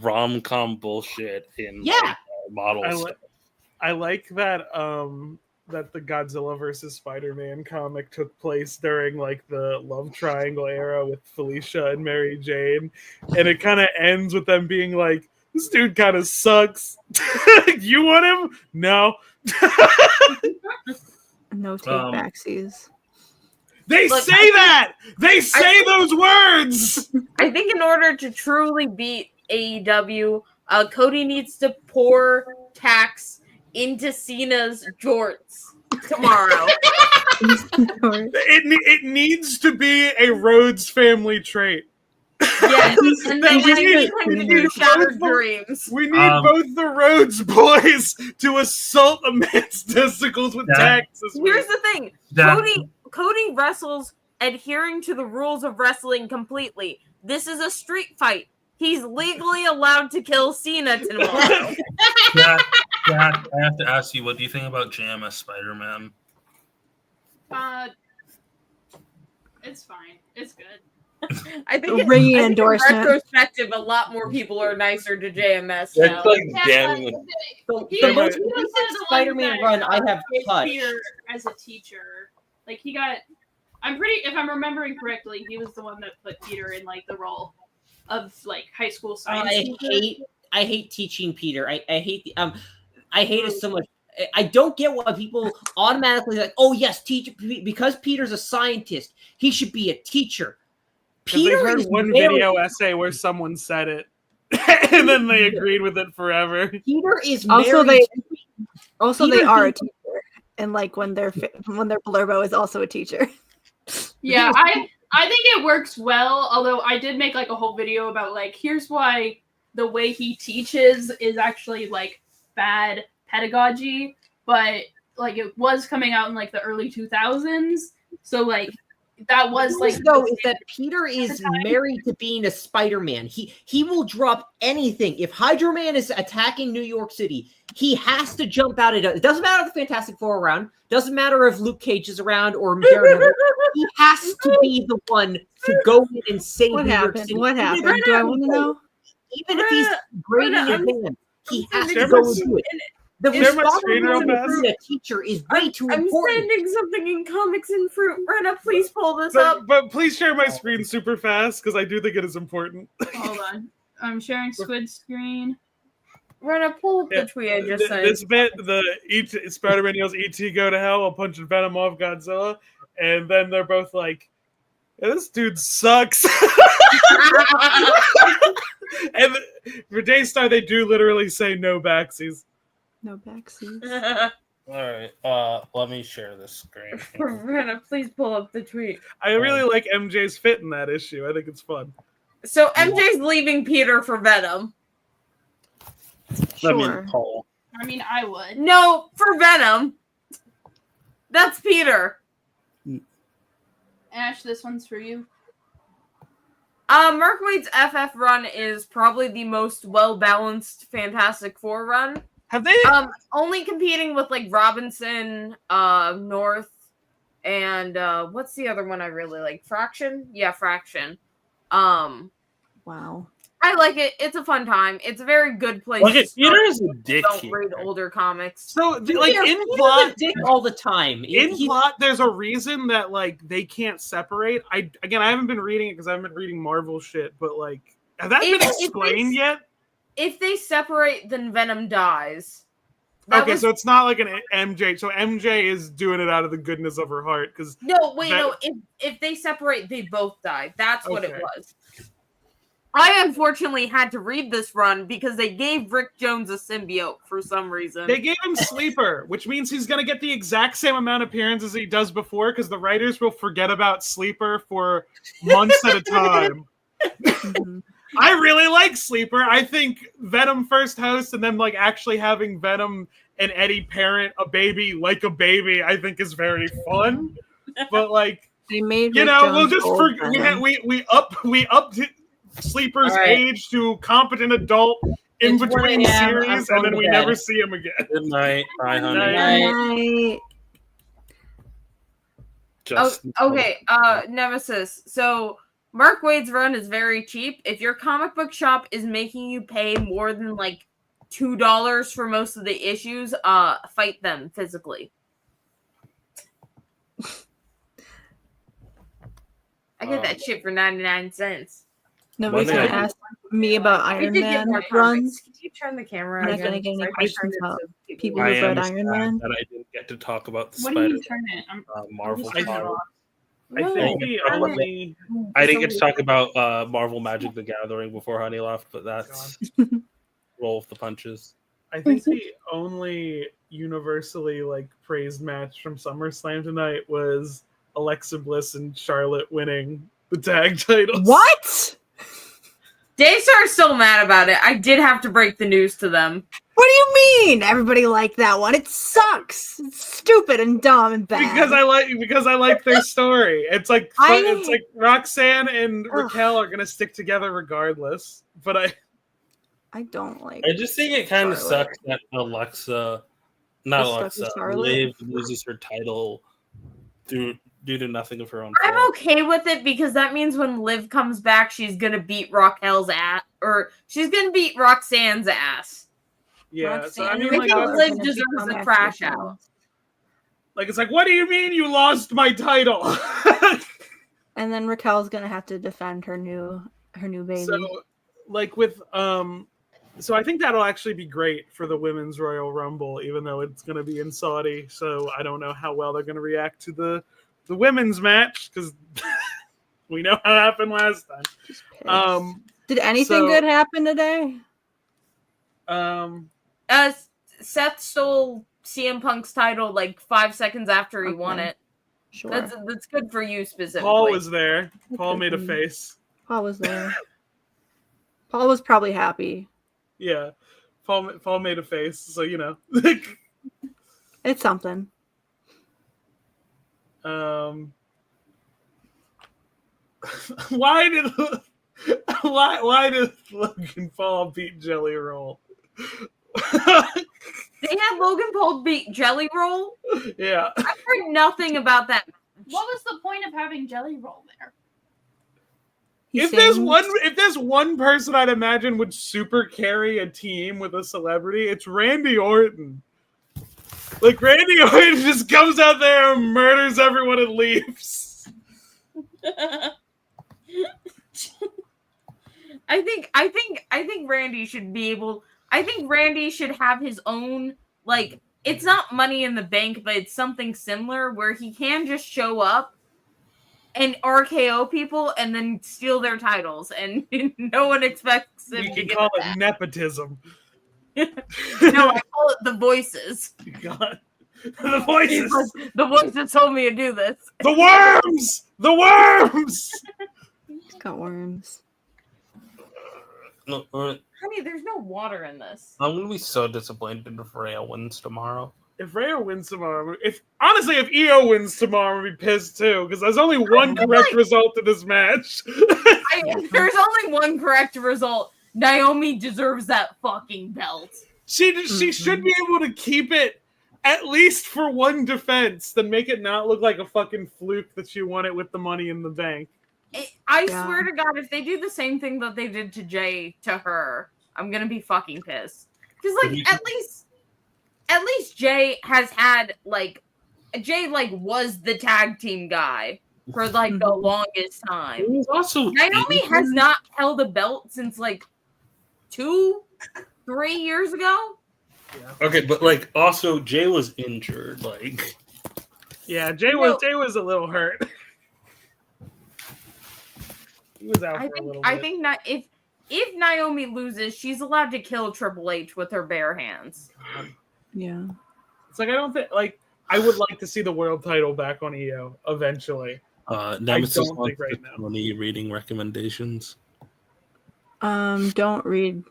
rom-com bullshit in models. I like that. That the Godzilla versus Spider-Man comic took place during like the love triangle era with Felicia and Mary Jane, and it kind of ends with them being like, "This dude kind of sucks. You want him? No." No take backsies. They say that. They say those words. I think in order to truly beat AEW, Cody needs to pour tax into Cena's jorts tomorrow. It needs to be a Rhodes family trait. Yes, and then we need him to do shattered dreams. We need both the Rhodes boys to assault a man's testicles with tax. Here's the thing: Cody wrestles adhering to the rules of wrestling completely. This is a street fight. He's legally allowed to kill Cena tomorrow. Jack, I have to ask you, what do you think about Jam as Spider-Man? It's fine. It's good. I think in retrospective, a lot more people are nicer to JMS now. The Spider-Man run I have touched. Peter as a teacher, like he got. If I'm remembering correctly, he was the one that put Peter in like the role of like high school science. I hate teaching Peter. I hate it so much. I don't get why people automatically like, oh yes, teacher, because Peter's a scientist, he should be a teacher. Peter heard one video essay where someone said it, and then they agreed with it forever. Peter is they are a teacher, and like when their blurbo is also a teacher. Yeah, I think it works well. Although I did make like a whole video about like here's why the way he teaches is actually like bad pedagogy, but like it was coming out in like the early 2000s, so like that was The like thing, though, is that Peter is married to being a Spider-Man. He will drop anything. If Hydro Man is attacking New York City, he has to jump out. It doesn't matter if the Fantastic Four are around. Doesn't matter if Luke Cage is around or Daredevil. He has to be the one to go in and save What New York happened? City. What happened? Do I want to know? Even if he's grading Rena, his hand, he has to sending go some- and do it. The Share my screen real responsibility of fast. being a teacher is way too I'm important. sending something in comics and fruit. Rena, please pull this up. But please share my screen super fast because I do think it is important. Hold on. I'm sharing Squid screen. Rena, pull up Yeah, the tweet I just sent. This bit, Spider-Man yells, "E.T. go to hell!" I'll punch Venom off Godzilla, and then they're both like, yeah, "This dude sucks." And for Daystar, they do literally say no backsies. No backseat. All right, let me share this screen. Rena, please pull up the tweet. I really like MJ's fit in that issue. I think it's fun. So MJ's leaving Peter for Venom. I mean, Sure. Paul. I mean, I would. No, for Venom. That's Peter. Ash, this one's for you. Mark Waid's FF run is probably the most well-balanced Fantastic Four run. Have they? Only competing with like Robinson, North, and what's the other one I really like? Fraction? Yeah, Fraction. Wow. I like it. It's a fun time. It's a very good place. Okay, to Peter start is a if you dick don't here. read older comics. So, like Peter's in a plot, dick all the time. plot, there's a reason that like they can't separate. I haven't been reading it because I haven't been reading Marvel shit, but like, has that been explained yet? If they separate, then Venom dies. So it's not like an MJ. So MJ is doing it out of the goodness of her heart because no. If they separate, they both die. That's what it was. I unfortunately had to read this run because they gave Rick Jones a symbiote for some reason. they gave him Sleeper, which means he's gonna get the exact same amount of appearances he does before because the writers will forget about Sleeper for months at a time. I really like Sleeper. I think Venom first host and then like actually having Venom and Eddie parent a baby like a baby, I think is very fun. But like, They made we'll just forget. We upped Sleeper's age to competent adult in between series, and then we never see him again. Good night. Bye, honey. Night. Okay, Nemesis. So Mark Waid's run is very cheap. If your comic book shop is making you pay more than like $2 for most of the issues, fight them physically. I get that shit for 99 cents. Nobody's gonna ask me about Iron Man runs. Could you turn the camera? I'm not again? gonna get any I questions turned it about to people I who've am read sad Iron Man. that I didn't get to talk about the What do you mean Spider turn it? Marvel just comic. I think the only I didn't get to talk about Marvel Magic the Gathering before Honey left, but that's roll with the punches. I think the only universally like praised match from SummerSlam tonight was Alexa Bliss and Charlotte winning the tag titles. What? Daystar's still mad about it. I did have to break the news to them. What do you mean? Everybody liked that one. It sucks. It's stupid and dumb and bad. Because I like their story. It's like Roxanne and Raquel are gonna stick together regardless. But I don't like. I just think it kind of sucks that Liv loses her title due to nothing of her own fault. I'm okay with it because that means when Liv comes back, she's gonna beat Raquel's ass, or she's gonna beat Roxanne's ass. yeah, Roxanne, so I mean, I like, think Liv deserves a crash out. like it's like, what do you mean you lost my title? And then Raquel's gonna have to defend her new baby. So, like with so I think that'll actually be great for the Women's Royal Rumble, even though it's going to be in Saudi. So I don't know how well they're going to react to the women's match because we know how it happened last time. Did anything good happen today? Seth stole CM Punk's title like 5 seconds after he won it. Sure. That's good for you specifically. Paul was there. Paul made a face. Paul was there. Paul was probably happy. Yeah, Paul made a face. So you know. It's something. Why did Logan Paul beat Jelly Roll? They had Logan Paul beat Jelly Roll? Yeah. I've heard nothing about that. What was the point of having Jelly Roll there? If there's one person I'd imagine would super carry a team with a celebrity, it's Randy Orton. Like Randy Orton just comes out there and murders everyone and leaves. I think Randy should be able. I think Randy should have his own, like, it's not Money in the Bank, but it's something similar where he can just show up and RKO people and then steal their titles, and no one expects him You to can get call that. it nepotism. No, I call it the voices. God. The voices. The voices told me to do this. The worms! The worms! It's got worms. No, Honey, there's no water in this. I'm gonna be so disappointed if Rhea wins tomorrow. If Rhea wins tomorrow, if EO wins tomorrow, I'm gonna be pissed too, because there's only one correct result in this match. There's only one correct result. Naomi deserves that fucking belt. She should be able to keep it at least for one defense, then make it not look like a fucking fluke that she won it with the Money in the Bank. I swear to God, if they do the same thing that they did to Jay to her, I'm gonna be fucking pissed. Because like at least Jay has had Jay was the tag team guy for like the longest time. It was also Naomi has not held a belt since 2-3 years ago. Okay, but also Jay was injured. Yeah, Jay was a little hurt. He was out for a little bit. I think not if Naomi loses, she's allowed to kill Triple H with her bare hands. Yeah. It's I don't think I would like to see the world title back on EO eventually. Nemesis I don't think right right now. Any reading recommendations? Don't read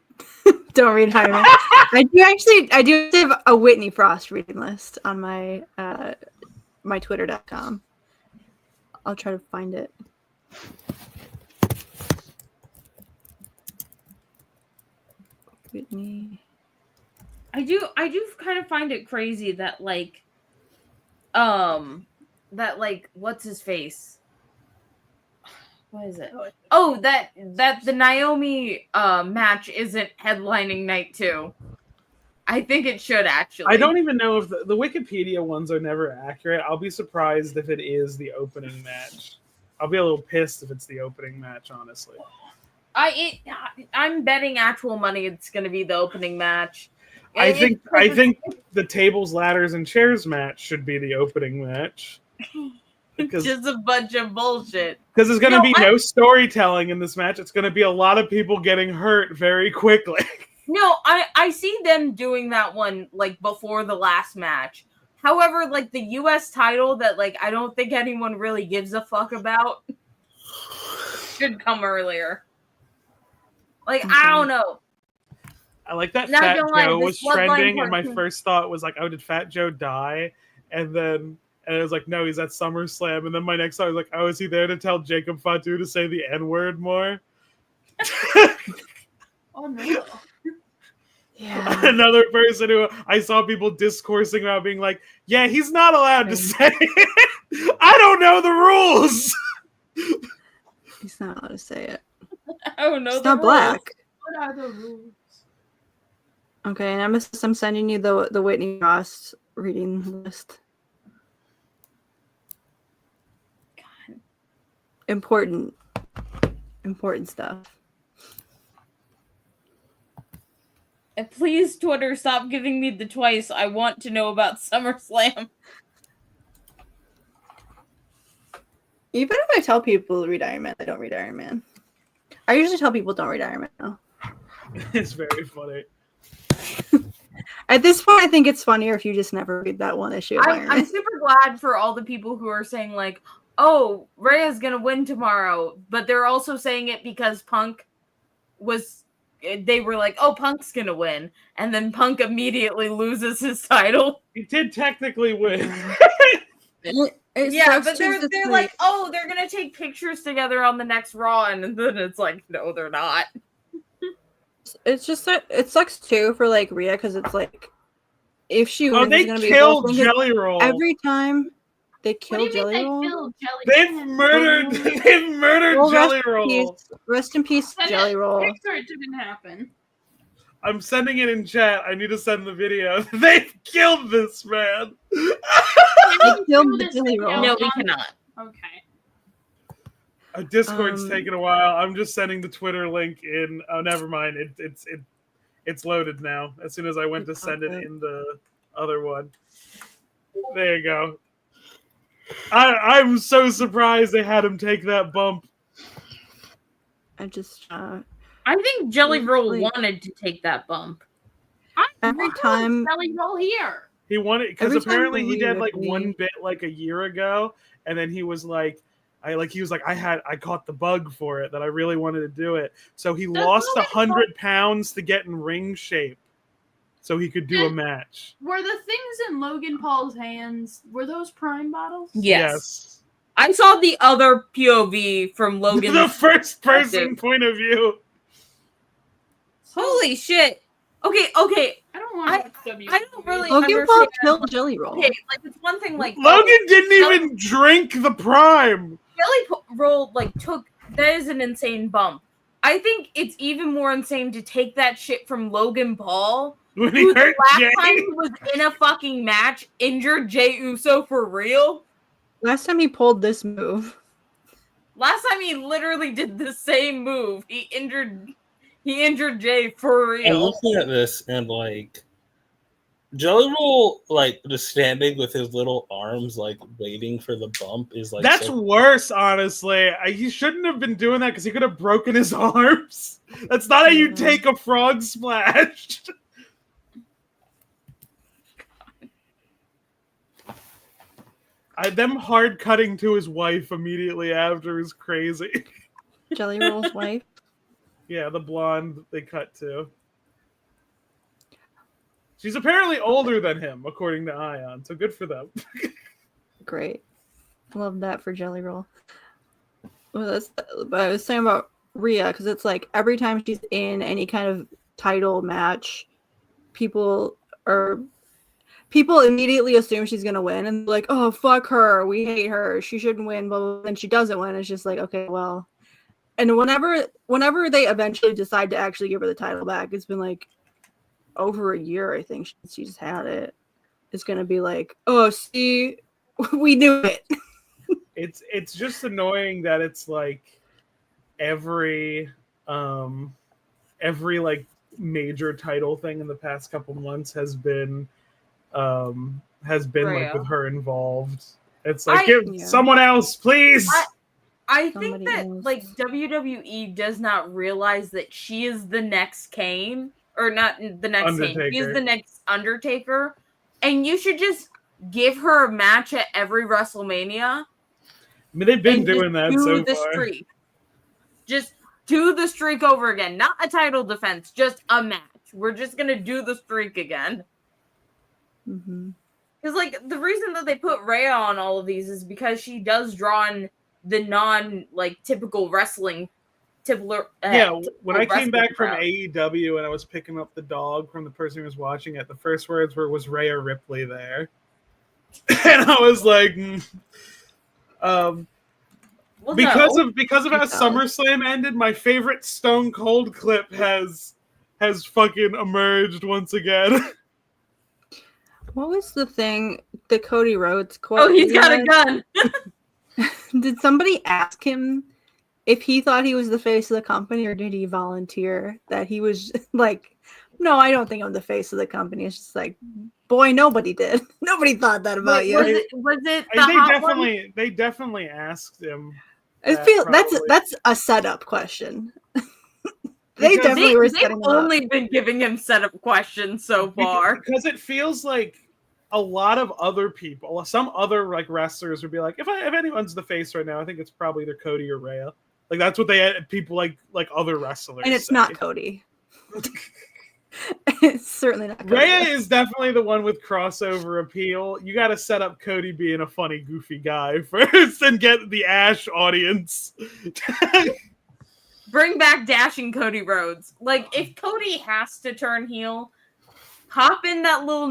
Hyman. I do have a Whitney Frost reading list on my my twitter.com. I'll try to find it. Whitney. I do kind of find it crazy that what's his face? What is it? Oh, that the Naomi match isn't headlining night 2. I think it should actually. I don't even know if the Wikipedia ones are never accurate. I'll be surprised if it is the opening match. I'll be a little pissed if it's the opening match, honestly. I'm betting actual money it's going to be the opening match. I think the tables, ladders, and chairs match should be the opening match. It's just a bunch of bullshit. Because there's going to be no storytelling in this match. It's going to be a lot of people getting hurt very quickly. No, I see them doing that one before the last match. However, the US title that I don't think anyone really gives a fuck about should come earlier. I don't know. I like that Not Fat gonna lie, Joe this was trending, Bloodline and my cartoon- first thought was oh, did Fat Joe die? And it was no, he's at SummerSlam. And then my next thought was oh, is he there to tell Jacob Fatu to say the N-word more? Oh no. Yeah. Another person who I saw people discoursing about being yeah, he's not allowed to say it. I don't know the rules. He's not allowed to say it. Oh no, It's not black. What are the rules? Okay, and I'm sending you the Whitney Frost reading list. God. Important stuff. And please, Twitter, stop giving me the twice. I want to know about SummerSlam. Even if I tell people to read Iron Man, they don't read Iron Man. I usually tell people don't read Iron Man though. It's very funny. At this point, I think it's funnier if you just never read that one issue. Of Iron I'm Man. super glad for all the people who are saying oh, Rhea's gonna win tomorrow, but they're also saying it because Punk was. They were oh, Punk's gonna win, and then Punk immediately loses his title. He did technically win. It Yeah, sucks but too, they're like, oh, they're gonna take pictures together on the next Raw, and then it's like, no, they're not. it's just it sucks too for like Rhea because it's like if she wins, they it's gonna be a whole killed thing, 'cause Jelly Roll. every time they What do kill you mean Jelly they Roll. killed Jelly? They've murdered. Oh. They've murdered Well, Jelly Roll. Rest in peace, Send Jelly it. Roll. Picture it didn't happen. I'm sending it in chat. I need to send the video. They've killed this man. They killed the Jelly Roll. No, we cannot. Okay. Discord's taking a while. I'm just sending the Twitter link in. Oh, never mind. It's loaded now. As soon as I went to send it in the other one. There you go. I'm so surprised they had him take that bump. I just I think Jelly Roll Like- wanted to take that bump. every time Jelly Roll here. He wanted because Every time apparently he Maria did like Ripley- one bit like a year ago, and then he was like, I caught the bug for it that I really wanted to do it. So he lost Logan 100 pounds to get in ring shape, so he could do a match. Were the things in Logan Paul's hands, were those Prime bottles? Yes. I saw the other POV from Logan. The first person point of view. Holy shit. Okay. I don't want to watch WWE. I don't really Logan Paul understand. killed Jelly Roll. Okay, like it's one thing like Logan didn't even drink the prime. Jelly Roll like took that is an insane bump. I think it's even more insane to take that shit from Logan Paul, When he who the hurt last Jay. time he was in a fucking match Injured Jey Uso for real. Last time he pulled this move. Last time he literally did the same move. He injured Jay for I'm real. looking at this and like Jelly Roll, like just standing with his little arms, like waiting for the bump, is like That's so- worse, honestly. He shouldn't have been doing that because he could have broken his arms. That's not how you take a frog splash. Them hard cutting to his wife immediately after is crazy. Jelly Roll's wife. Yeah, the blonde they cut to. She's apparently older than him, according to Ayaan, so good for them. Great. Love that for Jelly Roll. But I was saying about Rhea, because it's like every time she's in any kind of title match, people immediately assume she's gonna win and like, oh fuck her, we hate her, she shouldn't win, but then she doesn't win. It's just like, okay, well. And whenever they eventually decide to actually give her the title back, it's been like over a year, I think, since she's had it. It's gonna be like, oh, see, we knew it. It's just annoying that it's like every like major title thing in the past couple months has been like Rhea. with her involved. It's like Yeah. someone else, please. I Somebody think that else. like WWE does not realize that she is the next Kane, or not the next Kane. She is Undertaker. the next Undertaker, and you should just give her a match at every WrestleMania. I mean, they've been and just doing that do so the far. streak. Just do the streak over again. Not a title defense, just a match. We're just gonna do the streak again. Mm-hmm. Because like the reason that they put Rhea on all of these is because she does draw on the non like typical wrestling. When I came back from AEW and I was picking up the dog from the person who was watching it, the first words were, "Was Rhea Ripley there?" And I was like, because of how SummerSlam ended, my favorite Stone Cold clip has fucking emerged once again. What was the thing? The Cody Rhodes quote. Oh, he's got a had? gun. Did somebody ask him if he thought he was the face of the company, or did he volunteer that he was like, no, I don't think I'm the face of the company? It's just like, boy, nobody did. Nobody thought that about Wait, you. was it the hot one? They definitely asked him. I feel that's a setup question. They definitely were They've setting him up. only been giving him setup questions so far. Because it feels like a lot of other people, some other like wrestlers would be like, if anyone's the face right now, I think it's probably either Cody or Rhea. Like that's what people like other wrestlers. And it's say. not Cody. It's certainly not. Rhea is definitely the one with crossover appeal. You got to set up Cody being a funny, goofy guy first, and get the Ash audience. Bring back Dashing Cody Rhodes. Like, if Cody has to turn heel, pop in that little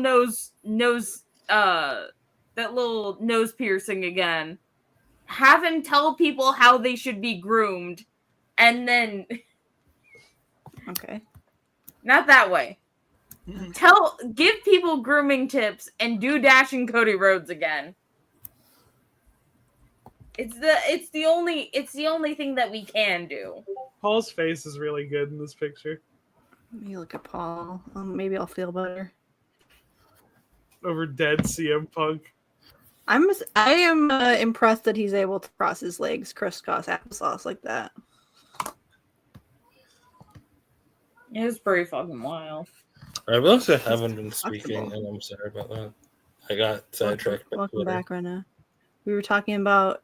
that little nose piercing again. Have him tell people how they should be groomed, and then Okay. Not that way. Give people grooming tips and do Dashing Cody Rhodes again. It's the only thing that we can do. Paul's face is really good in this picture. Let me look at Paul. Maybe I'll feel better. Over dead CM Punk. I am impressed that he's able to cross his legs, crisscross applesauce like that. It's pretty fucking wild. I realize I haven't been speaking, and I'm sorry about that. I got sidetracked. Welcome back, Rena. We were talking about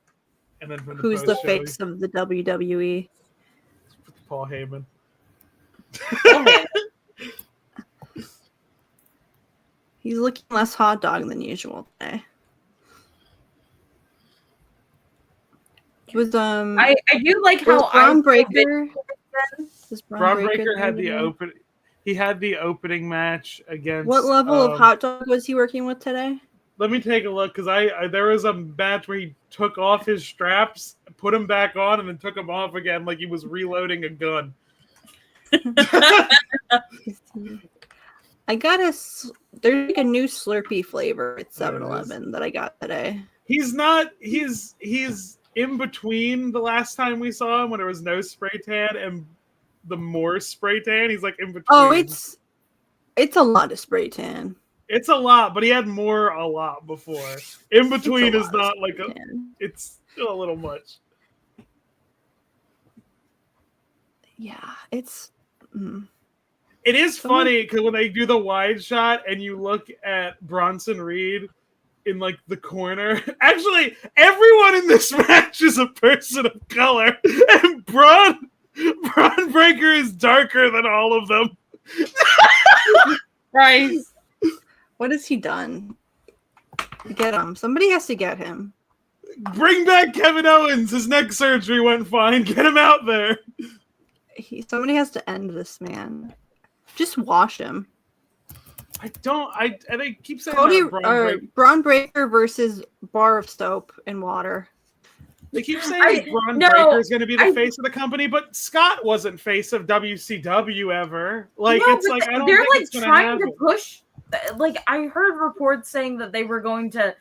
And then from who's the post-show, face of the WWE. Paul Heyman. He's looking less hot dog than usual today. Was I do like how Braun Breaker. Braun Breaker had the open. He had the opening match against. What level of hot dog was he working with today? Let me take a look, because I there was a match where he took off his straps, put them back on, and then took them off again like he was reloading a gun. I got there's like a new Slurpee flavor at 7-Eleven that I got today. He's in between the last time we saw him when there was no spray tan and the more spray tan. He's like in between. Oh, it's a lot of spray tan. It's a lot, but he had a lot before. In between is not like it's still a little much. Yeah, it's. It is funny because when they do the wide shot and you look at Bronson Reed in like the corner, actually everyone in this match is a person of color, and Braun Breaker is darker than all of them. Right. What has he done? Get him. Somebody has to get him. Bring back Kevin Owens. His neck surgery went fine. Get him out there. Somebody has to end this man. Just wash him. They keep saying Cody that Braun Breaker versus Bar of Soap and Water. They keep saying Braun Breaker is going to be the face of the company, but Scott wasn't face of WCW ever. Like No, it's like I don't they're think like it's going trying to to push. Like I heard reports saying that they were going to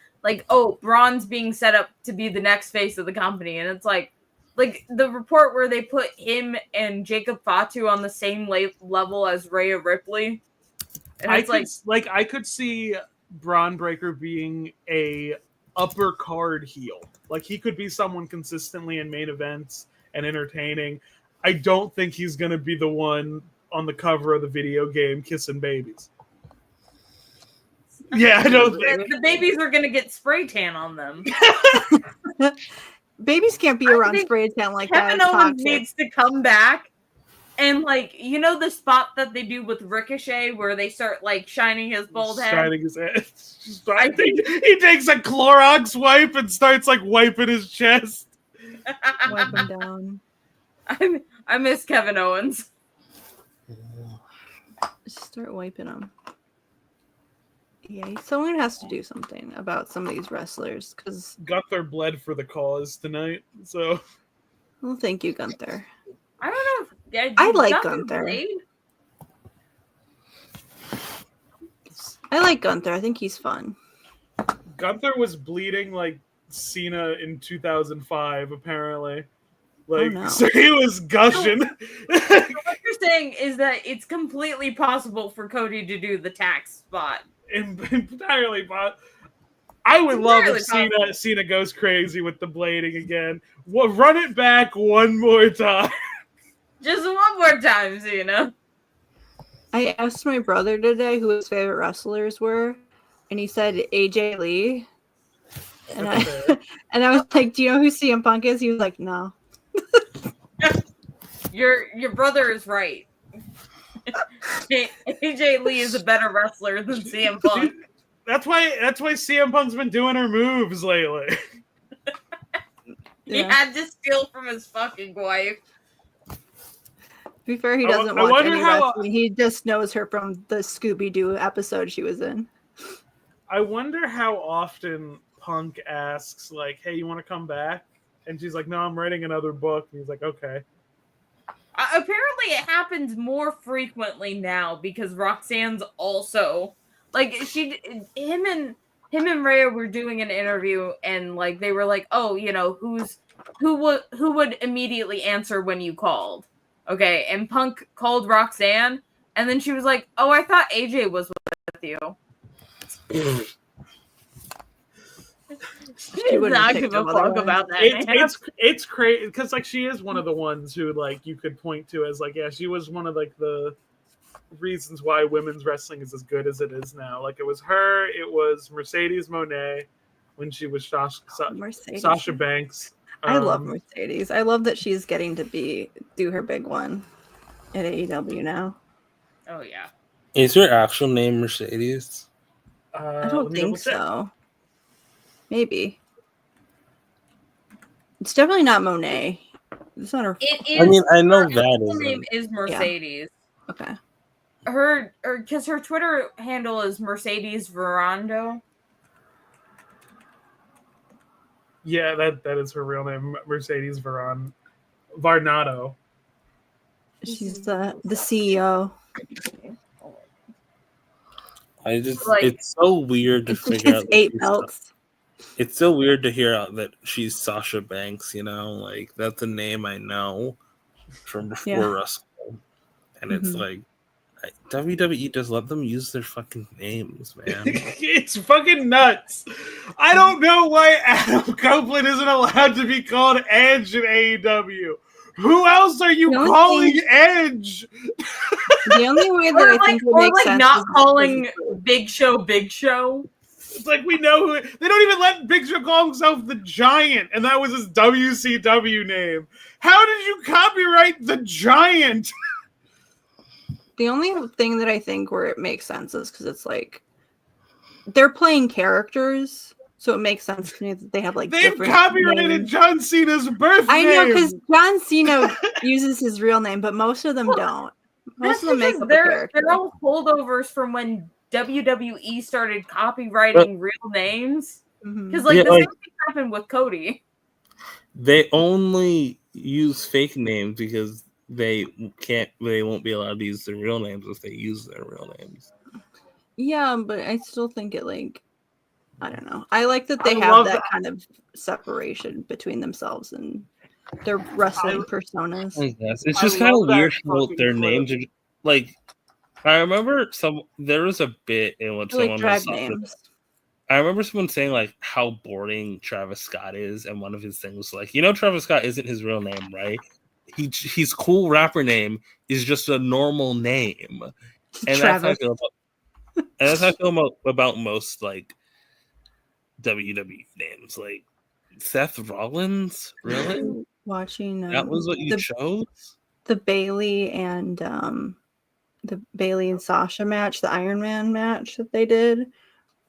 Braun's being set up to be the next face of the company, and it's like the report where they put him and Jacob Fatu on the same level as Rhea Ripley. And I could see Braun Breaker being a upper card heel. Like he could be someone consistently in main events and entertaining. I don't think he's going to be the one on the cover of the video game kissing babies. Yeah, I don't think the babies are going to get spray tan on them. Babies can't be around spray tan like that. Kevin Owens needs to come back and the spot that they do with Ricochet where they start shining his bald head. Shining his head. I think he takes a Clorox wipe and starts wiping his chest. Wipe him down. I miss Kevin Owens. Just start wiping him. Yeah, someone has to do something about some of these wrestlers because Gunther bled for the cause tonight. So, well, thank you, Gunther. I don't know. I like Gunther. I like Gunther. I think he's fun. Gunther was bleeding like Cena in 2005, apparently. So he was gushing. What you're saying is that it's completely possible for Cody to do the tax spot. Entirely, but I would love if Cena goes crazy with the blading again. Run it back one more time. Just one more time, Cena. I asked my brother today who his favorite wrestlers were, and he said AJ Lee. And I was like, "Do you know who CM Punk is?" He was like, "No." Your brother is right. AJ Lee is a better wrestler than CM Punk. That's why CM Punk's been doing her moves lately. He had to steal from his fucking wife. To be fair, he I doesn't I watch wonder any how- wrestling. He just knows her from the Scooby-Doo episode she was in. I wonder how often Punk asks, like, "Hey, you want to come back?" And she's like, "No, I'm writing another book." And he's like, "Okay." Apparently, it happens more frequently now because Roxanne's also like him and Rhea were doing an interview and like they were like, "Oh, you know, who would immediately answer when you called?" Okay, and Punk called Roxanne, and then she was like, "Oh, I thought AJ was with you." She does not give a fuck about that. It's crazy because like she is one of the ones who like you could point to as like, yeah, she was one of like the reasons why women's wrestling is as good as it is now. Like it was her, it was Mercedes Moné when she was Sasha Banks. I love Mercedes. I love that she's getting to do her big one at AEW now. Oh yeah. Is her actual name Mercedes? I don't think so. Maybe. It's definitely not Monet. It's not her. It is. I mean, I know her that actual isn't. name is Mercedes. Yeah. Okay. Because her Twitter handle is Mercedes Verando. Yeah, that is her real name, Mercedes Varnado. She's the CEO. It's so weird to figure out. 8 belts. It's so weird to hear out that she's Sasha Banks, you know? Like, that's a name I know from before wrestling. And it's like, WWE just let them use their fucking names, man. It's fucking nuts. I don't know why Adam Copeland isn't allowed to be called Edge in AEW. Who else are you calling Edge? The only way that I think would make sense not calling Big Show. It's like we know who. They don't even let Big Show call himself the Giant, and that was his WCW name. How did you copyright the Giant? The only thing that I think where it makes sense is because it's like they're playing characters, so it makes sense to me that they have like They've different copyrighted names. John Cena's birth I know name. because John Cena uses his real name, but most of them don't. Most of them make up a character. They're all holdovers from when WWE started copywriting real names. Because the same thing happened with Cody. They only use fake names because they won't be allowed to use their real names if they use their real names. Yeah, but I still think it I don't know. I like that they have that kind of separation between themselves and their wrestling personas. I guess. It's just kind of weird how their names are like. I remember there was a bit in which someone was names. I remember someone saying like how boring Travis Scott is, and one of his things was like, Travis Scott isn't his real name, right? His cool rapper name is just a normal name, and that's how I feel about most like WWE names, like Seth Rollins. Really, watching that was what you chose? The Bailey and Sasha match, the Iron Man match that they did,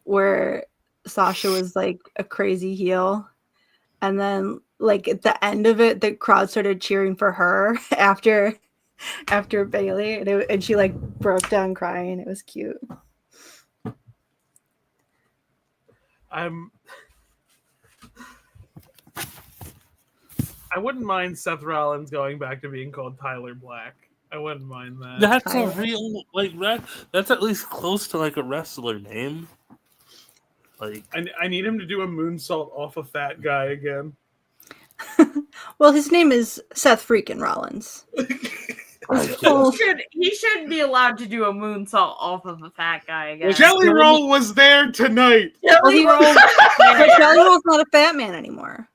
where Sasha was like a crazy heel, and then like at the end of it, the crowd started cheering for her after Bailey, and she like broke down crying. It was cute. I wouldn't mind Seth Rollins going back to being called Tyler Black. I wouldn't mind that. That's a real that's at least close to like a wrestler name. Like I need him to do a moonsault off a fat guy again. Well, his name is Seth freaking Rollins. He should be allowed to do a moonsault off of a fat guy again. Jelly Roll was there tonight. Jelly Roll's not a fat man anymore.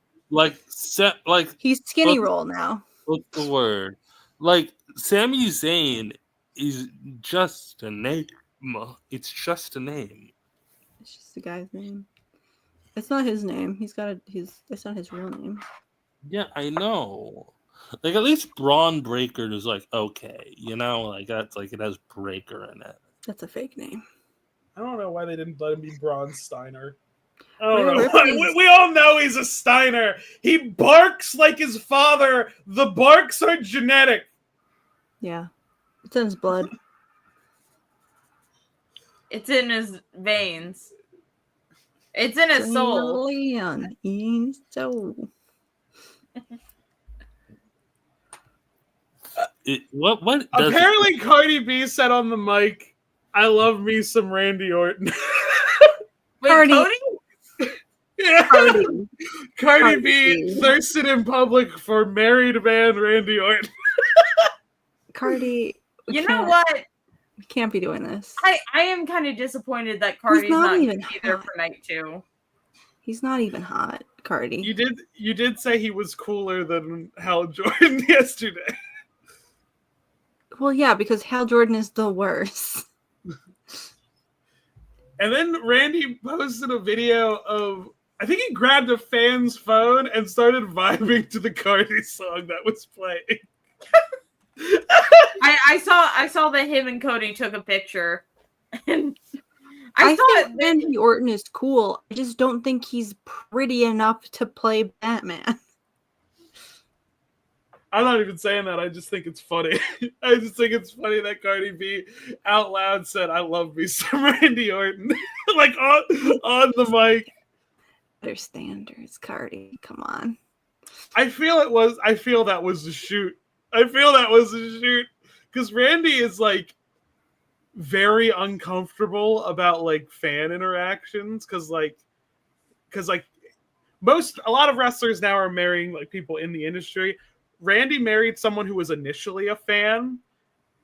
He's Skinny Roll now. What's the word? Like Sami Zayn is just a name. It's just a name. It's just the guy's name. It's not his name. It's not his real name. Yeah, I know. Like at least Braun Breaker is like okay, like that's like it has Breaker in it. That's a fake name. I don't know why they didn't let him be Braun Steiner. I don't know. Ripley's- We all know he's a Steiner. He barks like his father. The barks are genetic. Yeah, it's in his blood. It's in his veins. It's in his soul. Leon, in his soul. What does Apparently, Cardi B said on the mic, "I love me some Randy Orton." Wait, Cardi- Cody? Yeah. Cardi B B. thirsted in public for married man Randy Orton. Cardi, You know what? we can't be doing this. I am kind of disappointed that Cardi's not not even either hot. for night 2. He's not even hot, Cardi. You did say he was cooler than Hal Jordan yesterday. Well, yeah, because Hal Jordan is the worst. And then Randy posted a video of, I think he grabbed a fan's phone and started vibing to the Cardi song that was playing. I saw that him and Cody took a picture. And I think Randy Orton is cool. I just don't think he's pretty enough to play Batman. I'm not even saying that. I just think it's funny. I just think it's funny that Cardi B out loud said, "I love me some Randy Orton," like on the mic. Better standards, Cardi. Come on. I feel that was a shoot. Because Randy is like very uncomfortable about like fan interactions. Because a lot of wrestlers now are marrying like people in the industry. Randy married someone who was initially a fan.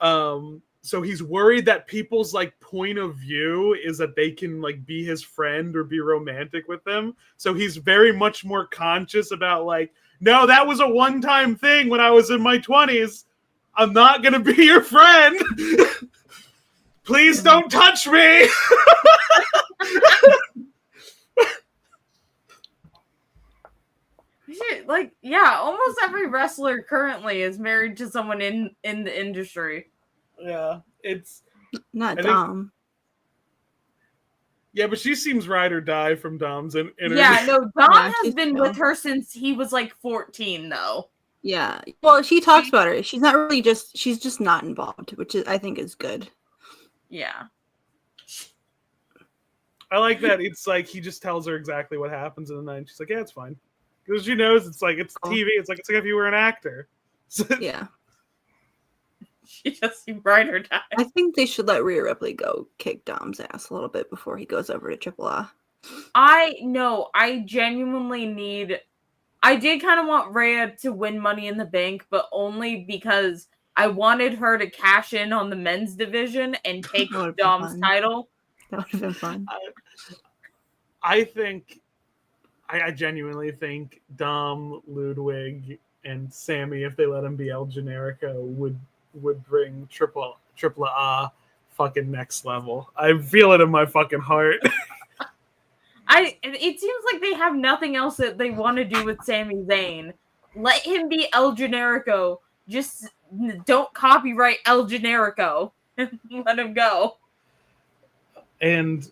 So he's worried that people's like point of view is that they can like be his friend or be romantic with him. So he's very much more conscious about like, no, that was a one-time thing when I was in my 20s. I'm not going to be your friend. Please don't touch me. Like, yeah, almost every wrestler currently is married to someone in the industry. Yeah, it's not Dom. Yeah, but she seems ride or die from Dom's. Yeah, no, Dom has been with her since he was like 14, though. Yeah, well, she talks about her. She's not really she's just not involved, which I think is good. Yeah. I like that. It's like he just tells her exactly what happens in the night. She's like, yeah, it's fine. Because she knows it's like it's TV. It's like if you were an actor. Yeah. She just ride or die. I think they should let Rhea Ripley go kick Dom's ass a little bit before he goes over to Triple A. I genuinely need. I did kind of want Rhea to win Money in the Bank, but only because I wanted her to cash in on the men's division and take Dom's title. That would have been fun. I genuinely think Dom, Ludwig, and Sammy, if they let him be El Generico, would bring Triple A fucking next level. I feel it in my fucking heart. It seems like they have nothing else that they want to do with Sami Zayn. Let him be El Generico. Just don't copyright El Generico. Let him go. And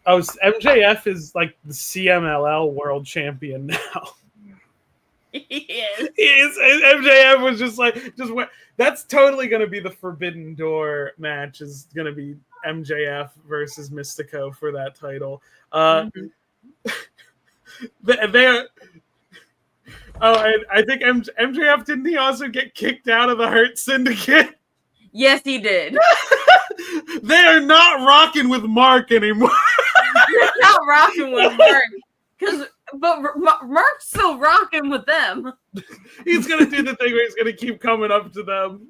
MJF is like the CMLL world champion now. He is. He is. And MJF was just that's totally going to be the Forbidden Door match. Is going to be MJF versus Mystico for that title. They're. Oh, and I think MJF, didn't he also get kicked out of the Hurt Syndicate? Yes, he did. They are not rocking with Mark anymore. They're not rocking with Mark. But Mark's still rocking with them. He's going to do the thing where he's going to keep coming up to them.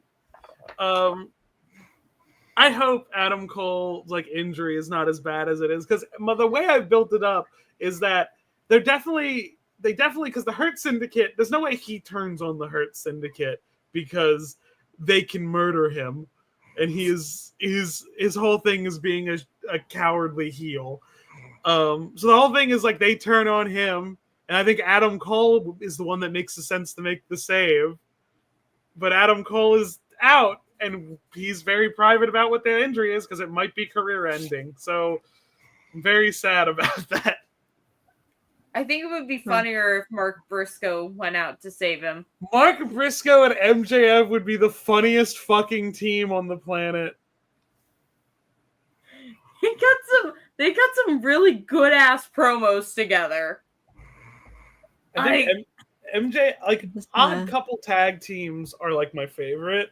I hope Adam Cole's injury is not as bad as it is, because the way I built it up is that they definitely because the Hurt Syndicate, there's no way he turns on the Hurt Syndicate because they can murder him, and his whole thing is being a cowardly heel. So the whole thing is they turn on him, and I think Adam Cole is the one that makes the sense to make the save. but Adam Cole is out, and he's very private about what the injury is because it might be career-ending. So I'm very sad about that. I think it would be funnier if Mark Briscoe went out to save him. Mark Briscoe and MJF would be the funniest fucking team on the planet. They got some really good ass promos together. I think MJ, like, odd couple tag teams are like my favorite,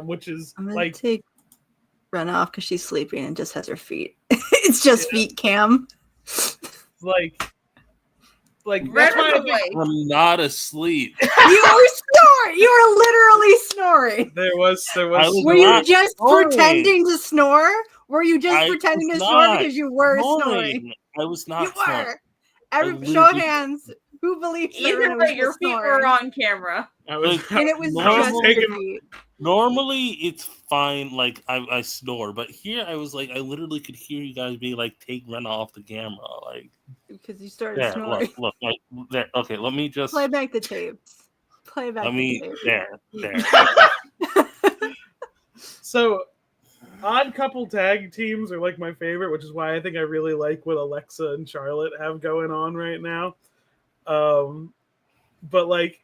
which is I'm gonna like take Rena off because she's sleeping and just has her feet. It's just feet cam. like that's why I think I'm not asleep. You were snoring. You were literally snoring. there was. Were you just pretending to snore? Were you just pretending to snore not because you were snoring. snoring? I was not You snoring. were. Show of hands. Who believes that Either Rena way, was your just feet snoring? were on camera. And it was just your feet. Normally, it's fine. Like I snore, but here I was like, I literally could hear you guys be like, "Take Rena off the camera," like because you started there. snoring. Look, like there. Okay, let me just Play back the tapes. Play back the tapes. There. So, odd couple tag teams are like my favorite, which is why I think I really like what Alexa and Charlotte have going on right now. But like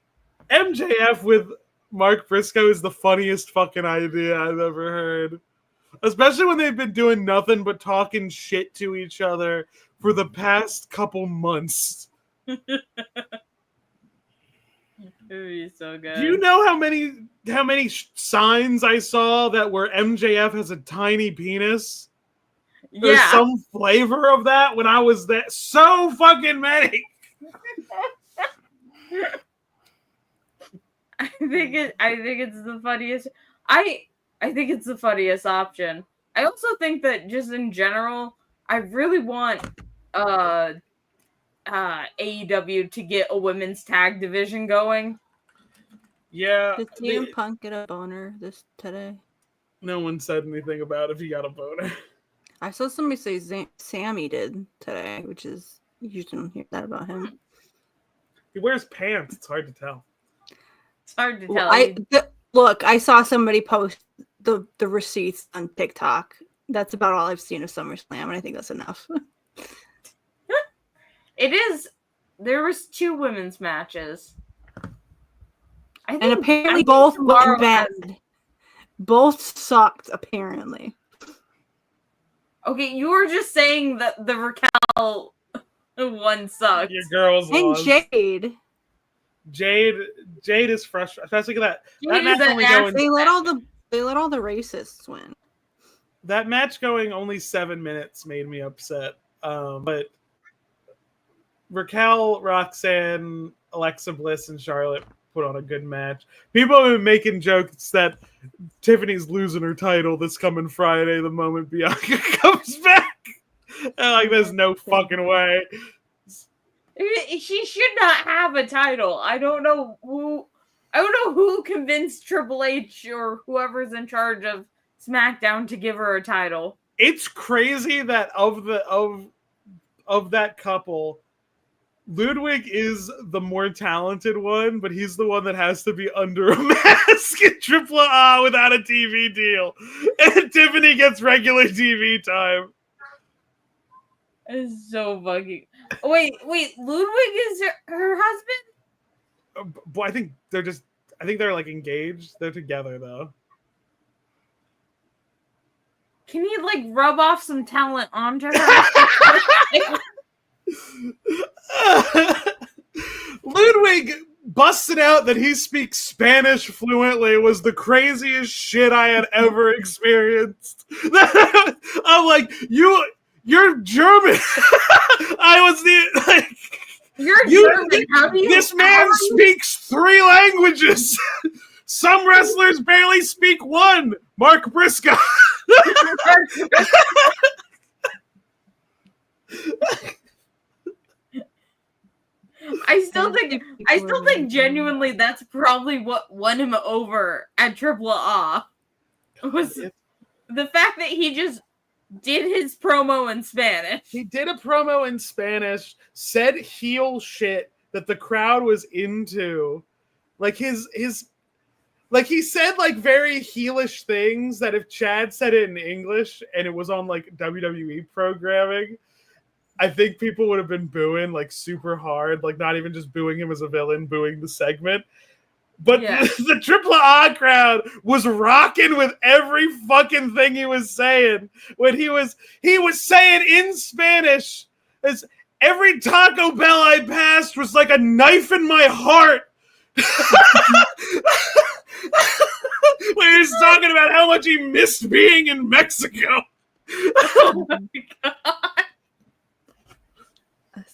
MJF with Mark Briscoe is the funniest fucking idea I've ever heard. Especially when they've been doing nothing but talking shit to each other for the past couple months. It would be so good. Do you know how many signs I saw that where MJF has a tiny penis? There's some flavor of that when I was there. So fucking many. I think it's the funniest. I think it's the funniest option. I also think that just in general, I really want AEW to get a women's tag division going. Yeah. Did CM Punk get a boner today? No one said anything about if he got a boner. I saw somebody say Sammy did today, which is you don't hear that about him. He wears pants. It's hard to tell. It's hard to tell. Look, I saw somebody post the receipts on TikTok. That's about all I've seen of SummerSlam, and I think that's enough. It is. There was 2 women's matches. And apparently both went bad. Both sucked, apparently. Okay, you were just saying that the Raquel one sucked. Your girls and lost. Jade is frustrated. Especially that match only they let all the racists win. That match going only 7 minutes made me upset. But Raquel, Roxanne, Alexa Bliss, and Charlotte put on a good match. People have been making jokes that Tiffany's losing her title this coming Friday the moment Bianca comes back. Like, there's no fucking way. She should not have a title. I don't know who convinced Triple H or whoever's in charge of SmackDown to give her a title. It's crazy that of that couple, Ludwig is the more talented one, but he's the one that has to be under a mask in AAA without a TV deal. And Tiffany gets regular TV time. It's so fucking... Wait, Ludwig is her husband? Boy, I think they're like engaged. They're together though. Can he like rub off some talent onto her? Ludwig busted out that he speaks Spanish fluently was the craziest shit I had ever experienced. I'm like, you're German. You're German. How do you? This man speaks 3 languages. Some wrestlers barely speak 1. Mark Briscoe. I still think genuinely that's probably what won him over at AAA was the fact that he just did his promo in Spanish. He did a promo in Spanish, said heel shit that the crowd was into. Like his Like he said like very heelish things that if Chad said it in English and it was on like WWE programming, I think people would have been booing like super hard, like not even just booing him as a villain, booing the segment. But the Triple A crowd was rocking with every fucking thing he was saying. When he was saying in Spanish, as every Taco Bell I passed was like a knife in my heart. When he was talking about how much he missed being in Mexico. Oh my god.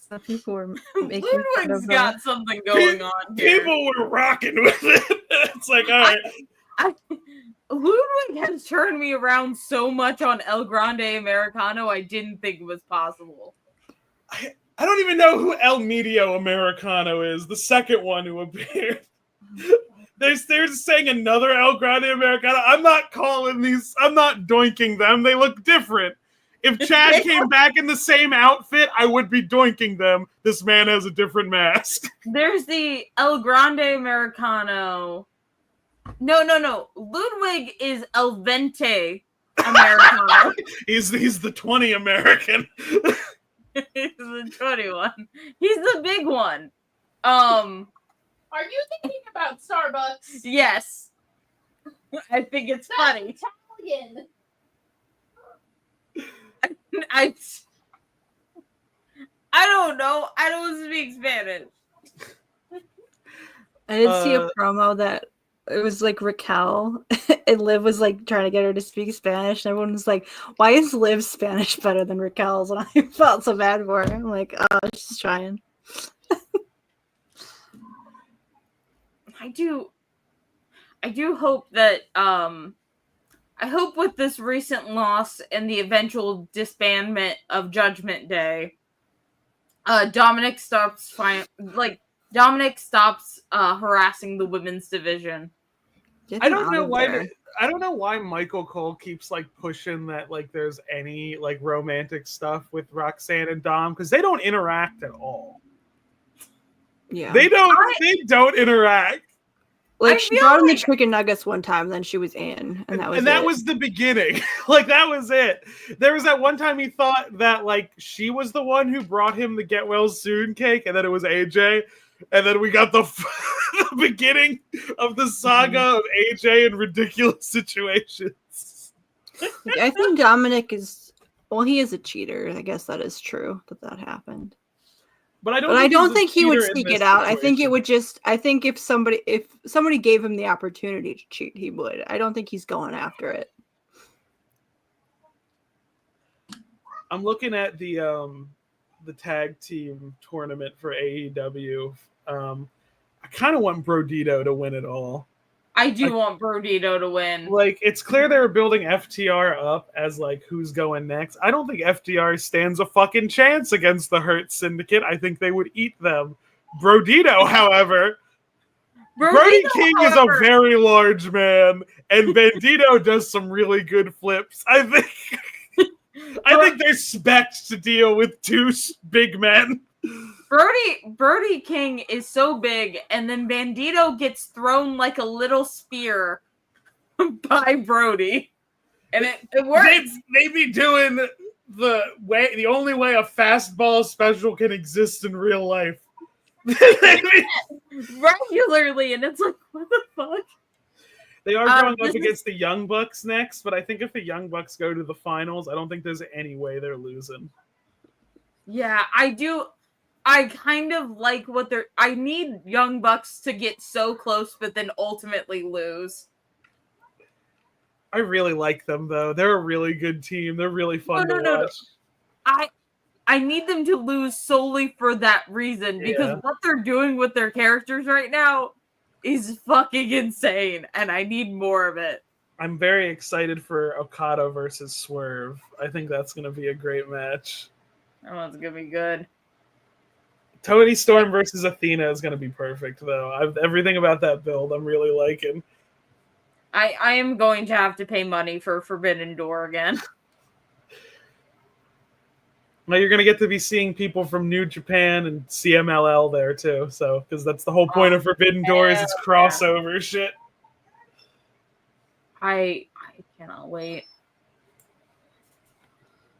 Some people were making fun Ludwig's of got something going on here. People were rocking with it. It's like, all right. Ludwig has turned me around so much on El Grande Americano, I didn't think it was possible. I don't even know who El Medio Americano is, the second one who appeared. They're saying another El Grande Americano. I'm not calling these, I'm not doinking them. They look different. If Chad came back in the same outfit, I would be doinking them. This man has a different mask. There's the El Grande Americano. No. Ludwig is El Vente Americano. He's the 20 American. He's the 21. He's the big one. Are you thinking about Starbucks? Yes. I think it's funny. Italian. I don't know. I don't speak Spanish. I did see a promo that it was like Raquel and Liv was like trying to get her to speak Spanish, and everyone was like, "Why is Liv's Spanish better than Raquel's?" And I felt so bad for her. I'm like, "Oh, she's trying." I do hope that I hope with this recent loss and the eventual disbandment of Judgment Day, Dominic stops harassing the women's division. I don't know why Michael Cole keeps like pushing that like there's any like romantic stuff with Roxanne and Dom, because they don't interact at all. Yeah, they don't interact. Like she brought in the chicken nuggets one time, then she was in, and that was the beginning. Like that was it. There was that one time he thought that like she was the one who brought him the get well soon cake, and then it was AJ, and then we got the beginning of the saga of AJ in ridiculous situations. Like, I think Dominic he is a cheater. I guess that is true that happened. But I don't think he would seek it out. I think it would just. I think if somebody gave him the opportunity to cheat, he would. I don't think he's going after it. I'm looking at the tag team tournament for AEW. I kind of want Brodito to win it all. I do want Brodito to win. Like, it's clear they were building FTR up as, like, who's going next. I don't think FTR stands a fucking chance against the Hurt Syndicate. I think they would eat them. Brodito, however... Brody King is a very large man, and Bandito does some really good flips. I think they're spec'd to deal with two big men. Brody King is so big, and then Bandito gets thrown like a little spear by Brody, and it works. They be doing the only way a fastball special can exist in real life. Regularly, and it's like, what the fuck? They are going up against the Young Bucks next, but I think if the Young Bucks go to the finals, I don't think there's any way they're losing. Yeah, I do. I kind of like what they're... I need Young Bucks to get so close, but then ultimately lose. I really like them, though. They're a really good team. They're really fun to watch. I need them to lose solely for that reason, because what they're doing with their characters right now is fucking insane, and I need more of it. I'm very excited for Okada versus Swerve. I think that's going to be a great match. That one's going to be good. Toni Storm versus Athena is going to be perfect, though. Everything about that build I'm really liking. I am going to have to pay money for Forbidden Door again. Now you're going to get to be seeing people from New Japan and CMLL there, too. So, because that's the whole point of Forbidden Door is it's crossover shit. I cannot wait.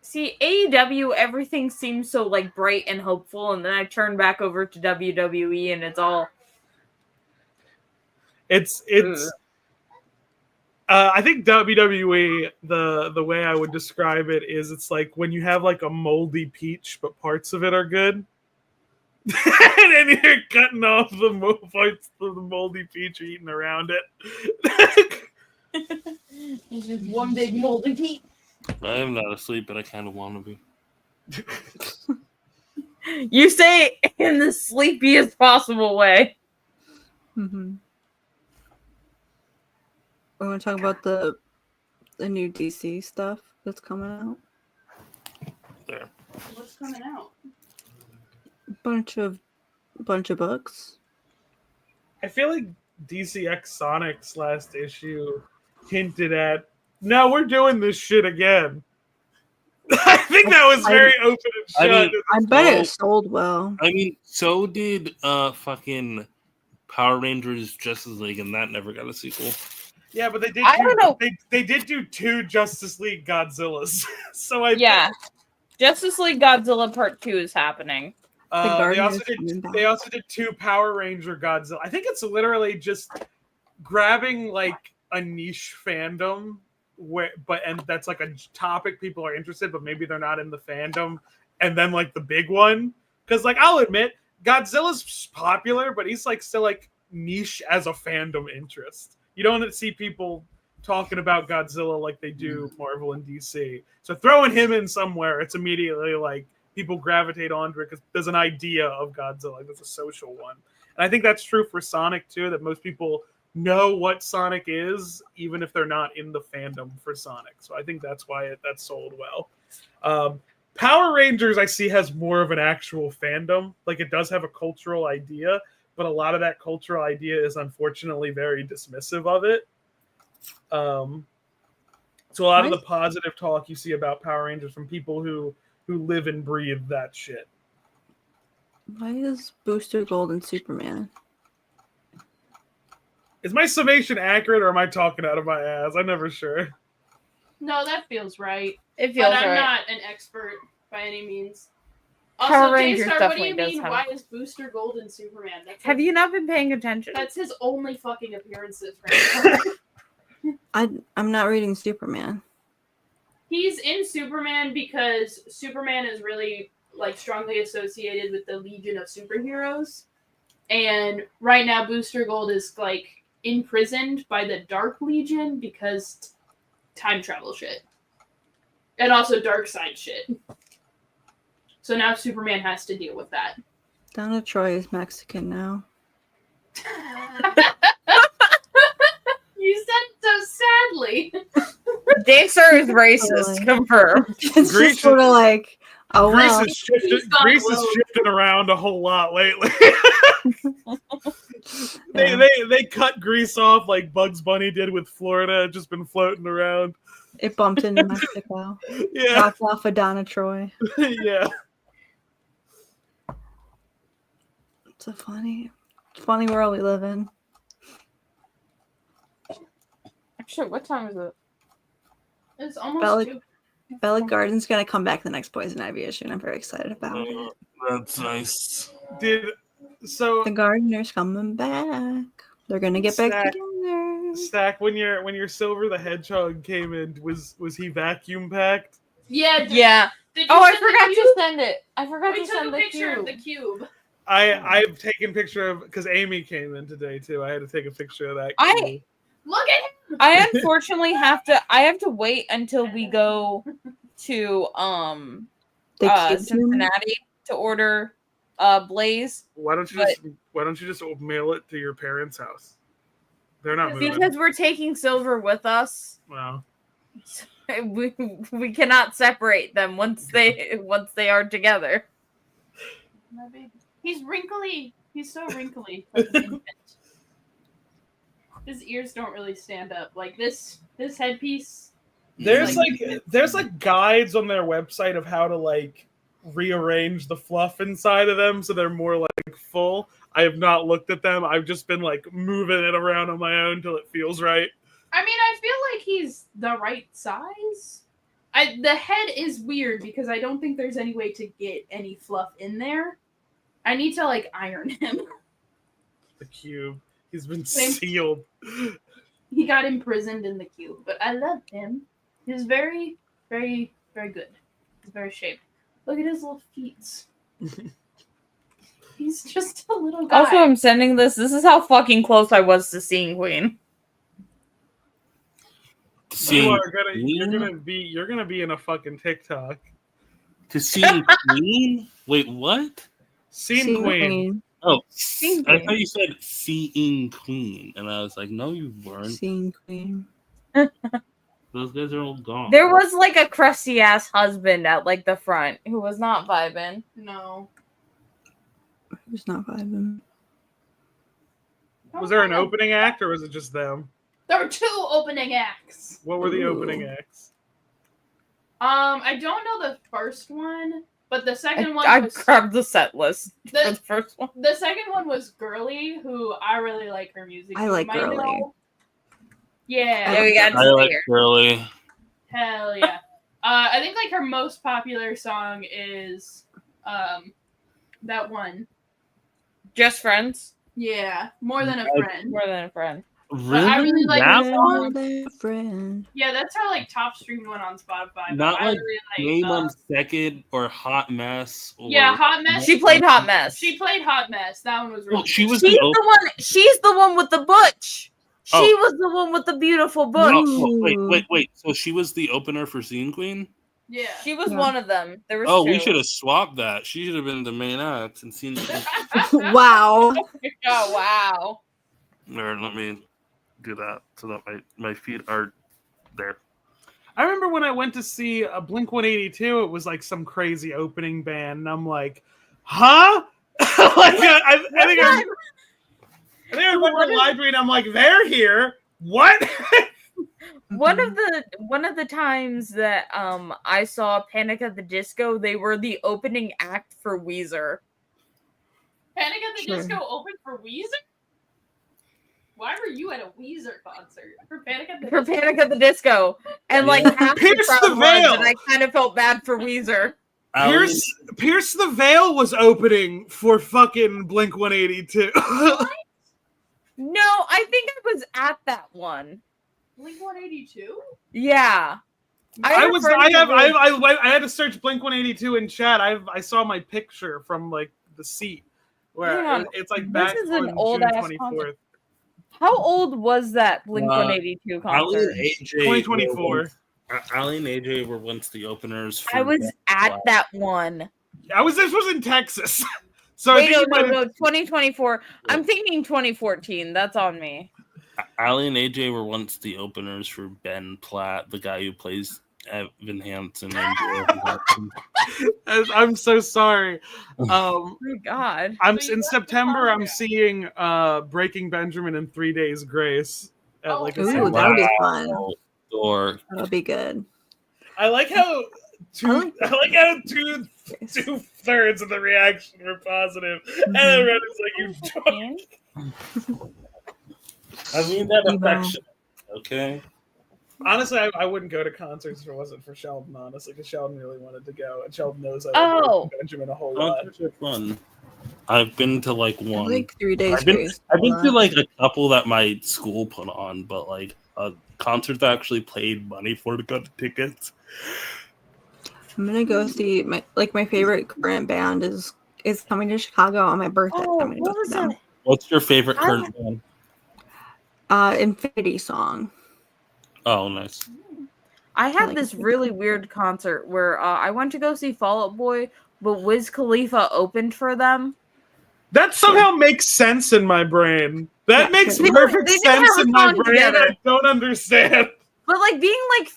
See, AEW, everything seems so like bright and hopeful, and then I turn back over to WWE, and it's all. It's. I think WWE, the way I would describe it is, it's like when you have like a moldy peach, but parts of it are good, and then you're cutting off the parts of the moldy peach, eating around it. It's just one big moldy peach. I am not asleep, but I kind of want to be. You say in the sleepiest possible way. Mm-hmm. We want to talk about the new DC stuff that's coming out. There. What's coming out? Bunch of books. I feel like DCX Sonic's last issue hinted at, no, we're doing this shit again. I think that was very open and shut. I bet it sold well. I mean, so did fucking Power Rangers Justice League, and that never got a sequel. Yeah, but they did. I don't know. They did do 2 Justice League Godzillas. So Justice League Godzilla Part 2 is happening. They also did 2 Power Ranger Godzilla. I think it's literally just grabbing like a niche fandom and that's like a topic people are interested, but maybe they're not in the fandom, and then like the big one, because like I'll admit Godzilla's popular, but he's like still like niche as a fandom interest. You don't see people talking about Godzilla like they do Marvel and DC. So throwing him in somewhere, it's immediately like people gravitate onto it because there's an idea of Godzilla. There's a social one. And I think that's true for Sonic too, that most people know what Sonic is, even if they're not in the fandom for Sonic. So I think that's why that sold well. Power Rangers, I see, has more of an actual fandom. Like, it does have a cultural idea, but a lot of that cultural idea is unfortunately very dismissive of it. So a lot of the positive talk you see about Power Rangers from people who live and breathe that shit. Why is Booster Gold and Superman? Is my summation accurate, or am I talking out of my ass? I'm never sure. No, that feels right. It feels but I'm right. not an expert by any means. Power Also, Rangers Daystar, what do you definitely does mean? have- Why is Booster Gold and Superman? Have you not been paying attention? That's his only fucking appearances right now. I'm not reading Superman. He's in Superman because Superman is really like strongly associated with the Legion of Superheroes, and right now Booster Gold is like imprisoned by the Dark Legion because time travel shit, and also dark side shit. So now Superman has to deal with that. Donna Troy is Mexican now. You said it so sadly. Daystar is racist. Confirmed. It's just sort of like, oh well. Greece is shifting around a whole lot lately. They cut Greece off like Bugs Bunny did with Florida. It's just been floating around. It bumped into Mexico. Yeah. Dropped off of Donna Troy. Yeah. It's a funny world we live in. Actually, what time is it? It's almost Bella Garden's gonna come back the next Poison Ivy issue, and I'm very excited about it. That's nice. The Gardener's coming back. They're gonna get back together. Stack, when your Silver the Hedgehog came in, was he vacuum packed? Yeah. Yeah. Did you Oh, I send the forgot to cube? send it. I forgot We to took send a the picture cube. of the cube. I've taken picture of, because Amy came in today too. I had to take a picture of that. Cube. Look at him. I unfortunately have to wait until we go to Cincinnati to order Blaze. Why don't you just mail it to your parents' house? They're not moving. Because we're taking Silver with us. Wow. We cannot separate them once they are together. My baby. He's wrinkly. He's so wrinkly. Like an infant. His ears don't really stand up. Like this headpiece. There's like guides on their website of how to like rearrange the fluff inside of them so they're more like full. I have not looked at them. I've just been like moving it around on my own till it feels right. I mean, I feel like he's the right size. The head is weird because I don't think there's any way to get any fluff in there. I need to like iron him. The cube. He's been Same. sealed. He got imprisoned in the cube, but I loved him. He was very, very, very good. He's very shaped. Look at his little feet. He's just a little guy. Also, I'm sending this. This is how fucking close I was to seeing Queen. You're gonna be in a fucking TikTok. To see Queen? Wait, what? Seeing Queen. Oh, Seeing I Queen. thought you said seeing Queen, and I was like, no, you weren't. Seeing Queen. Those guys are all gone. There was like a crusty ass husband at like the front who was not vibing. No. Who's not vibing? Was there an opening act or was it just them? There were 2 opening acts. What were the opening acts? I don't know the first one, but the second one I was grabbed the set list for the the first one. The second one was Girly, who I really like her music. I You like might Girly. know. Yeah. Yeah, we got to I see like her. Shirley. Hell yeah. I think like her most popular song is that one. Just friends. Yeah, More Than a Friend. More than a friend. Really? I really like that that one? song. Their friend. Yeah, that's her like top streamed one on Spotify. but Not I like really Game 'Em Second or Hot Mess. Or... Yeah, Hot Mess. She played Hot Mess. She played Hot Mess. That one was really. Oh, she was She's the the one. She's the one with the butch. She Oh. was the one with the beautiful butch. Oh, wait. So she was the opener for Seeing Queen? Yeah. She was Yeah. one of them. There was Oh, two. we should have swapped that. She should have been the main act and seen. Wow. Oh wow. Or let me do that so that my feet are there. I remember when I went to see a Blink 182, it was like some crazy opening band, and I'm like, huh? Like, I think I went to the library and I'm like, they're here. What? One of the times that I saw Panic at the Disco, they were the opening act for Weezer. Panic at the Sure. Disco opened for Weezer? Why were you at a Weezer concert? For Panic at the For Disco? Panic at the Disco. And like half the Pierce crowd the was, Veil. and I kind of felt bad for Weezer. Pierce the Veil was opening for fucking Blink 182. No, I think I was at that one. Blink 182? Yeah. I had to search Blink 182 in chat. I saw my picture from like the seat where Yeah, it's like this back is on an old June ass 24th. concert. How old was that Blink 182 concert? AJ 2024. Ali and AJ were once the openers. For I was at Black. that one. This was in Texas. So Wait, I think no, 2024. I'm thinking 2014. That's on me. Ali and AJ were once the openers for Ben Platt, the guy who plays Evan Hansen. I'm so sorry. Oh my God. In September. I'm seeing Breaking Benjamin and 3 Days Grace at like a Ooh, cinema. that'll be fun. Or That'll be good. I like how two-thirds of the reaction were positive, and then Red is like, "You joke." I mean that affection. Okay. Honestly, I wouldn't go to concerts if it wasn't for Sheldon. Honestly, because Sheldon really wanted to go, and Sheldon knows I love Benjamin a whole lot. Concerts are fun. I've been to like I one. like 3 days. I've been Grace to a lot. like a couple that my school put on, but like a concert that actually paid money for to go to tickets. I'm gonna go see my favorite current band is coming to Chicago on my birthday. Oh, I'm gonna what go was see them. that? What's your favorite current band? Infinity Song. Oh, nice. I had like this it. really weird concert where I went to go see Fall Out Boy, but Wiz Khalifa opened for them. That somehow makes sense in my brain. That makes They perfect didn't sense have a in my song brain. together. I don't understand. But like being like,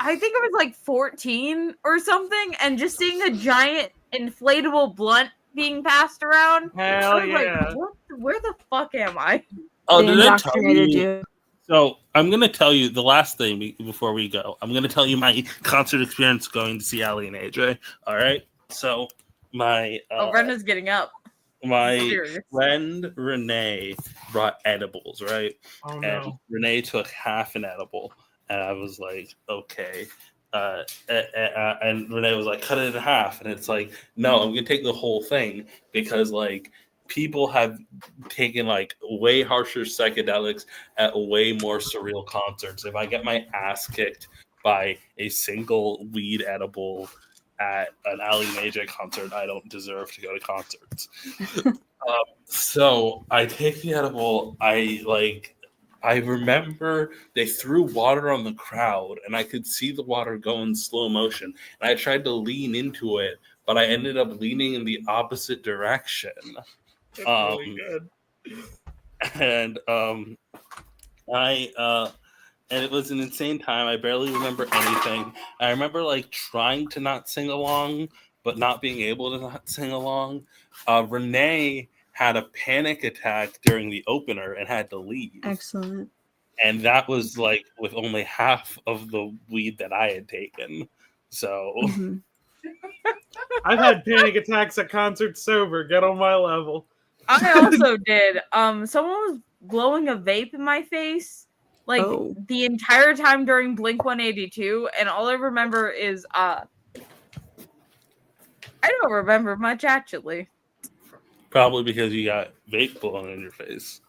I think I was like 14 or something, and just seeing a giant inflatable blunt being passed around. Hell I was yeah. like, where the fuck am I? Oh, They did I tell indoctrinated you? you. So I'm gonna tell you the last thing before we go. I'm gonna tell you my concert experience going to see Ali and AJ. All right. So my Oh, Brenda's getting up. my Serious. friend Renee brought edibles, right? Oh And no. Renee took half an edible, and I was like, okay. And Renee was like, cut it in half, and it's like, no, I'm gonna take the whole thing because like people have taken like way harsher psychedelics at way more surreal concerts. If I get my ass kicked by a single weed edible at an Ali Major concert, I don't deserve to go to concerts. So I take the edible. I remember they threw water on the crowd, and I could see the water go in slow motion. And I tried to lean into it, but I ended up leaning in the opposite direction. That's really good. And and it was an insane time. I barely remember anything. I remember like trying to not sing along, but not being able to not sing along. Renee had a panic attack during the opener and had to leave. Excellent. And that was like with only half of the weed that I had taken. So Mhm. I've had panic attacks at concerts sober. Get on my level. I also did. Someone was blowing a vape in my face like Oh. the entire time during Blink 182, and all I remember is I don't remember much actually. probably because you got vape blown in your face.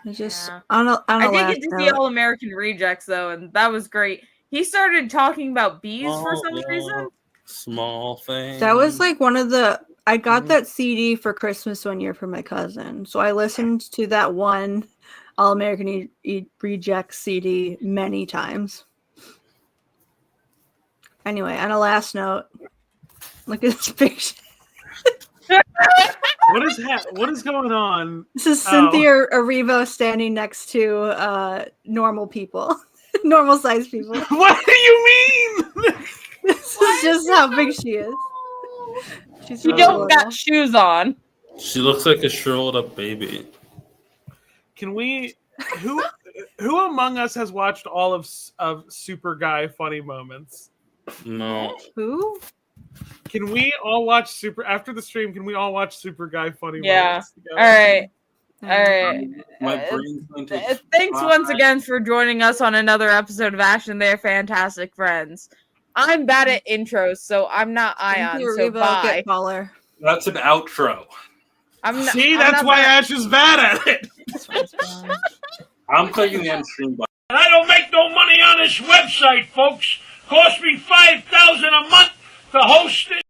I just Yeah. on a I did last get to see note, All American Rejects though, and that was great. He started talking about bees for some reason. Small thing. that was like one of the I got that CD for Christmas one year from my cousin. So I listened to that one All American Rejects CD many times. Anyway, on a last note, look at this picture. What is going on? This is Cynthia Erivo standing next to normal people, normal sized people. What do you mean? This is just how big she is. She's You really don't little. got shoes on. She looks like a shriveled up baby. Can we? Who among us has watched all of Super Guy Funny Moments? No. Who? Can we all watch Super after the stream? Can we all watch Super Guy Funny Yeah. Moments together? All right. My brain's going to Thanks once again for joining us on another episode of Ash and Their Fantastic Friends. I'm bad at intros, so I'm not Ayaan. Cynthia So Erivo, bye. get taller. That's an outro. That's why Ash is bad at it. I'm clicking the end stream button. I don't make no money on this website, folks. Cost me $5,000 a month to host it.